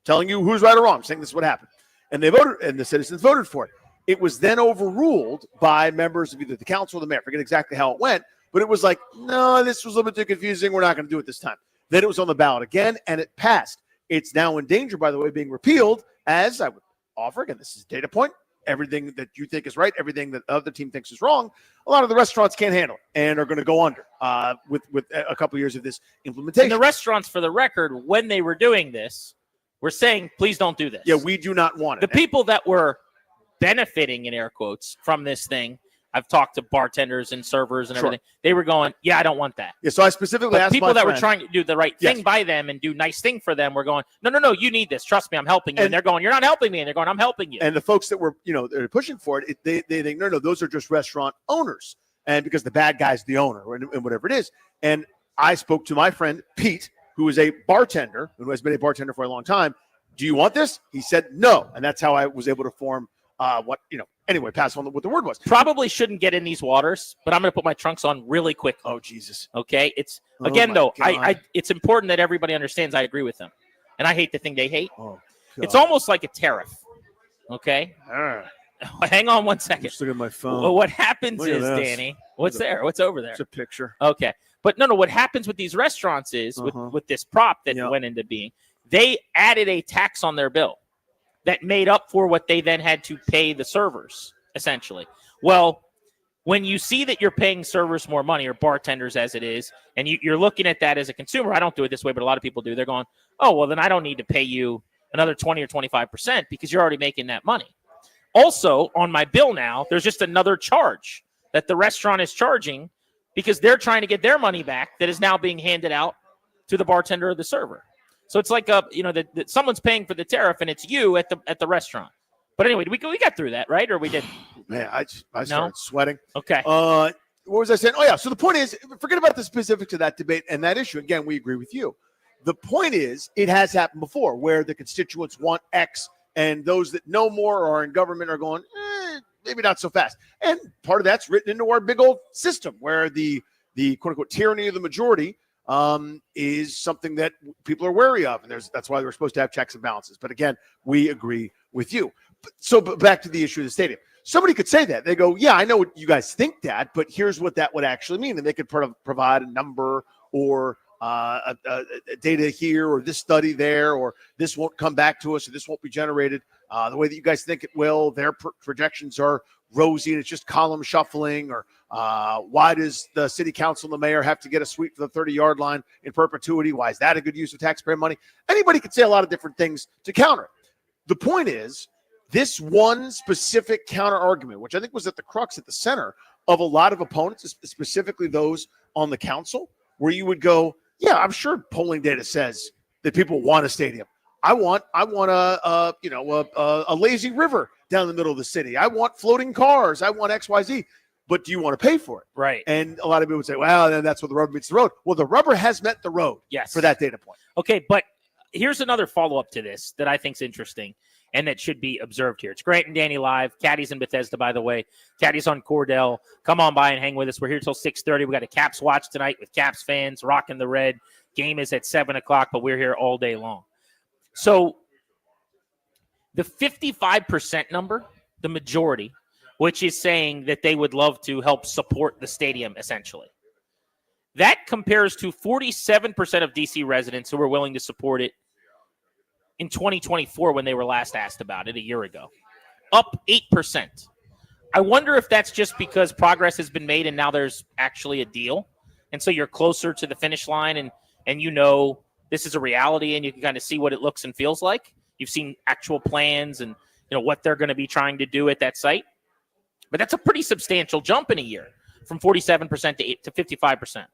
telling you who's right or wrong. I'm saying this is what happened. And they voted, and the citizens voted for it. It was then overruled by members of either the council or the mayor. I forget exactly how it went. But it was like, no, this was a little bit too confusing. We're not going to do it this time. Then it was on the ballot again, and it passed. It's now in danger, by the way, being repealed, as I would offer. Again, this is a data point. Everything that you think is right, everything that the other team thinks is wrong, a lot of the restaurants can't handle it and are going to go under with a couple of years of this implementation. And the restaurants, for the record, when they were doing this, were saying, please don't do this. Yeah, we do not want it. The people that were benefiting, in air quotes, from this thing, I've talked to bartenders and servers and everything. They were going, yeah, I don't want that. Yeah, so I specifically asked people my that friend, were trying to do the right thing by them and do nice thing for them were going, no, you need this. Trust me, I'm helping you. And they're going, you're not helping me. And they're going, I'm helping you. And the folks that were, they're pushing for it, they think, no, those are just restaurant owners. And because the bad guy's the owner and whatever it is. And I spoke to my friend, Pete, who is a bartender, who has been a bartender for a long time. Do you want this? He said no. And that's how I was able to form anyway, pass on what the word was. Probably shouldn't get in these waters, but I'm going to put my trunks on really quick. Oh, Jesus. Okay. It's again, though, it's important that everybody understands I agree with them. And I hate the thing they hate. Oh, it's almost like a tariff. Okay. Hang on one second. Just look at my phone. Well, what happens is, this. Danny, what's there? What's over there? It's a picture. Okay. But no, what happens with these restaurants is with this prop that went into being, they added a tax on their bill that made up for what they then had to pay the servers, essentially. Well, when you see that you're paying servers more money, or bartenders as it is, and you're looking at that as a consumer, I don't do it this way, but a lot of people do. They're going, oh, well, then I don't need to pay you another 20 or 25% because you're already making that money. Also, on my bill now, there's just another charge that the restaurant is charging because they're trying to get their money back that is now being handed out to the bartender or the server. So it's like that someone's paying for the tariff and it's you at the restaurant. But anyway, we got through that, right? Or we didn't? Man, I started sweating. Okay. What was I saying? Oh, yeah. So the point is, forget about the specifics of that debate and that issue. Again, we agree with you. The point is, it has happened before where the constituents want X and those that know more or are in government are going, maybe not so fast. And part of that's written into our big old system where the quote unquote tyranny of the majority is something that people are wary of, and that's why we're supposed to have checks and balances. But again, we agree with you. But back to the issue of the stadium. Somebody could say that. They go, yeah, I know what you guys think that, but here's what that would actually mean. And they could provide a number or a data here or this study there, or this won't come back to us, or this won't be generated the way that you guys think it will. Their projections are rosy and it's just column shuffling, or why does the city council and the mayor have to get a suite for the 30-yard line in perpetuity? Why is that a good use of taxpayer money? Anybody could say a lot of different things to counter it. The point is, this one specific counter argument, which I think was at the crux, at the center of a lot of opponents, specifically those on the council, where you would go, yeah, I'm sure polling data says that people want a stadium. I want a lazy river down the middle of the city. I want floating cars. I want XYZ. But do you want to pay for it? Right. And a lot of people would say, well, then that's where the rubber meets the road. Well, the rubber has met the road for that data point. Okay, but here's another follow-up to this that I think is interesting and that should be observed here. It's Grant and Danny live. Caddy's in Bethesda, by the way. Caddy's on Cordell. Come on by and hang with us. We're here till 6:30. We got a Caps watch tonight with Caps fans rocking the red. Game is at 7 o'clock, but we're here all day long. So the 55% number, the majority, which is saying that they would love to help support the stadium, essentially. That compares to 47% of D.C. residents who were willing to support it in 2024 when they were last asked about it a year ago. Up 8%. I wonder if that's just because progress has been made and now there's actually a deal. And so you're closer to the finish line and you know this is a reality and you can kind of see what it looks and feels like. You've seen actual plans and what they're going to be trying to do at that site. But that's a pretty substantial jump in a year from 47% to 55%.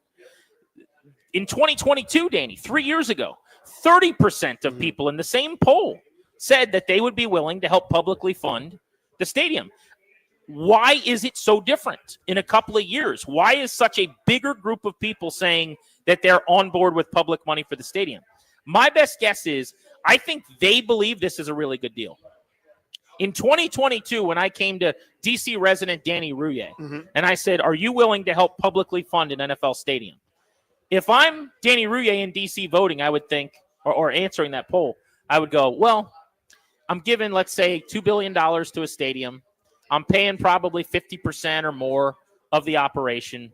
In 2022, Danny, 3 years ago, 30% of people in the same poll said that they would be willing to help publicly fund the stadium. Why is it so different in a couple of years? Why is such a bigger group of people saying that they're on board with public money for the stadium? My best guess is I think they believe this is a really good deal. In 2022, when I came to D.C. resident Danny Rouillet, and I said, are you willing to help publicly fund an NFL stadium? If I'm Danny Rouillet in D.C. voting, I would think, or answering that poll, I would go, well, I'm giving, let's say, $2 billion to a stadium. I'm paying probably 50% or more of the operation.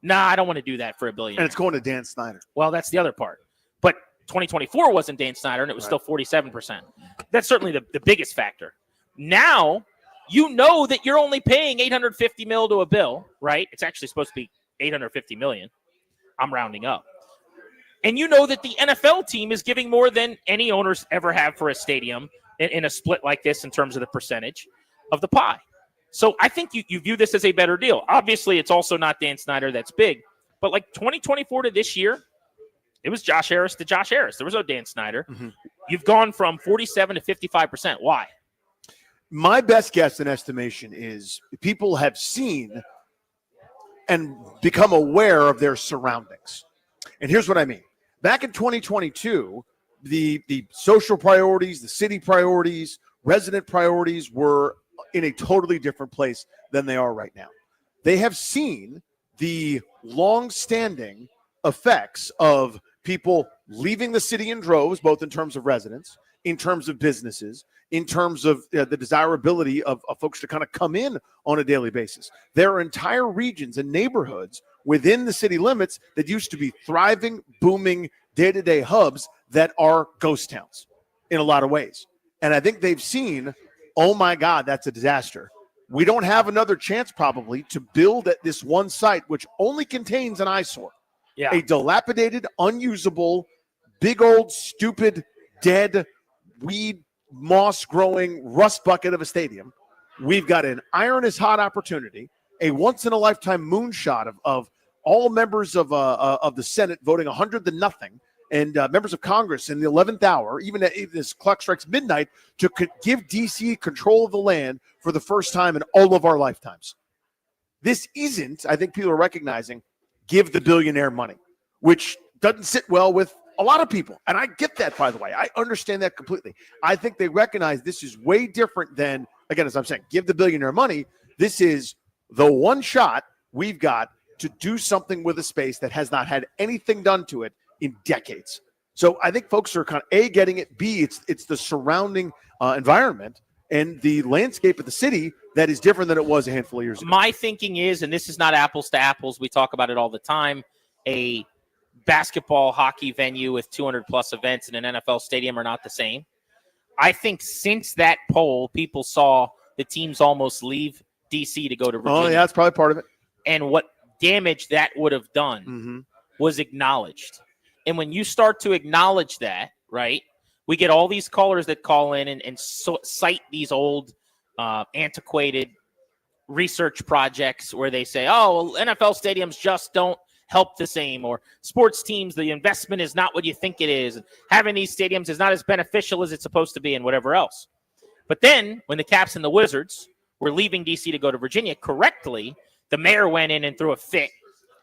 Nah, I don't want to do that for $1 billion. And it's going to Dan Snyder. Well, that's the other part. But 2024 wasn't Dan Snyder, and it was still 47%. That's certainly the biggest factor. Now, you know that you're only paying $850 million to a bill, right? It's actually supposed to be $850 million. I'm rounding up. And you know that the NFL team is giving more than any owners ever have for a stadium in a split like this in terms of the percentage of the pie. So I think you view this as a better deal. Obviously, it's also not Dan Snyder that's big. But like 2024 to this year, it was Josh Harris to Josh Harris. There was no Dan Snyder. You've gone from 47 to 55%. Why? My best guess and estimation is people have seen and become aware of their surroundings. And here's what I mean. Back in 2022, the social priorities, the city priorities, resident priorities were in a totally different place than they are right now. They have seen the long-standing effects of people leaving the city in droves, both in terms of residents, in terms of businesses, in terms of the desirability of folks to kind of come in on a daily basis. There are entire regions and neighborhoods within the city limits that used to be thriving, booming, day-to-day hubs that are ghost towns in a lot of ways. And I think they've seen, oh my God, that's a disaster. We don't have another chance probably to build at this one site, which only contains an eyesore. Yeah. A dilapidated, unusable, big old, stupid, dead, weed, moss-growing rust bucket of a stadium. We've got an iron-is-hot opportunity, a once-in-a-lifetime moonshot of all members of the Senate voting 100-0, and members of Congress in the 11th hour, even as clock strikes midnight, to give D.C. control of the land for the first time in all of our lifetimes. This isn't, I think people are recognizing, give the billionaire money, which doesn't sit well with a lot of people. And I get that, by the way. I understand that completely. I think they recognize this is way different than, again, as I'm saying, give the billionaire money. This is the one shot we've got to do something with a space that has not had anything done to it in decades. So I think folks are kind of A, getting it, B, it's the surrounding environment and the landscape of the city that is different than it was a handful of years ago. My thinking is, and this is not apples to apples, we talk about it all the time, a basketball, hockey venue with 200-plus events in an NFL stadium are not the same. I think since that poll, people saw the teams almost leave D.C. to go to Virginia. Oh, yeah, that's probably part of it. And what damage that would have done was acknowledged. And when you start to acknowledge that, right, we get all these callers that call in and cite these old antiquated research projects where they say, oh, well, NFL stadiums just don't help the same, or sports teams, the investment is not what you think it is. And having these stadiums is not as beneficial as it's supposed to be and whatever else. But then when the Caps and the Wizards were leaving D.C. to go to Virginia, correctly, the mayor went in and threw a fit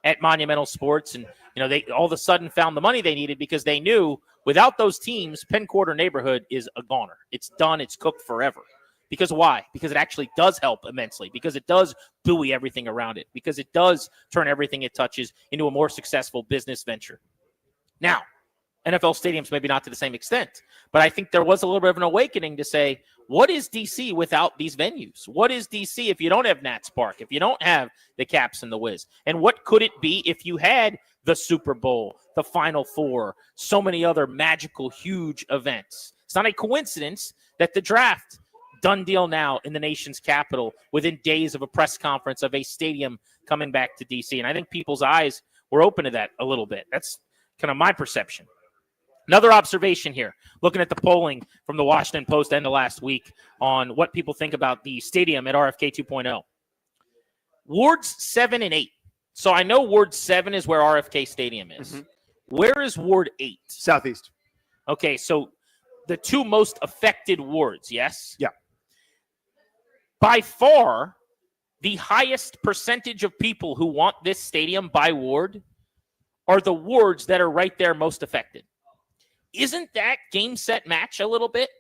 at Monumental Sports. And, they all of a sudden found the money they needed because they knew without those teams, Penn Quarter neighborhood is a goner. It's done. It's cooked forever. Because why? Because it actually does help immensely. Because it does buoy everything around it. Because it does turn everything it touches into a more successful business venture. Now, NFL stadiums maybe not to the same extent, but I think there was a little bit of an awakening to say, what is DC without these venues? What is DC if you don't have Nats Park, if you don't have the Caps and the Wiz? And what could it be if you had the Super Bowl, the Final Four, so many other magical, huge events? It's not a coincidence that the draft, done deal now in the nation's capital, within days of a press conference of a stadium coming back to DC. And I think people's eyes were open to that a little bit. That's kind of my perception. Another observation here, looking at the polling from the Washington Post end of last week on what people think about the stadium at RFK 2.0. Wards 7 and 8. So I know Ward 7 is where RFK Stadium is. Where is Ward 8? Southeast. Okay, so the two most affected wards, yes? Yeah. By far, the highest percentage of people who want this stadium by ward are the wards that are right there most affected. Isn't that game, set, match a little bit?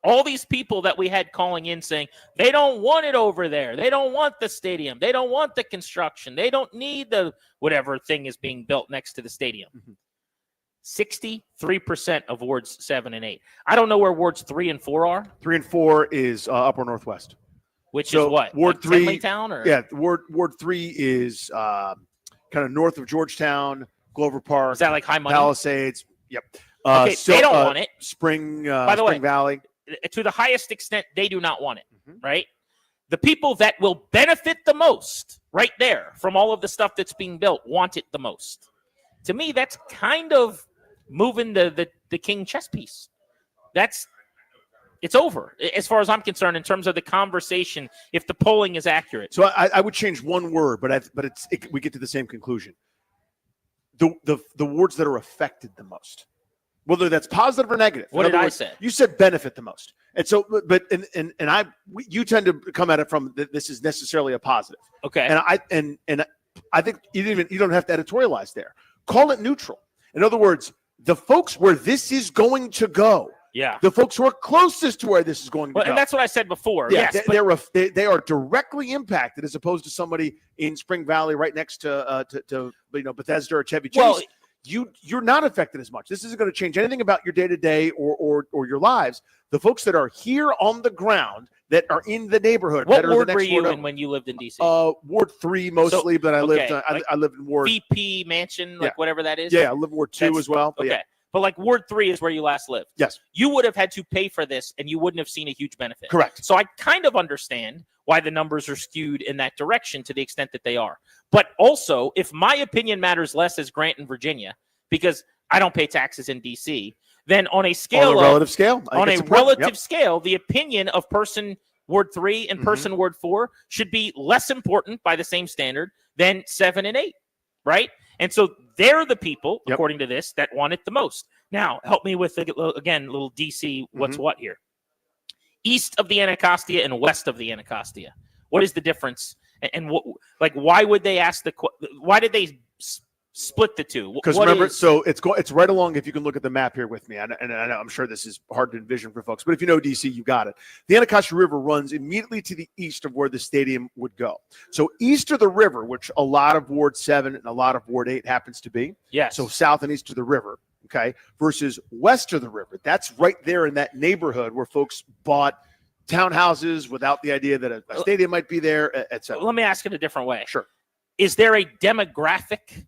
All these people that we had calling in saying, they don't want it over there. They don't want the stadium. They don't want the construction. They don't need the whatever thing is being built next to the stadium. 63% of wards 7 and 8. I don't know where wards 3 and 4 are. 3 and 4 is upper northwest. Which is what? Ward like 3 Tenleytown, or? Yeah, Ward 3 is kind of north of Georgetown, Glover Park. Is that like High Money? Palisades. Yep. Okay, they don't want it. Spring By the way, Valley. To the highest extent, they do not want it, right? The people that will benefit the most right there from all of the stuff that's being built want it the most. To me, that's kind of moving the king chess piece. It's over as far as I'm concerned in terms of the conversation, if the polling is accurate. So I would change one word, but we get to the same conclusion. The wards that are affected the most, whether that's positive or negative. What did I say? You said benefit the most, and so, but you tend to come at it from this is necessarily a positive. Okay, and I think you don't have to editorialize there. Call it neutral. In other words, the folks where this is going to go. Yeah. The folks who are closest to where this is going to go. And that's what I said before. Yeah, yes, they are directly impacted as opposed to somebody in Spring Valley right next to Bethesda or Chevy Chase. Well, you're not affected as much. This isn't going to change anything about your day-to-day or your lives. The folks that are here on the ground that are in the neighborhood. What ward were you in when you lived in D.C.? Ward 3 mostly, but I lived in Ward VP Mansion, whatever that is. Yeah, I live in Ward 2 as well. Okay. Yeah. But like Ward 3 is where you last lived. Yes. You would have had to pay for this and you wouldn't have seen a huge benefit. Correct. So I kind of understand why the numbers are skewed in that direction to the extent that they are. But also, if my opinion matters less as Grant in Virginia, because I don't pay taxes in D.C., then on a scale on a relative scale, the opinion of person Ward 3 and person Ward 4 should be less important by the same standard than 7 and 8, right? And so they're the people, according to this, that want it the most. Now, help me with, again, little DC, what's what here? East of the Anacostia and west of the Anacostia. What is the difference? And why would they ask why did they split the two. Because remember, so it's right along. If you can look at the map here with me, and I know, I'm sure this is hard to envision for folks, but if you know DC, you got it. The Anacostia River runs immediately to the east of where the stadium would go. So east of the river, which a lot of Ward 7 and a lot of Ward 8 happens to be. Yes. So south and east of the river, okay, versus west of the river. That's right there in that neighborhood where folks bought townhouses without the idea that a stadium might be there, et cetera. Let me ask it a different way. Sure. Is there a demographic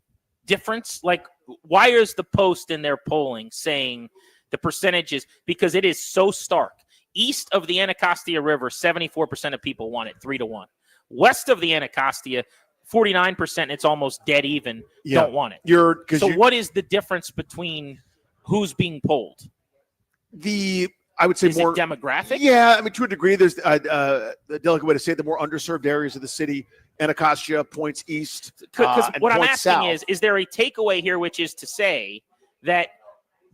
difference? Like, why is the Post in their polling saying the percentages? Because it is so stark. East of the Anacostia River, 74% of people want it 3-1. West of the Anacostia, 49%, it's almost dead even, don't want it. What is the difference between who's being polled? I would say is more it demographic. Yeah, I mean, to a degree, there's the delicate way to say it, the more underserved areas of the city. Anacostia points east. Because what I'm asking south. is there a takeaway here, which is to say that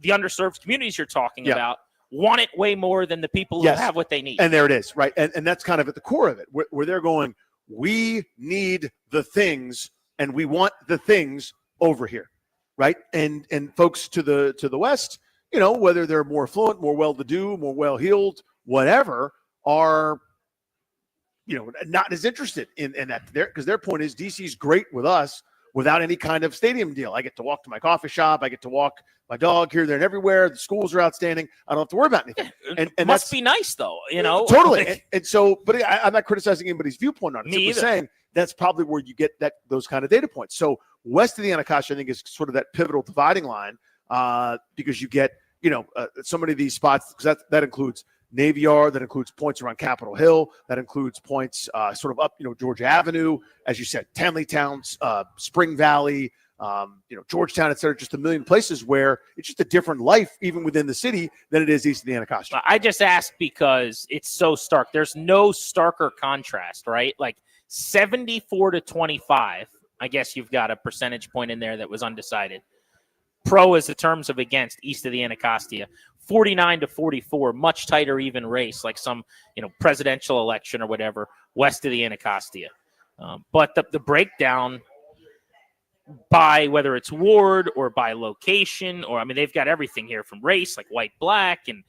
the underserved communities you're talking about want it way more than the people who have what they need? And there it is, right? And that's kind of at the core of it, where they're going, we need the things, and we want the things over here, right? And folks to the west, you know, whether they're more affluent, more well-to-do, more well-heeled, whatever, are not as interested in that there, because their point is DC's great with us without any kind of stadium deal. I get to walk to my coffee shop. I get to walk my dog here, there, and everywhere. The schools are outstanding. I don't have to worry about anything. And it must be nice, though, you know? Totally. and so, but I'm not criticizing anybody's viewpoint on it. Me I'm saying that's probably where you get those kind of data points. So west of the Anacostia, I think, is sort of that pivotal dividing line because you get, so many of these spots, because that includes Navy Yard, that includes points around Capitol Hill, that includes points sort of up, Georgia Avenue, as you said, Tanleytown, Spring Valley, Georgetown, et cetera, just a million places where it's just a different life, even within the city, than it is east of the Anacostia. I just asked because it's so stark. There's no starker contrast, right? Like 74-25, I guess you've got a percentage point in there that was undecided. Pro is the terms of against east of the Anacostia. 49-44, much tighter even race, like some presidential election or whatever, west of the Anacostia. But the breakdown by whether it's ward or by location, or they've got everything here from race, like white, black, and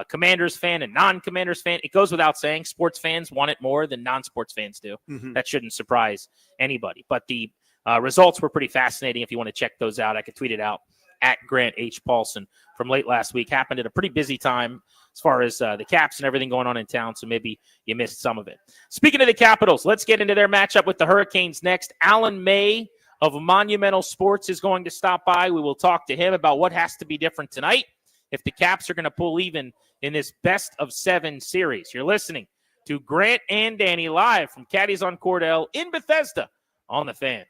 Commanders fan and non-Commanders fan. It goes without saying, sports fans want it more than non-sports fans do. Mm-hmm. That shouldn't surprise anybody. But the results were pretty fascinating. If you want to check those out, I could tweet it out at Grant H. Paulson from late last week. Happened at a pretty busy time as far as the Caps and everything going on in town, so maybe you missed some of it. Speaking of the Capitals, let's get into their matchup with the Hurricanes next. Allan May of Monumental Sports is going to stop by. We will talk to him about what has to be different tonight if the Caps are going to pull even in this best-of-7 series. You're listening to Grant and Danny live from Caddies on Cordell in Bethesda on The Fan.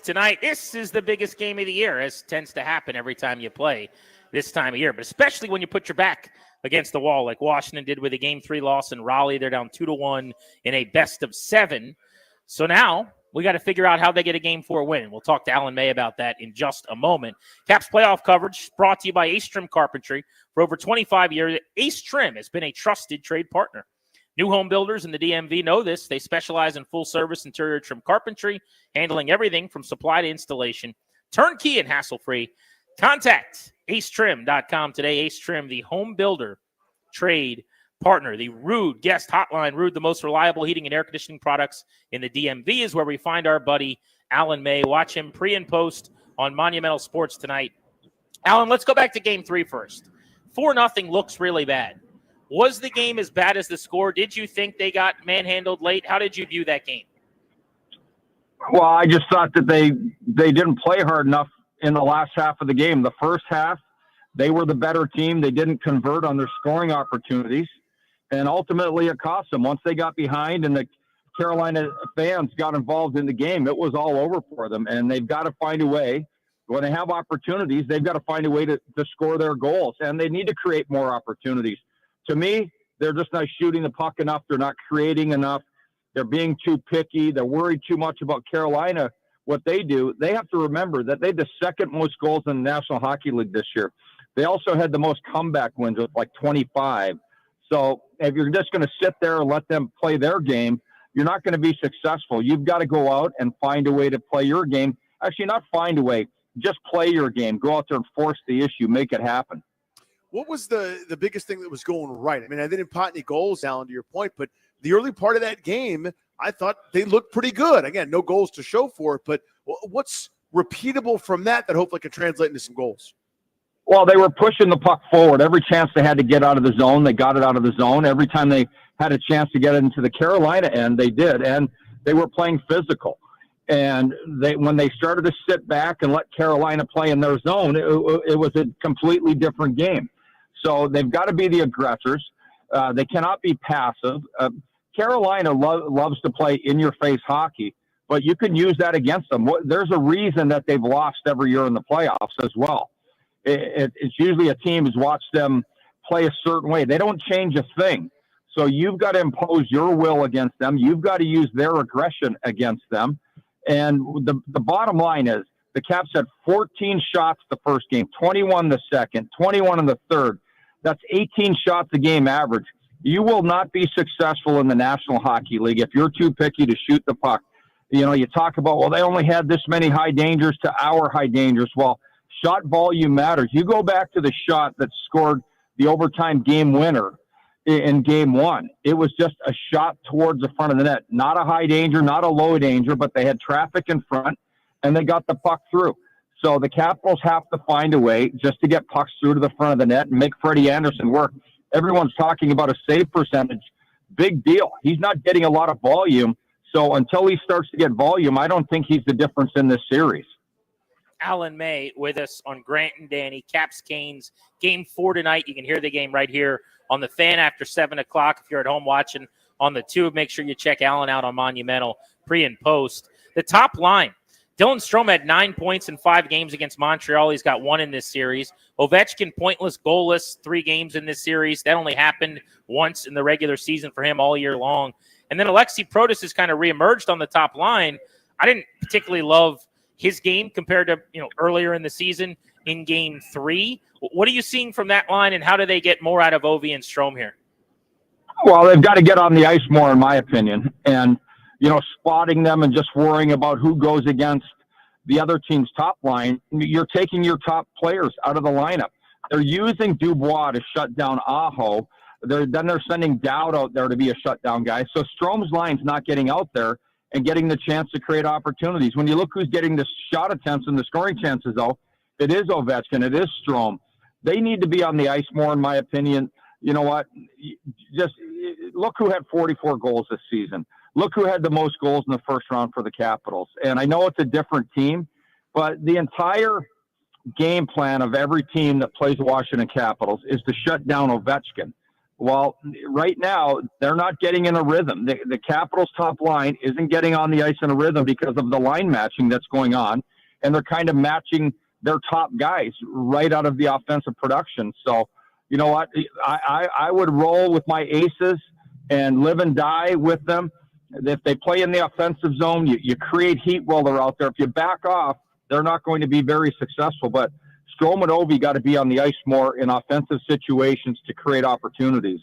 tonight. This is the biggest game of the year, as tends to happen every time you play this time of year, but especially when you put your back against the wall like Washington did with a Game 3 loss in Raleigh. They're down 2-1 in a best-of-7. So now we got to figure out how they get a Game 4 win. We'll talk to Allan May about that in just a moment. Caps playoff coverage brought to you by Ace Trim Carpentry. For over 25 years, Ace Trim has been a trusted trade partner. New home builders in the DMV know this. They specialize in full-service interior trim carpentry, handling everything from supply to installation, turnkey and hassle-free. Contact acetrim.com today. Ace Trim, the home builder trade partner. The Rude guest hotline. Rude, the most reliable heating and air conditioning products in the DMV, is where we find our buddy Allan May. Watch him pre and post on Monumental Sports tonight. Allan, let's go back to Game 3 first. 4-0 looks really bad. Was the game as bad as the score? Did you think they got manhandled late? How did you view that game? Well, I just thought that they didn't play hard enough in the last half of the game. The first half, they were the better team. They didn't convert on their scoring opportunities, and ultimately it cost them. Once they got behind and the Carolina fans got involved in the game, it was all over for them, and they've got to find a way. When they have opportunities, they've got to find a way to score their goals, and they need to create more opportunities. To me, they're just not shooting the puck enough. They're not creating enough. They're being too picky. They're worried too much about Carolina. What they do, they have to remember that they had the second most goals in the National Hockey League this year. They also had the most comeback wins with like 25. So if you're just going to sit there and let them play their game, you're not going to be successful. You've got to go out and find a way to play your game. Actually, not find a way. Just play your game. Go out there and force the issue. Make it happen. What was the biggest thing that was going right? I mean, I didn't pot any goals, Allan, to your point, but the early part of that game, I thought they looked pretty good. Again, no goals to show for it, but what's repeatable from that hopefully can translate into some goals? Well, they were pushing the puck forward. Every chance they had to get out of the zone, they got it out of the zone. Every time they had a chance to get it into the Carolina end, they did, and they were playing physical. And when they started to sit back and let Carolina play in their zone, it was a completely different game. So they've got to be the aggressors. They cannot be passive. Carolina loves to play in-your-face hockey, but you can use that against them. There's a reason that they've lost every year in the playoffs as well. It's usually a team who's watched them play a certain way. They don't change a thing. So you've got to impose your will against them. You've got to use their aggression against them. And the bottom line is the Caps had 14 shots the first game, 21 the second, 21 in the third. That's 18 shots a game average. You will not be successful in the National Hockey League if you're too picky to shoot the puck. You know, you talk about, well, they only had this many high dangers to our high dangers. Well, shot volume matters. You go back to the shot that scored the overtime game winner in game 1. It was just a shot towards the front of the net. Not a high danger, not a low danger, but they had traffic in front, and they got the puck through. So the Capitals have to find a way just to get pucks through to the front of the net and make Freddie Anderson work. Everyone's talking about a save percentage. Big deal. He's not getting a lot of volume. So until he starts to get volume, I don't think he's the difference in this series. Allan May with us on Grant and Danny. Caps Canes, Game 4 tonight. You can hear the game right here on the Fan after 7 o'clock. If you're at home watching on the Tube, make sure you check Allan out on Monumental pre and post. The top line. Dylan Strome had 9 points in 5 games against Montreal. He's got 1 in this series. Ovechkin, pointless, goalless, 3 games in this series. That only happened once in the regular season for him all year long. And then Alexi Protas has kind of reemerged on the top line. I didn't particularly love his game compared to earlier in the season in Game 3. What are you seeing from that line, and how do they get more out of Ovi and Strome here? Well, they've got to get on the ice more, in my opinion. And spotting them and just worrying about who goes against the other team's top line, you're taking your top players out of the lineup. They're using Dubois to shut down Aho. Then they're sending Dowd out there to be a shutdown guy. So Strome's line's not getting out there and getting the chance to create opportunities. When you look who's getting the shot attempts and the scoring chances, though, it is Ovechkin, it is Strome. They need to be on the ice more, in my opinion. You know what? Just look who had 44 goals this season. Look who had the most goals in the first round for the Capitals. And I know it's a different team, but the entire game plan of every team that plays the Washington Capitals is to shut down Ovechkin. Well, right now, they're not getting in a rhythm. The Capitals' top line isn't getting on the ice in a rhythm because of the line matching that's going on, and they're kind of matching their top guys right out of the offensive production. So, you know what? I would roll with my aces and live and die with them. If they play in the offensive zone, you create heat while they're out there. If you back off, they're not going to be very successful. But Strome and Ovi got to be on the ice more in offensive situations to create opportunities.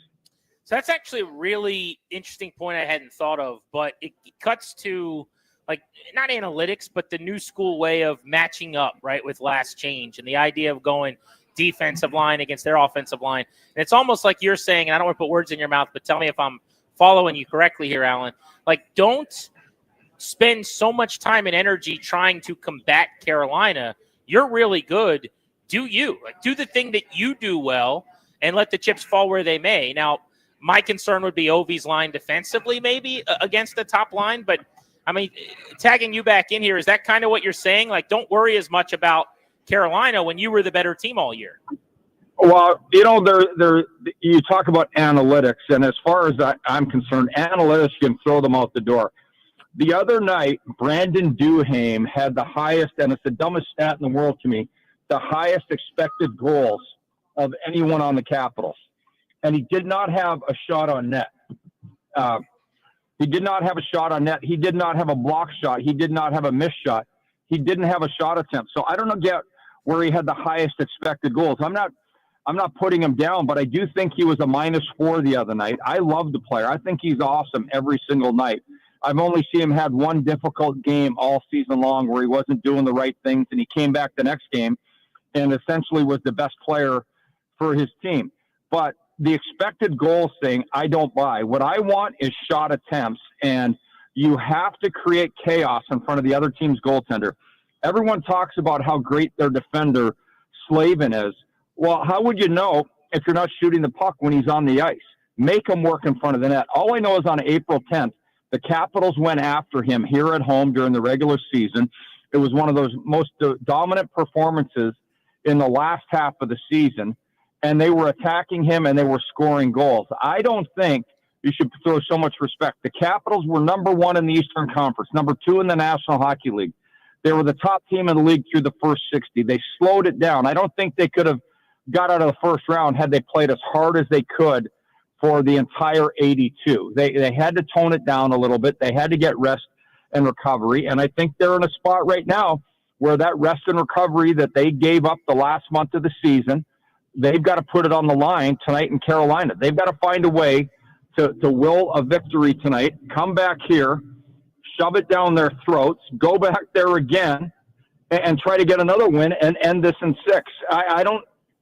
So that's actually a really interesting point I hadn't thought of, but it cuts to, like, not analytics, but the new school way of matching up, right, with last change and the idea of going defensive line against their offensive line. And it's almost like you're saying, and I don't want to put words in your mouth, but tell me if I'm following you correctly here, Allan. Like, don't spend so much time and energy trying to combat Carolina. You're really good. Do you. Like, do the thing that you do well and let the chips fall where they may. Now, my concern would be Ovi's line defensively maybe against the top line. But, I mean, tagging you back in here, is that kind of what you're saying? Like, don't worry as much about Carolina when you were the better team all year. Well, you know, you talk about analytics, and as far as I'm concerned, analytics, you can throw them out the door. The other night, Brandon Duhaime had the highest, and it's the dumbest stat in the world to me, the highest expected goals of anyone on the Capitals. And he did not have a shot on net. He did not have a shot on net. He did not have a block shot. He did not have a missed shot. He didn't have a shot attempt. So I don't get where he had the highest expected goals. I'm not putting him down, but I do think he was a -4 the other night. I love the player. I think he's awesome every single night. I've only seen him had one difficult game all season long where he wasn't doing the right things, and he came back the next game and essentially was the best player for his team. But the expected goals thing, I don't buy. What I want is shot attempts, and you have to create chaos in front of the other team's goaltender. Everyone talks about how great their defender, Slavin, is. Well, how would you know if you're not shooting the puck when he's on the ice? Make him work in front of the net. All I know is on April 10th, the Capitals went after him here at home during the regular season. It was one of those most dominant performances in the last half of the season, and they were attacking him and they were scoring goals. I don't think you should throw so much respect. The Capitals were number 1 in the Eastern Conference, number 2 in the National Hockey League. They were the top team in the league through the first 60. They slowed it down. I don't think they could have got out of the first round had they played as hard as they could for the entire 82. They had to tone it down a little bit. They had to get rest and recovery. And I think they're in a spot right now where that rest and recovery that they gave up the last month of the season, they've got to put it on the line tonight in Carolina. They've got to find a way to will a victory tonight, come back here, shove it down their throats, go back there again, and try to get another win and end this in 6.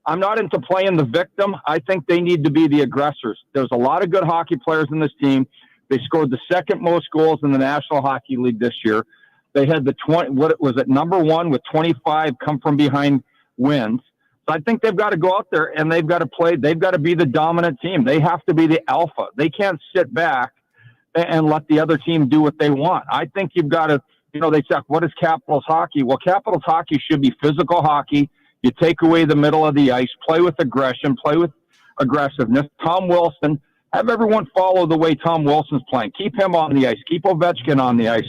I'm not into playing the victim. I think they need to be the aggressors. There's a lot of good hockey players in this team. They scored the second most goals in the National Hockey League this year. They had number 1 with 25 come from behind wins. So I think they've got to go out there and they've got to play. They've got to be the dominant team. They have to be the alpha. They can't sit back and let the other team do what they want. I think you've got to, they say, what is Capitals hockey? Well, Capitals hockey should be physical hockey. You take away the middle of the ice, play with aggression, play with aggressiveness. Tom Wilson, have everyone follow the way Tom Wilson's playing. Keep him on the ice. Keep Ovechkin on the ice.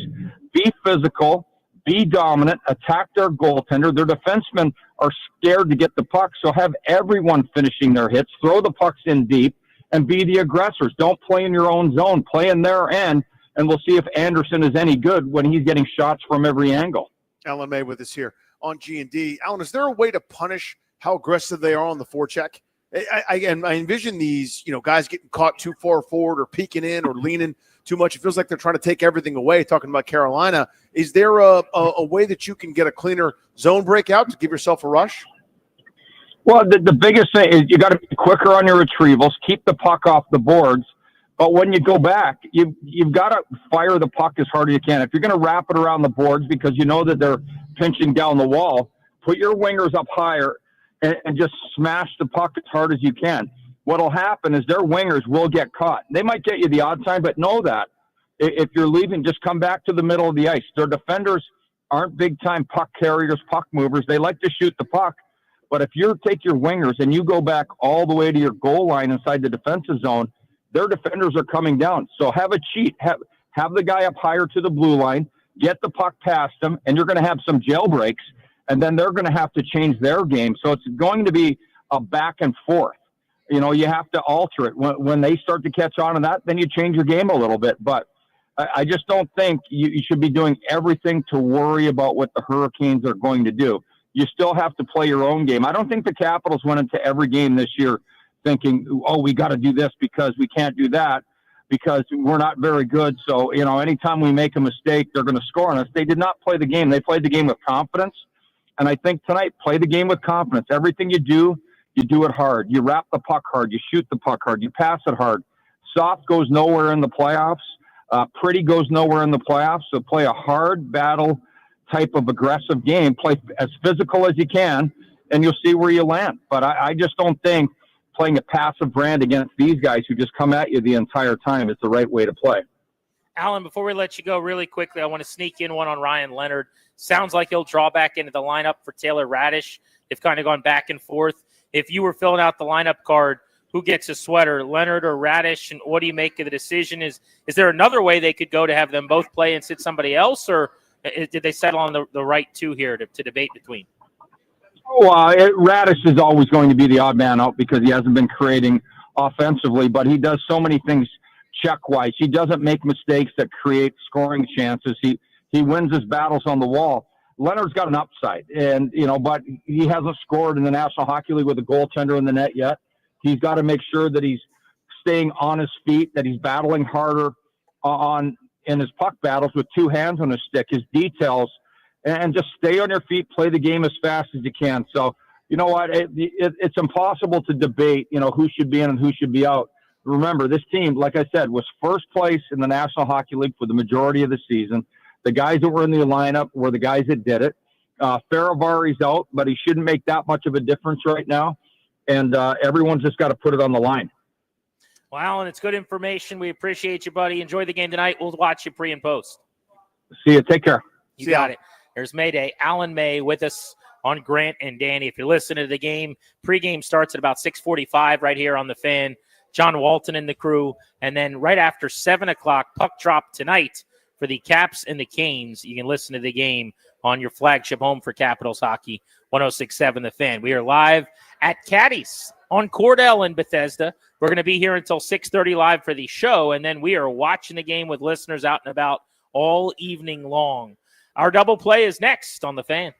Be physical. Be dominant. Attack their goaltender. Their defensemen are scared to get the puck, so have everyone finishing their hits. Throw the pucks in deep and be the aggressors. Don't play in your own zone. Play in their end, and we'll see if Anderson is any good when he's getting shots from every angle. Allan May with us here on G&D. Allan, is there a way to punish how aggressive they are on the forecheck? I envision these, guys getting caught too far forward or peeking in or leaning too much. It feels like they're trying to take everything away. Talking about Carolina, is there a way that you can get a cleaner zone breakout to give yourself a rush? Well, the biggest thing is you got to be quicker on your retrievals, keep the puck off the boards. But when you go back, you've got to fire the puck as hard as you can. If you're going to wrap it around the boards because you know that they're pinching down the wall, put your wingers up higher and just smash the puck as hard as you can. What'll happen is their wingers will get caught. They might get you the odd time, but know that if you're leaving, just come back to the middle of the ice. Their defenders aren't big-time puck carriers, puck movers. They like to shoot the puck, But if you take your wingers and you go back all the way to your goal line inside the defensive zone, their defenders are coming down. So have a cheat. Have the guy up higher to the blue line, get the puck past them, and you're going to have some jailbreaks, and then they're going to have to change their game. So it's going to be a back and forth. You know, you have to alter it. When they start to catch on to that, then you change your game a little bit. But I just don't think you should be doing everything to worry about what the Hurricanes are going to do. You still have to play your own game. I don't think the Capitals went into every game this year thinking, oh, we got to do this because we can't do that because we're not very good. So, you know, anytime we make a mistake, they're going to score on us. They did not play the game. They played the game with confidence. And I think tonight, play the game with confidence. Everything you do it hard. You wrap the puck hard. You shoot the puck hard. You pass it hard. Soft goes nowhere in the playoffs. Pretty goes nowhere in the playoffs. So play a hard battle type of aggressive game. Play as physical as you can, and you'll see where you land. But I just don't think playing a passive brand against these guys who just come at you the entire time is the right way to play. Alan, before we let you go really quickly, I want to sneak in one on Ryan Leonard. Sounds like he'll draw back into the lineup for Taylor Radish. They've kind of gone back and forth. If you were filling out the lineup card, who gets a sweater, Leonard or Radish, and what do you make of the decision? Is there another way they could go to have them both play and sit somebody else, or did they settle on the right two here to debate between? Radish is always going to be the odd man out because he hasn't been creating offensively, but he does so many things check-wise. He doesn't make mistakes that create scoring chances. He wins his battles on the wall. Leonard's got an upside, and but he hasn't scored in the National Hockey League with a goaltender in the net yet. He's got to make sure that he's staying on his feet, that he's battling harder in his puck battles with two hands on his stick, his details, and just stay on your feet, play the game as fast as you can. So, you know what? It's impossible to debate, who should be in and who should be out. Remember, this team, like I said, was first place in the National Hockey League for the majority of the season. The guys that were in the lineup were the guys that did it. Faravari's out, but he shouldn't make that much of a difference right now. And everyone's just got to put it on the line. Well, Alan, it's good information. We appreciate you, buddy. Enjoy the game tonight. We'll watch you pre and post. See you. Take care. You got it. There's Mayday. Allan May with us on Grant and Danny. If you're listening to the game, pregame starts at about 6:45 right here on the Fan. John Walton and the crew. And then right after 7 o'clock, puck drop tonight for the Caps and the Canes. You can listen to the game on your flagship home for Capitals hockey, 106.7 The Fan. We are live at Caddy's on Cordell in Bethesda. We're going to be here until 6:30 live for the show, and then we are watching the game with listeners out and about all evening long. Our double play is next on The Fan.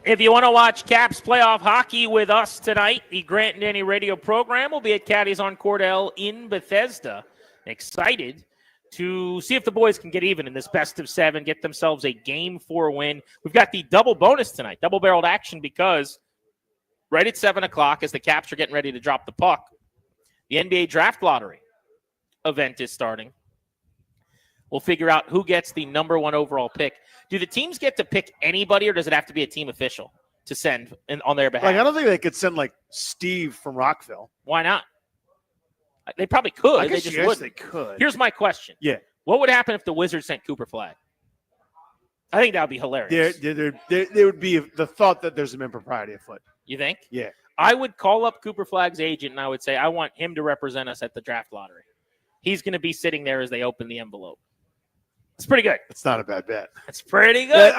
If you want to watch Caps playoff hockey with us tonight, the Grant and Danny radio program will be at Caddies on Cordell in Bethesda. Excited to see if the boys can get even in this best of 7, get themselves a Game 4 win. We've got the double bonus tonight, double-barreled action, because right at 7 o'clock, as the Caps are getting ready to drop the puck, the NBA Draft Lottery event is starting. We'll figure out who gets the number 1 overall pick. Do the teams get to pick anybody, or does it have to be a team official to send on their behalf? Like, I don't think they could send, like, Steve from Rockville. Why not? They probably could. I They guess just yes, wouldn't. they could. Here's my question. Yeah. What would happen if the Wizards sent Cooper Flag? I think that would be hilarious. There would be the thought that there's some impropriety afoot. You think? Yeah. I would call up Cooper Flag's agent, and I would say, I want him to represent us at the draft lottery. He's going to be sitting there as they open the envelope. It's pretty good. It's not a bad bet. It's pretty good.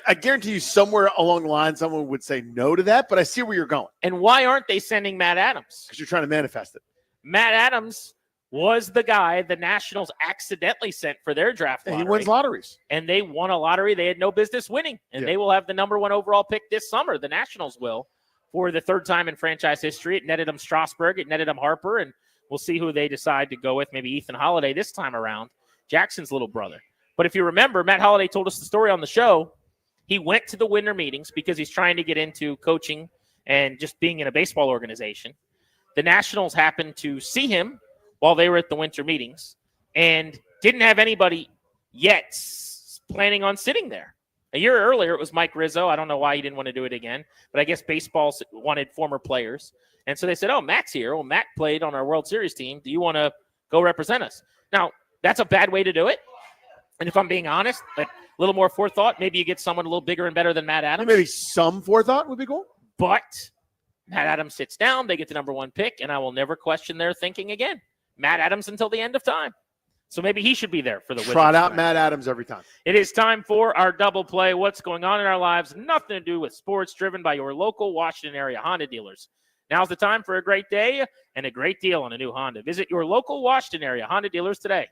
I guarantee you somewhere along the line someone would say no to that, but I see where you're going. And why aren't they sending Matt Adams? Because you're trying to manifest it. Matt Adams was the guy the Nationals accidentally sent for their draft lottery. He wins lotteries. And they won a lottery they had no business winning. And they will have the number 1 overall pick this summer. The Nationals will, for the 3rd time in franchise history. It netted them Strasburg. It netted them Harper. And we'll see who they decide to go with. Maybe Ethan Holiday this time around, Jackson's little brother. But if you remember, Matt Holiday told us the story on the show. He went to the winter meetings because he's trying to get into coaching and just being in a baseball organization. The Nationals happened to see him while they were at the winter meetings and didn't have anybody yet planning on sitting there. A year earlier, it was Mike Rizzo. I don't know why he didn't want to do it again, but I guess baseball wanted former players. And so they said, oh, Matt's here. Well, Matt played on our World Series team. Do you want to go represent us? Now, that's a bad way to do it. And if I'm being honest, a little more forethought, maybe you get someone a little bigger and better than Matt Adams. Maybe some forethought would be cool. But Matt Adams sits down, they get the number 1 pick, and I will never question their thinking again. Matt Adams until the end of time. So maybe he should be there for the Wizards. Trot out Matt Adams every time. It is time for our double play. What's going on in our lives? Nothing to do with sports, driven by your local Washington area Honda dealers. Now's the time for a great day and a great deal on a new Honda. Visit your local Washington area Honda dealers today.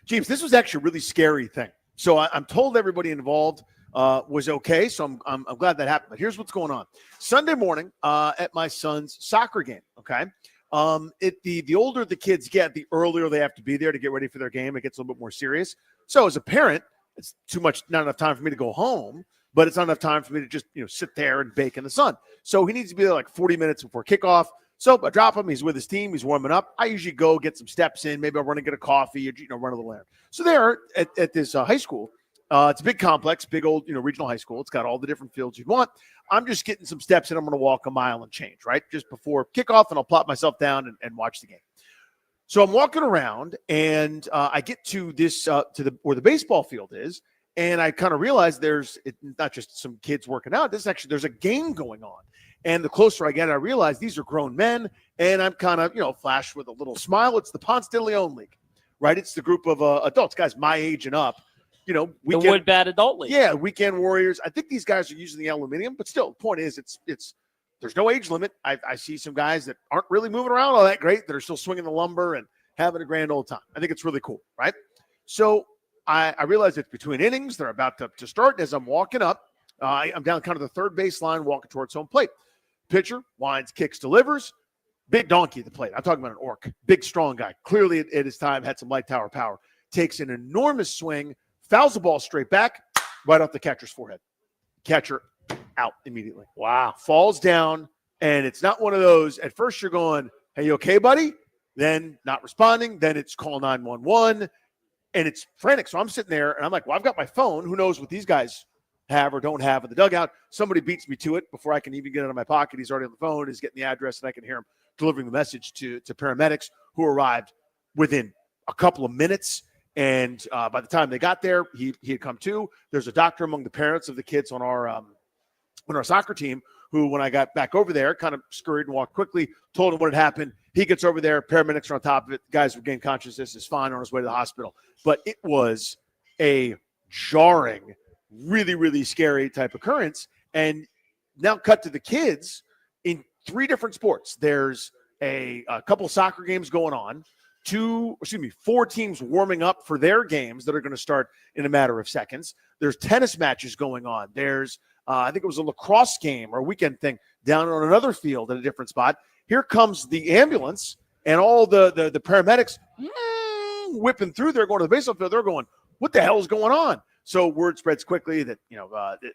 James, this was actually a really scary thing. So I'm told everybody involved was okay, so I'm glad that happened. But here's what's going on. Sunday morning at my son's soccer game, okay? The older the kids get, the earlier they have to be there to get ready for their game. It gets a little bit more serious. So as a parent, it's not enough time for me to go home, but it's not enough time for me to just sit there and bake in the sun. So he needs to be there like 40 minutes before kickoff. So I drop him. He's with his team. He's warming up. I usually go get some steps in. Maybe I'll run and get a coffee or run a little errand. So there at this high school, it's a big complex, big old regional high school. It's got all the different fields you'd want. I'm just getting some steps in. I'm going to walk a mile and change, right, just before kickoff, and I'll plop myself down and watch the game. So I'm walking around, and I get to this where the baseball field is, and I kind of realize there's not just some kids working out. There's a game going on. And the closer I get, I realize these are grown men, and I'm kind of, flash with a little smile. It's the Ponce de Leon League, right? It's the group of adults, guys my age and up. The Wood Bat Adult League. Yeah, weekend warriors. I think these guys are using the aluminum, but still, the point is, it's there's no age limit. I see some guys that aren't really moving around all that great that are still swinging the lumber and having a grand old time. I think it's really cool, right? So I realize it's between innings. They're about to start. As I'm walking up, I'm down kind of the third base line, walking towards home plate. Pitcher winds, kicks, delivers. Big donkey at the plate. I'm talking about an orc. Big, strong guy. Clearly at his time had some light tower power. Takes an enormous swing, fouls the ball straight back, right off the catcher's forehead. Catcher out immediately. Wow. Falls down, and it's not one of those. At first you're going, hey, you okay, buddy? Then not responding. Then it's call 911, and it's frantic. So I'm sitting there, and I'm like, well, I've got my phone. Who knows what these guys have or don't have in the dugout. Somebody beats me to it before I can even get it out of my pocket. He's already on the phone. He's getting the address, and I can hear him delivering the message to paramedics who arrived within a couple of minutes. And by the time they got there, he had come to. There's a doctor among the parents of the kids on our soccer team who, when I got back over there, kind of scurried and walked quickly, told him what had happened. He gets over there. Paramedics are on top of it. The guys regained consciousness, is fine, on his way to the hospital. But it was a jarring, really, really scary type occurrence. And now cut to the kids in 3 different sports. There's a couple soccer games going on. 4 teams warming up for their games that are going to start in a matter of seconds. There's tennis matches going on. There's, I think it was a lacrosse game or a weekend thing down on another field at a different spot. Here comes the ambulance and all the paramedics whipping through there, going to the baseball field. They're going, what the hell is going on? So word spreads quickly that,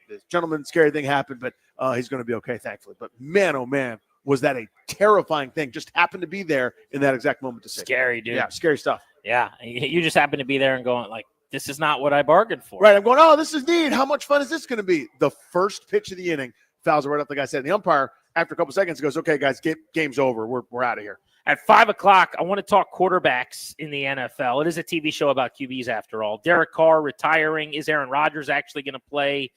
this gentleman, scary thing happened, but he's going to be okay, thankfully. But man, oh man, was that a terrifying thing. Just happened to be there in that exact moment to see. Scary, dude. Yeah, scary stuff. Yeah, you just happen to be there and going like, this is not what I bargained for. Right, I'm going, oh, this is neat. How much fun is this going to be? The first pitch of the inning, fouls it right up, like I said. And the umpire, after a couple seconds, goes, okay, guys, game's over. We're out of here. At 5 o'clock, I want to talk quarterbacks in the NFL. It is a TV show about QBs after all. Derek Carr retiring. Is Aaron Rodgers actually going to play?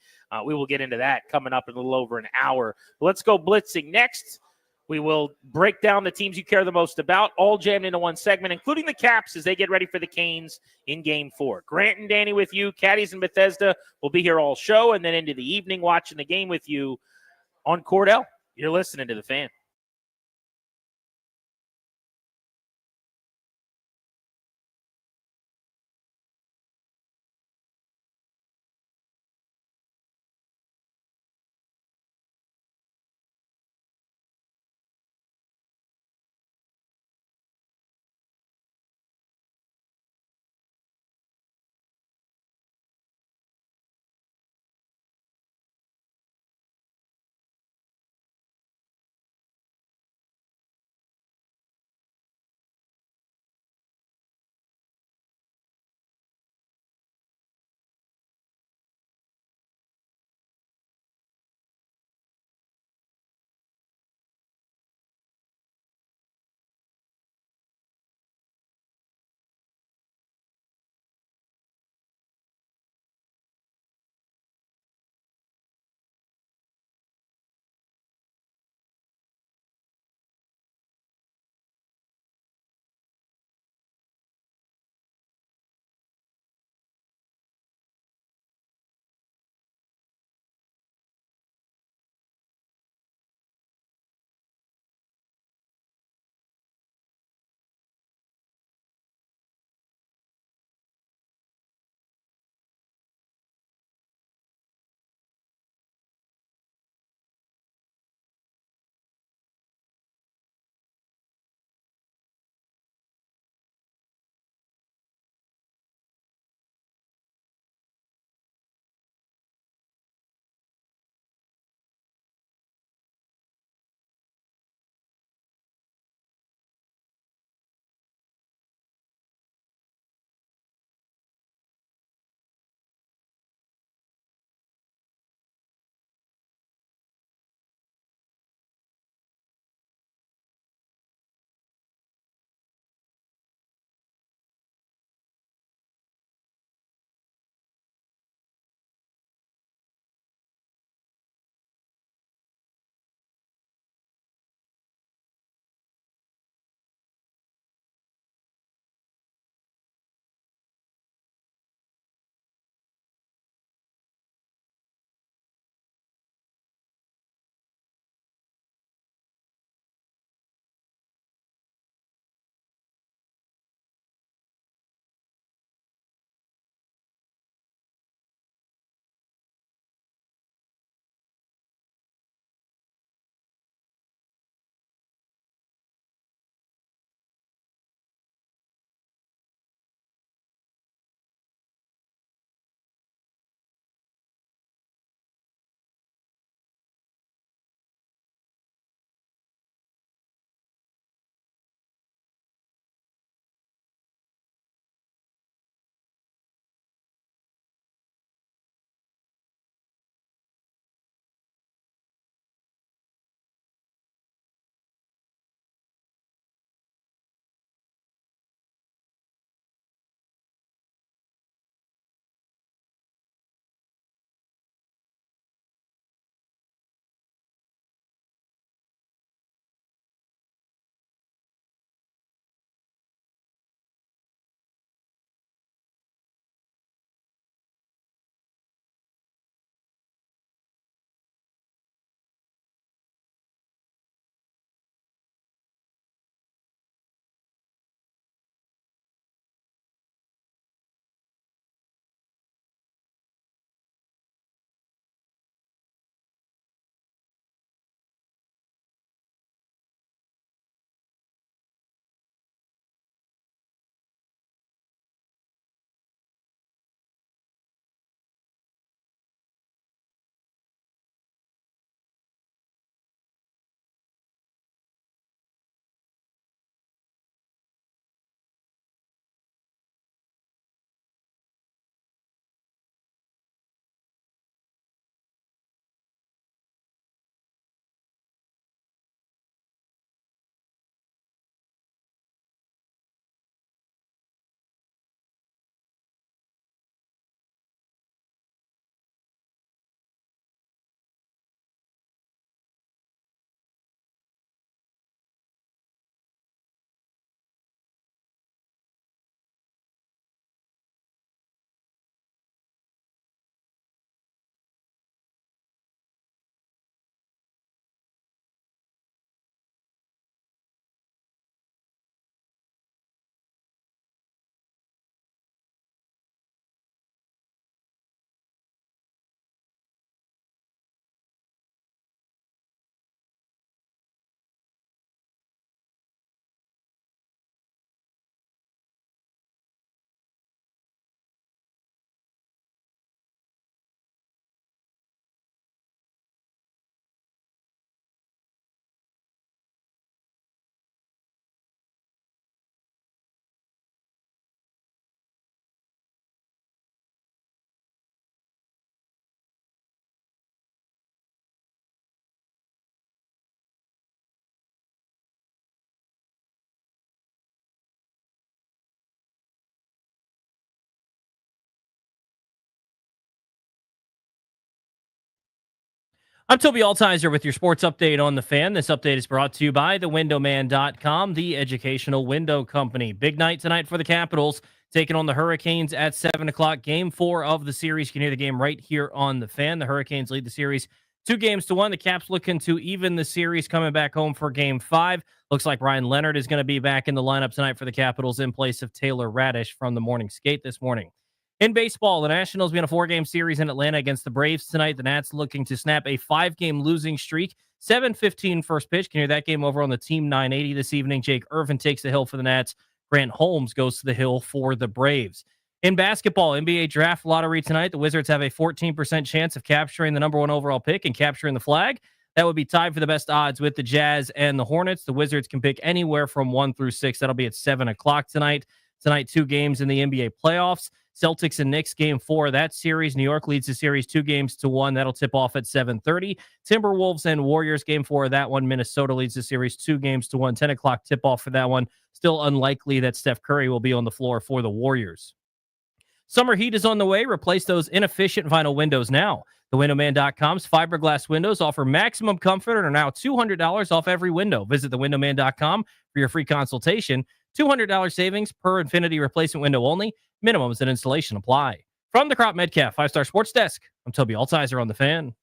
We will get into that coming up in a little over an hour. Let's go blitzing next. We will break down the teams you care the most about, all jammed into one segment, including the Caps as they get ready for the Canes in Game 4. Grant and Danny with you. Caddies in Bethesda will be here all show, and then into the evening watching the game with you on Cordell. You're listening to The Fan. I'm Toby Altizer with your sports update on the Fan. This update is brought to you by thewindowman.com, the educational window company. Big night tonight for the Capitals, taking on the Hurricanes at 7 o'clock. Game 4 of the series. You can hear the game right here on the Fan. The Hurricanes lead the series 2-1. The Caps looking to even the series, coming back home for Game 5. Looks like Ryan Leonard is going to be back in the lineup tonight for the Capitals in place of Taylor Radish from the morning skate this morning. In baseball, the Nationals be in a 4-game series in Atlanta against the Braves tonight. The Nats looking to snap a 5-game losing streak. 7:15 first pitch. Can hear that game over on the Team 980 this evening. Jake Irvin takes the hill for the Nats. Grant Holmes goes to the hill for the Braves. In basketball, NBA draft lottery tonight. The Wizards have a 14% chance of capturing the number 1 overall pick and capturing the flag. That would be tied for the best odds with the Jazz and the Hornets. The Wizards can pick anywhere from 1 through 6. That'll be at 7 o'clock tonight. Tonight, 2 games in the NBA playoffs. Celtics and Knicks game 4 of that series. New York leads the series 2-1. That'll tip off at 7:30. Timberwolves and Warriors game 4 of that one. Minnesota leads the series 2-1. 10 o'clock tip off for that one. Still unlikely that Steph Curry will be on the floor for the Warriors. Summer heat is on the way. Replace those inefficient vinyl windows now. TheWindowman.com's fiberglass windows offer maximum comfort and are now $200 off every window. Visit TheWindowman.com for your free consultation. $200 savings per Infinity replacement window only. Minimums and installation apply. From the Crop Metcalf 5-Star Sports Desk, I'm Toby Altizer on the Fan.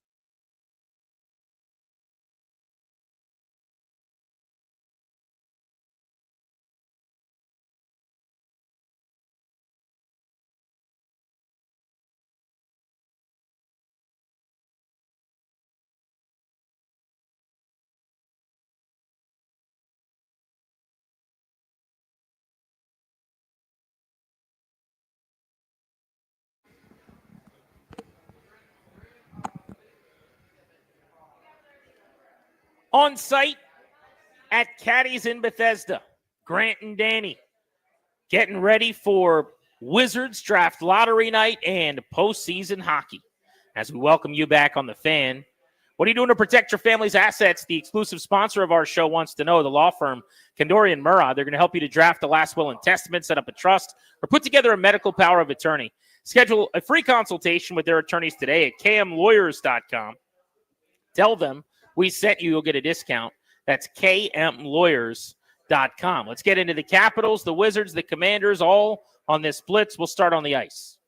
On site at Caddy's in Bethesda, Grant and Danny getting ready for Wizards draft lottery night and postseason hockey. As we welcome you back on the Fan. What are you doing to protect your family's assets? The exclusive sponsor of our show wants to know. The law firm Kandori & Murrah. They're going to help you to draft a last will and testament, set up a trust, or put together a medical power of attorney. Schedule a free consultation with their attorneys today at kmlawyers.com. Tell them we sent you, you'll get a discount. That's kmlawyers.com. Let's get into the Capitals, the Wizards, the Commanders, all on this blitz. We'll start on the ice.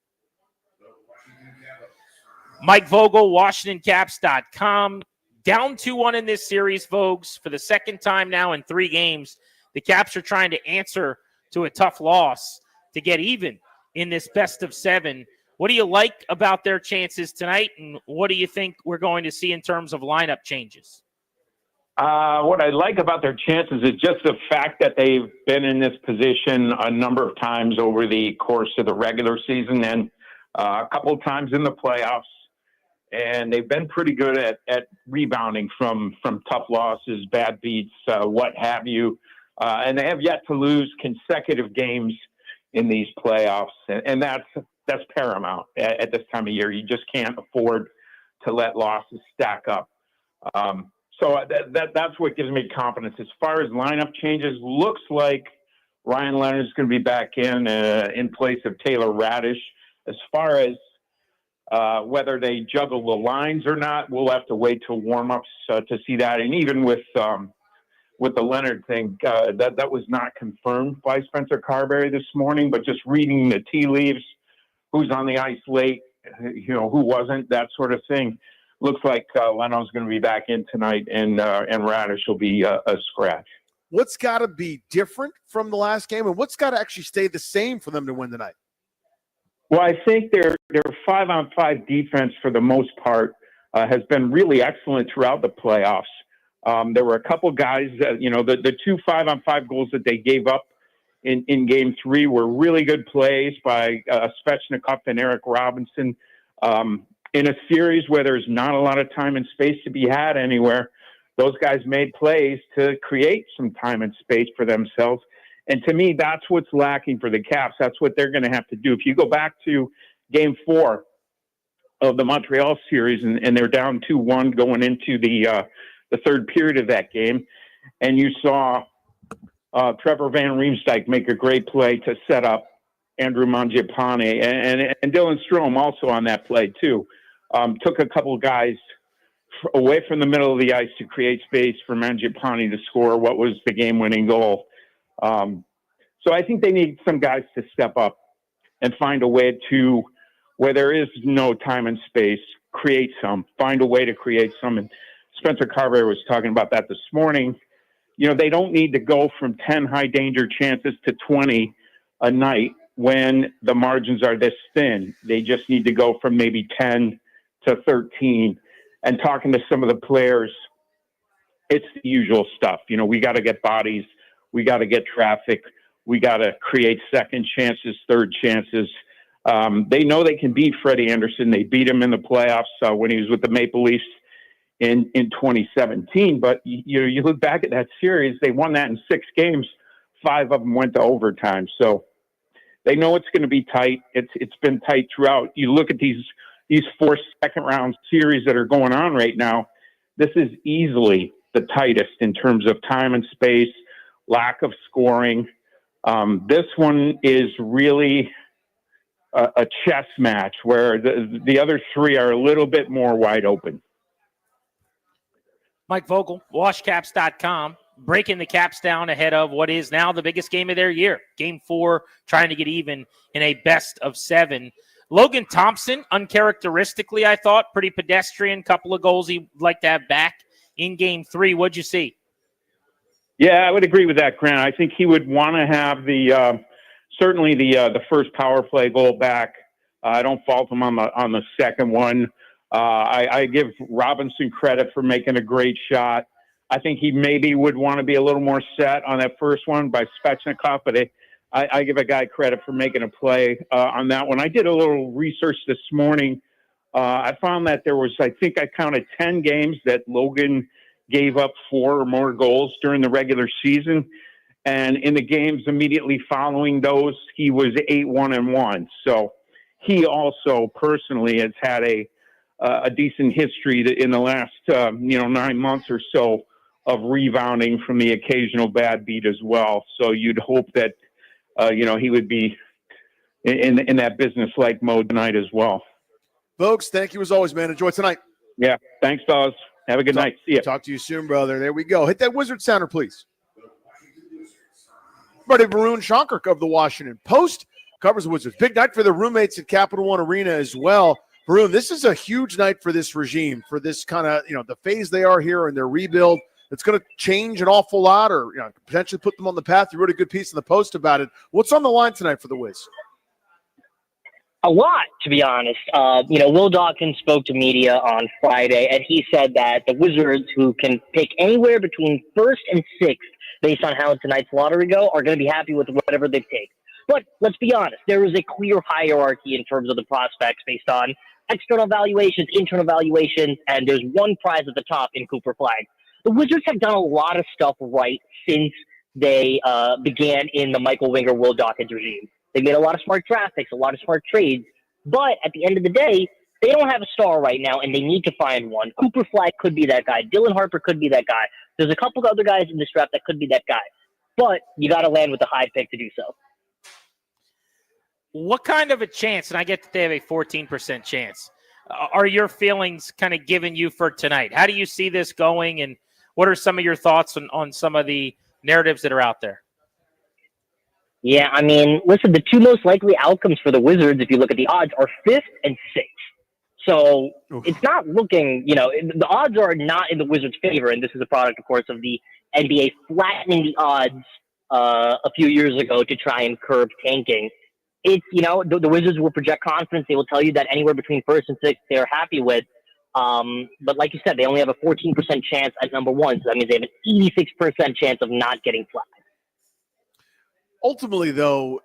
Mike Vogel, WashingtonCaps.com. Down 2-1 in this series, Vogues, for the second time now in 3 games. The Caps are trying to answer to a tough loss to get even in this best of 7. What do you like about their chances tonight, and what do you think we're going to see in terms of lineup changes? What I like about their chances is just the fact that they've been in this position a number of times over the course of the regular season and a couple of times in the playoffs. And they've been pretty good at rebounding from tough losses, bad beats, what have you. And they have yet to lose consecutive games in these playoffs. And that's paramount at this time of year. You just can't afford to let losses stack up. So that's what gives me confidence. As far as lineup changes, looks like Ryan Leonard is going to be back in place of Taylor Radish. As far as whether they juggle the lines or not, we'll have to wait till warm-ups to see that. And even with the Leonard thing, that was not confirmed by Spencer Carberry this morning, but just reading the tea leaves, who's on the ice late, who wasn't, that sort of thing. Looks like Leno's going to be back in tonight, and Radish will be a scratch. What's got to be different from the last game, and what's got to actually stay the same for them to win tonight? Well, I think their 5-on-5 defense, for the most part, has been really excellent throughout the playoffs. There were a couple guys that, the 2 5-on-5 goals that they gave up in Game 3 were really good plays by Svechnikov and Eric Robinson. In a series where there's not a lot of time and space to be had anywhere, those guys made plays to create some time and space for themselves. And to me, that's what's lacking for the Caps. That's what they're going to have to do. If you go back to Game 4 of the Montreal series, and they're down 2-1 going into the third period of that game, and you saw Trevor Van Riemsdyk make a great play to set up Andrew Mangiapane, and Dylan Strome also on that play too. Took a couple guys away from the middle of the ice to create space for Mangiapane to score what was the game-winning goal. So I think they need some guys to step up and find a way to, where there is no time and space, find a way to create some. And Spencer Carver was talking about that this morning. You know, they don't need to go from 10 high danger chances to 20 a night when the margins are this thin. They just need to go from maybe 10 to 13. And talking to some of the players, it's the usual stuff. You know, we got to get bodies. We got to get traffic. We got to create second chances, third chances. They know they can beat Freddie Anderson. They beat him in the playoffs when he was with the Maple Leafs in 2017. But, you know, you look back at that series, they won that in 6 games. 5 of them went to overtime. So they know it's going to be tight. It's been tight throughout. You look at these 4 second-round series that are going on right now, this is easily the tightest in terms of time and space, lack of scoring. This one is really a chess match where the other 3 are a little bit more wide open. Mike Vogel, washcaps.com, breaking the Caps down ahead of what is now the biggest game of their year. Game 4, trying to get even in a best of 7. Logan Thompson, uncharacteristically, I thought, pretty pedestrian. Couple of goals he'd like to have back in Game 3. What'd you see? Yeah, I would agree with that, Grant. I think he would want to have certainly the first power play goal back. I don't fault him on the second one. I give Robinson credit for making a great shot. I think he maybe would want to be a little more set on that first one by Svechnikov, but I give a guy credit for making a play on that one. I did a little research this morning. I found that there was, I think I counted 10 games that Logan gave up 4 or more goals during the regular season. And in the games immediately following those, he was 8-1-1. So he also personally has had a decent history in the last 9 months or so of rebounding from the occasional bad beat as well. So you'd hope that he would be in that business-like mode tonight as well. Folks, thank you as always, man. Enjoy tonight. Yeah, thanks, fellas. Have a good night. See ya. Talk to you soon, brother. There we go. Hit that Wizard Center, please. Buddy Varun Shankar of the Washington Post covers the Wizards. Big night for the roommates at Capital One Arena as well. Varun, this is a huge night for this regime, for this kind of, the phase they are here in their rebuild. It's going to change an awful lot or potentially put them on the path. You wrote a good piece in the Post about it. What's on the line tonight for the Wiz? A lot, to be honest. Will Dawkins spoke to media on Friday, and he said that the Wizards, who can pick anywhere between 1st and 6th based on how tonight's lottery go, are going to be happy with whatever they take. But let's be honest, there is a clear hierarchy in terms of the prospects based on external valuations, internal valuations, and there's one prize at the top in Cooper Flag. The Wizards have done a lot of stuff right since they began in the Michael Winger, Will Dawkins regime. They made a lot of smart draft picks, a lot of smart trades, but at the end of the day, they don't have a star right now, and they need to find one. Cooper Flag could be that guy. Dylan Harper could be that guy. There's a couple of other guys in this draft that could be that guy, but you got to land with a high pick to do so. What kind of a chance, and I get that they have a 14% chance, are your feelings kind of given you for tonight? How do you see this going, and what are some of your thoughts on some of the narratives that are out there? Yeah, I mean, listen, the 2 most likely outcomes for the Wizards, if you look at the odds, are 5th and 6th. So It's not looking, the odds are not in the Wizards' favor, and this is a product, of course, of the NBA flattening the odds a few years ago to try and curb tanking. It's, the Wizards will project confidence. They will tell you that anywhere between 1st and 6th they're happy with. But like you said, they only have a 14% chance at number 1, so that means they have an 86% chance of not getting flagged. Ultimately, though,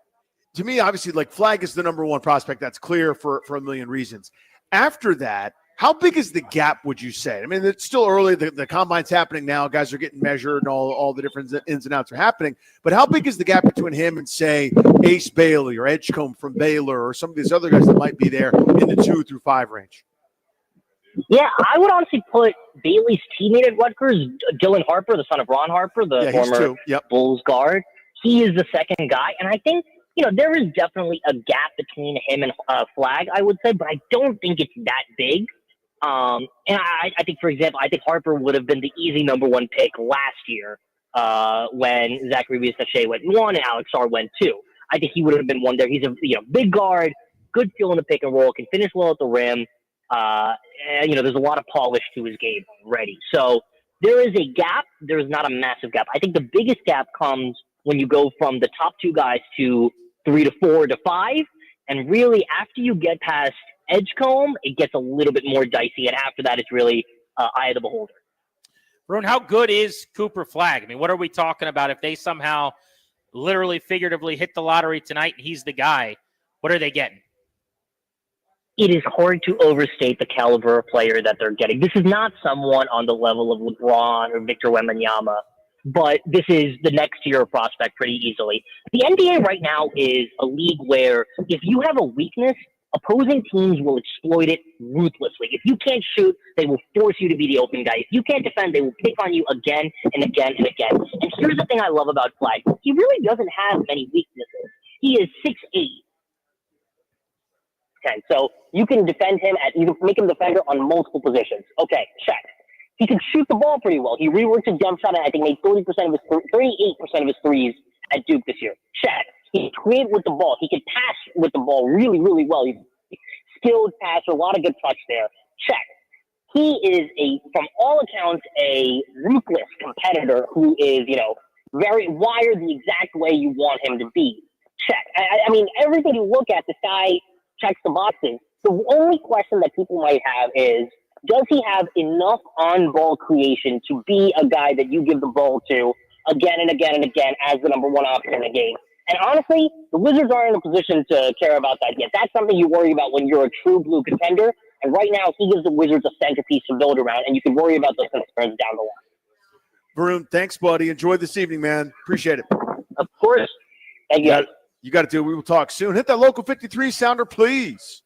to me, obviously, Flag is the number 1 prospect. That's clear for a million reasons. After that, how big is the gap, would you say? I mean, it's still early. The combine's happening now. Guys are getting measured and all the different ins and outs are happening. But how big is the gap between him and, say, Ace Bailey or Edgecombe from Baylor or some of these other guys that might be there in the 2 through 5 range? Yeah, I would honestly put Bailey's teammate at Rutgers, Dylan Harper, the son of Ron Harper, the former Bulls guard. He is the second guy. And I think, there is definitely a gap between him and Flag, I would say, but I don't think it's that big. And I think, for example, I think Harper would have been the easy number 1 pick last year when Zachary Visache went 1 and Alex Sarr went 2. I think he would have been one there. He's a big guard, good feel in the pick and roll, can finish well at the rim. And, there's a lot of polish to his game already. So there is a gap. There's not a massive gap. I think the biggest gap comes when you go from the top 2 guys to 3 to 4 to 5. And really, after you get past Edgecombe, it gets a little bit more dicey. And after that, it's really eye of the beholder. Varun, how good is Cooper Flagg? I mean, what are we talking about? If they somehow literally, figuratively hit the lottery tonight and he's the guy, what are they getting? It is hard to overstate the caliber of player that they're getting. This is not someone on the level of LeBron or Victor Wembanyama, but this is the next tier prospect pretty easily. The NBA right now is a league where if you have a weakness, opposing teams will exploit it ruthlessly. If you can't shoot, they will force you to be the open guy. If you can't defend, they will pick on you again and again and again. And here's the thing I love about Flagg. He really doesn't have many weaknesses. He is 6'8". Okay, so you can defend him you can make him defender on multiple positions. Okay, check. He can shoot the ball pretty well. He reworked his jump shot and I think made 38% of his threes at Duke this year. Check. He can create with the ball. He can pass with the ball really, really well. He's a skilled passer, a lot of good touch there. Check. He is from all accounts, a ruthless competitor who is, very wired the exact way you want him to be. Check. I mean, everything you look at, this guy checks the boxes. The only question that people might have is, does he have enough on-ball creation to be a guy that you give the ball to again and again and again as the number 1 option in the game? And honestly, the Wizards aren't in a position to care about that yet. That's something you worry about when you're a true blue contender. And right now, he gives the Wizards a centerpiece to build around, and you can worry about those concerns down the line. Varun, thanks, buddy. Enjoy this evening, man. Appreciate it. Of course. Thank you. You got to do it. We will talk soon. Hit that local 53 sounder, please.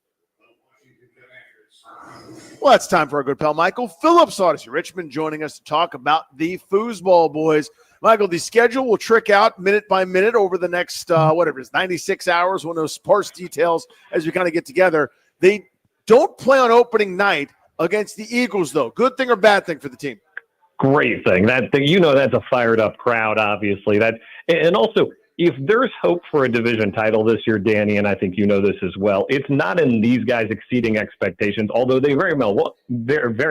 Well, it's time for our good pal Michael Phillips, Odyssey Richmond, joining us to talk about the foosball boys. Michael, the schedule will trick out minute by minute over the next, 96 hours. We'll know sparse details as we kind of get together. They don't play on opening night against the Eagles, though. Good thing or bad thing for the team? Great thing. That's a fired up crowd, obviously. And also, if there's hope for a division title this year, Danny, and I think you know this as well, it's not in these guys exceeding expectations, although they very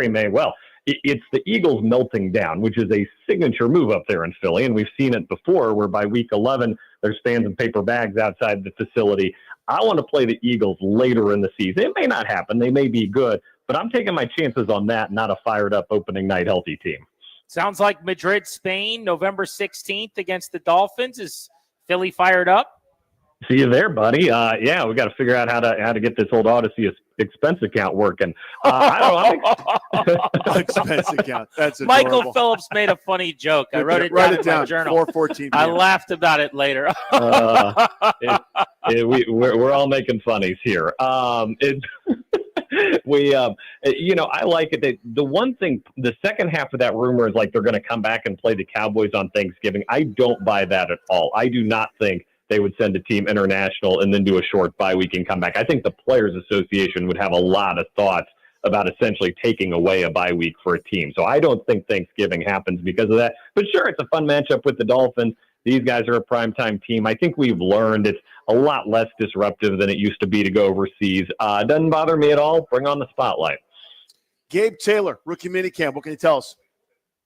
may well. It's the Eagles melting down, which is a signature move up there in Philly, and we've seen it before where by week 11, there's fans in paper bags outside the facility. I want to play the Eagles later in the season. It may not happen. They may be good, but I'm taking my chances on that, not a fired-up opening night healthy team. Sounds like Madrid, Spain, November 16th against the Dolphins. Is Philly fired up? See you there, buddy. Yeah, we got to figure out how to get this old Odyssey expense account working. I don't know. Expense account. That's adorable. Michael Phillips made a funny joke. I wrote it down in my journal. 4:14. I laughed about it later. We're all making funnies here. I like it. The one thing, the second half of that rumor is like they're going to come back and play the Cowboys on Thanksgiving. I don't buy that at all. I do not think they would send a team international and then do a short bye week and come back. I think the Players Association would have a lot of thoughts about essentially taking away a bye week for a team. So I don't think Thanksgiving happens because of that. But sure, it's a fun matchup with the Dolphins. These guys are a primetime team. I think we've learned it's a lot less disruptive than it used to be to go overseas. Doesn't bother me at all. Bring on the spotlight. Gabe Taylor, rookie minicamp. What can you tell us?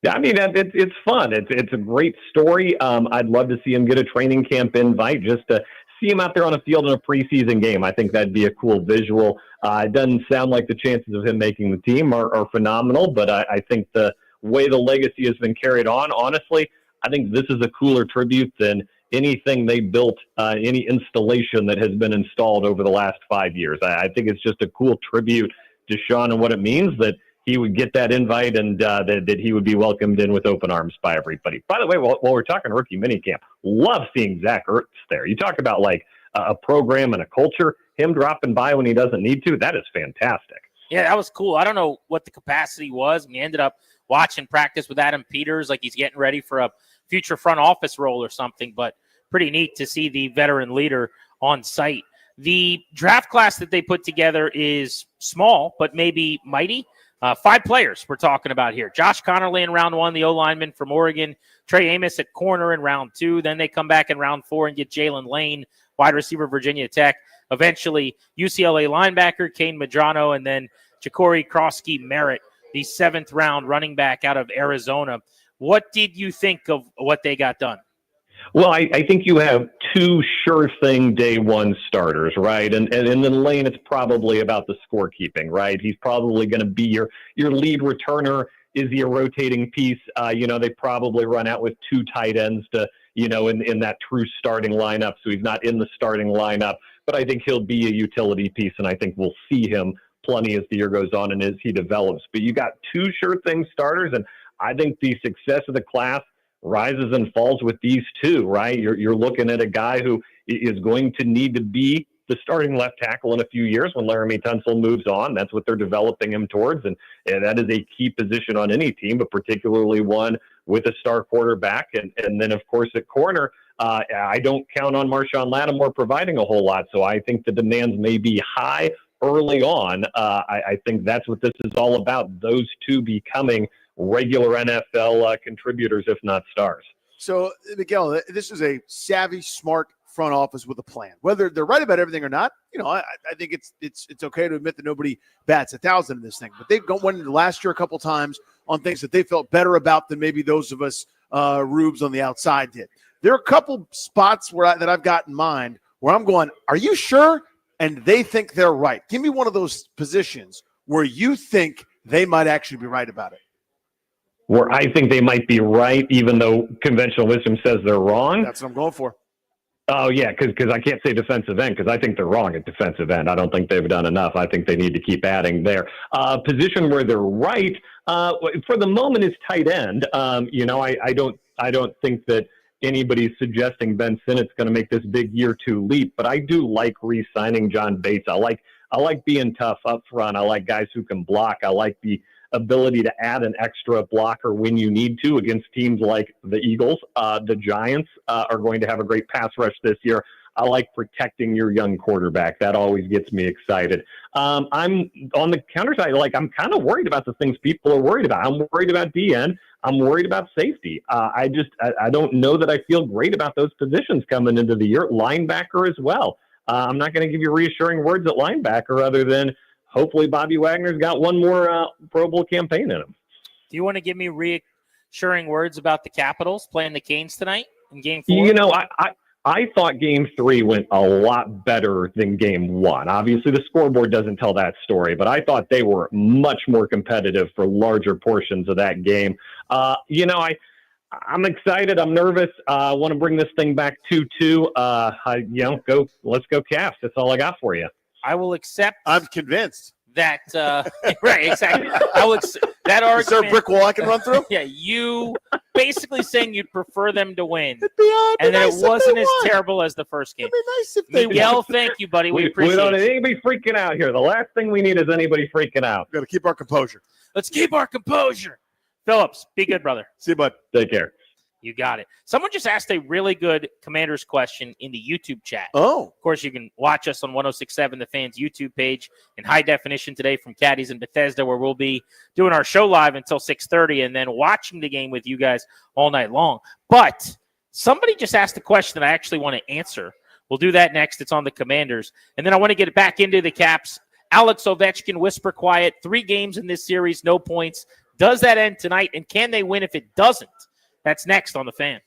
I mean, it's fun. It's a great story. I'd love to see him get a training camp invite just to see him out there on a field in a preseason game. I think that'd be a cool visual. It doesn't sound like the chances of him making the team are phenomenal, but I think the way the legacy has been carried on, honestly, I think this is a cooler tribute than anything they built, any installation that has been installed over the last 5 years. I think it's just a cool tribute to Sean and what it means that he would get that invite and that he would be welcomed in with open arms by everybody. By the way, while we're talking rookie minicamp, love seeing Zach Ertz there. You talk about like a program and a culture, him dropping by when he doesn't need to, that is fantastic. Yeah, that was cool. I don't know what the capacity was. I mean, he ended up watching practice with Adam Peters like he's getting ready for a future front office role or something, but pretty neat to see the veteran leader on site. The draft class that they put together is small, but maybe mighty. 5 players we're talking about here. Josh Connerly in round 1, the O-lineman from Oregon. Trey Amos at corner in round 2. Then they come back in round 4 and get Jalen Lane, wide receiver, Virginia Tech. Eventually, UCLA linebacker Kane Medrano, and then Ja'Cory Krosky Merritt, the 7th round running back out of Arizona. What did you think of what they got done? Well, I think you have 2 sure thing day one starters, right? And then Lane, it's probably about the scorekeeping, right? He's probably going to be your lead returner. Is he a rotating piece? They probably run out with 2 tight ends to, in that true starting lineup. So he's not in the starting lineup, but I think he'll be a utility piece. And I think we'll see him plenty as the year goes on and as he develops. But you got 2 sure thing starters. And I think the success of the class rises and falls with these 2, right? You're looking at a guy who is going to need to be the starting left tackle in a few years when Laramie Tunsil moves on. That's what they're developing him towards. And that is a key position on any team, but particularly one with a star quarterback. And then, of course, at corner, I don't count on Marshawn Lattimore providing a whole lot. So I think the demands may be high early on. I think that's what this is all about, those 2 becoming regular NFL contributors, if not stars. So, Miguel, this is a savvy, smart front office with a plan. Whether they're right about everything or not, I think it's okay to admit that nobody bats 1,000 in this thing. But they've went into last year a couple times on things that they felt better about than maybe those of us rubes on the outside did. There are a couple spots that I've got in mind where I'm going, are you sure? And they think they're right. Give me one of those positions where you think they might actually be right about it. Where I think they might be right, even though conventional wisdom says they're wrong. That's what I'm going for. Oh, yeah, because I can't say defensive end because I think they're wrong at defensive end. I don't think they've done enough. I think they need to keep adding there. Position where they're right, for the moment, is tight end. I don't think that anybody's suggesting Ben Sinnott's going to make this big year 2 leap, but I do like re-signing John Bates. I like being tough up front. I like guys who can block. I like the ability to add an extra blocker when you need to against teams like the Eagles. The Giants are going to have a great pass rush this year. I like protecting your young quarterback. That always gets me excited. I'm on the counter side. I'm kind of worried about the things people are worried about. I'm worried about DN. I'm worried about safety. I don't know that I feel great about those positions coming into the year. Linebacker as well. I'm not going to give you reassuring words at linebacker other than hopefully Bobby Wagner's got one more Pro Bowl campaign in him. Do you want to give me reassuring words about the Capitals playing the Canes tonight in Game 4? I thought Game 3 went a lot better than Game 1. Obviously, the scoreboard doesn't tell that story, but I thought they were much more competitive for larger portions of that game. I'm excited. I'm nervous. I want to bring this thing back 2-2. Let's go Caps. That's all I got for you. I will accept. I'm convinced that. Right, exactly. I will accept that argument. Is there a brick wall I can run through? Yeah, you basically saying you'd prefer them to win, and that it wasn't as terrible as the first game. It'd be nice if they Miguel, won. thank you, buddy. We appreciate We don't it. need anybody freaking out here. The last thing we need is anybody freaking out. We've got to keep our composure. Let's keep our composure. Phillips, be good, brother. See you, bud. Take care. You got it. Someone just asked a really good Commanders question in the YouTube chat. Oh. Of course, you can watch us on 106.7 The Fans YouTube page in high definition today from Caddies in Bethesda, where we'll be doing our show live until 6:30 and then watching the game with you guys all night long. But somebody just asked a question that I actually want to answer. We'll do that next. It's on the Commanders. And then I want to get back into the Caps. Alex Ovechkin, whisper quiet, 3 games in this series, no points. Does that end tonight? And can they win if it doesn't? That's next on The Fan.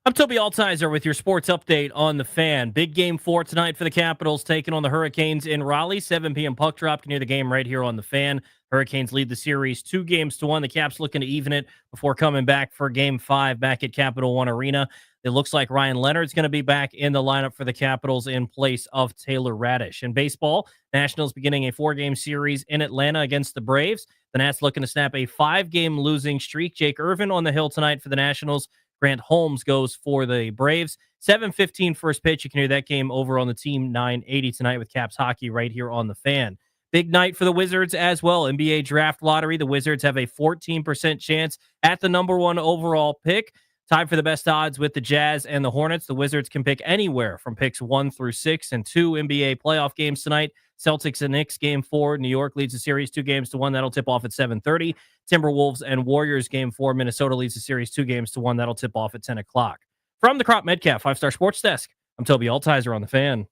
I'm Toby Altizer with your sports update on the Fan. Big game 4 tonight for the Capitals, taking on the Hurricanes in Raleigh. 7 p.m. puck drop. Can hear the game right here on the Fan. Hurricanes lead the series 2-1. The Caps looking to even it before coming back for game 5 back at Capital One Arena. It looks like Ryan Leonard's going to be back in the lineup for the Capitals in place of Taylor Radish. In baseball, Nationals beginning a 4-game series in Atlanta against the Braves. The Nats looking to snap a 5-game losing streak. Jake Irvin on the hill tonight for the Nationals. Grant Holmes goes for the Braves. 7:15 first pitch. You can hear that game over on the Team 980 tonight with Caps Hockey right here on the Fan. Big night for the Wizards as well. NBA draft lottery. The Wizards have a 14% chance at the number 1 overall pick. Tied for the best odds with the Jazz and the Hornets. The Wizards can pick anywhere from picks 1 through 6 and 2 NBA playoff games tonight. Celtics and Knicks game 4. New York leads the series 2-1. That'll tip off at 7:30. Timberwolves and Warriors game 4. Minnesota leads the series 2-1. That'll tip off at 10 o'clock. From the Crop Metcalf 5-Star Sports Desk, I'm Toby Altizer on the Fan.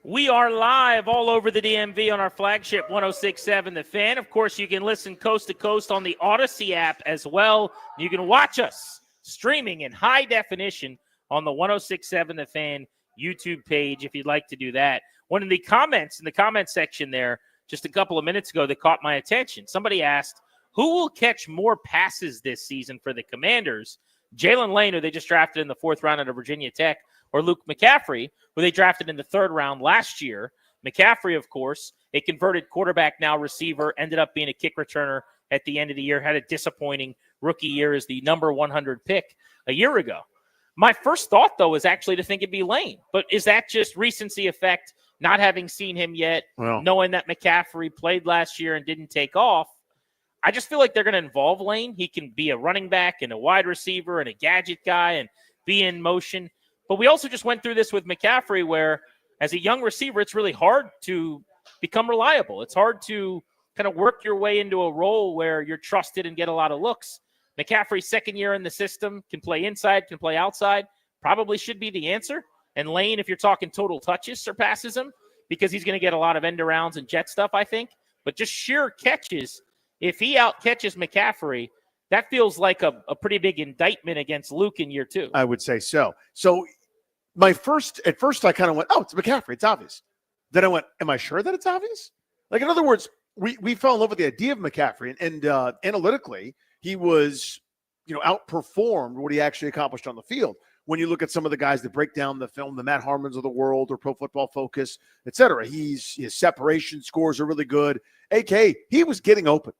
We are live all over the DMV on our flagship 106.7 The Fan. Of course, you can listen coast to coast on the Odyssey app as well. You can watch us streaming in high definition on the 106.7 The Fan YouTube page if you'd like to do that. One of the comments in the comment section there just a couple of minutes ago that caught my attention. Somebody asked, who will catch more passes this season for the Commanders? Jalen Lane, who they just drafted in the 4th round out of Virginia Tech, or Luke McCaffrey, who they drafted in the 3rd round last year. McCaffrey, of course, a converted quarterback, now receiver, ended up being a kick returner at the end of the year, had a disappointing rookie year as the number 100 pick a year ago. My first thought, though, is actually to think it'd be Lane. But is that just recency effect, not having seen him yet, knowing that McCaffrey played last year and didn't take off? I just feel like they're going to involve Lane. He can be a running back and a wide receiver and a gadget guy and be in motion. But we also just went through this with McCaffrey where, as a young receiver, it's really hard to become reliable. It's hard to kind of work your way into a role where you're trusted and get a lot of looks. McCaffrey's 2nd year in the system, can play inside, can play outside, probably should be the answer. And Lane, if you're talking total touches, surpasses him because he's going to get a lot of end arounds and jet stuff, I think. But just sheer catches, if he out catches McCaffrey, that feels like a pretty big indictment against Luke in year 2. I would say so. So at first I kind of went, oh, it's McCaffrey. It's obvious. Then I went, am I sure that it's obvious? Like, in other words, we fell in love with the idea of McCaffrey, and analytically, he was, outperformed what he actually accomplished on the field. When you look at some of the guys that break down the film, the Matt Harmons of the world or Pro Football Focus, et cetera, his separation scores are really good. AK, he was getting open.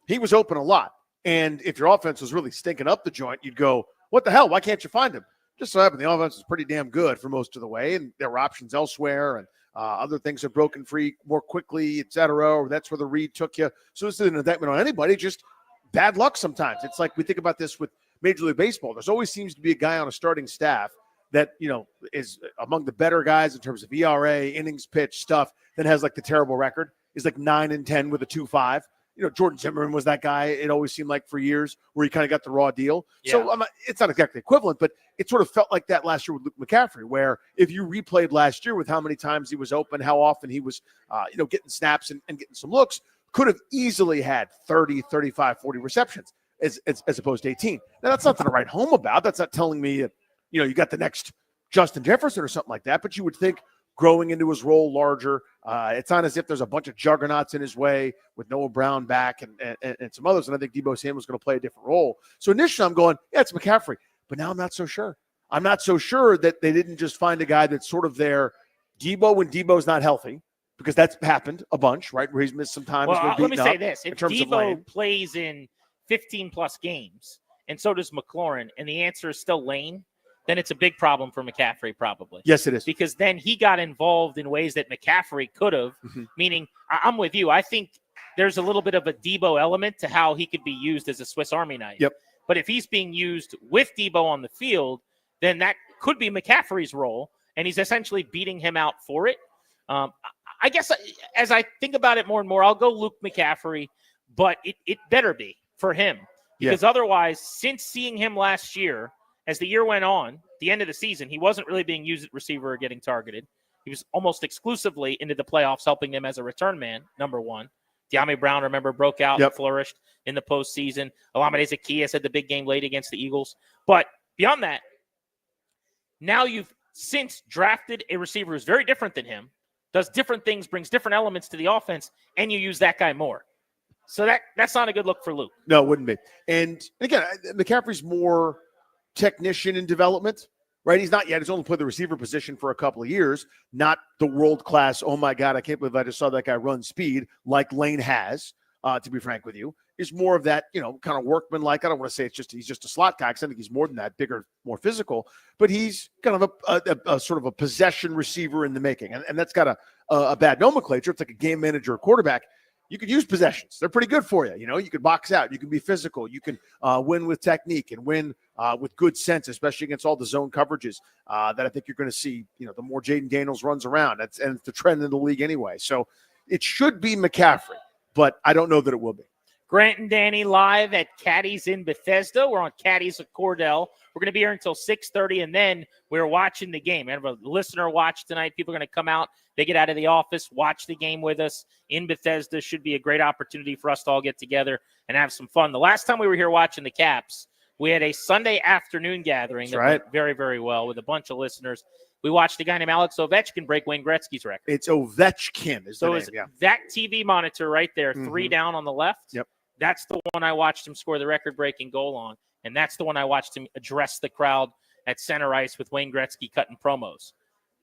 He was open a lot. And if your offense was really stinking up the joint, you'd go, what the hell? Why can't you find him? Just so happened the offense was pretty damn good for most of the way, and there were options elsewhere, and other things have broken free more quickly, et cetera, or that's where the read took you. So this isn't an indictment on anybody, just bad luck sometimes. It's like we think about this with Major League Baseball. There's always seems to be a guy on a starting staff that, is among the better guys in terms of ERA, innings pitched stuff, that has like the terrible record, is like 9-10 with a 2.5. Jordan Zimmerman was that guy, it always seemed like, for years, where he kind of got the raw deal. Yeah. So it's not exactly equivalent, but it sort of felt like that last year with Luke McCaffrey, where if you replayed last year with how many times he was open, how often he was, getting snaps and getting some looks, could have easily had 30, 35, 40 receptions as opposed to 18. Now, that's nothing to write home about. That's not telling me, you got the next Justin Jefferson or something like that, but you would think growing into his role larger. It's not as if there's a bunch of juggernauts in his way with Noah Brown back and some others. And I think Deebo Samuel's going to play a different role. So initially I'm going, yeah, it's McCaffrey. But now I'm not so sure. I'm not so sure that they didn't just find a guy that's sort of their Deebo when Deebo's not healthy, because that's happened a bunch, right? Where he's missed some time. Well, let me say this. If Deebo plays in 15-plus games, and so does McLaurin, and the answer is still Lane, then it's a big problem for McCaffrey probably. Yes, it is. Because then he got involved in ways that McCaffrey could have, meaning I'm with you. I think there's a little bit of a Deebo element to how he could be used as a Swiss Army knife. Yep. But if he's being used with Deebo on the field, then that could be McCaffrey's role, and he's essentially beating him out for it. I guess as I think about it more and more, I'll go Luke McCaffrey, but it better be for him. Because otherwise, since seeing him last year, as the year went on, the end of the season, he wasn't really being used at receiver or getting targeted. He was almost exclusively into the playoffs, helping them as a return man, number one. De'Ami Brown, remember, broke out and flourished in the postseason. Olamide Zaccheaus had the big game late against the Eagles. But beyond that, now you've since drafted a receiver who's very different than him, does different things, brings different elements to the offense, and you use that guy more. So that's not a good look for Luke. No, it wouldn't be. And again, McCaffrey's more technician in development, right? He's not yet. He's only played the receiver position for a couple of years, not the world-class, oh, my God, I can't believe I just saw that guy run speed like Lane has, to be frank with you. Is more of that, kind of workman-like. I don't want to say he's just a slot guy because I think he's more than that, bigger, more physical. But he's kind of a sort of a possession receiver in the making. And that's got a bad nomenclature. It's like a game manager or quarterback. You could use possessions. They're pretty good for you. You can box out. You can be physical. You can win with technique and win with good sense, especially against all the zone coverages that I think you're going to see, the more Jaden Daniels runs around. And it's the trend in the league anyway. So it should be McCaffrey, but I don't know that it will be. Grant and Danny live at Caddy's in Bethesda. We're on Caddy's at Cordell. We're going to be here until 6:30, and then we're watching the game. We have a listener watch tonight. People are going to come out. They get out of the office, watch the game with us in Bethesda. Should be a great opportunity for us to all get together and have some fun. The last time we were here watching the Caps, we had a Sunday afternoon gathering that went very, very well with a bunch of listeners. We watched a guy named Alex Ovechkin break Wayne Gretzky's record. It's Ovechkin is the name, yeah. That TV monitor right there, 3 down on the left. Yep. That's the one I watched him score the record-breaking goal on, and that's the one I watched him address the crowd at center ice with Wayne Gretzky cutting promos.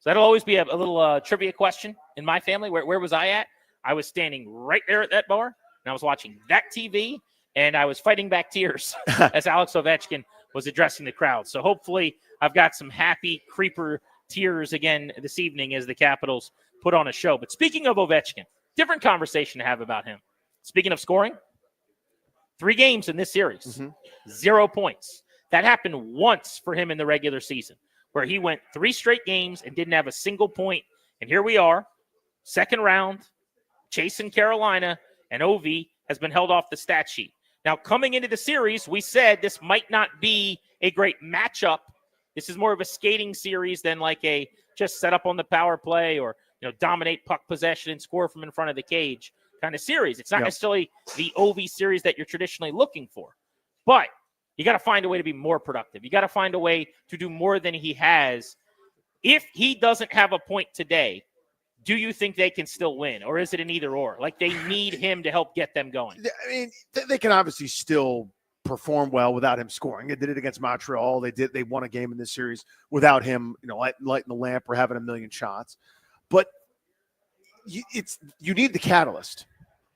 So that'll always be a little trivia question in my family. Where was I at? I was standing right there at that bar, and I was watching that TV, and I was fighting back tears as Alex Ovechkin was addressing the crowd. So hopefully I've got some happy creeper tears again this evening as the Capitals put on a show. But speaking of Ovechkin, different conversation to have about him. Speaking of scoring, 3 games in this series, 0 points. That happened once for him in the regular season, where he went 3 straight games and didn't have a single point. And here we are, second round, chasing Carolina, and Ovi has been held off the stat sheet. Now, coming into the series, we said this might not be a great matchup. This is more of a skating series than like a just set up on the power play or dominate puck possession and score from in front of the cage kind of series. It's not necessarily the Ovi series that you're traditionally looking for. But you got to find a way to be more productive. You got to find a way to do more than he has. If he doesn't have a point today, do you think they can still win? Or is it an either or? Like they need him to help get them going. I mean, they can obviously still perform well without him scoring. They did it against Montreal. They won a game in this series without him, lighting the lamp or having a million shots. But you need the catalyst.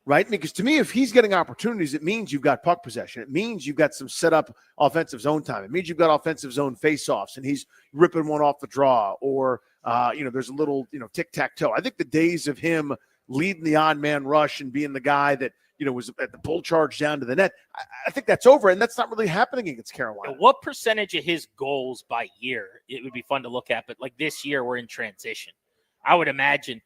Right? Because to me, if he's getting opportunities, it means you've got puck possession. It means you've got some set up offensive zone time. It means you've got offensive zone faceoffs and he's ripping one off the draw or, there's a little, tic-tac-toe. I think the days of him leading the odd man rush and being the guy that, was at the pull charge down to the net, I think that's over. And that's not really happening against Carolina. What percentage of his goals by year, it would be fun to look at, but like this year we're in transition. I would imagine,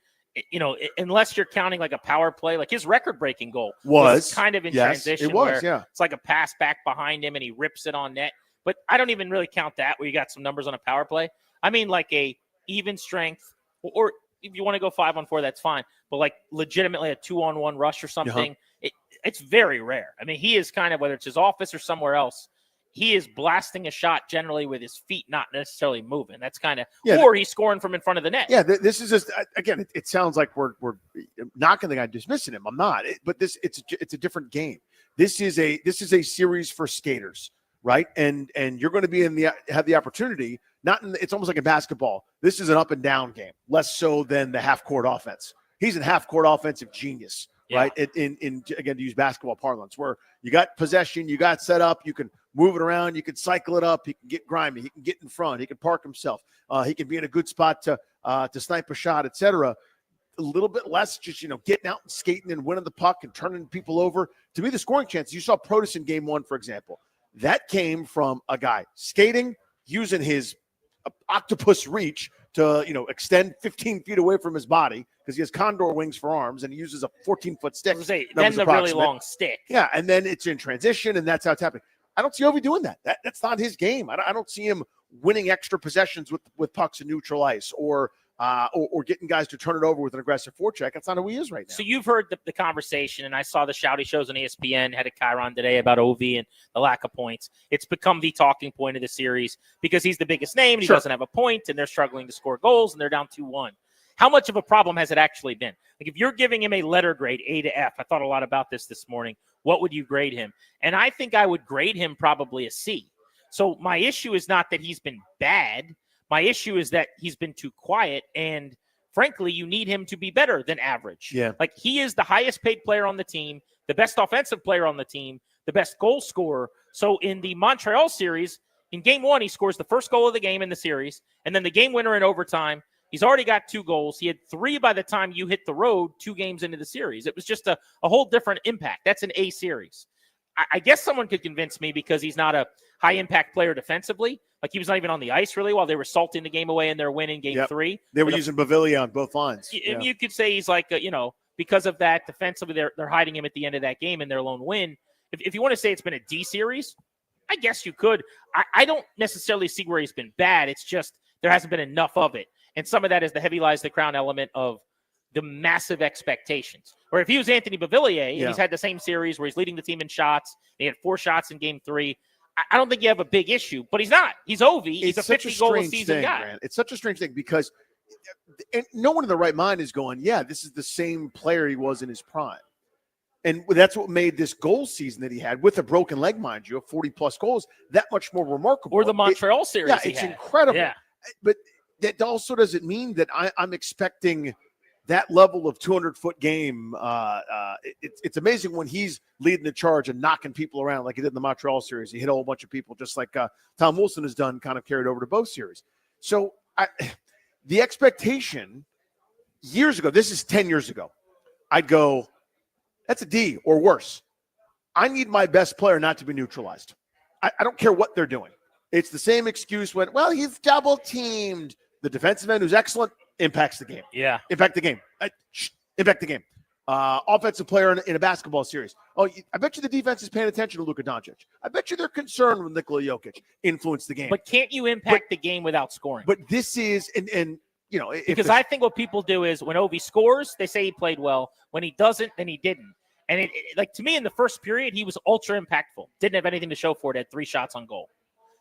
unless you're counting like a power play, like his record-breaking goal was kind of in transition. It was, yeah. It's like a pass back behind him and he rips it on net. But I don't even really count that where you got some numbers on a power play. I mean like a even strength, or if you want to go 5-on-4, that's fine. But like legitimately a 2-on-1 rush or something, it's very rare. I mean, he is kind of, whether it's his office or somewhere else, he is blasting a shot generally with his feet not necessarily moving. That's kind of, or he's scoring from in front of the net. Yeah, this is just, again, it sounds like we're knocking the guy, dismissing him. I'm not, but it's a different game. This is a series for skaters, right? And you're going to have the opportunity. It's almost like a basketball. This is an up and down game, less so than the half court offense. He's a half court offensive genius. Right. In again, to use basketball parlance, where you got possession, you got set up, you can move it around, you can cycle it up, he can get grimy, he can get in front, he can park himself, he can be in a good spot to snipe a shot, etc. A little bit less just getting out and skating and winning the puck and turning people over. To me, the scoring chances, you saw Protas in game 1, for example, that came from a guy skating, using his octopus reach to, extend 15 feet away from his body because he has condor wings for arms and he uses a 14-foot stick. Then the really long stick. Yeah, and then it's in transition, and that's how it's happening. I don't see Ovi doing that. That's not his game. I don't see him winning extra possessions with pucks in neutral ice or getting guys to turn it over with an aggressive forecheck. That's not who he is right now. So you've heard the conversation, and I saw the shouty shows on ESPN, had a Chiron today about Ovi and the lack of points. It's become the talking point of the series because he's the biggest name, and he doesn't have a point, and they're struggling to score goals, and they're down 2-1. How much of a problem has it actually been? Like, if you're giving him a letter grade, A to F, I thought a lot about this morning, what would you grade him? And I think I would grade him probably a C. So my issue is not that he's been bad. My issue is that he's been too quiet, and frankly, you need him to be better than average. Yeah. Like, he is the highest paid player on the team, the best offensive player on the team, the best goal scorer. So in the Montreal series, in game 1, he scores the first goal of the game in the series, and then the game winner in overtime. He's already got 2 goals. He had 3 by the time you hit the road 2 games into the series. It was just a whole different impact. That's an A series. I guess someone could convince me because he's not a high-impact player defensively. Like, he was not even on the ice, really, while they were salting the game away in their win in game 3. They were using Bavillia on both lines. And you could say he's like, because of that, defensively, they're hiding him at the end of that game in their lone win. If you want to say it's been a D series, I guess you could. I don't necessarily see where he's been bad. It's just there hasn't been enough of it. And some of that is the heavy lies the crown element of the massive expectations. Or if he was Anthony Bavillier, and he's had the same series where he's leading the team in shots, he had 4 shots in game 3, I don't think you have a big issue, but he's not. He's Ovi. He's a 50-goal-a-season guy. Man. It's such a strange thing because no one in the right mind is going, yeah, this is the same player he was in his prime. And that's what made this goal season that he had, with a broken leg, mind you, of 40-plus goals, that much more remarkable. Or the Montreal series. Yeah, it's incredible. Yeah. But that also doesn't mean that I'm expecting that level of 200-foot game. It's amazing when he's leading the charge and knocking people around like he did in the Montreal series. He hit a whole bunch of people just like Tom Wilson has done, kind of carried over to both series. So the expectation years ago, this is 10 years ago, I'd go, that's a D or worse. I need my best player not to be neutralized. I don't care what they're doing. It's the same excuse when, well, he's double teamed. The defensive end, who's excellent, impacts the game. Yeah. Impact the game. Impact the game. Offensive player in a basketball series. Oh, I bet you the defense is paying attention to Luka Doncic. I bet you they're concerned with Nikola Jokic influence the game. But can't you impact the game without scoring? But this is, and because I think what people do is when Ovi scores, they say he played well. When he doesn't, then he didn't. And like, to me, in the first period, he was ultra impactful. Didn't have anything to show for it. Had 3 shots on goal.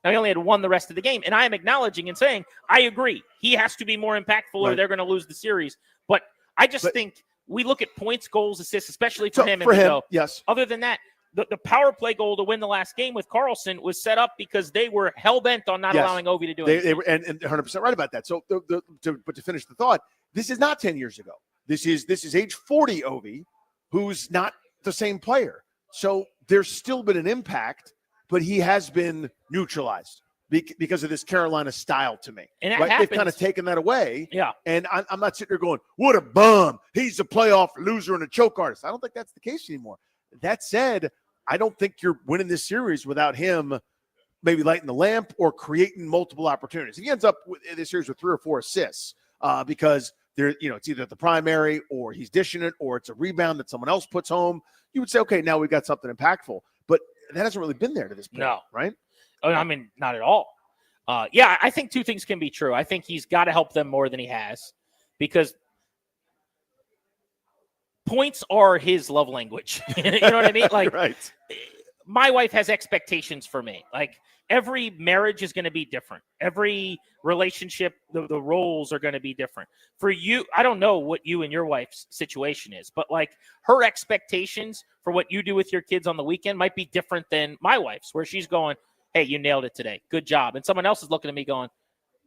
Now, he only had 1 the rest of the game. And I am acknowledging and saying, I agree. He has to be more impactful or they're going to lose the series. But I just think we look at points, goals, assists, especially for him. Yes. Other than that, the power play goal to win the last game with Carlson was set up because they were hell-bent on not allowing Ovi to do anything. They were, and 100% right about that. So, to finish the thought, this is not 10 years ago. This is age 40 Ovi, who's not the same player. So there's still been an impact, but he has been neutralized because of this Carolina style to me. And that happens. They've kind of taken that away. Yeah. And I'm not sitting there going, what a bum. He's a playoff loser and a choke artist. I don't think that's the case anymore. That said, I don't think you're winning this series without him maybe lighting the lamp or creating multiple opportunities. If he ends up in this series with 3 or 4 assists because it's either the primary or he's dishing it or it's a rebound that someone else puts home, you would say, okay, now we've got something impactful. But that hasn't really been there to this point, right? I mean, not at all. I think 2 things can be true. I think he's got to help them more than he has because points are his love language. You know what I mean? Like, right. My wife has expectations for me. Like, every marriage is going to be different. Every relationship, the roles are going to be different. For you, I don't know what you and your wife's situation is, but like her expectations for what you do with your kids on the weekend might be different than my wife's, where she's going, hey, you nailed it today. Good job. And someone else is looking at me going,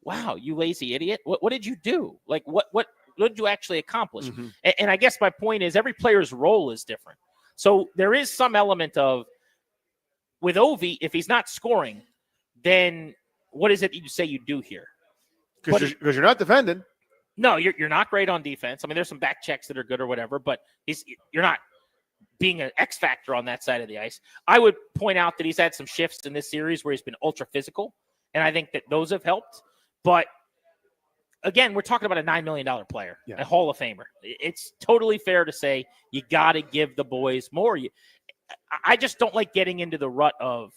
wow, you lazy idiot. What did you do? Like, what did you actually accomplish? Mm-hmm. And I guess my point is every player's role is different. So there is some element of, with Ovi, if he's not scoring, then what is it you say you do here? Because you're not defending. No, you're not great on defense. I mean, there's some back checks that are good or whatever, but you're not being an X factor on that side of the ice. I would point out that he's had some shifts in this series where he's been ultra physical, and I think that those have helped. But again, we're talking about a $9 million player, a Hall of Famer. It's totally fair to say you got to give the boys more. I just don't like getting into the rut of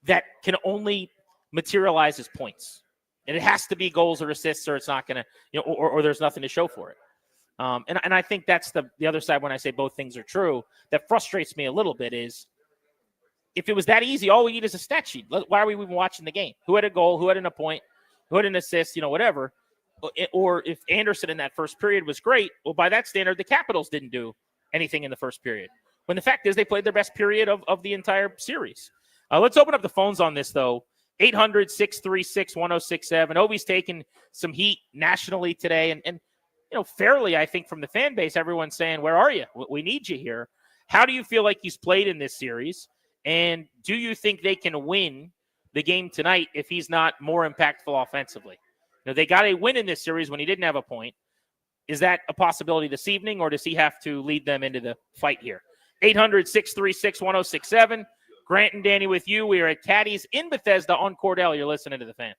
that can only materialize as points. And it has to be goals or assists, or it's not going to, or there's nothing to show for it. And I think that's the other side when I say both things are true. That frustrates me a little bit is if it was that easy, all we need is a stat sheet. Why are we even watching the game? Who had a goal? Who had an point? Who had an assist? Whatever. Or if Anderson in that first period was great, well, by that standard, the Capitals didn't do anything in the first period. When the fact is they played their best period of the entire series. Let's open up the phones on this, though. 800-636-1067. Obi's taking some heat nationally today. And fairly, I think, from the fan base, everyone's saying, where are you? We need you here. How do you feel like he's played in this series? And do you think they can win the game tonight if he's not more impactful offensively? They got a win in this series when he didn't have a point. Is that a possibility this evening, or does he have to lead them into the fight here? 800-636-1067. Grant and Danny with you. We are at Caddy's in Bethesda on Cordell. You're listening to The Fan.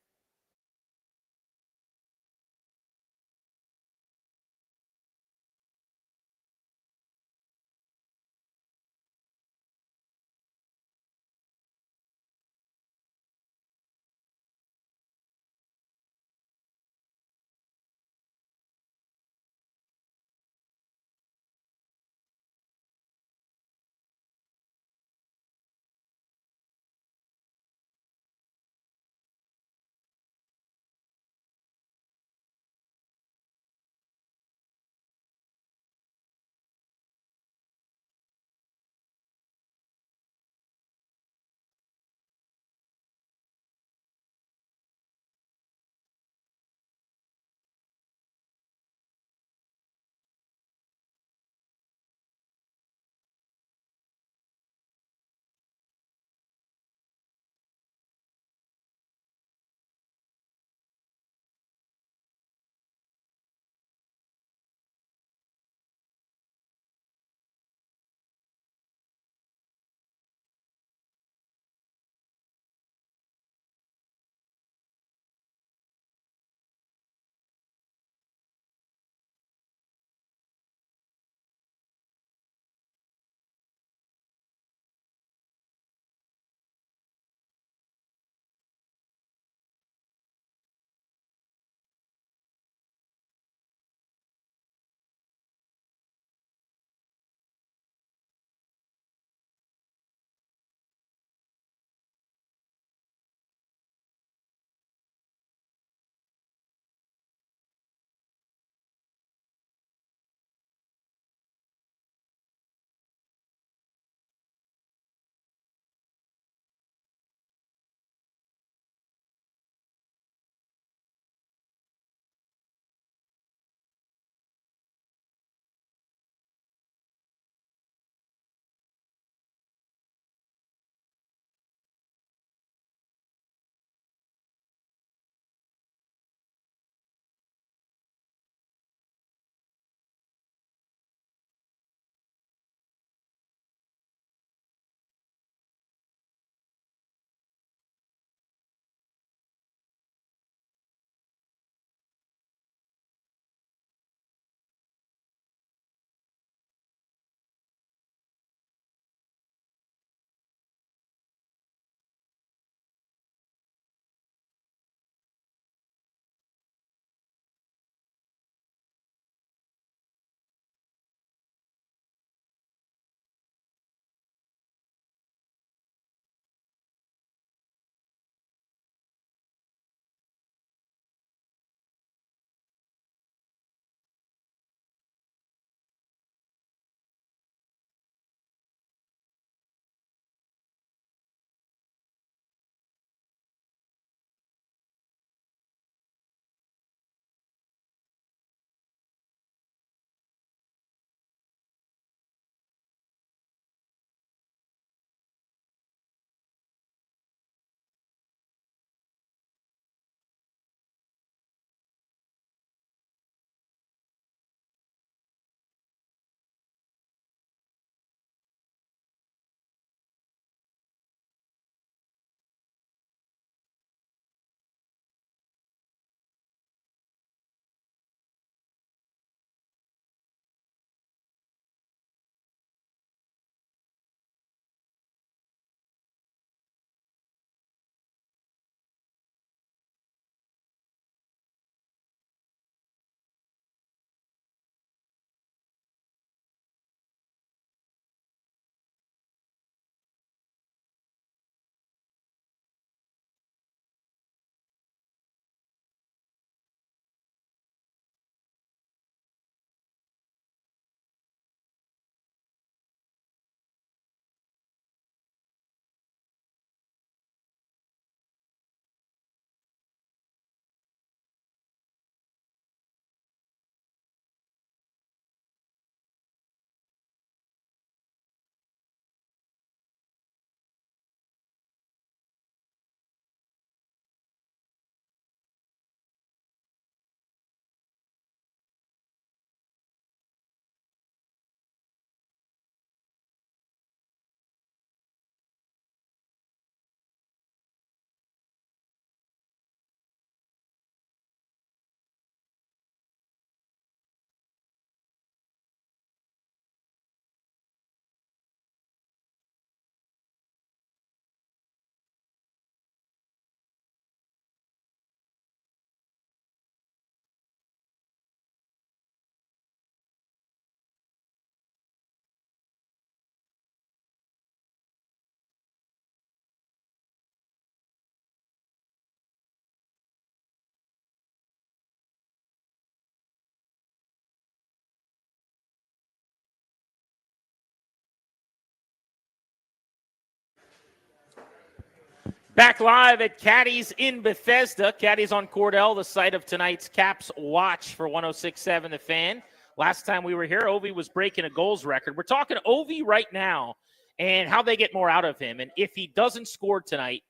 Back live at Caddy's in Bethesda. Caddy's on Cordell, the site of tonight's Caps Watch for 106.7 The Fan. Last time we were here, Ovi was breaking a goals record. We're talking Ovi right now and how they get more out of him. And if he doesn't score tonight,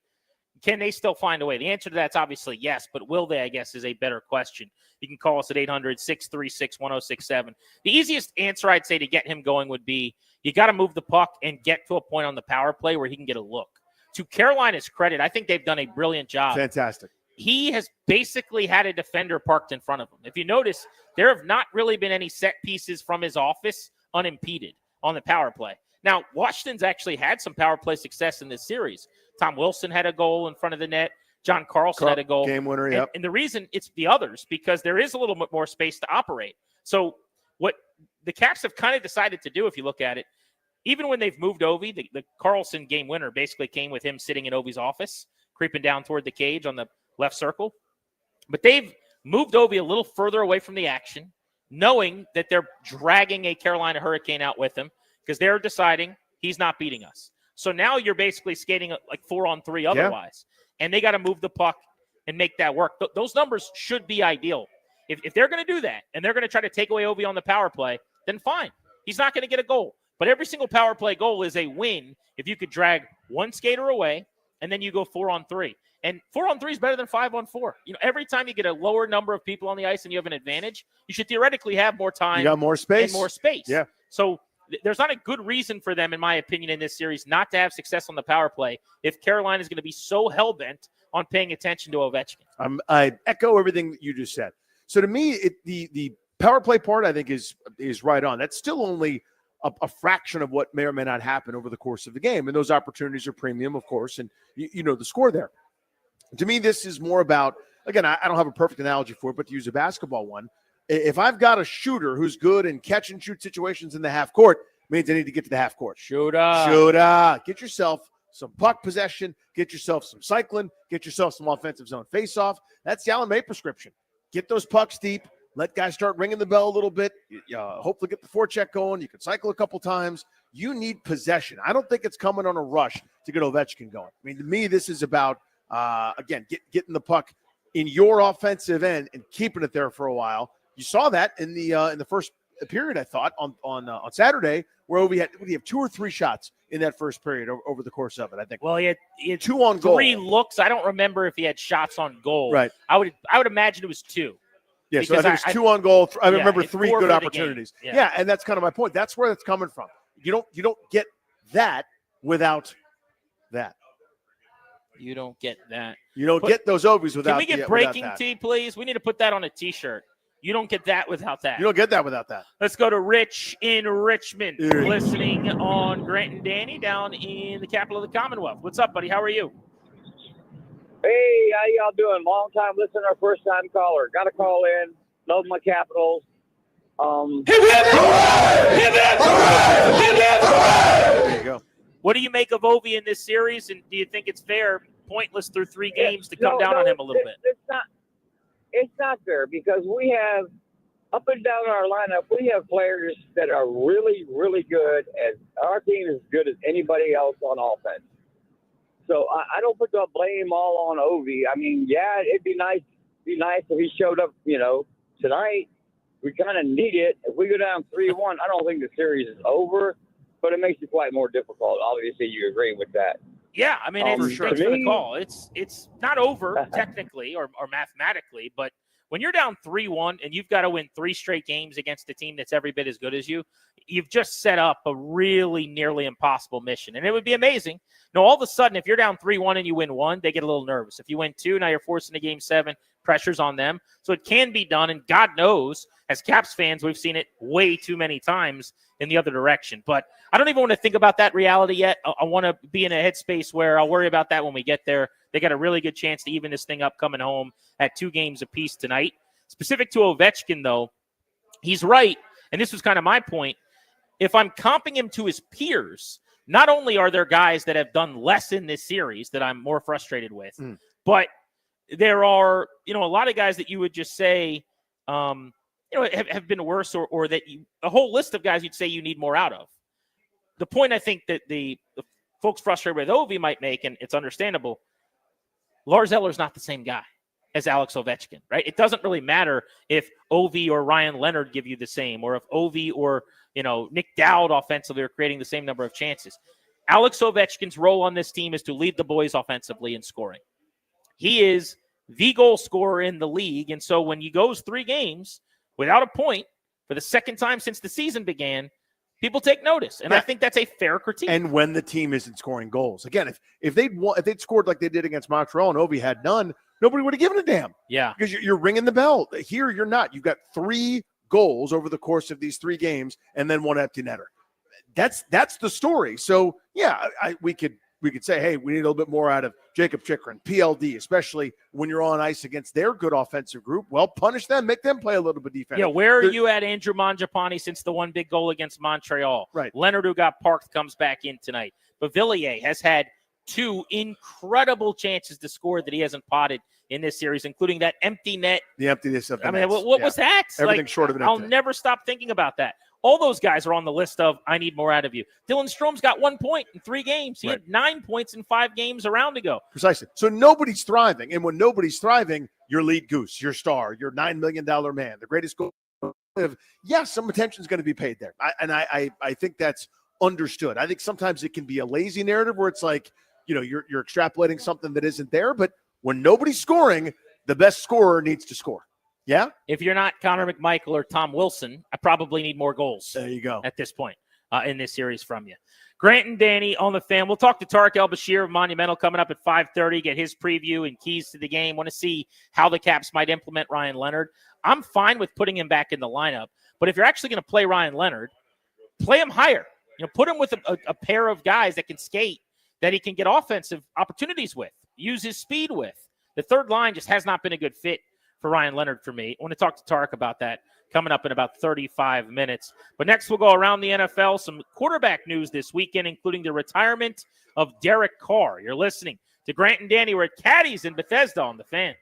can they still find a way? The answer to that's obviously yes, but will they, I guess, is a better question. You can call us at 800-636-1067. The easiest answer I'd say to get him going would be you got to move the puck and get to a point on the power play where he can get a look. To Carolina's credit, I think they've done a brilliant job. Fantastic. He has basically had a defender parked in front of him. If you notice, there have not really been any set pieces from his office unimpeded on the power play. Now, Washington's actually had some power play success in this series. Tom Wilson had a goal in front of the net. John Carlson had a goal. Game winner, yep. And the reason it's the others, because there is a little bit more space to operate. So what the Caps have kind of decided to do, if you look at it, even when they've moved Ovi, the Carlson game winner basically came with him sitting in Ovi's office, creeping down toward the cage on the left circle. But they've moved Ovi a little further away from the action, knowing that they're dragging a Carolina Hurricane out with them because they're deciding he's not beating us. So now you're basically skating like 4-on-3 otherwise. Yeah. And they got to move the puck and make that work. Those numbers should be ideal. If they're going to do that and they're going to try to take away Ovi on the power play, then fine. He's not going to get a goal. But every single power play goal is a win if you could drag one skater away and then you go 4-on-3. And 4-on-3 is better than 5-on-4. You know, every time you get a lower number of people on the ice and you have an advantage, you should theoretically have more time. You got more space. And more space. Yeah. So there's not a good reason for them, in my opinion, in this series not to have success on the power play if Carolina is going to be so hell-bent on paying attention to Ovechkin. I echo everything that you just said. So to me, the power play part, I think, is right on. That's still only a fraction of what may or may not happen over the course of the game. And those opportunities are premium, of course, and you know the score there. To me, this is more about, again, I don't have a perfect analogy for it, but to use a basketball one, if I've got a shooter who's good in catch-and-shoot situations in the half court, means I need to get to the half court. Shooter. Get yourself some puck possession, get yourself some cycling, get yourself some offensive zone face-off. That's the Allan May prescription. Get those pucks deep. Let guys start ringing the bell a little bit. Hopefully get the forecheck going. You can cycle a couple times. You need possession. I don't think it's coming on a rush to get Ovechkin going. I mean, to me, this is about, again, getting the puck in your offensive end and keeping it there for a while. You saw that in the first period, I thought, on Saturday, where we had 2 or 3 shots in that first period over the course of it, I think. Well, he had 2 on goal. 3 looks. I don't remember if he had shots on goal. Right. I would imagine it was 2. Yeah, so I think it's 2 on goal. I remember 3 good opportunities. Yeah, and that's kind of my point. That's where it's coming from. You don't get that without that. You don't get that. You don't get those Ovies without. Can we get breaking tea, please? We need to put that on a T-shirt. You don't get that without that. You don't get that without that. Let's go to Rich in Richmond, listening on Grant and Danny down in the capital of the Commonwealth. What's up, buddy? How are you? Hey, how y'all doing? Long time listener, first time caller. Got to call in. Love my Capitals. There you go. What do you make of Ovi in this series, and do you think it's fair, pointless through 3 games, to come down on him a little bit? It's not fair because we have, up and down our lineup, we have players that are really, really good, and our team is as good as anybody else on offense. So I don't put the blame all on Ovi. I mean, yeah, it'd be nice if he showed up, tonight. We kind of need it. If we go down 3-1, I don't think the series is over, but it makes it quite more difficult. Obviously, you agree with that. Yeah, I mean, thanks for the call. It's not over technically or mathematically, but when you're down 3-1 and you've got to win 3 straight games against a team that's every bit as good as you, you've just set up a really nearly impossible mission. And it would be amazing. No, all of a sudden, if you're down 3-1 and you win 1, they get a little nervous. If you win 2, now you're forcing a game 7, pressure's on them. So it can be done, and God knows, as Caps fans, we've seen it way too many times in the other direction. But I don't even want to think about that reality yet. I want to be in a headspace where I'll worry about that when we get there. They got a really good chance to even this thing up coming home at 2 games apiece tonight. Specific to Ovechkin, though, he's right, and this was kind of my point. If I'm comping him to his peers, not only are there guys that have done less in this series that I'm more frustrated with, but there are, a lot of guys that you would just say, have been worse or that a whole list of guys you'd say you need more out of. The point I think that the folks frustrated with Ovi might make, and it's understandable, Lars Eller's not the same guy as Alex Ovechkin, right? It doesn't really matter if Ovi or Ryan Leonard give you the same, or if Ovi or, Nick Dowd offensively are creating the same number of chances. Alex Ovechkin's role on this team is to lead the boys offensively in scoring. He is the goal scorer in the league. And so when he goes 3 games without a point for the second time since the season began, people take notice. And I think that's a fair critique. And when the team isn't scoring goals. Again, if they'd scored like they did against Montreal and Ovi had none, nobody would have given a damn. Yeah. Because you're ringing the bell. Here you're not. You've got 3 goals over the course of these 3 games and then 1 empty netter. That's the story. So, yeah, we could say, hey, we need a little bit more out of Jacob Chikrin, PLD, especially when you're on ice against their good offensive group. Well, punish them, make them play a little bit defense. Yeah, where are you at, Andrew Mangiapane, since the 1 big goal against Montreal? Right. Leonard, who got parked, comes back in tonight. Bavillier has had 2 incredible chances to score that he hasn't potted in this series, including that empty net. The emptiness of the I mean, nets. what was that? Everything short of an I'll empty net. never stop thinking about that. All those guys are on the list of, I need more out of you. Dylan Strome's got 1 point in 3 games. He had 9 points in 5 games a round ago. Precisely. So nobody's thriving. And when nobody's thriving, your lead goose, your star, your $9 million man, the greatest goal. Yes, some attention is going to be paid there. I think that's understood. I think sometimes it can be a lazy narrative where it's like, you're extrapolating something that isn't there. But when nobody's scoring, the best scorer needs to score. Yeah? If you're not Connor McMichael or Tom Wilson, I probably need more goals. There you go. At this point in this series from you. Grant and Danny on the fan. We'll talk to Tarek El-Bashir of Monumental coming up at 5:30, get his preview and keys to the game. Want to see how the Caps might implement Ryan Leonard. I'm fine with putting him back in the lineup, but if you're actually going to play Ryan Leonard, play him higher. Put him with a pair of guys that can skate, that he can get offensive opportunities with, use his speed with. The third line just has not been a good fit for Ryan Leonard for me. I want to talk to Tarek about that coming up in about 35 minutes. But next we'll go around the NFL, some quarterback news this weekend, including the retirement of Derek Carr. You're listening to Grant and Danny. We're at Caddies in Bethesda on the Fan.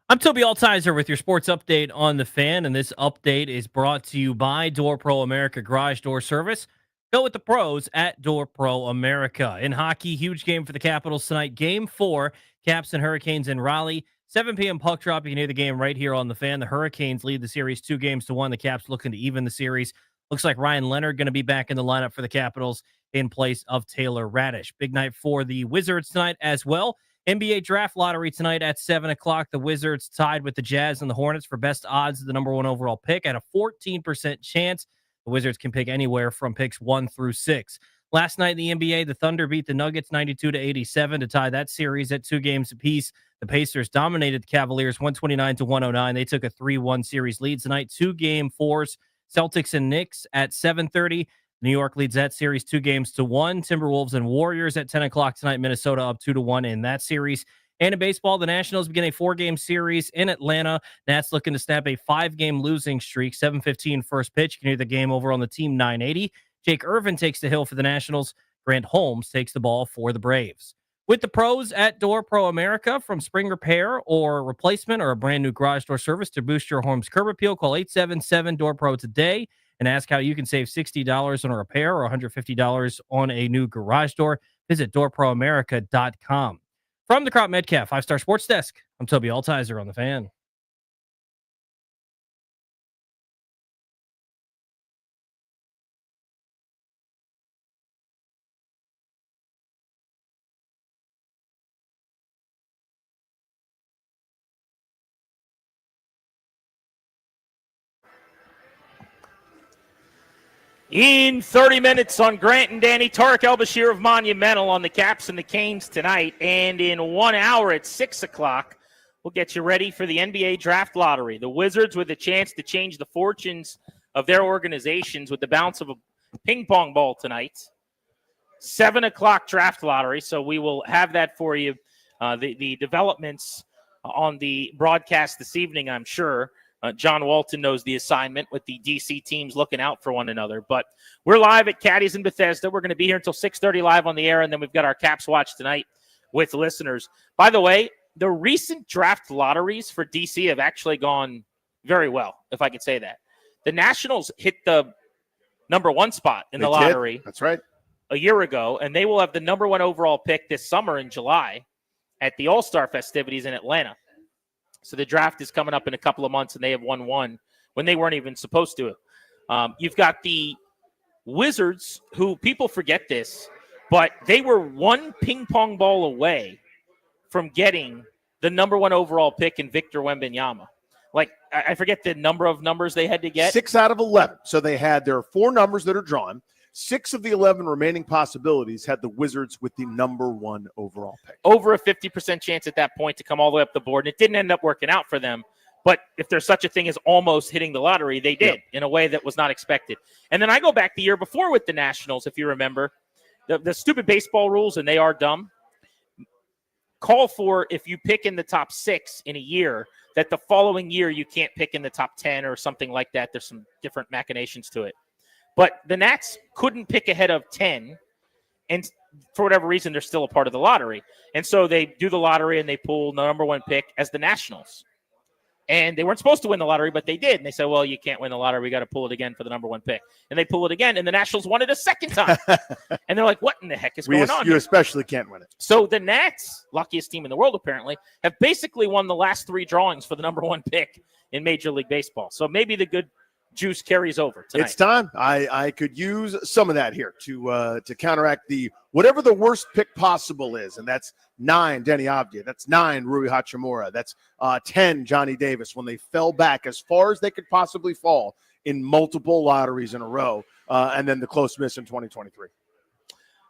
I'm Toby Altizer with your sports update on the Fan, and this update is brought to you by Door Pro America Garage Door Service. Go with the pros at Door Pro America. In hockey, huge game for the Capitals tonight. Game 4, Caps and Hurricanes in Raleigh. 7 p.m. puck drop. You can hear the game right here on the Fan. The Hurricanes lead the series 2-1. The Caps looking to even the series. Looks like Ryan Leonard going to be back in the lineup for the Capitals in place of Taylor Radish. Big night for the Wizards tonight as well. NBA draft lottery tonight at 7 o'clock. The Wizards tied with the Jazz and the Hornets for best odds of the number 1 overall pick at a 14% chance. The Wizards can pick anywhere from picks 1 through 6. Last night in the NBA, the Thunder beat the Nuggets 92-87 to tie that series at 2 games apiece. The Pacers dominated the Cavaliers 129-109. They took a 3-1 series lead tonight. 2-game 4s, Celtics and Knicks at 7:30. New York leads that series 2-1. Timberwolves and Warriors at 10 o'clock tonight. Minnesota up 2-1 in that series. And in baseball, the Nationals begin a 4-game series in Atlanta. Nats looking to snap a 5-game losing streak. 7:15 first pitch. You can hear the game over on the Team 980. Jake Irvin takes the hill for the Nationals. Grant Holmes takes the ball for the Braves. With the pros at Door Pro America, from spring repair or replacement or a brand new garage door service to boost your home's curb appeal, call 877-DOOR-PRO today and ask how you can save $60 on a repair or $150 on a new garage door. Visit doorproamerica.com. From the Crop Metcalf 5-Star Sports Desk, I'm Toby Altizer on the Fan. In 30 minutes on Grant and Danny, Tarek El-Bashir of Monumental on the Caps and the Canes tonight. And in 1 hour at 6 o'clock, we'll get you ready for the NBA Draft Lottery. The Wizards with a chance to change the fortunes of their organizations with the bounce of a ping pong ball tonight. 7 o'clock Draft Lottery, so we will have that for you. The developments on the broadcast this evening, I'm sure. John Walton knows the assignment with the DC teams looking out for one another. But we're live at Caddy's in Bethesda. We're going to be here until 6:30 live on the air, and then we've got our Caps Watch tonight with listeners. By the way, the recent draft lotteries for DC have actually gone very well, if I could say that. The Nationals hit the number 1 spot in the lottery. That's right. A year ago, and they will have the number 1 overall pick this summer in July at the All-Star festivities in Atlanta. So the draft is coming up in a couple of months, and they have won one when they weren't even supposed to. You've got the Wizards, who people forget this, but they were 1 ping pong ball away from getting the number 1 overall pick in Victor Wembanyama. Like, I forget the number of numbers they had to get. 6 out of 11. So there are 4 numbers that are drawn. 6 of the 11 remaining possibilities had the Wizards with the number 1 overall pick. Over a 50% chance at that point to come all the way up the board. And it didn't end up working out for them. But if there's such a thing as almost hitting the lottery, they did in a way that was not expected. And then I go back the year before with the Nationals, if you remember. The stupid baseball rules, and they are dumb, call for if you pick in the top 6 in a year, that the following year you can't pick in the top 10 or something like that. There's some different machinations to it. But the Nats couldn't pick ahead of 10, and for whatever reason, they're still a part of the lottery. And so they do the lottery, and they pull the number 1 pick as the Nationals. And they weren't supposed to win the lottery, but they did. And they said, well, you can't win the lottery. We got to pull it again for the number 1 pick. And they pull it again, and the Nationals won it a second time. And they're like, what in the heck is going on You here? especially can't win it. So the Nats, luckiest team in the world apparently, have basically won the last 3 drawings for the number 1 pick in Major League Baseball. So maybe the good juice carries over tonight. It's time. I could use some of that here to counteract the whatever the worst pick possible is, and that's 9 Denny Avdia. That's 9 Rui Hachimura. That's 10 Johnny Davis when they fell back as far as they could possibly fall in multiple lotteries in a row, and then the close miss in 2023.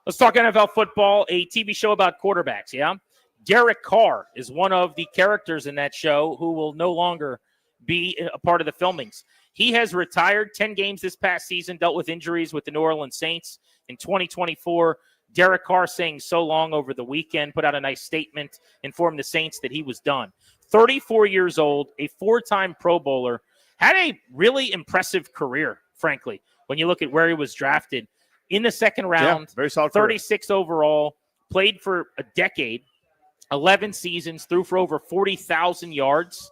Let's talk NFL football, a TV show about quarterbacks, yeah? Derek Carr is one of the characters in that show who will no longer be a part of the filmings. He has retired 10 games this past season, dealt with injuries with the New Orleans Saints. In 2024, Derek Carr saying so long over the weekend, put out a nice statement, informed the Saints that he was done. 34 years old, a 4-time Pro Bowler, had a really impressive career, frankly, when you look at where he was drafted. In the second round, very solid 36 overall, played for a decade 11 seasons, threw for over 40,000 yards.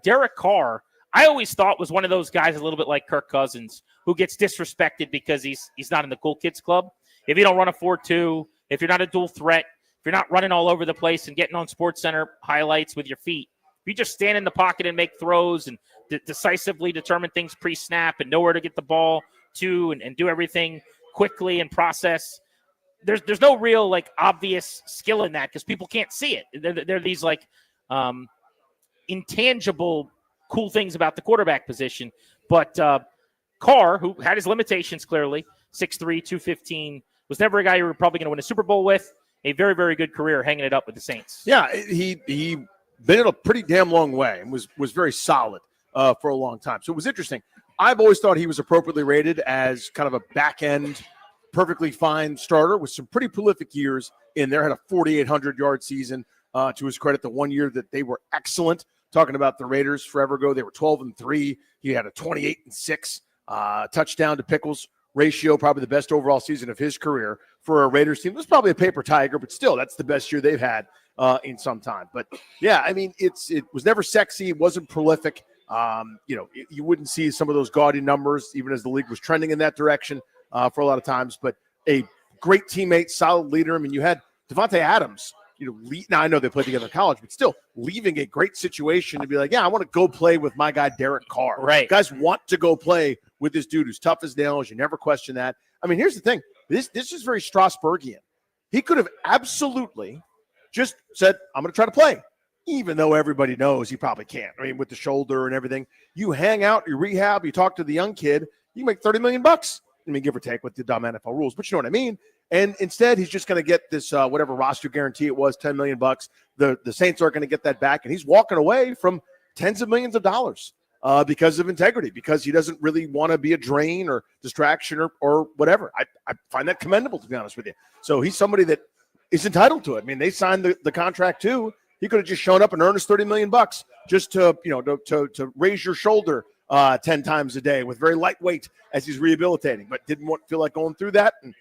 Derek Carr, I always thought was one of those guys a little bit like Kirk Cousins, who gets disrespected because he's not in the cool kids club. If you don't run a 4.2, if you're not a dual threat, if you're not running all over the place and getting on SportsCenter highlights with your feet, if you just stand in the pocket and make throws and decisively determine things pre-snap and know where to get the ball to and do everything quickly and process, there's no real like obvious skill in that because people can't see it. They're these like intangible cool things about the quarterback position. But Carr, who had his limitations clearly, 6'3", 215, was never a guy you were probably going to win a Super Bowl with. A very, very good career hanging it up with the Saints. Yeah, he been in a pretty damn long way and was very solid for a long time. So it was interesting. I've always thought he was appropriately rated as kind of a back-end, perfectly fine starter with some pretty prolific years in there. Had a 4,800-yard season to his credit. The 1 year that they were excellent. Talking about the Raiders forever ago, they were 12-3. He had a 28-6 touchdown to Pickles ratio, probably the best overall season of his career for a Raiders team. It was probably a paper tiger, but still, that's the best year they've had in some time. But yeah, I mean, it was never sexy. It wasn't prolific. You wouldn't see some of those gaudy numbers, even as the league was trending in that direction for a lot of times. But a great teammate, solid leader. I mean, you had Devontae Adams. Now I know they played together in college, but still leaving a great situation to be like, yeah, I want to go play with my guy Derek Carr. Right, guys want to go play with this dude who's tough as nails. You never question that. I mean, here's the thing: this is very Strasburgian. He could have absolutely just said, "I'm going to try to play," even though everybody knows he probably can't. I mean, with the shoulder and everything, you hang out, you rehab, you talk to the young kid, you make $30 million. I mean, give or take with the dumb NFL rules, but you know what I mean. And instead, he's just going to get this whatever roster guarantee it was, $10 million. The Saints aren't going to get that back, and he's walking away from tens of millions of dollars because of integrity, because he doesn't really want to be a drain or distraction or whatever. I find that commendable, to be honest with you. So he's somebody that is entitled to it. I mean, they signed the contract too. He could have just shown up and earned his $30 million just to raise your shoulder 10 times a day with very lightweight as he's rehabilitating, but didn't feel like going through that and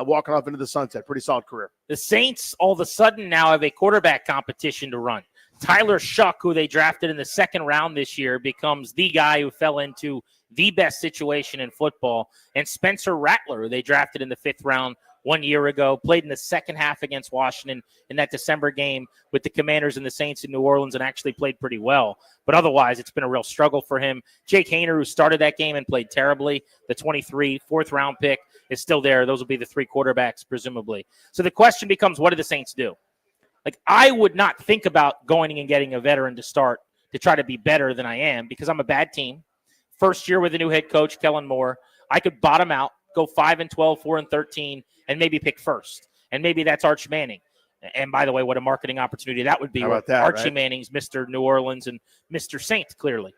walking off into the sunset. Pretty solid career. The Saints all of a sudden now have a quarterback competition to run. Tyler Shuck, who they drafted in the second round this year, becomes the guy who fell into the best situation in football. And Spencer Rattler, who they drafted in the fifth round 1 year ago, played in the second half against Washington in that December game with the Commanders and the Saints in New Orleans and actually played pretty well. But otherwise, it's been a real struggle for him. Jake Hayner, who started that game and played terribly, the 23 fourth-round pick, is still there. Those will be the three quarterbacks, presumably. So the question becomes, what do the Saints do? Like, I would not think about going and getting a veteran to start to try to be better than I am because I'm a bad team. First year with a new head coach, Kellen Moore. I could bottom out, go 5-12, 4-13, and maybe pick first. And maybe that's Arch Manning. And by the way, what a marketing opportunity that would be. How about that, Archie right? Manning's Mr. New Orleans and Mr. Saint, clearly.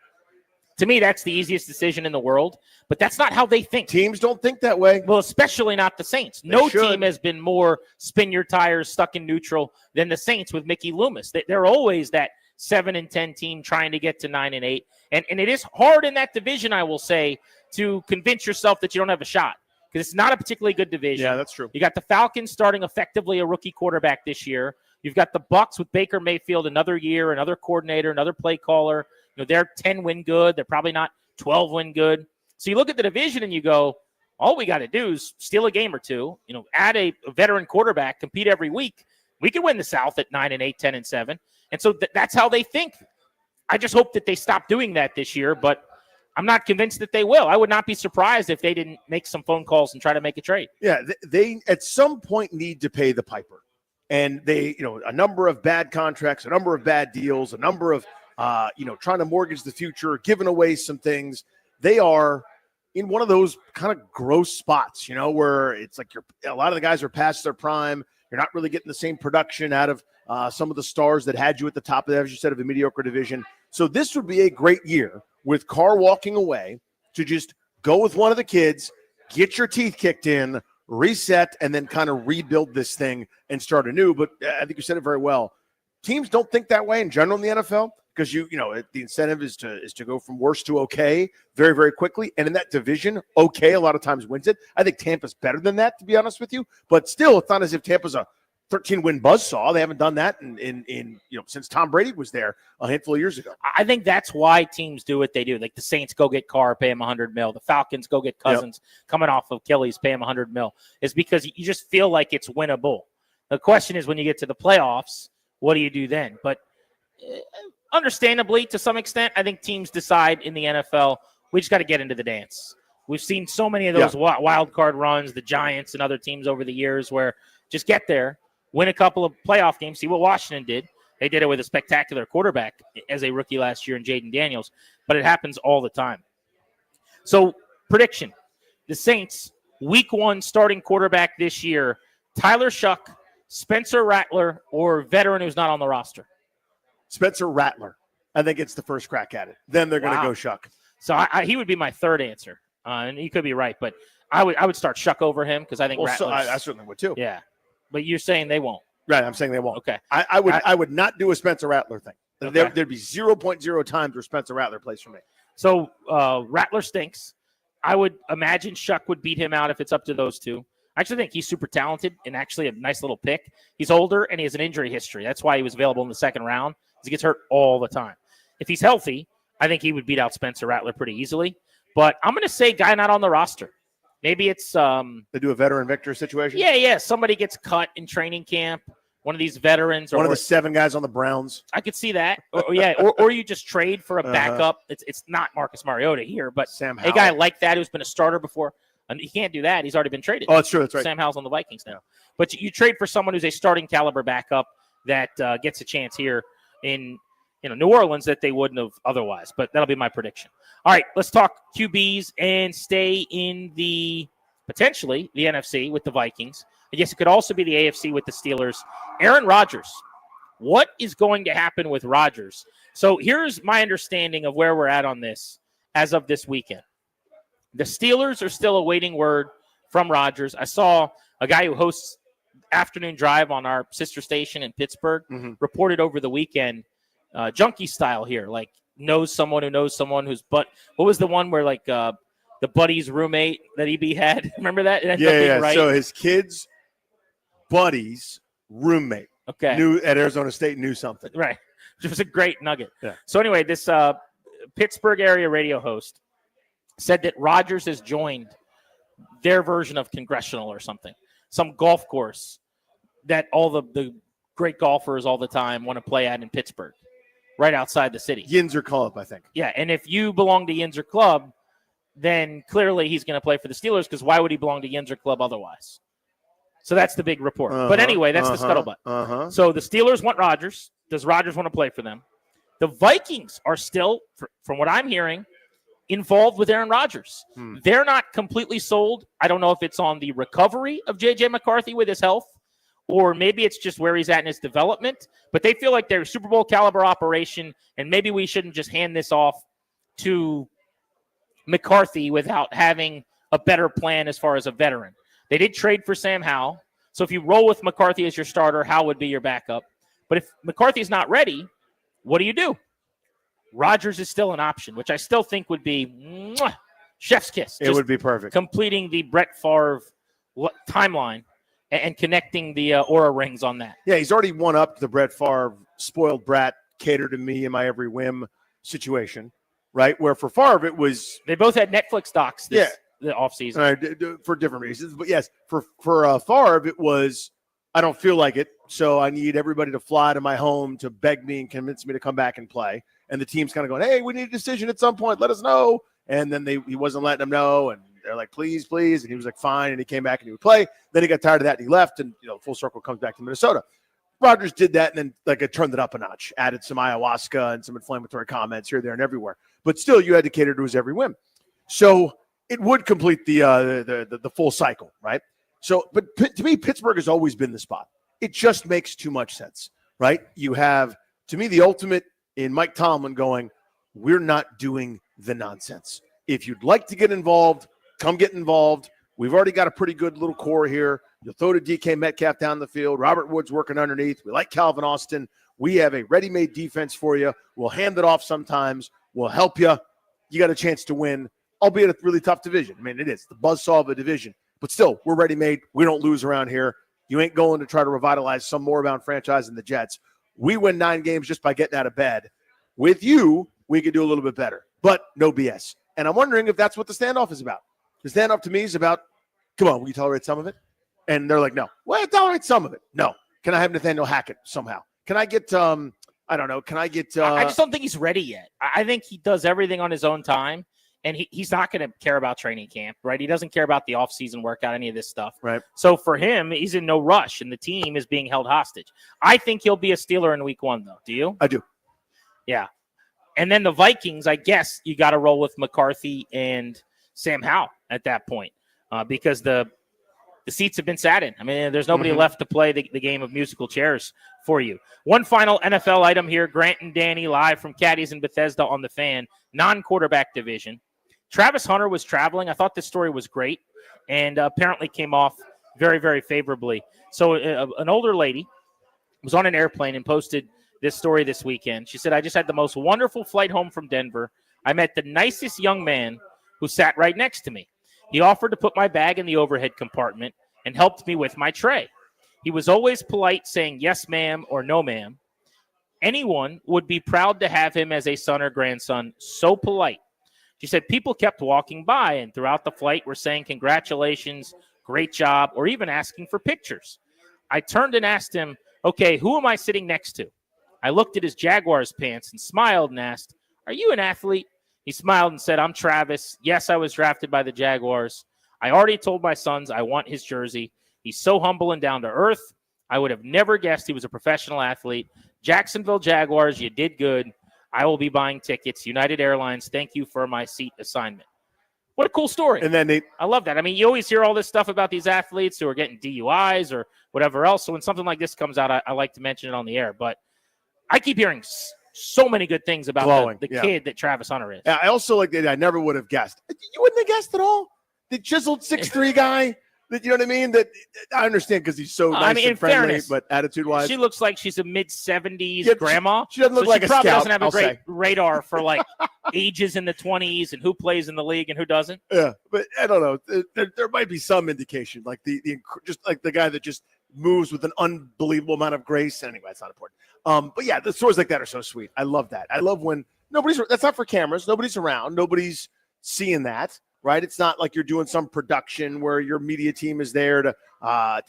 To me, that's the easiest decision in the world, but that's not how they think. Teams don't think that way. Well, especially not the Saints. No team has been more spin your tires, stuck in neutral than the Saints with Mickey Loomis. They're always that 7-10 team trying to get to 9-8. And it is hard in that division, I will say, to convince yourself that you don't have a shot because it's not a particularly good division. Yeah, that's true. You got the Falcons starting effectively a rookie quarterback this year. You've got the Bucs with Baker Mayfield another year, another coordinator, another play caller. They're 10-win good. They're probably not 12-win good. So you look at the division and you go, all we got to do is steal a game or two, add a veteran quarterback, compete every week. We could win the South at 9-8, 10-7. And so that's how they think. I just hope that they stop doing that this year, but I'm not convinced that they will. I would not be surprised if they didn't make some phone calls and try to make a trade. Yeah, they at some point need to pay the piper. And they, a number of bad contracts, a number of bad deals, a number of trying to mortgage the future, giving away some things. They are in one of those kind of gross spots, where it's like a lot of the guys are past their prime. You're not really getting the same production out of some of the stars that had you at the top of, as you said, of a mediocre division. So this would be a great year with Carr walking away to just go with one of the kids, get your teeth kicked in, reset, and then kind of rebuild this thing and start anew. But I think you said it very well. Teams don't think that way in general in the NFL. Because the incentive is to go from worse to okay very, very quickly. And in that division, okay a lot of times wins it. I think Tampa's better than that, to be honest with you. But still, it's not as if Tampa's a 13-win buzzsaw. They haven't done that in since Tom Brady was there a handful of years ago. I think that's why teams do what they do. Like the Saints go get Carr, pay him $100 million. The Falcons go get Cousins coming off of Achilles, pay him $100 million. Is because you just feel like it's winnable. The question is when you get to the playoffs, what do you do then? But understandably, to some extent, I think teams decide in the NFL, we just got to get into the dance. We've seen so many of those wild card runs, the Giants and other teams over the years where just get there, win a couple of playoff games, see what Washington did. They did it with a spectacular quarterback as a rookie last year in Jaden Daniels, but it happens all the time. So, prediction. The Saints, week 1 starting quarterback this year, Tyler Shuck, Spencer Rattler, or veteran who's not on the roster? Spencer Rattler. I think it's the first crack at it. Then they're going to go Shuck. So he would be my third answer. And you could be right, but I would start Shuck over him because I think Rattler. I certainly would too. Yeah. But you're saying they won't. Right, I'm saying they won't. Okay. I would not do a Spencer Rattler thing. Okay. There'd be 0.0 times where Spencer Rattler plays for me. So Rattler stinks. I would imagine Shuck would beat him out if it's up to those two. I actually think he's super talented and actually a nice little pick. He's older and he has an injury history. That's why he was available in the second round. He gets hurt all the time. If he's healthy, I think he would beat out Spencer Rattler pretty easily. But I'm going to say guy not on the roster. Maybe it's they do a veteran victor situation. Yeah. Somebody gets cut in training camp. One of these veterans, one of the 7 guys on the Browns. I could see that. Or you just trade for a backup. It's not Marcus Mariota here, but Sam a guy like that who's been a starter before. And he can't do that. He's already been traded. Oh, that's true. That's right. Sam Howell's on the Vikings now. But you trade for someone who's a starting caliber backup that gets a chance here in New Orleans that they wouldn't have otherwise. But that'll be my prediction. All right, let's talk QBs and stay in potentially the NFC with the Vikings. I guess it could also be the AFC with the Steelers. Aaron Rodgers. What is going to happen with Rodgers? So here's my understanding of where we're at on this as of this weekend. The Steelers are still awaiting word from Rodgers. I saw a guy who hosts Afternoon Drive on our sister station in Pittsburgh reported over the weekend, junkie style here, like knows someone who knows someone who's what was the one where like the buddy's roommate that EB had? Remember that? Yeah. Right? So his kid's buddy's roommate knew at Arizona State knew something. Right. Which was a great nugget. Yeah. So anyway, this Pittsburgh area radio host said that Rodgers has joined their version of Congressional or something, some golf course that all the great golfers all the time want to play at in Pittsburgh, right outside the city. Yinzer Club, I think. Yeah, and if you belong to Yinzer Club, then clearly he's going to play for the Steelers because why would he belong to Yinzer Club otherwise? So that's the big report. But anyway, that's the scuttlebutt. So the Steelers want Rodgers. Does Rodgers want to play for them? The Vikings are still, from what I'm hearing, involved with Aaron Rodgers. They're not completely sold. I don't know if it's on the recovery of J.J. McCarthy with his health, or maybe it's just where he's at in his development. But they feel like they're a Super Bowl caliber operation, and maybe we shouldn't just hand this off to McCarthy without having a better plan as far as a veteran. They did trade for Sam Howell. So if you roll with McCarthy as your starter, Howell would be your backup. But if McCarthy's not ready, what do? Rodgers is still an option, which I still think would be chef's kiss. It would be perfect. Completing the Brett Favre timeline and connecting the Aura rings on that. Yeah, he's already won up the Brett Favre spoiled brat, cater to me and my every whim situation, right? Where for Favre, it was... They both had Netflix docs the offseason. For different reasons. But yes, for Favre, it was, I don't feel like it, so I need everybody to fly to my home to beg me and convince me to come back and play. And the team's kind of going, hey, we need a decision at some point. Let us know. And then he wasn't letting them know. And they're like, please. And he was like, fine. And he came back and he would play. Then he got tired of that and he left. And, full circle comes back to Minnesota. Rodgers did that and then it turned it up a notch, added some ayahuasca and some inflammatory comments here, there, and everywhere. But still, you had to cater to his every whim. So it would complete the full cycle, right? So, but to me, Pittsburgh has always been the spot. It just makes too much sense, right? You have, to me, the ultimate in Mike Tomlin going, we're not doing the nonsense. If you'd like to get involved, come get involved. We've already got a pretty good little core here. You'll throw to DK Metcalf down the field. Robert Woods working underneath. We like Calvin Austin. We have a ready-made defense for you. We'll hand it off sometimes. We'll help you. You got a chance to win, albeit a really tough division. I mean, it is the buzzsaw of a division. But still, we're ready-made. We don't lose around here. You ain't going to try to revitalize some moribund franchise in the Jets. We win 9 games just by getting out of bed. With you, we could do a little bit better, but no BS. And I'm wondering if that's what the standoff is about. The standoff to me is about, come on, will you tolerate some of it? And they're like, no. Well, tolerate some of it. No. Can I have Nathaniel Hackett somehow? Can I get, I don't know, can I get. I just don't think he's ready yet. I think he does everything on his own time, and he's not going to care about training camp, right? He doesn't care about the offseason workout, any of this stuff. Right. So for him, he's in no rush, and the team is being held hostage. I think he'll be a Steeler in week 1, though. Do you? I do. Yeah. And then the Vikings, I guess you got to roll with McCarthy and Sam Howell at that point because the seats have been sat in. I mean, there's nobody left to play the game of musical chairs for you. One final NFL item here. Grant and Danny live from Caddies in Bethesda on the Fan, non-quarterback division. Travis Hunter was traveling. I thought this story was great and apparently came off very, very favorably. So an older lady was on an airplane and posted this story this weekend. She said, I just had the most wonderful flight home from Denver. I met the nicest young man who sat right next to me. He offered to put my bag in the overhead compartment and helped me with my tray. He was always polite, saying yes, ma'am, or no, ma'am. Anyone would be proud to have him as a son or grandson. So polite. She said people kept walking by and throughout the flight were saying congratulations, great job, or even asking for pictures. I turned and asked him, okay, who am I sitting next to? I looked at his Jaguars pants and smiled and asked, are you an athlete? He smiled and said, I'm Travis. Yes, I was drafted by the Jaguars. I already told my sons I want his jersey. He's so humble and down to earth. I would have never guessed he was a professional athlete. Jacksonville Jaguars, you did good. I will be buying tickets. United Airlines, thank you for my seat assignment. What a cool story. And then I love that. I mean, you always hear all this stuff about these athletes who are getting DUIs or whatever else. So when something like this comes out, I like to mention it on the air. But I keep hearing so many good things about the kid that Travis Hunter is. Yeah, I also like that. I never would have guessed. You wouldn't have guessed at all. The chiseled 6'3" guy. That, you know what I mean? That I understand because he's so nice and friendly, fairness, but attitude-wise, she looks like she's a mid-70s grandma. She doesn't look like she a probably scout, doesn't have a I'll great say. radar for like ages in the 20s and who plays in the league and who doesn't. Yeah, but I don't know. There might be some indication, like the just like the guy that just moves with an unbelievable amount of grace. Anyway, it's not important. But yeah, the stories like that are so sweet. I love that. I love when that's not for cameras. Nobody's around. Nobody's seeing that. Right? It's not like you're doing some production where your media team is there to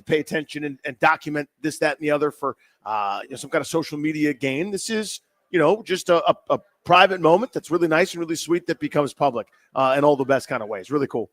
pay attention and document this, that, and the other for some kind of social media gain. This is, just a private moment that's really nice and really sweet that becomes public in all the best kind of ways. Really cool.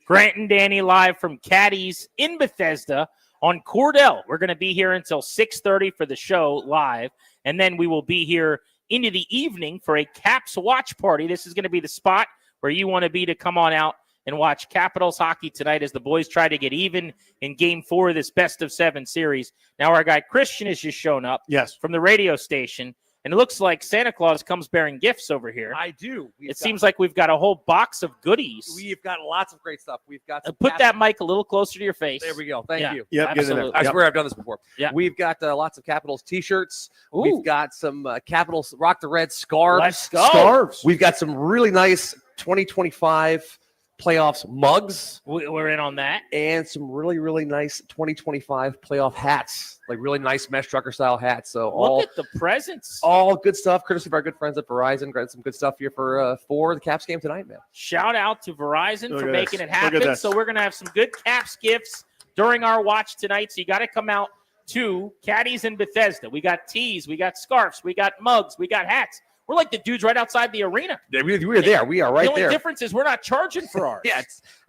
Grant and Danny live from Caddies in Bethesda on Cordell. We're going to be here until 6:30 for the show live, and then we will be here into the evening for a Caps watch party. This is going to be the spot where you want to be to come on out and watch Capitals hockey tonight as the boys try to get even in Game 4 of this best-of-7 series. Now our guy Christian has just shown up from the radio station, and it looks like Santa Claus comes bearing gifts over here. I do. It seems like we've got a whole box of goodies. We've got lots of great stuff. We've got some Put that mic a little closer to your face. There we go. Thank you. Yep, absolutely. I swear I've done this before. Yeah. We've got lots of Capitals T-shirts. We've got some Capitals Rock the Red scarves. Let's go. Scarves. We've got some really nice 2025 playoffs mugs. We're in on that. And some really, really nice 2025 playoff hats, like really nice mesh trucker style hats. So Look at the presents. all good stuff, courtesy of our good friends at Verizon. Got some good stuff here for the Caps game tonight, man. Shout out to Verizon Look for at making this. it happen. Look at this. So we're going to have some good Caps gifts during our watch tonight. So you got to come out to Caddies in Bethesda. We got tees, we got scarves, we got mugs, we got hats. We're like the dudes right outside the arena. Yeah, we're there. We are right The only there. difference is we're not charging for ours. Yeah,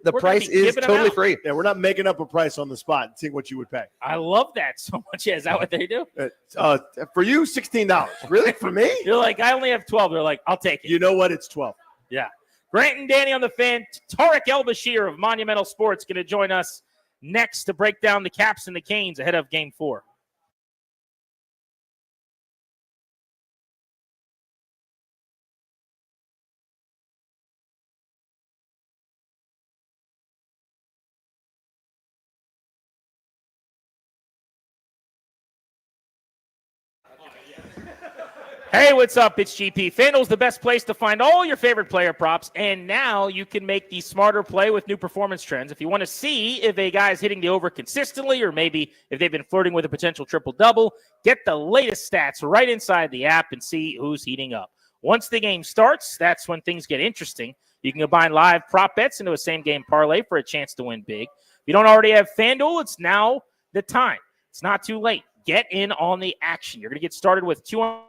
the We're gonna price be is giving them totally out. free. Yeah, we're not making up a price on the spot and seeing what you would pay. I love that so much. Yeah, is that what they do? For you, $16. Really? For me? You're like, I only have 12. They're like, I'll take it. You know what? It's 12. Yeah. Grant and Danny on the Fan. Tarek El-Bashir of Monumental Sports going to join us next to break down the Caps and the Canes ahead of Game 4. Hey, what's up? It's GP. FanDuel's the best place to find all your favorite player props, and now you can make the smarter play with new performance trends. If you want to see if a guy is hitting the over consistently, or maybe if they've been flirting with a potential triple-double, get the latest stats right inside the app and see who's heating up. Once the game starts, that's when things get interesting. You can combine live prop bets into a same-game parlay for a chance to win big. If you don't already have FanDuel, it's now the time. It's not too late. Get in on the action. You're going to get started with $200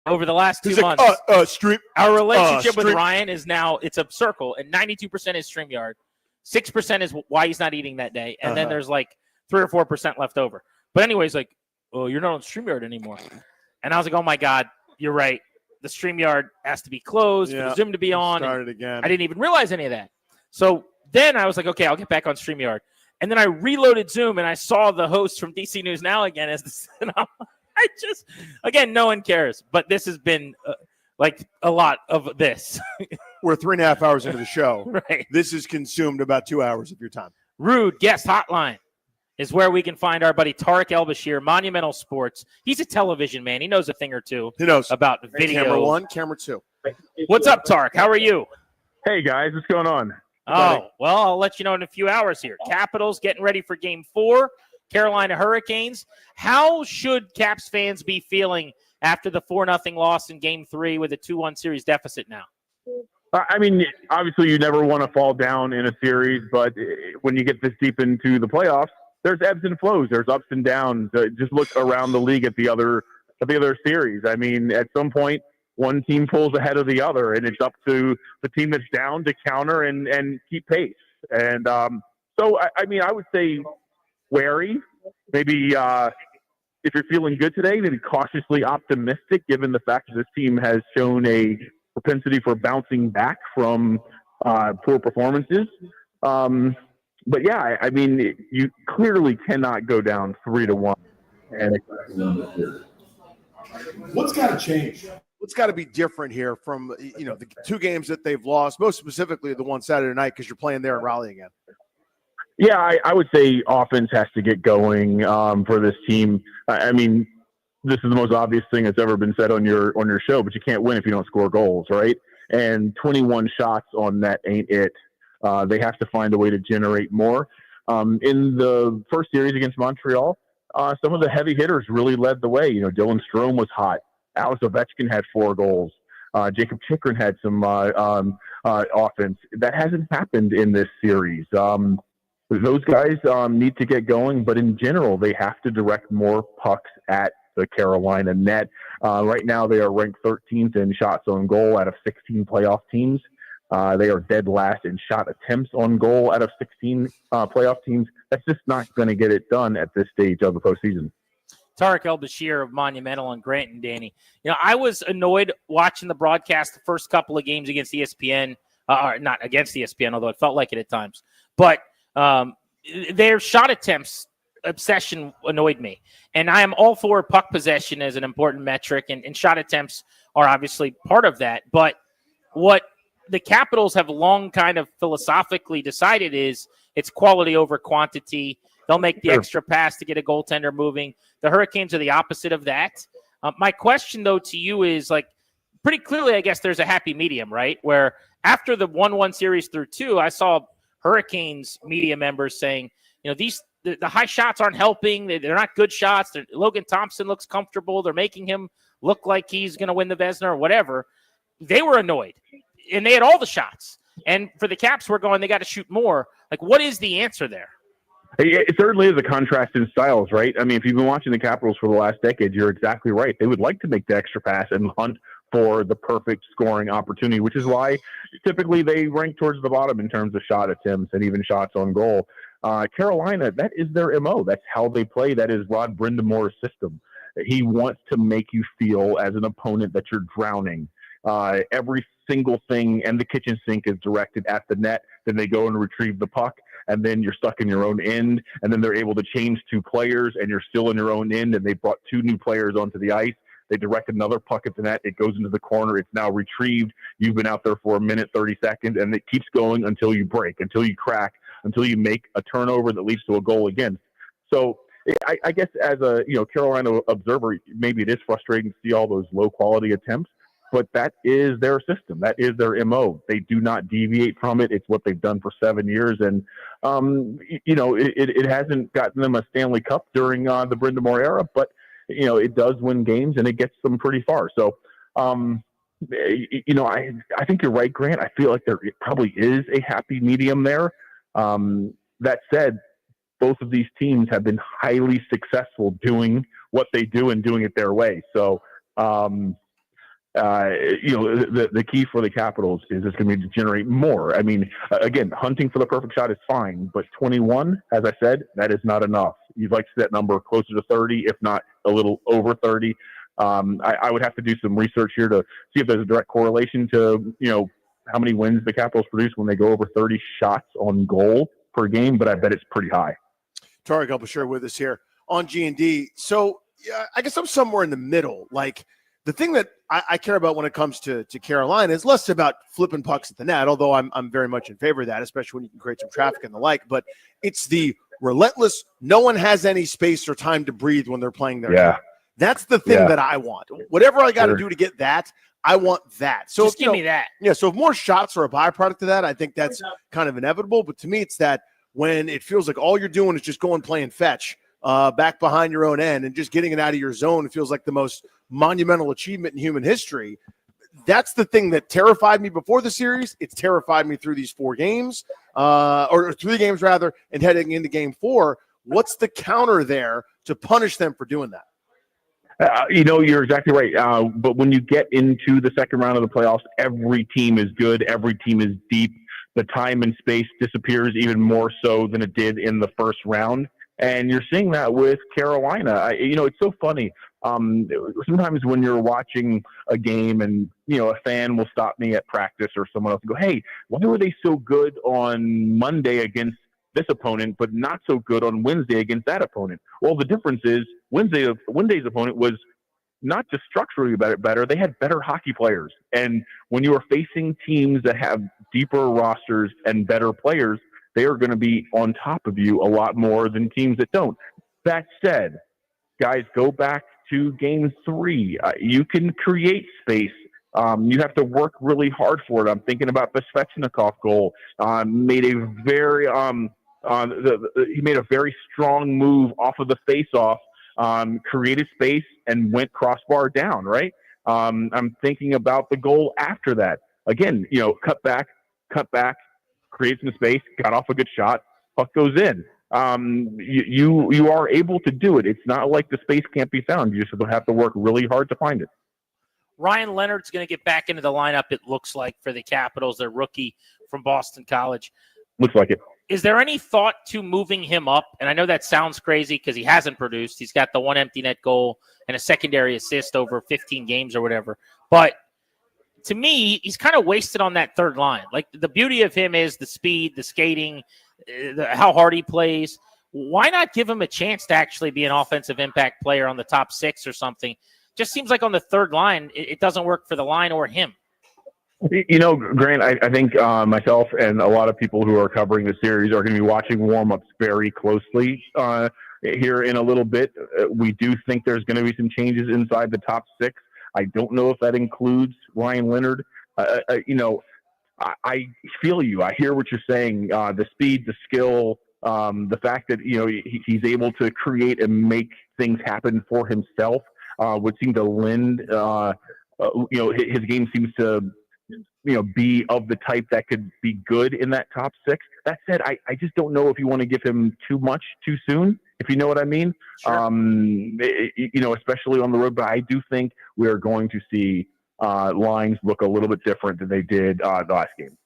over the last 2 He's months. Like, stream. Our relationship with stream. Ryan is now it's a circle, and 92% is StreamYard, 6% is why he's not eating that day, and then there's like 3 or 4% left over. But anyways, like, oh, you're not on StreamYard anymore, and I was like, oh my god, you're right. The StreamYard has to be closed for the Zoom to be on. Started again. I didn't even realize any of that. So then I was like, okay, I'll get back on StreamYard. And then I reloaded Zoom, and I saw the host from DC News Now again. I just, again, no one cares. But this has been like a lot of this. We're 3.5 hours into the show. Right. This has consumed about 2 hours of your time. Rude Guest Hotline is where we can find our buddy Tarek El-Bashir, Monumental Sports. He's a television man. He knows a thing or two. He knows about video. Camera 1, camera 2. What's up, Tarek? How are you? Hey, guys. What's going on? Oh, well, I'll let you know in a few hours here. Capitals getting ready for Game 4. Carolina Hurricanes. How should Caps fans be feeling after the 4-0 loss in Game 3 with a 2-1 series deficit now? I mean, obviously you never want to fall down in a series, but when you get this deep into the playoffs, there's ebbs and flows. There's ups and downs. Just look around the league at the other series. I mean, at some point, one team pulls ahead of the other, and it's up to the team that's down to counter and keep pace. And so, I mean, I would say wary. Maybe if you're feeling good today, maybe cautiously optimistic, given the fact that this team has shown a propensity for bouncing back from poor performances. But yeah, I mean, you clearly cannot go down 3-1. And What's got to change? What's got to be different here from the 2 games that they've lost, most specifically the one Saturday night, because you're playing there in Raleigh again? Yeah, I would say offense has to get going for this team. I mean, this is the most obvious thing that's ever been said on your show, but you can't win if you don't score goals, right? And 21 shots on net ain't it. They have to find a way to generate more. In the first series against Montreal, some of the heavy hitters really led the way. Dylan Strome was hot. Alex Ovechkin had 4 goals. Jacob Chikrin had some offense. That hasn't happened in this series. Those guys need to get going, but in general, they have to direct more pucks at the Carolina net. Right now, they are ranked 13th in shots on goal out of 16 playoff teams. They are dead last in shot attempts on goal out of 16 playoff teams. That's just not going to get it done at this stage of the postseason. Tarek El-Bashir of Monumental and Grant and Danny. I was annoyed watching the broadcast the first couple of games against ESPN, or not against ESPN, although it felt like it at times. But their shot attempts obsession annoyed me. And I am all for puck possession as an important metric, and shot attempts are obviously part of that. But what the Capitals have long kind of philosophically decided is it's quality over quantity. They'll make the extra pass to get a goaltender moving. The Hurricanes are the opposite of that. My question, though, to you is, like, pretty clearly, I guess there's a happy medium, right? Where after the 1-1 series through 2, I saw Hurricanes media members saying, the high shots aren't helping. They're not good shots. Logan Thompson looks comfortable. They're making him look like he's going to win the Vezina or whatever. They were annoyed, and they had all the shots. And for the Caps, we're going, they got to shoot more. Like, what is the answer there? It certainly is a contrast in styles, right? I mean, if you've been watching the Capitals for the last decade, you're exactly right. They would like to make the extra pass and hunt for the perfect scoring opportunity, which is why typically they rank towards the bottom in terms of shot attempts and even shots on goal. Carolina, that is their MO. That's how they play. That is Rod Brindamore's system. He wants to make you feel as an opponent that you're drowning. Every single thing and the kitchen sink is directed at the net. Then they go and retrieve the puck, and then you're stuck in your own end. And then they're able to change 2 players, and you're still in your own end. And they brought 2 new players onto the ice. They direct another puck at the net. It goes into the corner. It's now retrieved. You've been out there for a minute, 30 seconds, and it keeps going until you break, until you crack, until you make a turnover that leads to a goal against. So I guess as a Carolina observer, maybe it is frustrating to see all those low-quality attempts, but that is their system. That is their MO. They do not deviate from it. It's what they've done for 7 years, and it hasn't gotten them a Stanley Cup during the Brindamore era, but it does win games and it gets them pretty far. So, I think you're right, Grant. I feel like there probably is a happy medium there. That said, both of these teams have been highly successful doing what they do and doing it their way. So, the key for the Capitals is it's going to be to generate more. I mean, again, hunting for the perfect shot is fine, but 21, as I said, that is not enough. You'd like to see that number closer to 30, if not a little over 30. I would have to do some research here to see if there's a direct correlation to, how many wins the Capitals produce when they go over 30 shots on goal per game, but I bet it's pretty high. Tarek Albuquerque with us here on G&D. So I guess I'm somewhere in the middle. Like, the thing that I care about when it comes to Carolina is less about flipping pucks at the net, although I'm very much in favor of that, especially when you can create some traffic and the like. But it's the relentless, no one has any space or time to breathe when they're playing their game. That's the thing that I want. Whatever I got to do to get that, I want that. So just give me that. Yeah, so if more shots are a byproduct of that, I think that's kind of inevitable. But to me, it's that when it feels like all you're doing is just going playing fetch back behind your own end and just getting it out of your zone, it feels like the most monumental achievement in human history. That's the thing that terrified me before the series. It's terrified me through these 4 games, or 3 games rather, and heading into game 4. What's the counter there to punish them for doing that? You're exactly right. But when you get into the second round of the playoffs, every team is good. Every team is deep. The time and space disappears even more so than it did in the first round. And you're seeing that with Carolina. It's so funny. Sometimes when you're watching a game and, a fan will stop me at practice or someone else and go, hey, why were they so good on Monday against this opponent, but not so good on Wednesday against that opponent? Well, the difference is Wednesday's opponent was not just structurally better, they had better hockey players. And when you are facing teams that have deeper rosters and better players, they are going to be on top of you a lot more than teams that don't. That said, guys, go back to game 3. You can create space. You have to work really hard for it. I'm thinking about the Svechnikov goal. Made a very he made a very strong move off of the face-off, created space and went crossbar down. Right. I'm thinking about the goal after that. Again, cut back, create some space, got off a good shot, puck goes in. You are able to do it. It's not like the space can't be found. You just have to work really hard to find it. Ryan Leonard's going to get back into the lineup, it looks like, for the Capitals. Their rookie from Boston College. Looks like it. Is there any thought to moving him up? And I know that sounds crazy because he hasn't produced. He's got the 1 empty net goal and a secondary assist over 15 games or whatever. But to me, he's kind of wasted on that third line. Like, the beauty of him is the speed, the skating, how hard he plays. Why not give him a chance to actually be an offensive impact player on the top 6 or something? Just seems like on the third line, it doesn't work for the line or him. Grant, I think myself and a lot of people who are covering the series are going to be watching warm-ups very closely here in a little bit. We do think there's going to be some changes inside the top 6. I don't know if that includes Ryan Leonard. I feel you. I hear what you're saying. The speed, the skill, the fact that he's able to create and make things happen for himself would seem to lend. His game seems to be of the type that could be good in that top 6. That said, I just don't know if you want to give him too much too soon, if you know what I mean. Sure. Especially on the road. But I do think we are going to see lines look a little bit different than they did the last game.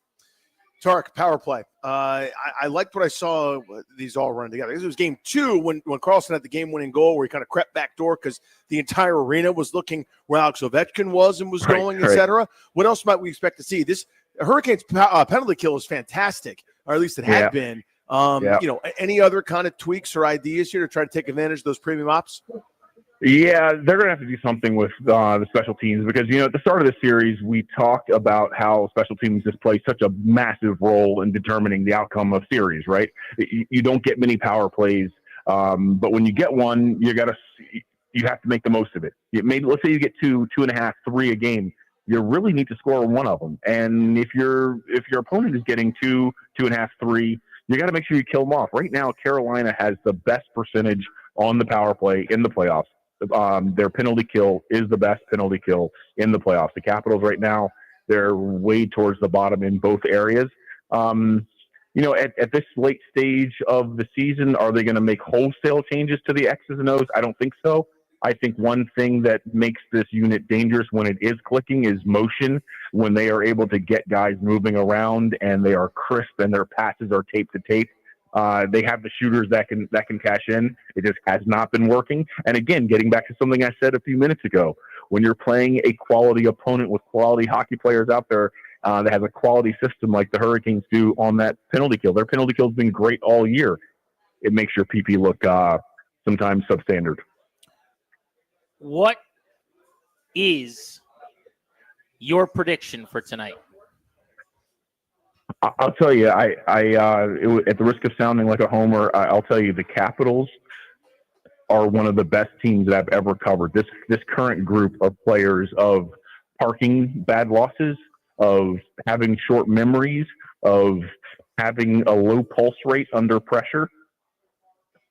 Tarek, power play. I liked what I saw these all run together. This was game 2 when Carlson had the game-winning goal where he kind of crept back door because the entire arena was looking where Alex Ovechkin was and was going, et cetera. What else might we expect to see? This Hurricanes penalty kill is fantastic, or at least it had been. Any other kind of tweaks or ideas here to try to take advantage of those premium ops? Yeah, they're going to have to do something with the special teams because, at the start of the series, we talked about how special teams just play such a massive role in determining the outcome of series, right? You don't get many power plays, but when you get one, you have to make the most of it. Let's say you get 2, 2.5, 3 a game. You really need to score one of them. And if your opponent is getting 2, 2.5, 3, you got to make sure you kill them off. Right now, Carolina has the best percentage on the power play in the playoffs. Their penalty kill is the best penalty kill in the playoffs. The Capitals right now, they're way towards the bottom in both areas. At this late stage of the season, are they going to make wholesale changes to the X's and O's? I don't think so. I think one thing that makes this unit dangerous when it is clicking is motion, when they are able to get guys moving around and they are crisp and their passes are tape to tape. They have the shooters that can cash in. It just has not been working. And again, getting back to something I said a few minutes ago, when you're playing a quality opponent with quality hockey players out there that has a quality system like the Hurricanes do on that penalty kill, their penalty kill has been great all year. It makes your PP look sometimes substandard. What is your prediction for tonight? I'll tell you, at the risk of sounding like a homer, I'll tell you the Capitals are one of the best teams that I've ever covered. This current group of players, of parking bad losses, of having short memories, of having a low pulse rate under pressure.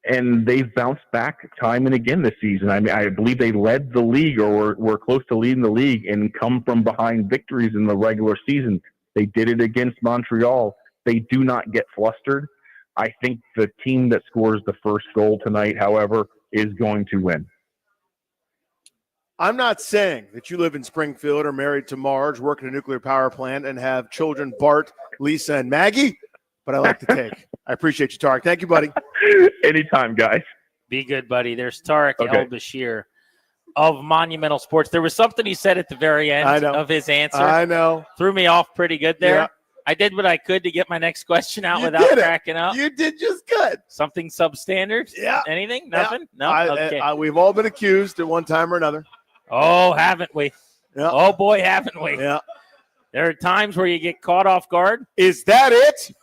And they've bounced back time and again this season. I mean, I believe they led the league or were close to leading the league and come from behind victories in the regular season. They did it against Montreal. They do not get flustered. I think the team that scores the first goal tonight, however, is going to win. I'm not saying that you live in Springfield or married to Marge, work in a nuclear power plant, and have children Bart, Lisa, and Maggie, but I like to take. I appreciate you, Tarek. Thank you, buddy. Anytime, guys. Be good, buddy. There's Tarek Okay. El-Bashir of Monumental Sports. There was something he said at the very end of his answer. I know. Threw me off pretty good there. Yeah. I did what I could to get my next question out You without did it. cracking up. You did just good. Something substandard? Yeah. Anything? Yeah. Nothing? No? Okay. We've all been accused at one time or another. Oh, haven't we? Yeah. Oh, boy, haven't we? Yeah. There are times where you get caught off guard. Is that it?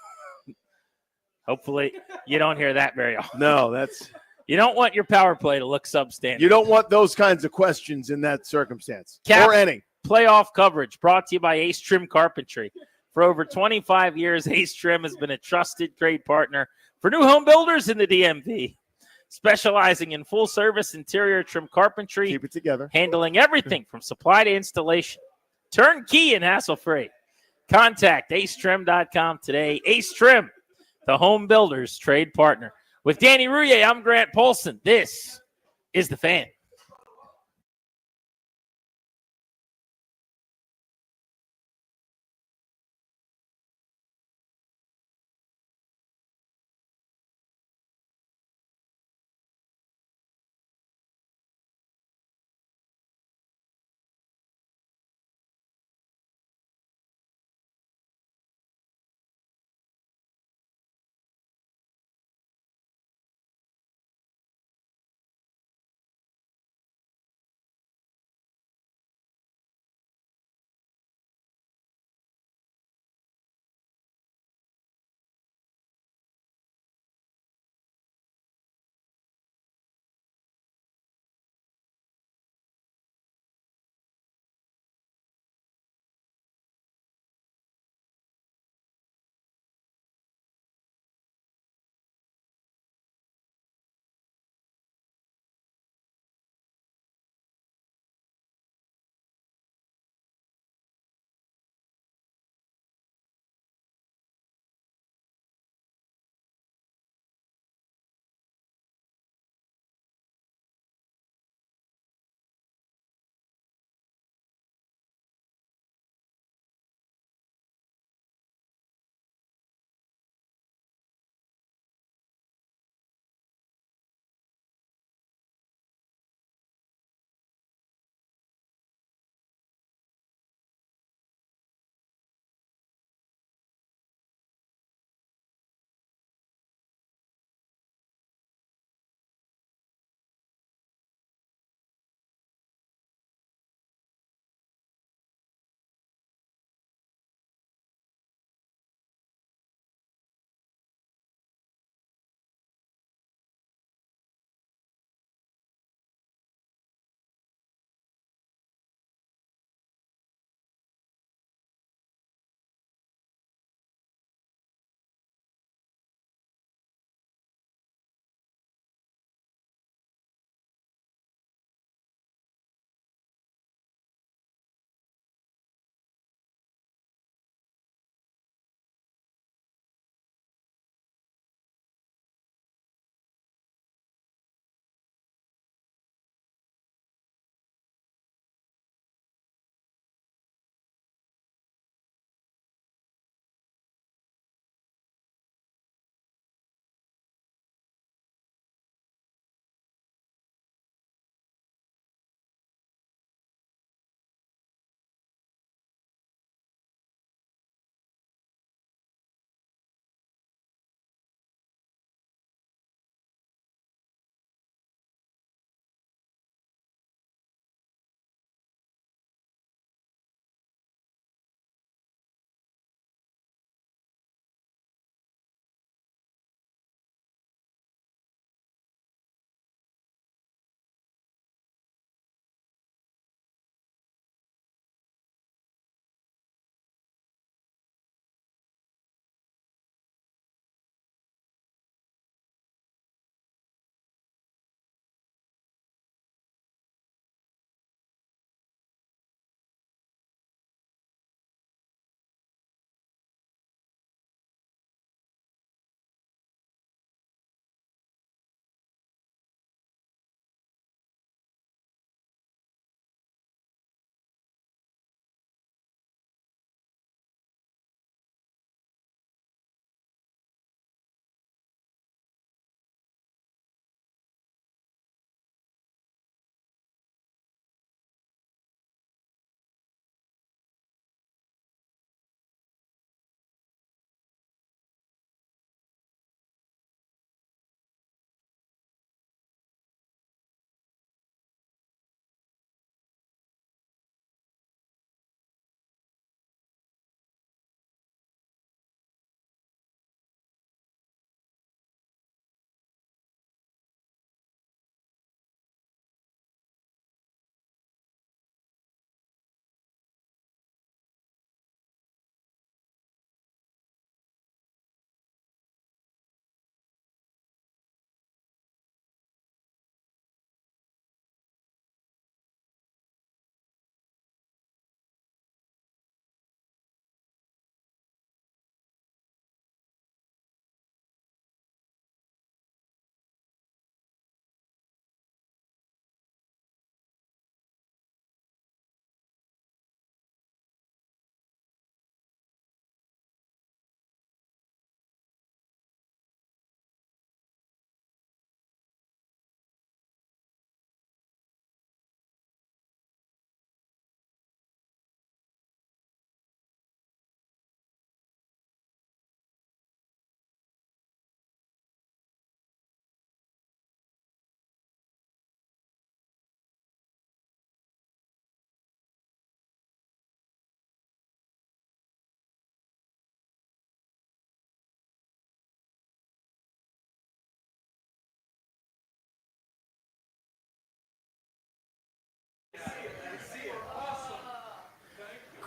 Hopefully, you don't hear that very often. No, that's. You don't want your power play to look substandard. You don't want those kinds of questions in that circumstance. Or any. Playoff coverage brought to you by Ace Trim Carpentry. For over 25 years, Ace Trim has been a trusted trade partner for new home builders in the DMV. Specializing in full-service interior trim carpentry. Keep it together. Handling everything from supply to installation. Turnkey and hassle-free. Contact acetrim.com today. Ace Trim, the home builder's trade partner. With Danny Rouillet, I'm Grant Polson. This is The Fan.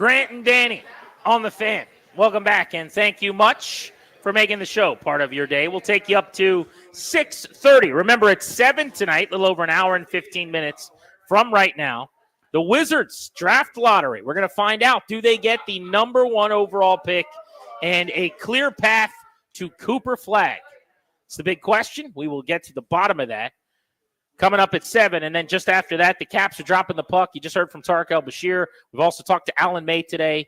Grant and Danny on the Fan. Welcome back, and thank you much for making the show part of your day. We'll take you up to 6:30. Remember, it's 7 tonight, a little over an hour and 15 minutes from right now. The Wizards draft lottery. We're going to find out, do they get the number 1 overall pick and a clear path to Cooper Flag? It's the big question. We will get to the bottom of that coming up at 7. And then just after that, the Caps are dropping the puck. You just heard from Tarek El-Bashir. We've also talked to Allan May today.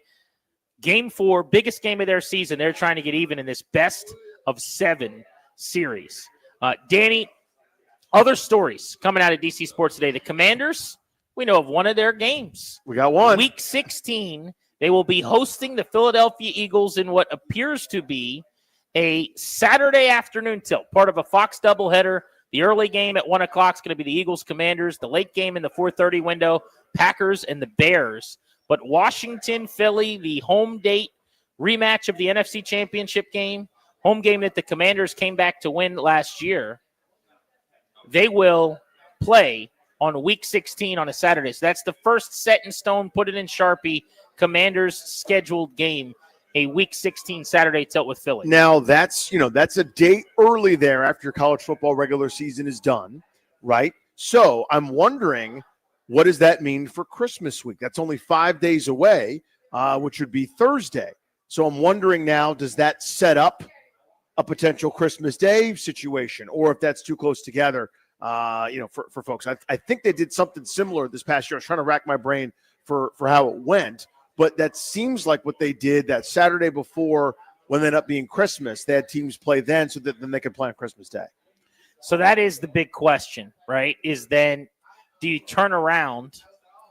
Game 4, biggest game of their season. They're trying to get even in this best of 7 series. Danny, other stories coming out of DC Sports today. The Commanders, we know of one of their games. We got one. Week 16, they will be hosting the Philadelphia Eagles in what appears to be a Saturday afternoon tilt, part of a Fox doubleheader. The early game at 1 o'clock is going to be the Eagles-Commanders. The late game in the 4:30 window, Packers and the Bears. But Washington, Philly, the home date rematch of the NFC Championship game, home game that the Commanders came back to win last year, they will play on Week 16 on a Saturday. So that's the first set in stone, put it in Sharpie, Commanders scheduled game, a Week 16 Saturday tilt with Philly. Now, that's a day early there after your college football regular season is done, right? So I'm wondering, what does that mean for Christmas week? That's only 5 days away, which would be Thursday. So I'm wondering now, does that set up a potential Christmas Day situation, or if that's too close together, for folks? I think they did something similar this past year. I was trying to rack my brain for how it went, but that seems like what they did that Saturday before, when it ended up being Christmas, they had teams play then so that then they could play on Christmas Day. So that is the big question, right? Is then, do you turn around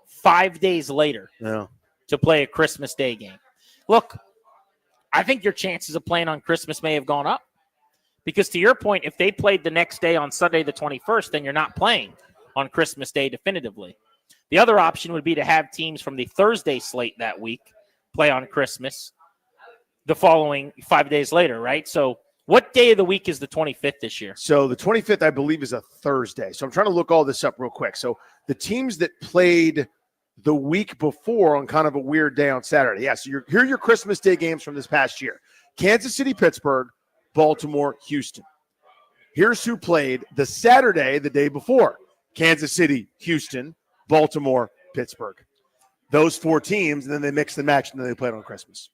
5 days later to play a Christmas Day game? Look, I think your chances of playing on Christmas may have gone up, because to your point, if they played the next day on Sunday the 21st, then you're not playing on Christmas Day definitively. The other option would be to have teams from the Thursday slate that week play on Christmas the following 5 days later, right? So what day of the week is the 25th this year? So the 25th, I believe, is a Thursday. So I'm trying to look all this up real quick. So the teams that played the week before on kind of a weird day on Saturday. Yeah, so here are your Christmas Day games from this past year. Kansas City, Pittsburgh, Baltimore, Houston. Here's who played the Saturday the day before. Kansas City, Houston, Baltimore, Pittsburgh. Those 4 teams, and then they mix and match, and then they played on Christmas.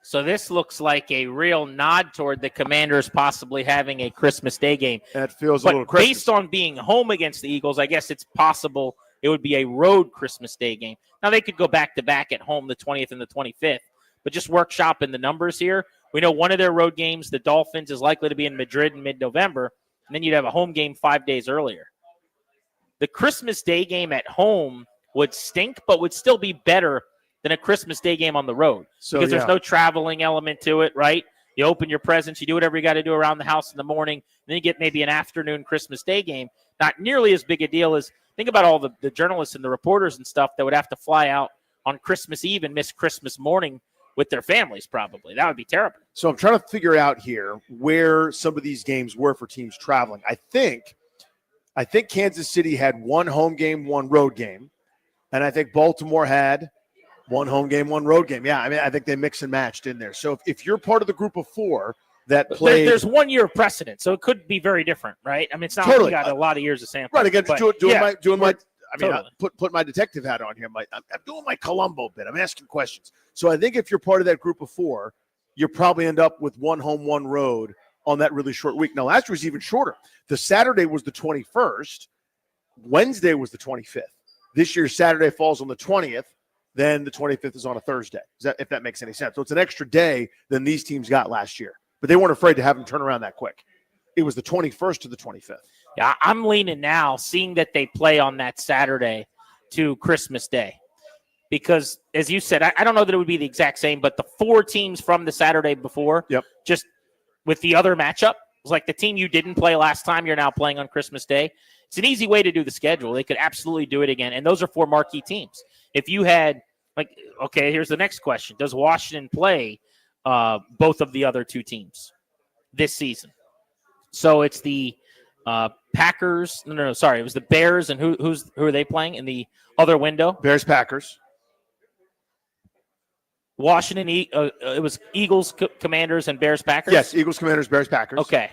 So this looks like a real nod toward the Commanders possibly having a Christmas Day game. That feels a little Christmas. Based on being home against the Eagles, I guess it's possible it would be a road Christmas Day game. Now, they could go back-to-back at home the 20th and the 25th, but just workshopping the numbers here. We know one of their road games, the Dolphins, is likely to be in Madrid in mid-November, and then you'd have a home game 5 days earlier. The Christmas Day game at home would stink, but would still be better than a Christmas Day game on the road, because there's no traveling element to it, right? You open your presents, you do whatever you got to do around the house in the morning, and then you get maybe an afternoon Christmas Day game. Not nearly as big a deal as, think about all the journalists and the reporters and stuff that would have to fly out on Christmas Eve and miss Christmas morning with their families probably. That would be terrible. So I'm trying to figure out here where some of these games were for teams traveling. I think Kansas City had 1 home game, 1 road game, and I think Baltimore had 1 home game, 1 road game. Yeah, I mean, I think they mixed and matched in there. So if you're part of the group of 4 that played, there's 1 year of precedent, so it could be very different, right? I mean, it's not like you got a lot of years of sample. Right, again, doing my totally. Put my detective hat on here. I'm doing my Columbo bit. I'm asking questions. So I think if you're part of that group of 4, you probably end up with 1 home, 1 road on that really short week. Now, last year was even shorter. The Saturday was the 21st. Wednesday was the 25th. This year, Saturday falls on the 20th. Then the 25th is on a Thursday, if that makes any sense. So it's an extra day than these teams got last year. But they weren't afraid to have them turn around that quick. It was the 21st to the 25th. Yeah, I'm leaning now, seeing that they play on that Saturday to Christmas Day. Because, as you said, I don't know that it would be the exact same, but the 4 teams from the Saturday before, just with the other matchup, it's like the team you didn't play last time, you're now playing on Christmas Day. It's an easy way to do the schedule. They could absolutely do it again. And those are 4 marquee teams. If you had, okay, here's the next question. Does Washington play both of the other 2 teams this season? So it's the Packers. No, sorry. It was the Bears, and who are they playing in the other window? Bears, Packers. Washington, it was Eagles, Commanders, and Bears, Packers? Yes, Eagles, Commanders, Bears, Packers. Okay.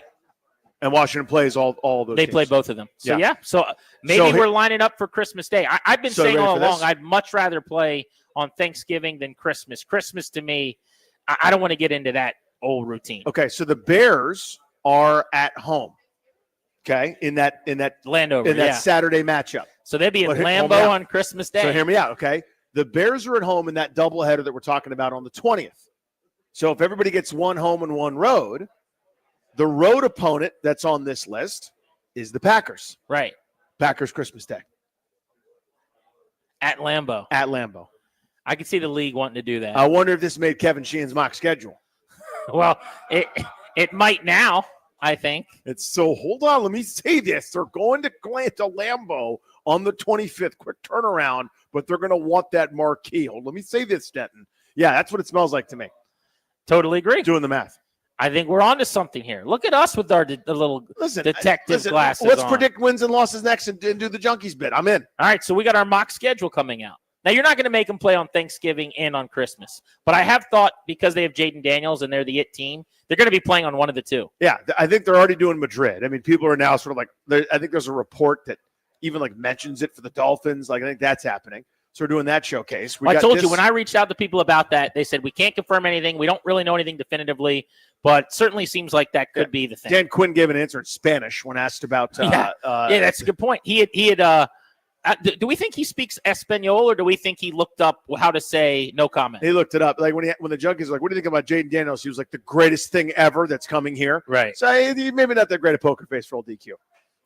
And Washington plays all those They teams. play both of them. So, yeah. So maybe we're lining up for Christmas Day. I've been saying all along, I'd much rather play on Thanksgiving than Christmas. Christmas, to me, I don't want to get into that old routine. Okay, so the Bears are at home. Okay, in that Landover, in that Saturday matchup. So they'd be at Lambeau on Christmas Day. So hear me out, okay? The Bears are at home in that doubleheader that we're talking about on the 20th. So if everybody gets one home and one road, the road opponent that's on this list is the Packers. Right. Packers Christmas Day. At Lambeau. At Lambeau. I could see the league wanting to do that. I wonder if this made Kevin Sheehan's mock schedule. Well, it might now, I think. It's so, hold on, let me say this. They're going to Lambeau on the 25th. Quick turnaround, but they're going to want that marquee. Let me say this, Denton. Yeah, that's what it smells like to me. Totally agree. Doing the math. I think we're on to something here. Look at us with our the little detective glasses Let's on. predict wins and losses next and do the Junkies bit. I'm in. All right, so we got our mock schedule coming out. Now, you're not going to make them play on Thanksgiving and on Christmas. But I have thought because they have Jaden Daniels and they're the it team, they're going to be playing on one of the two. Yeah, I think they're already doing Madrid. I mean, people are now sort of like, I think there's a report that even like mentions it for the Dolphins. Like, I think that's happening. So we're doing that showcase. I told you, when I reached out to people about that, they said, we can't confirm anything. We don't really know anything definitively, but certainly seems like that could be the thing. Dan Quinn gave an answer in Spanish when asked about. Yeah, that's a good point. He had do we think he speaks Espanol, or do we think he looked up how to say no comment? He looked it up. Like when the Junkies were like, what do you think about Jaden Daniels? He was like, the greatest thing ever that's coming here. Right. So maybe not that great a poker face for old DQ.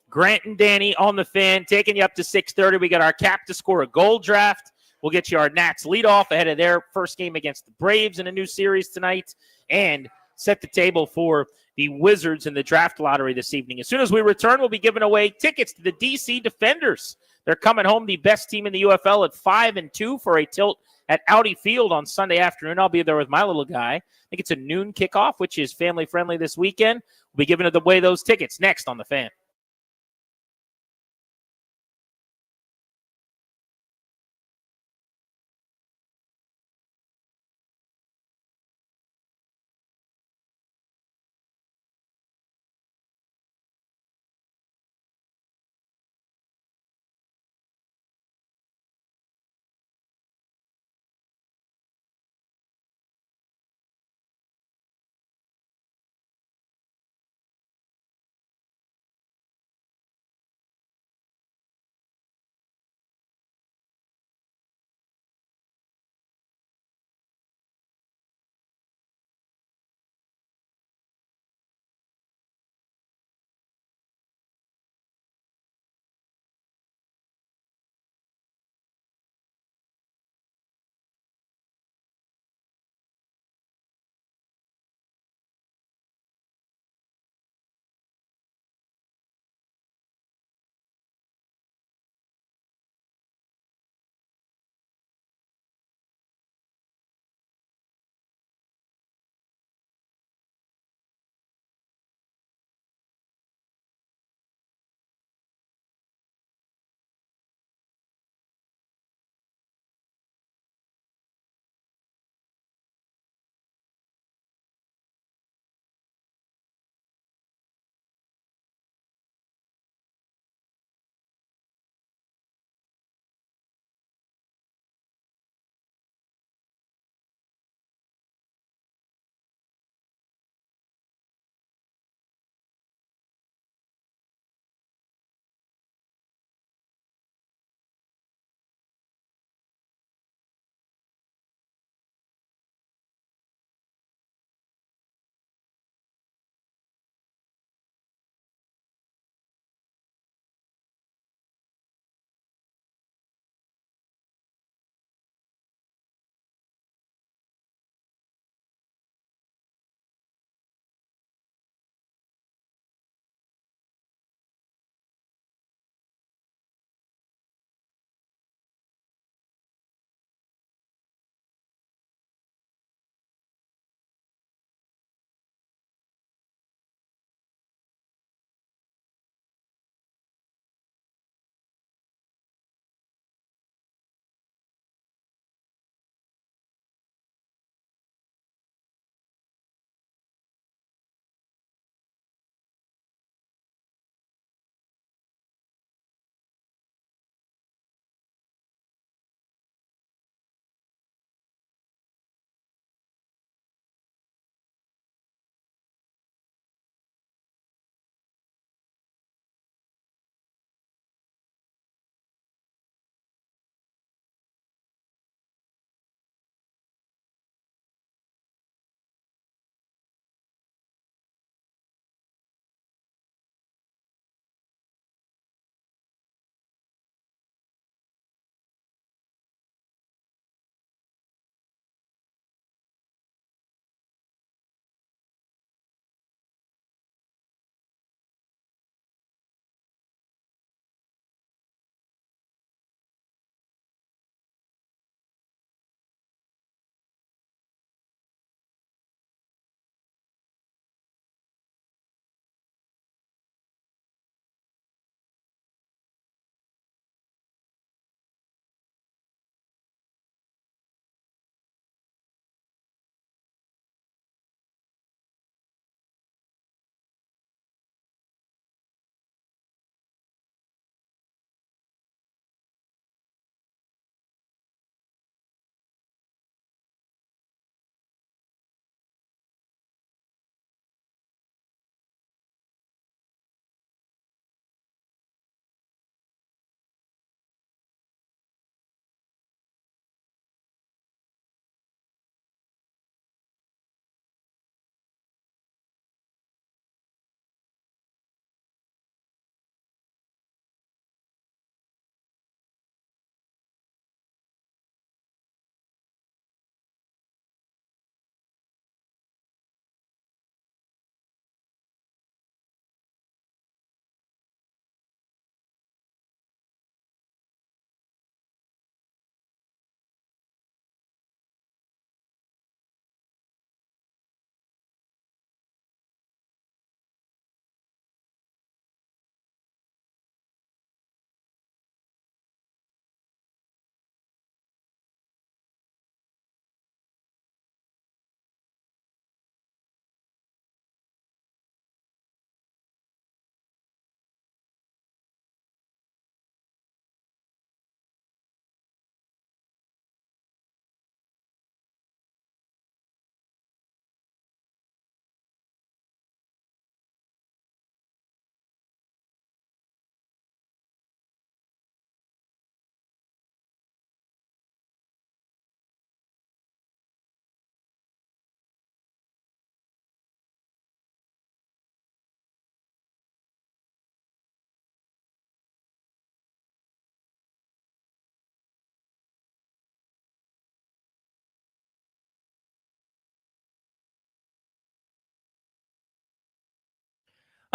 Grant and Danny on the Fan, taking you up to 6:30. We got our cap to score a goal draft. We'll get you our Nats leadoff ahead of their first game against the Braves in a new series tonight, and set the table for the Wizards in the draft lottery this evening. As soon as we return, we'll be giving away tickets to the DC Defenders. They're coming home the best team in the UFL at 5-2 for a tilt at Audi Field on Sunday afternoon. I'll be there with my little guy. I think it's a noon kickoff, which is family friendly this weekend. We'll be giving away those tickets next on the Fan.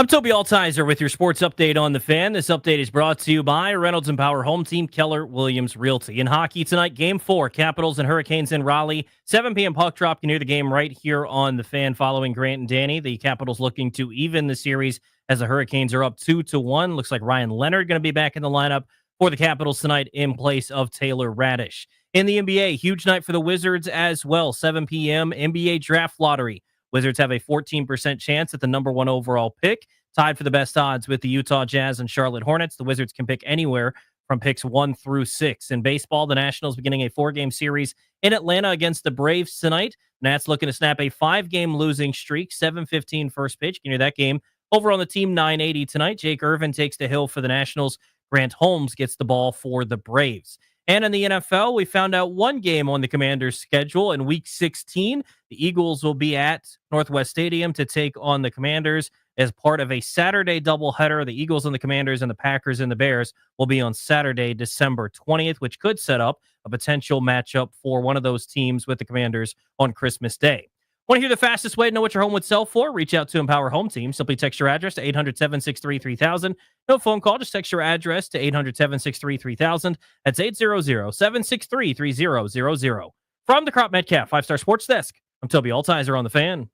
I'm Toby Altizer with your sports update on the Fan. This update is brought to you by Reynolds and Power Home Team, Keller Williams Realty. In hockey tonight, Game 4, Capitals and Hurricanes in Raleigh. 7 p.m. puck drop. You can hear the game right here on the Fan following Grant and Danny. The Capitals looking to even the series as the Hurricanes are up 2-1. Looks like Ryan Leonard going to be back in the lineup for the Capitals tonight in place of Taylor Radish. In the NBA, huge night for the Wizards as well. 7 p.m. NBA Draft Lottery. Wizards have a 14% chance at the number 1 overall pick, tied for the best odds with the Utah Jazz and Charlotte Hornets. The Wizards can pick anywhere from picks 1 through 6. In baseball, the Nationals beginning a 4-game series in Atlanta against the Braves tonight. Nats looking to snap a 5-game losing streak, 7:15 first pitch. You can hear that game over on the Team 980 tonight. Jake Irvin takes the hill for the Nationals. Grant Holmes gets the ball for the Braves. And in the NFL, we found out one game on the Commanders' schedule in Week 16. The Eagles will be at Northwest Stadium to take on the Commanders as part of a Saturday doubleheader. The Eagles and the Commanders and the Packers and the Bears will be on Saturday, December 20th, which could set up a potential matchup for one of those teams with the Commanders on Christmas Day. Want to hear the fastest way to know what your home would sell for? Reach out to Empower Home Team. Simply text your address to 800-763-3000. No phone call. Just text your address to 800-763-3000. That's 800-763-3000. From the Crop Metcalf 5-Star Sports Desk, I'm Toby Altizer on the Fan.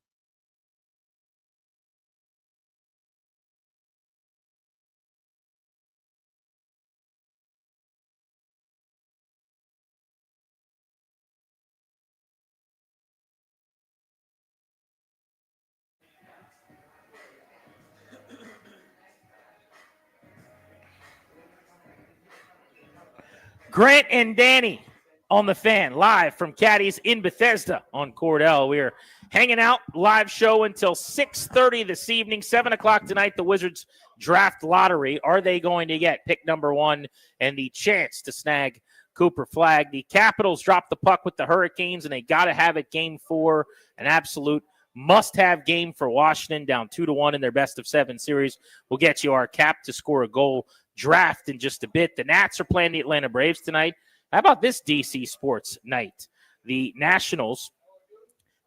Grant and Danny on the Fan, live from Caddies in Bethesda on Cordell. We're hanging out, live show until 6:30 this evening, 7 o'clock tonight, the Wizards draft lottery. Are they going to get pick number 1 and the chance to snag Cooper Flagg? The Capitals dropped the puck with the Hurricanes, and they got to have it game 4, an absolute must-have game for Washington, down 2-1 in their best-of-7 series. We'll get you our cap to score a goal draft in just a bit. The Nats are playing the Atlanta Braves tonight. How about this DC sports night? The Nationals,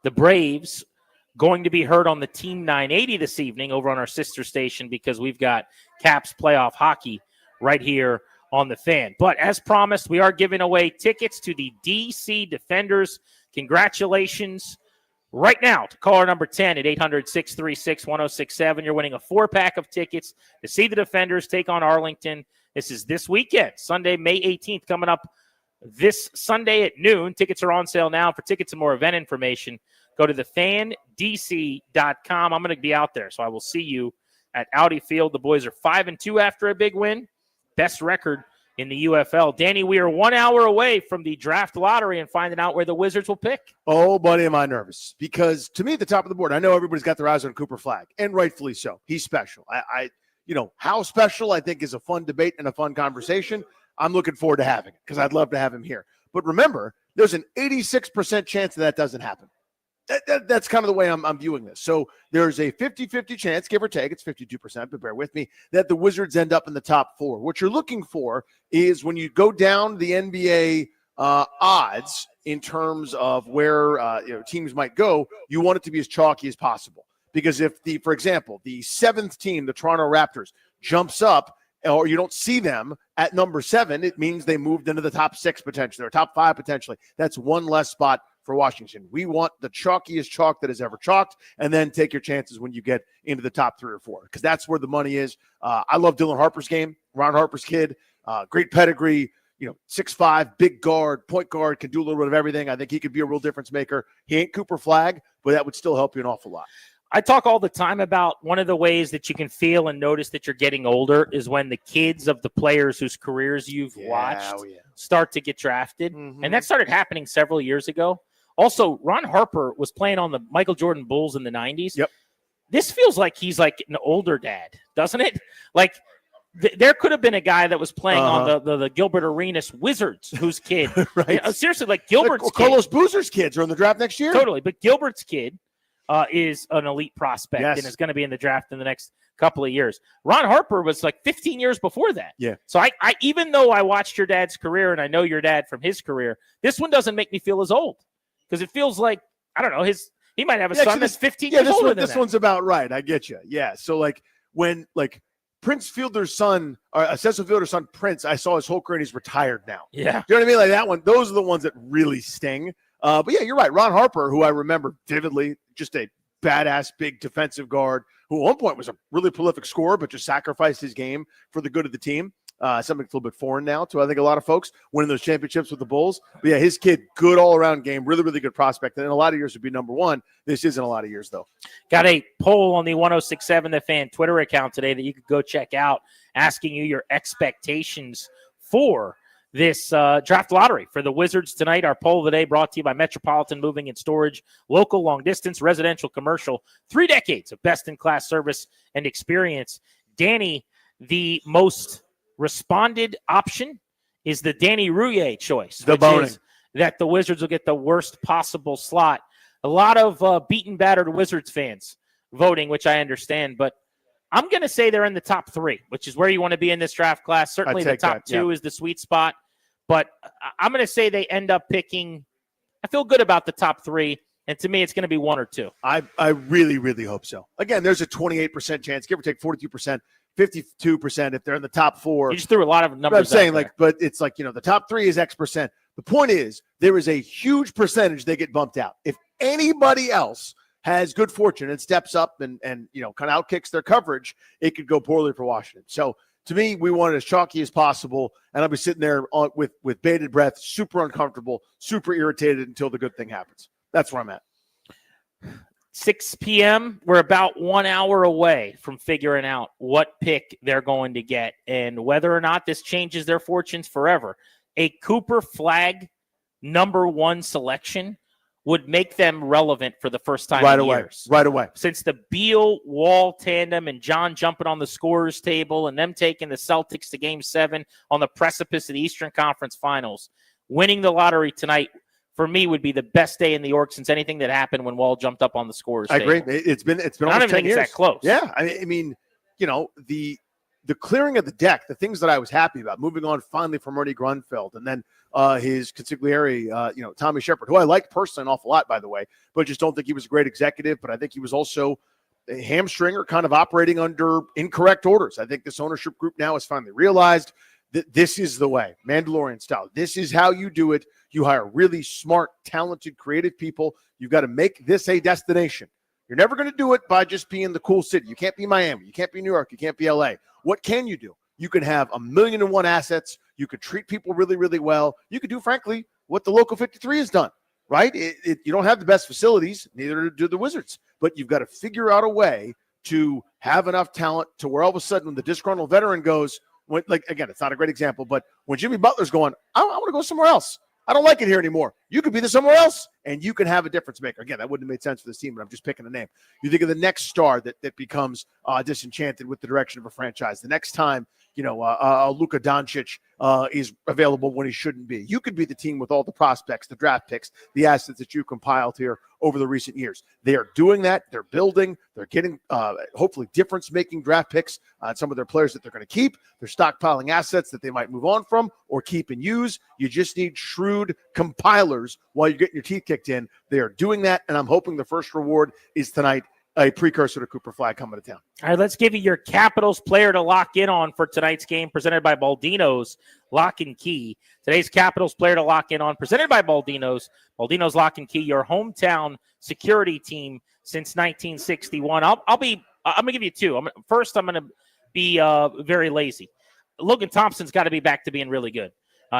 the Braves, going to be heard on the Team 980 this evening over on our sister station because we've got Caps playoff hockey right here on the Fan. But as promised, we are giving away tickets to the DC Defenders. Congratulations. Right now, to caller number 10 at 800-636-1067, you're winning a 4-pack of tickets to see the Defenders take on Arlington. This is this weekend, Sunday, May 18th, coming up this Sunday at noon. Tickets are on sale now. For tickets and more event information, go to thefanddc.com. I'm going to be out there, so I will see you at Audi Field. The boys are 5-2 after a big win. Best record in the UFL. Danny, we are 1 hour away from the draft lottery and finding out where the Wizards will pick. Oh, buddy, am I nervous. Because to me, at the top of the board, I know everybody's got their eyes on Cooper Flagg, and rightfully so. He's special. How special, I think, is a fun debate and a fun conversation. I'm looking forward to having it because I'd love to have him here. But remember, there's an 86% chance that doesn't happen. That's kind of the way I'm viewing this. So there's a 50-50 chance, give or take, it's 52%, but bear with me, that the Wizards end up in the top 4. What you're looking for is when you go down the NBA odds in terms of where teams might go, you want it to be as chalky as possible. Because if, for example, the 7th team, the Toronto Raptors, jumps up, or you don't see them at number 7, it means they moved into the top 6 potentially, or top 5 potentially. That's one less spot for Washington. We want the chalkiest chalk that is ever chalked, and then take your chances when you get into the top 3 or 4, because that's where the money is. I love Dylan Harper's game, Ron Harper's kid, great pedigree, 6'5", big guard, point guard, can do a little bit of everything. I think he could be a real difference maker. He ain't Cooper Flagg, but that would still help you an awful lot. I talk all the time about one of the ways that you can feel and notice that you're getting older is when the kids of the players whose careers you've watched start to get drafted. Mm-hmm. And that started happening several years ago. Also, Ron Harper was playing on the Michael Jordan Bulls in the 90s. Yep. This feels like he's like an older dad, doesn't it? Like there could have been a guy that was playing on the Gilbert Arenas Wizards whose kid. Right. Seriously, like Gilbert's kid. Carlos Boozer's kids are in the draft next year. Totally. But Gilbert's kid is an elite prospect and is going to be in the draft in the next couple of years. Ron Harper was like 15 years before that. Yeah. So I even though I watched your dad's career and I know your dad from his career, this one doesn't make me feel as old because it feels like, I don't know, he might have a son that's 15 years older than this that. one's about right. I get you. Yeah. So like when like Prince Fielder's son, or Cecil Fielder's son, Prince, I saw his whole career and he's retired now. Yeah. Do you know what I mean? Like that one, those are the ones that really sting. But yeah, you're right. Ron Harper, who I remember vividly, just a badass big defensive guard who at one point was a really prolific scorer, but just sacrificed his game for the good of the team. Something that's a little bit foreign now to, I think, a lot of folks winning those championships with the Bulls. But yeah, his kid, good all-around game, really, really good prospect. And in a lot of years would be number one. This isn't a lot of years, though. Got a poll on the 1067 The Fan Twitter account today that you could go check out, asking you your expectations for this draft lottery for the Wizards tonight. Our poll today brought to you by Metropolitan Moving and Storage, local, long distance, residential, commercial, 3 decades of best-in-class service and experience. Danny, the most responded option is the Danny Rouillet choice, The which boning. is that the Wizards will get the worst possible slot. A lot of beaten, battered Wizards fans voting, which I understand, but I'm going to say they're in the top 3, which is where you want to be in this draft class. Certainly the take top that, 2 is the sweet spot, but I'm going to say they end up picking. I feel good about the top 3, and to me, it's going to be 1 or 2. I really, really hope so. Again, there's a 28% chance, give or take 42%, 52% if they're in the top 4. You just threw a lot of numbers. I'm saying, out like, there. but it's like, the top 3 is X percent. The point is, there is a huge percentage they get bumped out. If anybody else has good fortune and steps up and kind of outkicks their coverage, it could go poorly for Washington. So to me, we want it as chalky as possible, and I'll be sitting there with bated breath, super uncomfortable, super irritated until the good thing happens. That's where I'm at. 6 p.m., we're about 1 hour away from figuring out what pick they're going to get and whether or not this changes their fortunes forever. A Cooper Flag number 1 selection would make them relevant for the first time in years. Right away. Since the Beal-Wall tandem and John jumping on the scorer's table and them taking the Celtics to Game 7 on the precipice of the Eastern Conference Finals, winning the lottery tonight, for me, would be the best day in the York since anything that happened when Wall jumped up on the scorer's table. I agree. It's been I almost don't even 10 think years. it's that close. Yeah, I mean, the clearing of the deck, the things that I was happy about, moving on finally from Ernie Grunfeld, and then his consigliere, Tommy Shepard, who I like personally an awful lot, by the way, but just don't think he was a great executive. But I think he was also a hamstringer, kind of operating under incorrect orders. I think this ownership group now has finally realized that this is the way, Mandalorian style. This is how you do it. You hire really smart, talented, creative people. You've got to make this a destination. You're never going to do it by just being the cool city. You can't be Miami. You can't be New York. You can't be LA. What can you do? You can have 1,000,001 assets. You could treat people really, really well. You could do, frankly, what the Local 53 has done, right? You don't have the best facilities, neither do the Wizards, but you've got to figure out a way to have enough talent to where all of a sudden when the disgruntled veteran goes, again, it's not a great example, but when Jimmy Butler's going, I want to go somewhere else. I don't like it here anymore. You could be there somewhere else, and you can have a difference maker. Again, that wouldn't have made sense for this team, but I'm just picking a name. You think of the next star that becomes disenchanted with the direction of a franchise. The next time, Luka Doncic is available when he shouldn't be. You could be the team with all the prospects, the draft picks, the assets that you compiled here over the recent years. They are doing that. They're building. They're getting, hopefully, difference-making draft picks on some of their players that they're going to keep. They're stockpiling assets that they might move on from or keep and use. You just need shrewd compilers while you're getting your teeth kicked in. They are doing that, and I'm hoping the first reward is tonight, a precursor to Cooper Flag coming to town. All right, let's give you your Capitals player to lock in on for tonight's game, presented by Baldino's Lock and Key. Today's Capitals player to lock in on, presented by Baldino's. Baldino's Lock and Key, your hometown security team since 1961. I'm gonna give you 2. First, I'm gonna be very lazy. Logan Thompson's got to be back to being really good.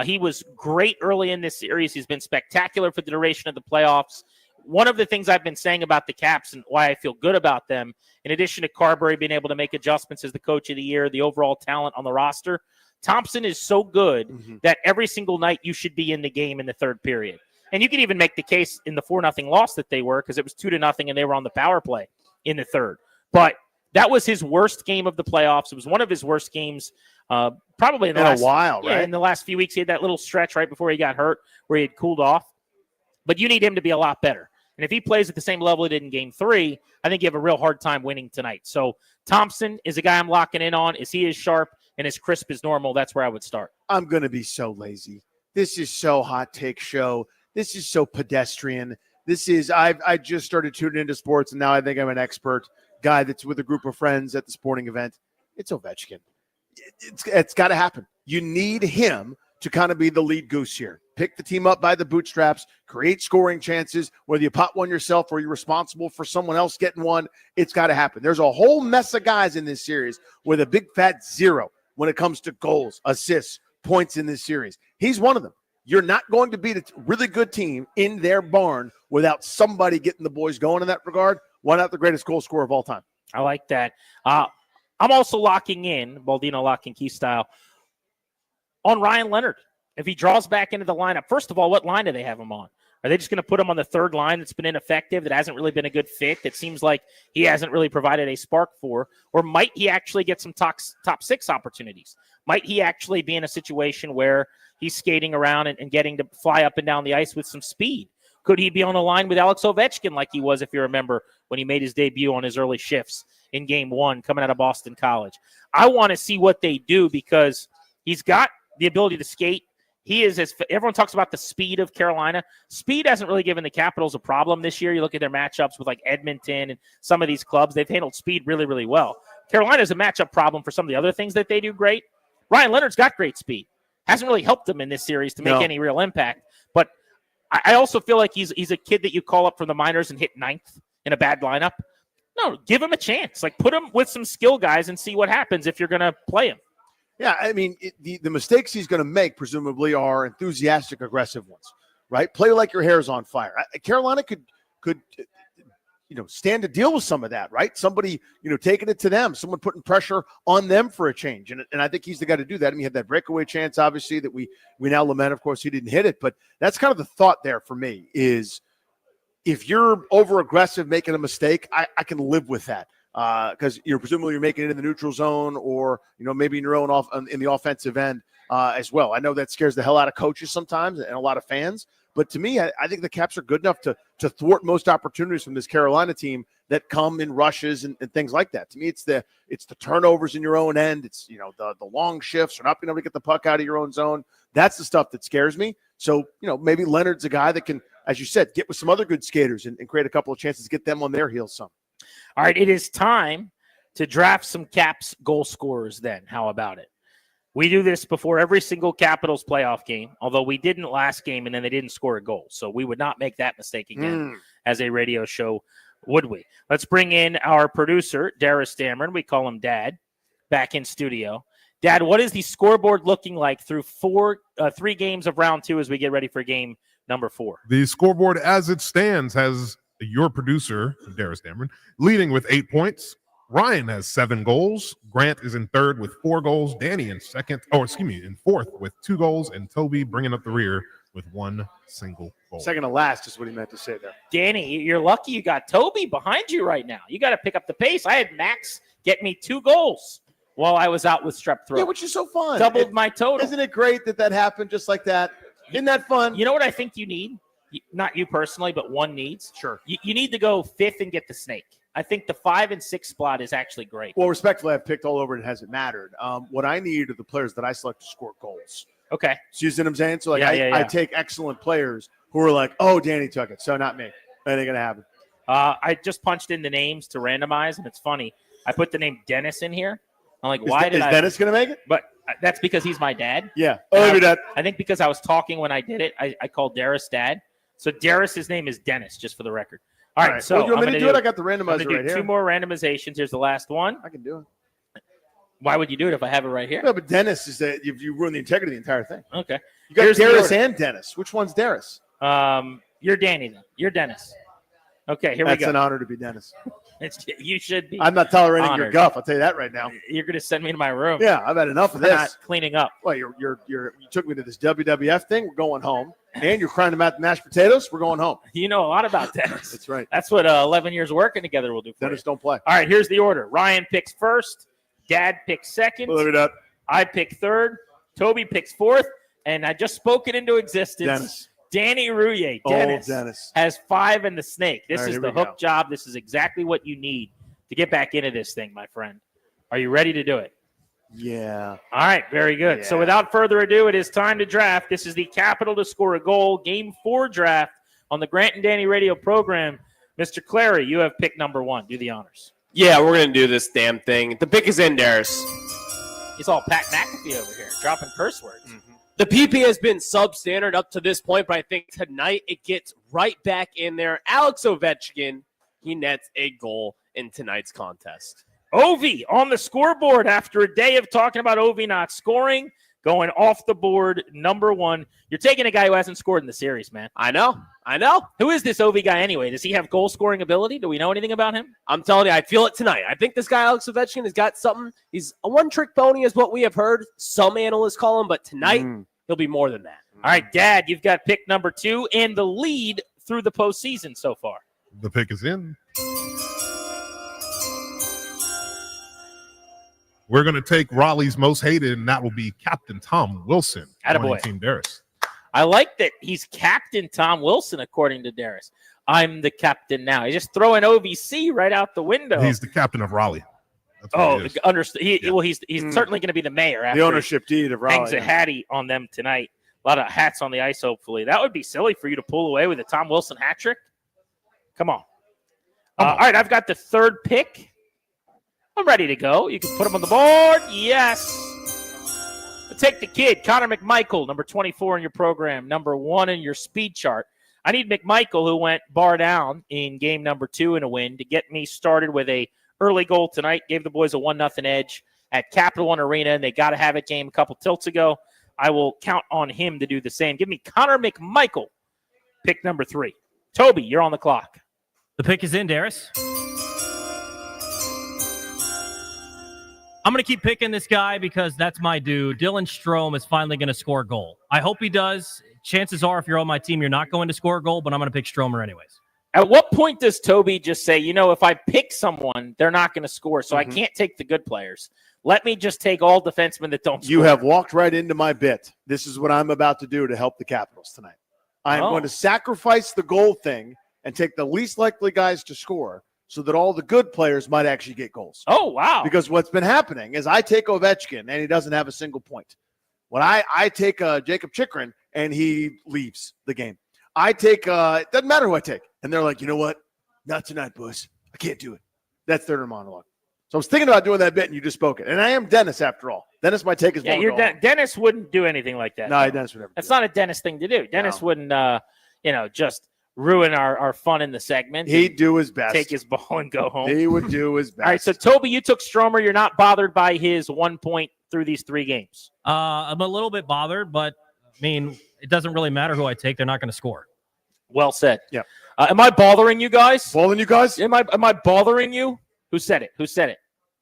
He was great early in this series. He's been spectacular for the duration of the playoffs. One of the things I've been saying about the Caps and why I feel good about them, in addition to Carberry being able to make adjustments as the coach of the year, the overall talent on the roster, Thompson is so good that every single night you should be in the game in the third period. And you can even make the case in the 4-0 loss that they were, because it was 2-0 and they were on the power play in the third. But that was his worst game of the playoffs. It was one of his worst games probably in a while, right? right? In the last few weeks. He had that little stretch right before he got hurt where he had cooled off. But you need him to be a lot better. And if he plays at the same level he did in Game 3, I think you have a real hard time winning tonight. So Thompson is a guy I'm locking in on. Is he as sharp and as crisp as normal? That's where I would start. I'm going to be so lazy. This is so hot take show. This is so pedestrian. I just started tuning into sports, and now I think I'm an expert guy that's with a group of friends at the sporting event. It's Ovechkin. It's got to happen. You need him to kind of be the lead goose here. Pick the team up by the bootstraps, create scoring chances, whether you pot one yourself or you're responsible for someone else getting one. It's got to happen. There's a whole mess of guys in this series with a big fat 0 when it comes to goals, assists, points in this series. He's one of them. You're not going to beat a really good team in their barn without somebody getting the boys going in that regard. Why not the greatest goal scorer of all time? I like that. I'm also locking in, Baldino lock and key style, on Ryan Leonard. If he draws back into the lineup, first of all, what line do they have him on? Are they just going to put him on the third line that's been ineffective, that hasn't really been a good fit, that seems like he hasn't really provided a spark for? Or might he actually get some top 6 opportunities? Might he actually be in a situation where he's skating around and getting to fly up and down the ice with some speed? Could he be on a line with Alex Ovechkin like he was, if you remember, when he made his debut on his early shifts in Game 1 coming out of Boston College? I want to see what they do because he's got the ability to skate. He is, as everyone talks about the speed of Carolina. Speed hasn't really given the Capitals a problem this year. You look at their matchups with like Edmonton and some of these clubs, they've handled speed really, really well. Carolina's a matchup problem for some of the other things that they do great. Ryan Leonard's got great speed. Hasn't really helped them in this series to make any real impact. But I also feel like he's a kid that you call up from the minors and hit 9th in a bad lineup. No, give him a chance. Like, put him with some skill guys and see what happens if you're going to play him. Yeah, I mean, the mistakes he's going to make, presumably, are enthusiastic, aggressive ones, right? Play like your hair's on fire. Carolina could stand to deal with some of that, right? Somebody, taking it to them, someone putting pressure on them for a change. And I think he's the guy to do that. I mean, he had that breakaway chance, obviously, that we now lament. Of course, he didn't hit it. But that's kind of the thought there for me is if you're over-aggressive making a mistake, I can live with that. Because presumably you're making it in the neutral zone or maybe in your own in the offensive end as well. I know that scares the hell out of coaches sometimes and a lot of fans, but to me, I think the Caps are good enough to thwart most opportunities from this Carolina team that come in rushes and things like that. To me, it's the turnovers in your own end. It's the long shifts or not being able to get the puck out of your own zone. That's the stuff that scares me. So maybe Leonard's a guy that can, as you said, get with some other good skaters and create a couple of chances, get them on their heels some. All right, it is time to draft some Caps goal scorers then. How about it? We do this before every single Capitals playoff game, although we didn't last game and then they didn't score a goal. So we would not make that mistake again as a radio show, would we? Let's bring in our producer, Darius Dameron. We call him Dad, back in studio. Dad, what is the scoreboard looking like through 3 games of round 2 as we get ready for game number 4? The scoreboard as it stands has your producer, Darius Dameron, leading with 8 points. Ryan has 7 goals. Grant is in third with 4 goals. Danny in fourth with 2 goals. And Toby bringing up the rear with 1 single goal. Second to last is what he meant to say there. Danny, you're lucky you got Toby behind you right now. You got to pick up the pace. I had Max get me 2 goals while I was out with strep throat. Yeah, which is so fun. Doubled my total. Isn't it great that happened just like that? Isn't that fun? You know what I think you need? Not you personally, but one needs. Sure. You need to go 5th and get the snake. I think the 5 and 6 spot is actually great. Well, respectfully, I've picked all over and it hasn't mattered. What I need are the players that I select to score goals. Okay. So you see what I'm saying? So I take excellent players who are like, oh, Danny took it, so not me. That ain't going to happen. I just punched in the names to randomize, and it's funny. I put the name Dennis in here. I'm like, why did I? Is Dennis going to make it? But that's because he's my dad. Yeah. Oh, look at that. I think because I was talking when I did it, I called Darius Dad. So Darius' name is Dennis, just for the record. All right. So well, you want me to do it? I got the I'm randomizer gonna right do here. 2 more randomizations. Here's the last one. I can do it. Why would you do it if I have it right here? No, but Dennis is that you ruin the integrity of the entire thing. Okay. You got Here's the Darius order. and Dennis. Which one's Darius? You're Danny then. You're Dennis. Okay, here we That's go. an honor to be Dennis. You should be. I'm not tolerating your honored. guff. I'll tell you that right now. You're going to send me to my room. Yeah, I've had enough of for this. not cleaning up. Well, you took me to this WWF thing. We're going home. And you're crying about the mashed potatoes. We're going home. You know a lot about Dennis. That's right. That's what 11 years working together will do for Dennis you. don't play. All right, here's the order. Ryan picks first. Dad picks second. Look at that. I pick third. Toby picks fourth. And I just spoke it into existence. Dennis. Danny Rouillet, Dennis, has 5 in the snake. This All right, is here the we hook go. job. This is exactly what you need to get back into this thing, my friend. Are you ready to do it? Yeah. All right, very good. So without further ado, it is time to draft. This is the Capital to Score a Goal Game 4 draft on the Grant and Danny radio program. Mr. Clary, you have pick number 1. Do the honors. Yeah, we're going to do this damn thing. The pick is in, Darius. He's all Pat McAfee over here, dropping curse words. The PP has been substandard up to this point, but I think tonight it gets right back in there. Alex Ovechkin, he nets a goal in tonight's contest. Ovi on the scoreboard after a day of talking about Ovi not scoring, going off the board, number 1. You're taking a guy who hasn't scored in the series, man. I know. Who is this Ovi guy anyway? Does he have goal-scoring ability? Do we know anything about him? I'm telling you, I feel it tonight. I think this guy, Alex Ovechkin, has got something. He's a one-trick pony is what we have heard some analysts call him, but tonight he'll be more than that. All right, Dad, you've got pick number 2 and the lead through the postseason so far. The pick is in. We're going to take Raleigh's most hated, and that will be Captain Tom Wilson. Attaboy. Team Darius. I like that he's Captain Tom Wilson, according to Darius. I'm the captain now. He's just throwing OVC right out the window. He's the captain of Raleigh. Understood. He's certainly going to be the mayor after the ownership deed of Raleigh. Hangs a hattie on them tonight. A lot of hats on the ice, hopefully. That would be silly for you to pull away with a Tom Wilson hat trick. Come on. All right, I've got the 3rd pick. I'm ready to go. You can put him on the board. Yes. Take the kid, Connor McMichael, number 24 in your program, number 1 in your speed chart. I need McMichael, who went bar down in game number 2 in a win, to get me started with a early goal tonight. Gave the boys a 1-0 edge at Capital One Arena, and they got to have it game a couple tilts ago. I will count on him to do the same. Give me Connor McMichael, pick number 3. Toby, you're on the clock. The pick is in, Darius. I'm going to keep picking this guy because that's my dude. Dylan Strome is finally going to score a goal. I hope he does. Chances are, if you're on my team, you're not going to score a goal, but I'm going to pick Stromer anyways. At what point does Toby just say, if I pick someone, they're not going to score, so I can't take the good players. Let me just take all defensemen that don't score. You have walked right into my bit. This is what I'm about to do to help the Capitals tonight. I'm going to sacrifice the goal thing and take the least likely guys to score so that all the good players might actually get goals. Oh, wow. Because what's been happening is I take Ovechkin, and he doesn't have a single point. When I take Jacob Chikrin, and he leaves the game. I take it doesn't matter who I take. And they're like, you know what? Not tonight, boys. I can't do it. That's their monologue. So I was thinking about doing that bit, and you just spoke it. And I am Dennis, after all. Dennis might take his Dennis wouldn't do anything like that. No, Dennis would never. That's not a Dennis thing to do. Dennis wouldn't, just ruin our fun in the segment. He'd do his best. Take his ball and go home. He would do his best. All right, so Toby, you took Stromer. You're not bothered by his 1 point through these 3 games. I'm a little bit bothered, but, it doesn't really matter who I take. They're not going to score. Well said. Yeah. Am I bothering you guys? Bothering you guys? Am I bothering you? Who said it?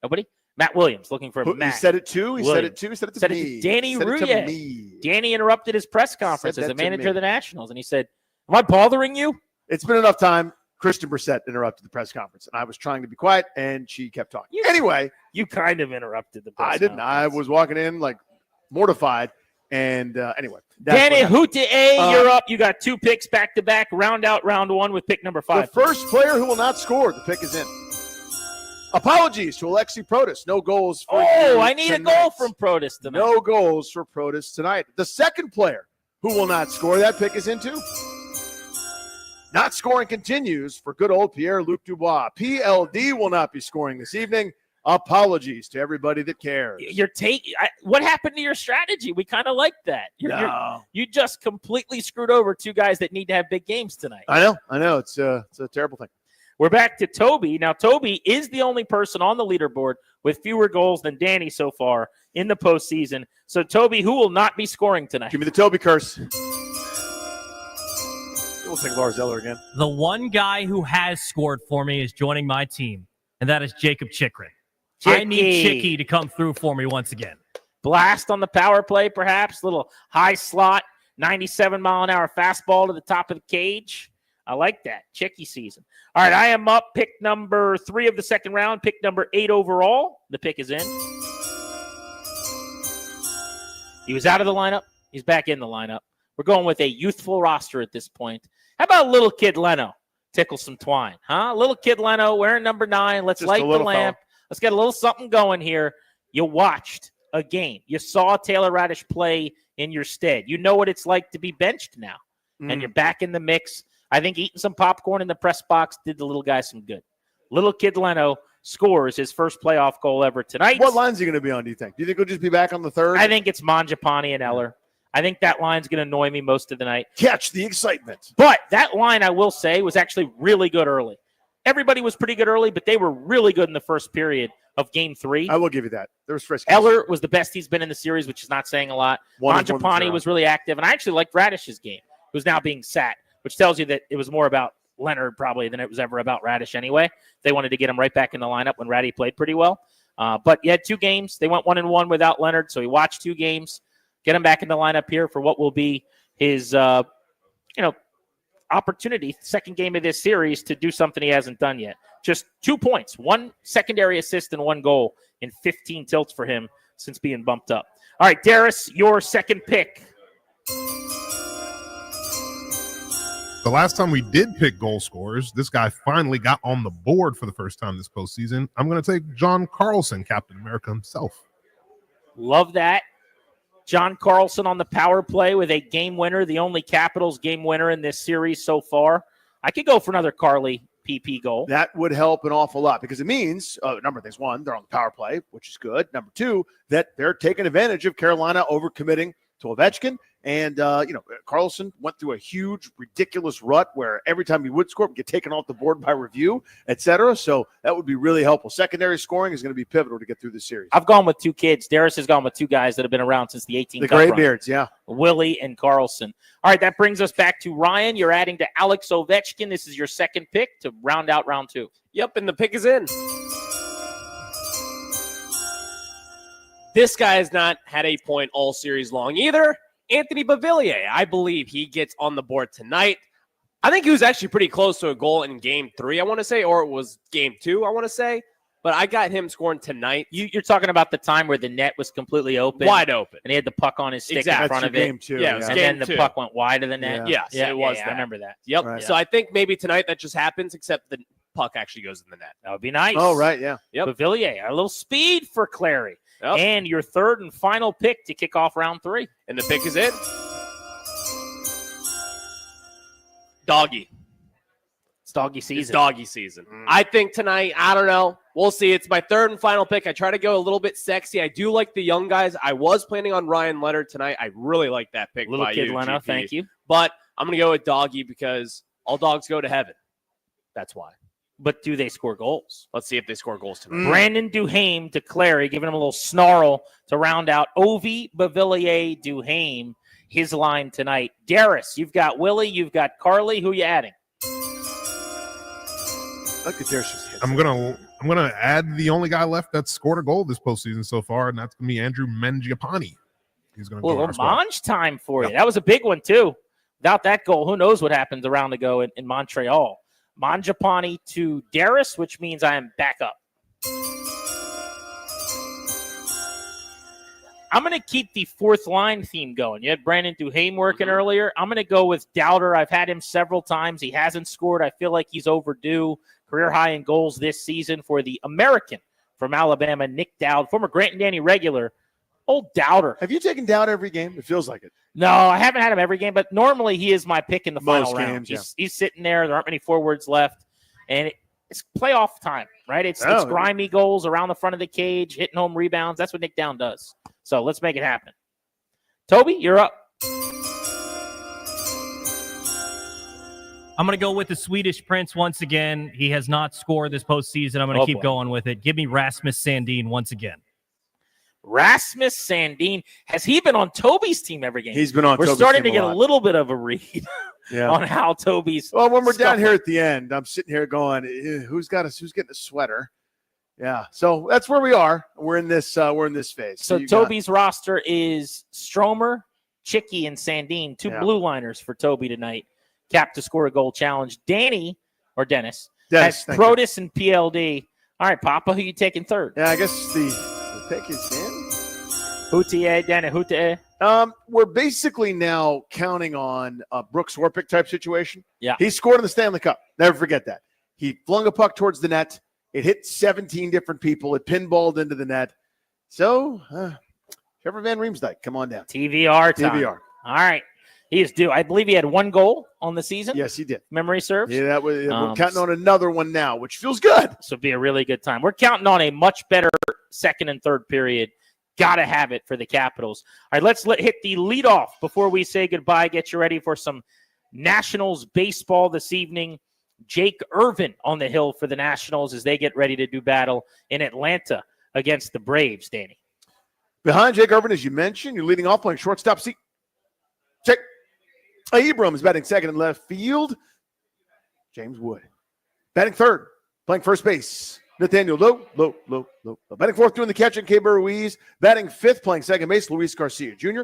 Nobody? Matt Williams looking for Matt. He said it too. He said it too. He said it to said me. It to Danny Said it to Rouillet. me. Danny interrupted his press conference Said as that the to manager me. of the Nationals, and he said, am I bothering you? It's been enough time. Christian Brissett interrupted the press conference, and I was trying to be quiet, and she kept talking. Anyway. You kind of interrupted the press I didn't. I was walking in like mortified, and anyway. Danny Rouillet, you're up. You got 2 picks back-to-back. Round out round 1 with pick number 5. The first player who will not score, the pick is in. Apologies to Alexi Protas. No goals for you I need tonight. a goal from Protas tonight. No goals for Protas tonight. The second player who will not score, that pick is in too. Not scoring continues for good old Pierre-Luc Dubois. PLD will not be scoring this evening. Apologies to everybody that cares. What happened to your strategy? We kind of like that. You just completely screwed over 2 guys that need to have big games tonight. I know. It's a terrible thing. We're back to Toby. Now, Toby is the only person on the leaderboard with fewer goals than Danny so far in the postseason. So, Toby, who will not be scoring tonight? Give me the Toby curse. We'll take Lars Eller again. The one guy who has scored for me is joining my team, and that is Jacob Chikrin. I need Chicky to come through for me once again. Blast on the power play, perhaps. Little high slot, 97-mile-an-hour fastball to the top of the cage. I like that. Chicky season. All right, I am up. Pick number 3 of the second round. Pick number 8 overall. The pick is in. He was out of the lineup. He's back in the lineup. We're going with a youthful roster at this point. How about little kid Leno? Tickle some twine, huh? Little kid Leno wearing number 9. Let's light the lamp. Let's get a little something going here. You watched a game. You saw Taylor Radish play in your stead. You know what it's like to be benched now. And you're back in the mix I think eating some popcorn in the press box did the little guy some good. Little kid Leno scores his first playoff goal ever tonight. What line's he going to be on, do you think? Do you think he'll just be back on the third? I think it's Mangiapane and Eller. I think that line's going to annoy me most of the night. Catch the excitement. But that line, I will say, was actually really good early. Everybody was pretty good early, but they were really good in the first period of Game 3. I will give you that. There was frisky. Eller was the best he's been in the series, which is not saying a lot. Mangiapane Mangiapane was really active, and I actually liked Radish's game, who's now being sat, which tells you that it was more about Leonard probably than it was ever about Radish anyway. They wanted to get him right back in the lineup when Ratty played pretty well. But he had 2 games. They went 1-1 without Leonard, so he watched 2 games. Get him back in the lineup here for what will be his, opportunity, second game of this series, to do something he hasn't done yet. Just 2 points, 1 secondary assist and 1 goal in 15 tilts for him since being bumped up. All right, Darius, your second pick. The last time we did pick goal scorers, this guy finally got on the board for the first time this postseason. I'm going to take John Carlson, Captain America himself. Love that. John Carlson on the power play with a game winner, the only Capitals game winner in this series so far. I could go for another Carly PP goal. That would help an awful lot because it means a number of things. 1, they're on the power play, which is good. Number 2, that they're taking advantage of Carolina overcommitting to Ovechkin. And, Carlson went through a huge, ridiculous rut where every time he would score, would get taken off the board by review, et cetera. So that would be really helpful. Secondary scoring is going to be pivotal to get through the series. I've gone with 2 kids. Darius has gone with 2 guys that have been around since the 18 The Cup Gray run. Beards, yeah. Willie and Carlson. All right, that brings us back to Ryan. You're adding to Alex Ovechkin. This is your second pick to round out round 2. Yep, and the pick is in. This guy has not had a point all series long either. Anthony Beauvillier, I believe he gets on the board tonight. I think he was actually pretty close to a goal in Game 3, I want to say, or it was Game 2, I want to say. But I got him scoring tonight. You're talking about the time where the net was completely open. Wide open. And he had the puck on his stick Exactly. in front of it. Game 2. Yeah, it was And Game then the 2. puck went wide of the net. Yes, it was that. I remember that. Yep. Right. So I think maybe tonight that just happens, except the puck actually goes in the net. That would be nice. Oh, right, yeah. Yep. Beauvillier, a little speed for Clary. Yep. And your third and final pick to kick off round 3. And the pick is in. Doggy. It's doggy season. It's doggy season. I think tonight, I don't know. We'll see. It's my third and final pick. I try to go a little bit sexy. I do like the young guys. I was planning on Ryan Leonard tonight. I really like that pick. Little by kid you, Leno, GP. thank you. But I'm going to go with Doggy because all dogs go to heaven. That's why. But do they score goals? Let's see if they score goals tonight. Brandon Duhaime to Clary, giving him a little snarl to round out Ovi, Beauvillier, Duhaime, his line tonight. Darius, you've got Willie, you've got Carly. Who are you adding? Look at Darius. I'm gonna add the only guy left that's scored a goal this postseason so far, and that's gonna be Andrew Mangiapane. He's gonna go. Well, Mange time for you. That was a big one too. Without that goal, who knows what happens around the go in Montreal. Mangiapane to Darius, which means I am back up. I'm going to keep the fourth line theme going. You had Brandon Duhaime working earlier. I'm going to go with Dowder. I've had him several times. He hasn't scored. I feel like he's overdue. Career high in goals this season for the American from Alabama, Nick Dowd, former Grant and Danny regular. Old Dowder. Have you taken Dowd every game? It feels like it. No, I haven't had him every game, but normally he is my pick in the final round. Games, He's sitting there. There aren't many forwards left, and it's playoff time, right? It's grimy goals around the front of the cage, hitting home rebounds. That's what Nick Dowd does. So let's make it happen. Toby, you're up. I'm going to go with the Swedish Prince once again. He has not scored this postseason. I'm going to keep going with it. Give me Rasmus Sandin once again. Rasmus Sandin. Has he been on Toby's team every game? He's been on We're Toby's starting team to get a a lot. little bit of a read on how Toby's. Well, when we're down scuffling. here at the end, I'm sitting here going, who's getting a sweater? Yeah. So that's where we are. We're in this phase. So you got- Toby's roster is Stromer, Chicky, and Sandin. Two blue liners for Toby tonight. Cap to score a goal challenge. Dennis, Dennis, has thank you. Protus and PLD. All right, Papa, who you taking third? Yeah, I guess the pick is in. Houtier, Dennis, Houtier. We're basically now counting on a Brooks Orpik type situation. Yeah. He scored in the Stanley Cup. Never forget that. He flung a puck towards the net. It hit 17 different people. It pinballed into the net. So, Trevor Van Riemsdyk, come on down. TVR time. TVR. All right. He is due. I believe he had 1 goal on the season. Yes, he did. Memory serves. Yeah, that was. We're counting on another one now, which feels good. So it'll be a really good time. We're counting on a much better second and third period. Got to have it for the Capitals. All right, let's hit the leadoff before we say goodbye. Get you ready for some Nationals baseball this evening. Jake Irvin on the hill for the Nationals as they get ready to do battle in Atlanta against the Braves, Danny. Behind Jake Irvin, as you mentioned, you're leading off playing shortstop. Check. Abram is batting second in left field. James Wood. Batting third, playing first base. Nathaniel Lowe. Batting fourth, doing the catch, and K. Ruiz. Batting fifth, playing second base, Luis Garcia Jr.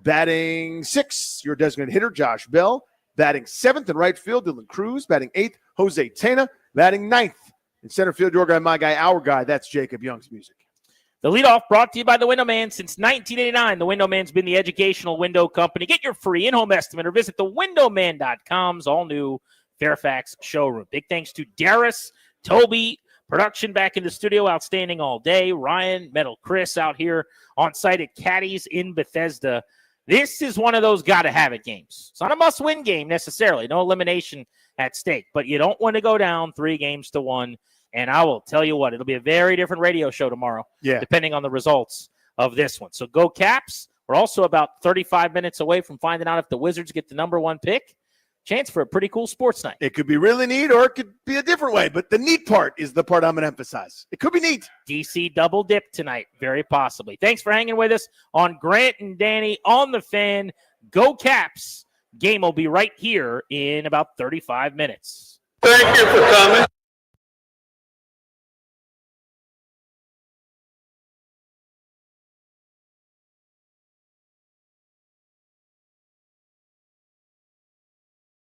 Batting sixth, your designated hitter, Josh Bell. Batting seventh in right field, Dylan Cruz. Batting eighth, Jose Tena. Batting ninth in center field, your guy, my guy, our guy. That's Jacob Young's music. The leadoff brought to you by the Window Man. Since 1989, the Window Man's been the educational window company. Get your free in-home estimate or visit thewindowman.com's all-new Fairfax showroom. Big thanks to Darius, Toby, production back in the studio, outstanding all day. Ryan, Metal Chris out here on site at Caddy's in Bethesda. This is one of those gotta-have-it games. It's not a must-win game necessarily. No elimination at stake. But you don't want to go down 3-1. And I will tell you what, it'll be a very different radio show tomorrow, depending on the results of this one. So go Caps. We're also about 35 minutes away from finding out if the Wizards get the number 1 pick. Chance for a pretty cool sports night. It could be really neat, or it could be a different way. But the neat part is the part I'm going to emphasize. It could be neat. DC double dip tonight, very possibly. Thanks for hanging with us on Grant and Danny on the Fan. Go Caps. Game will be right here in about 35 minutes. Thank you for coming.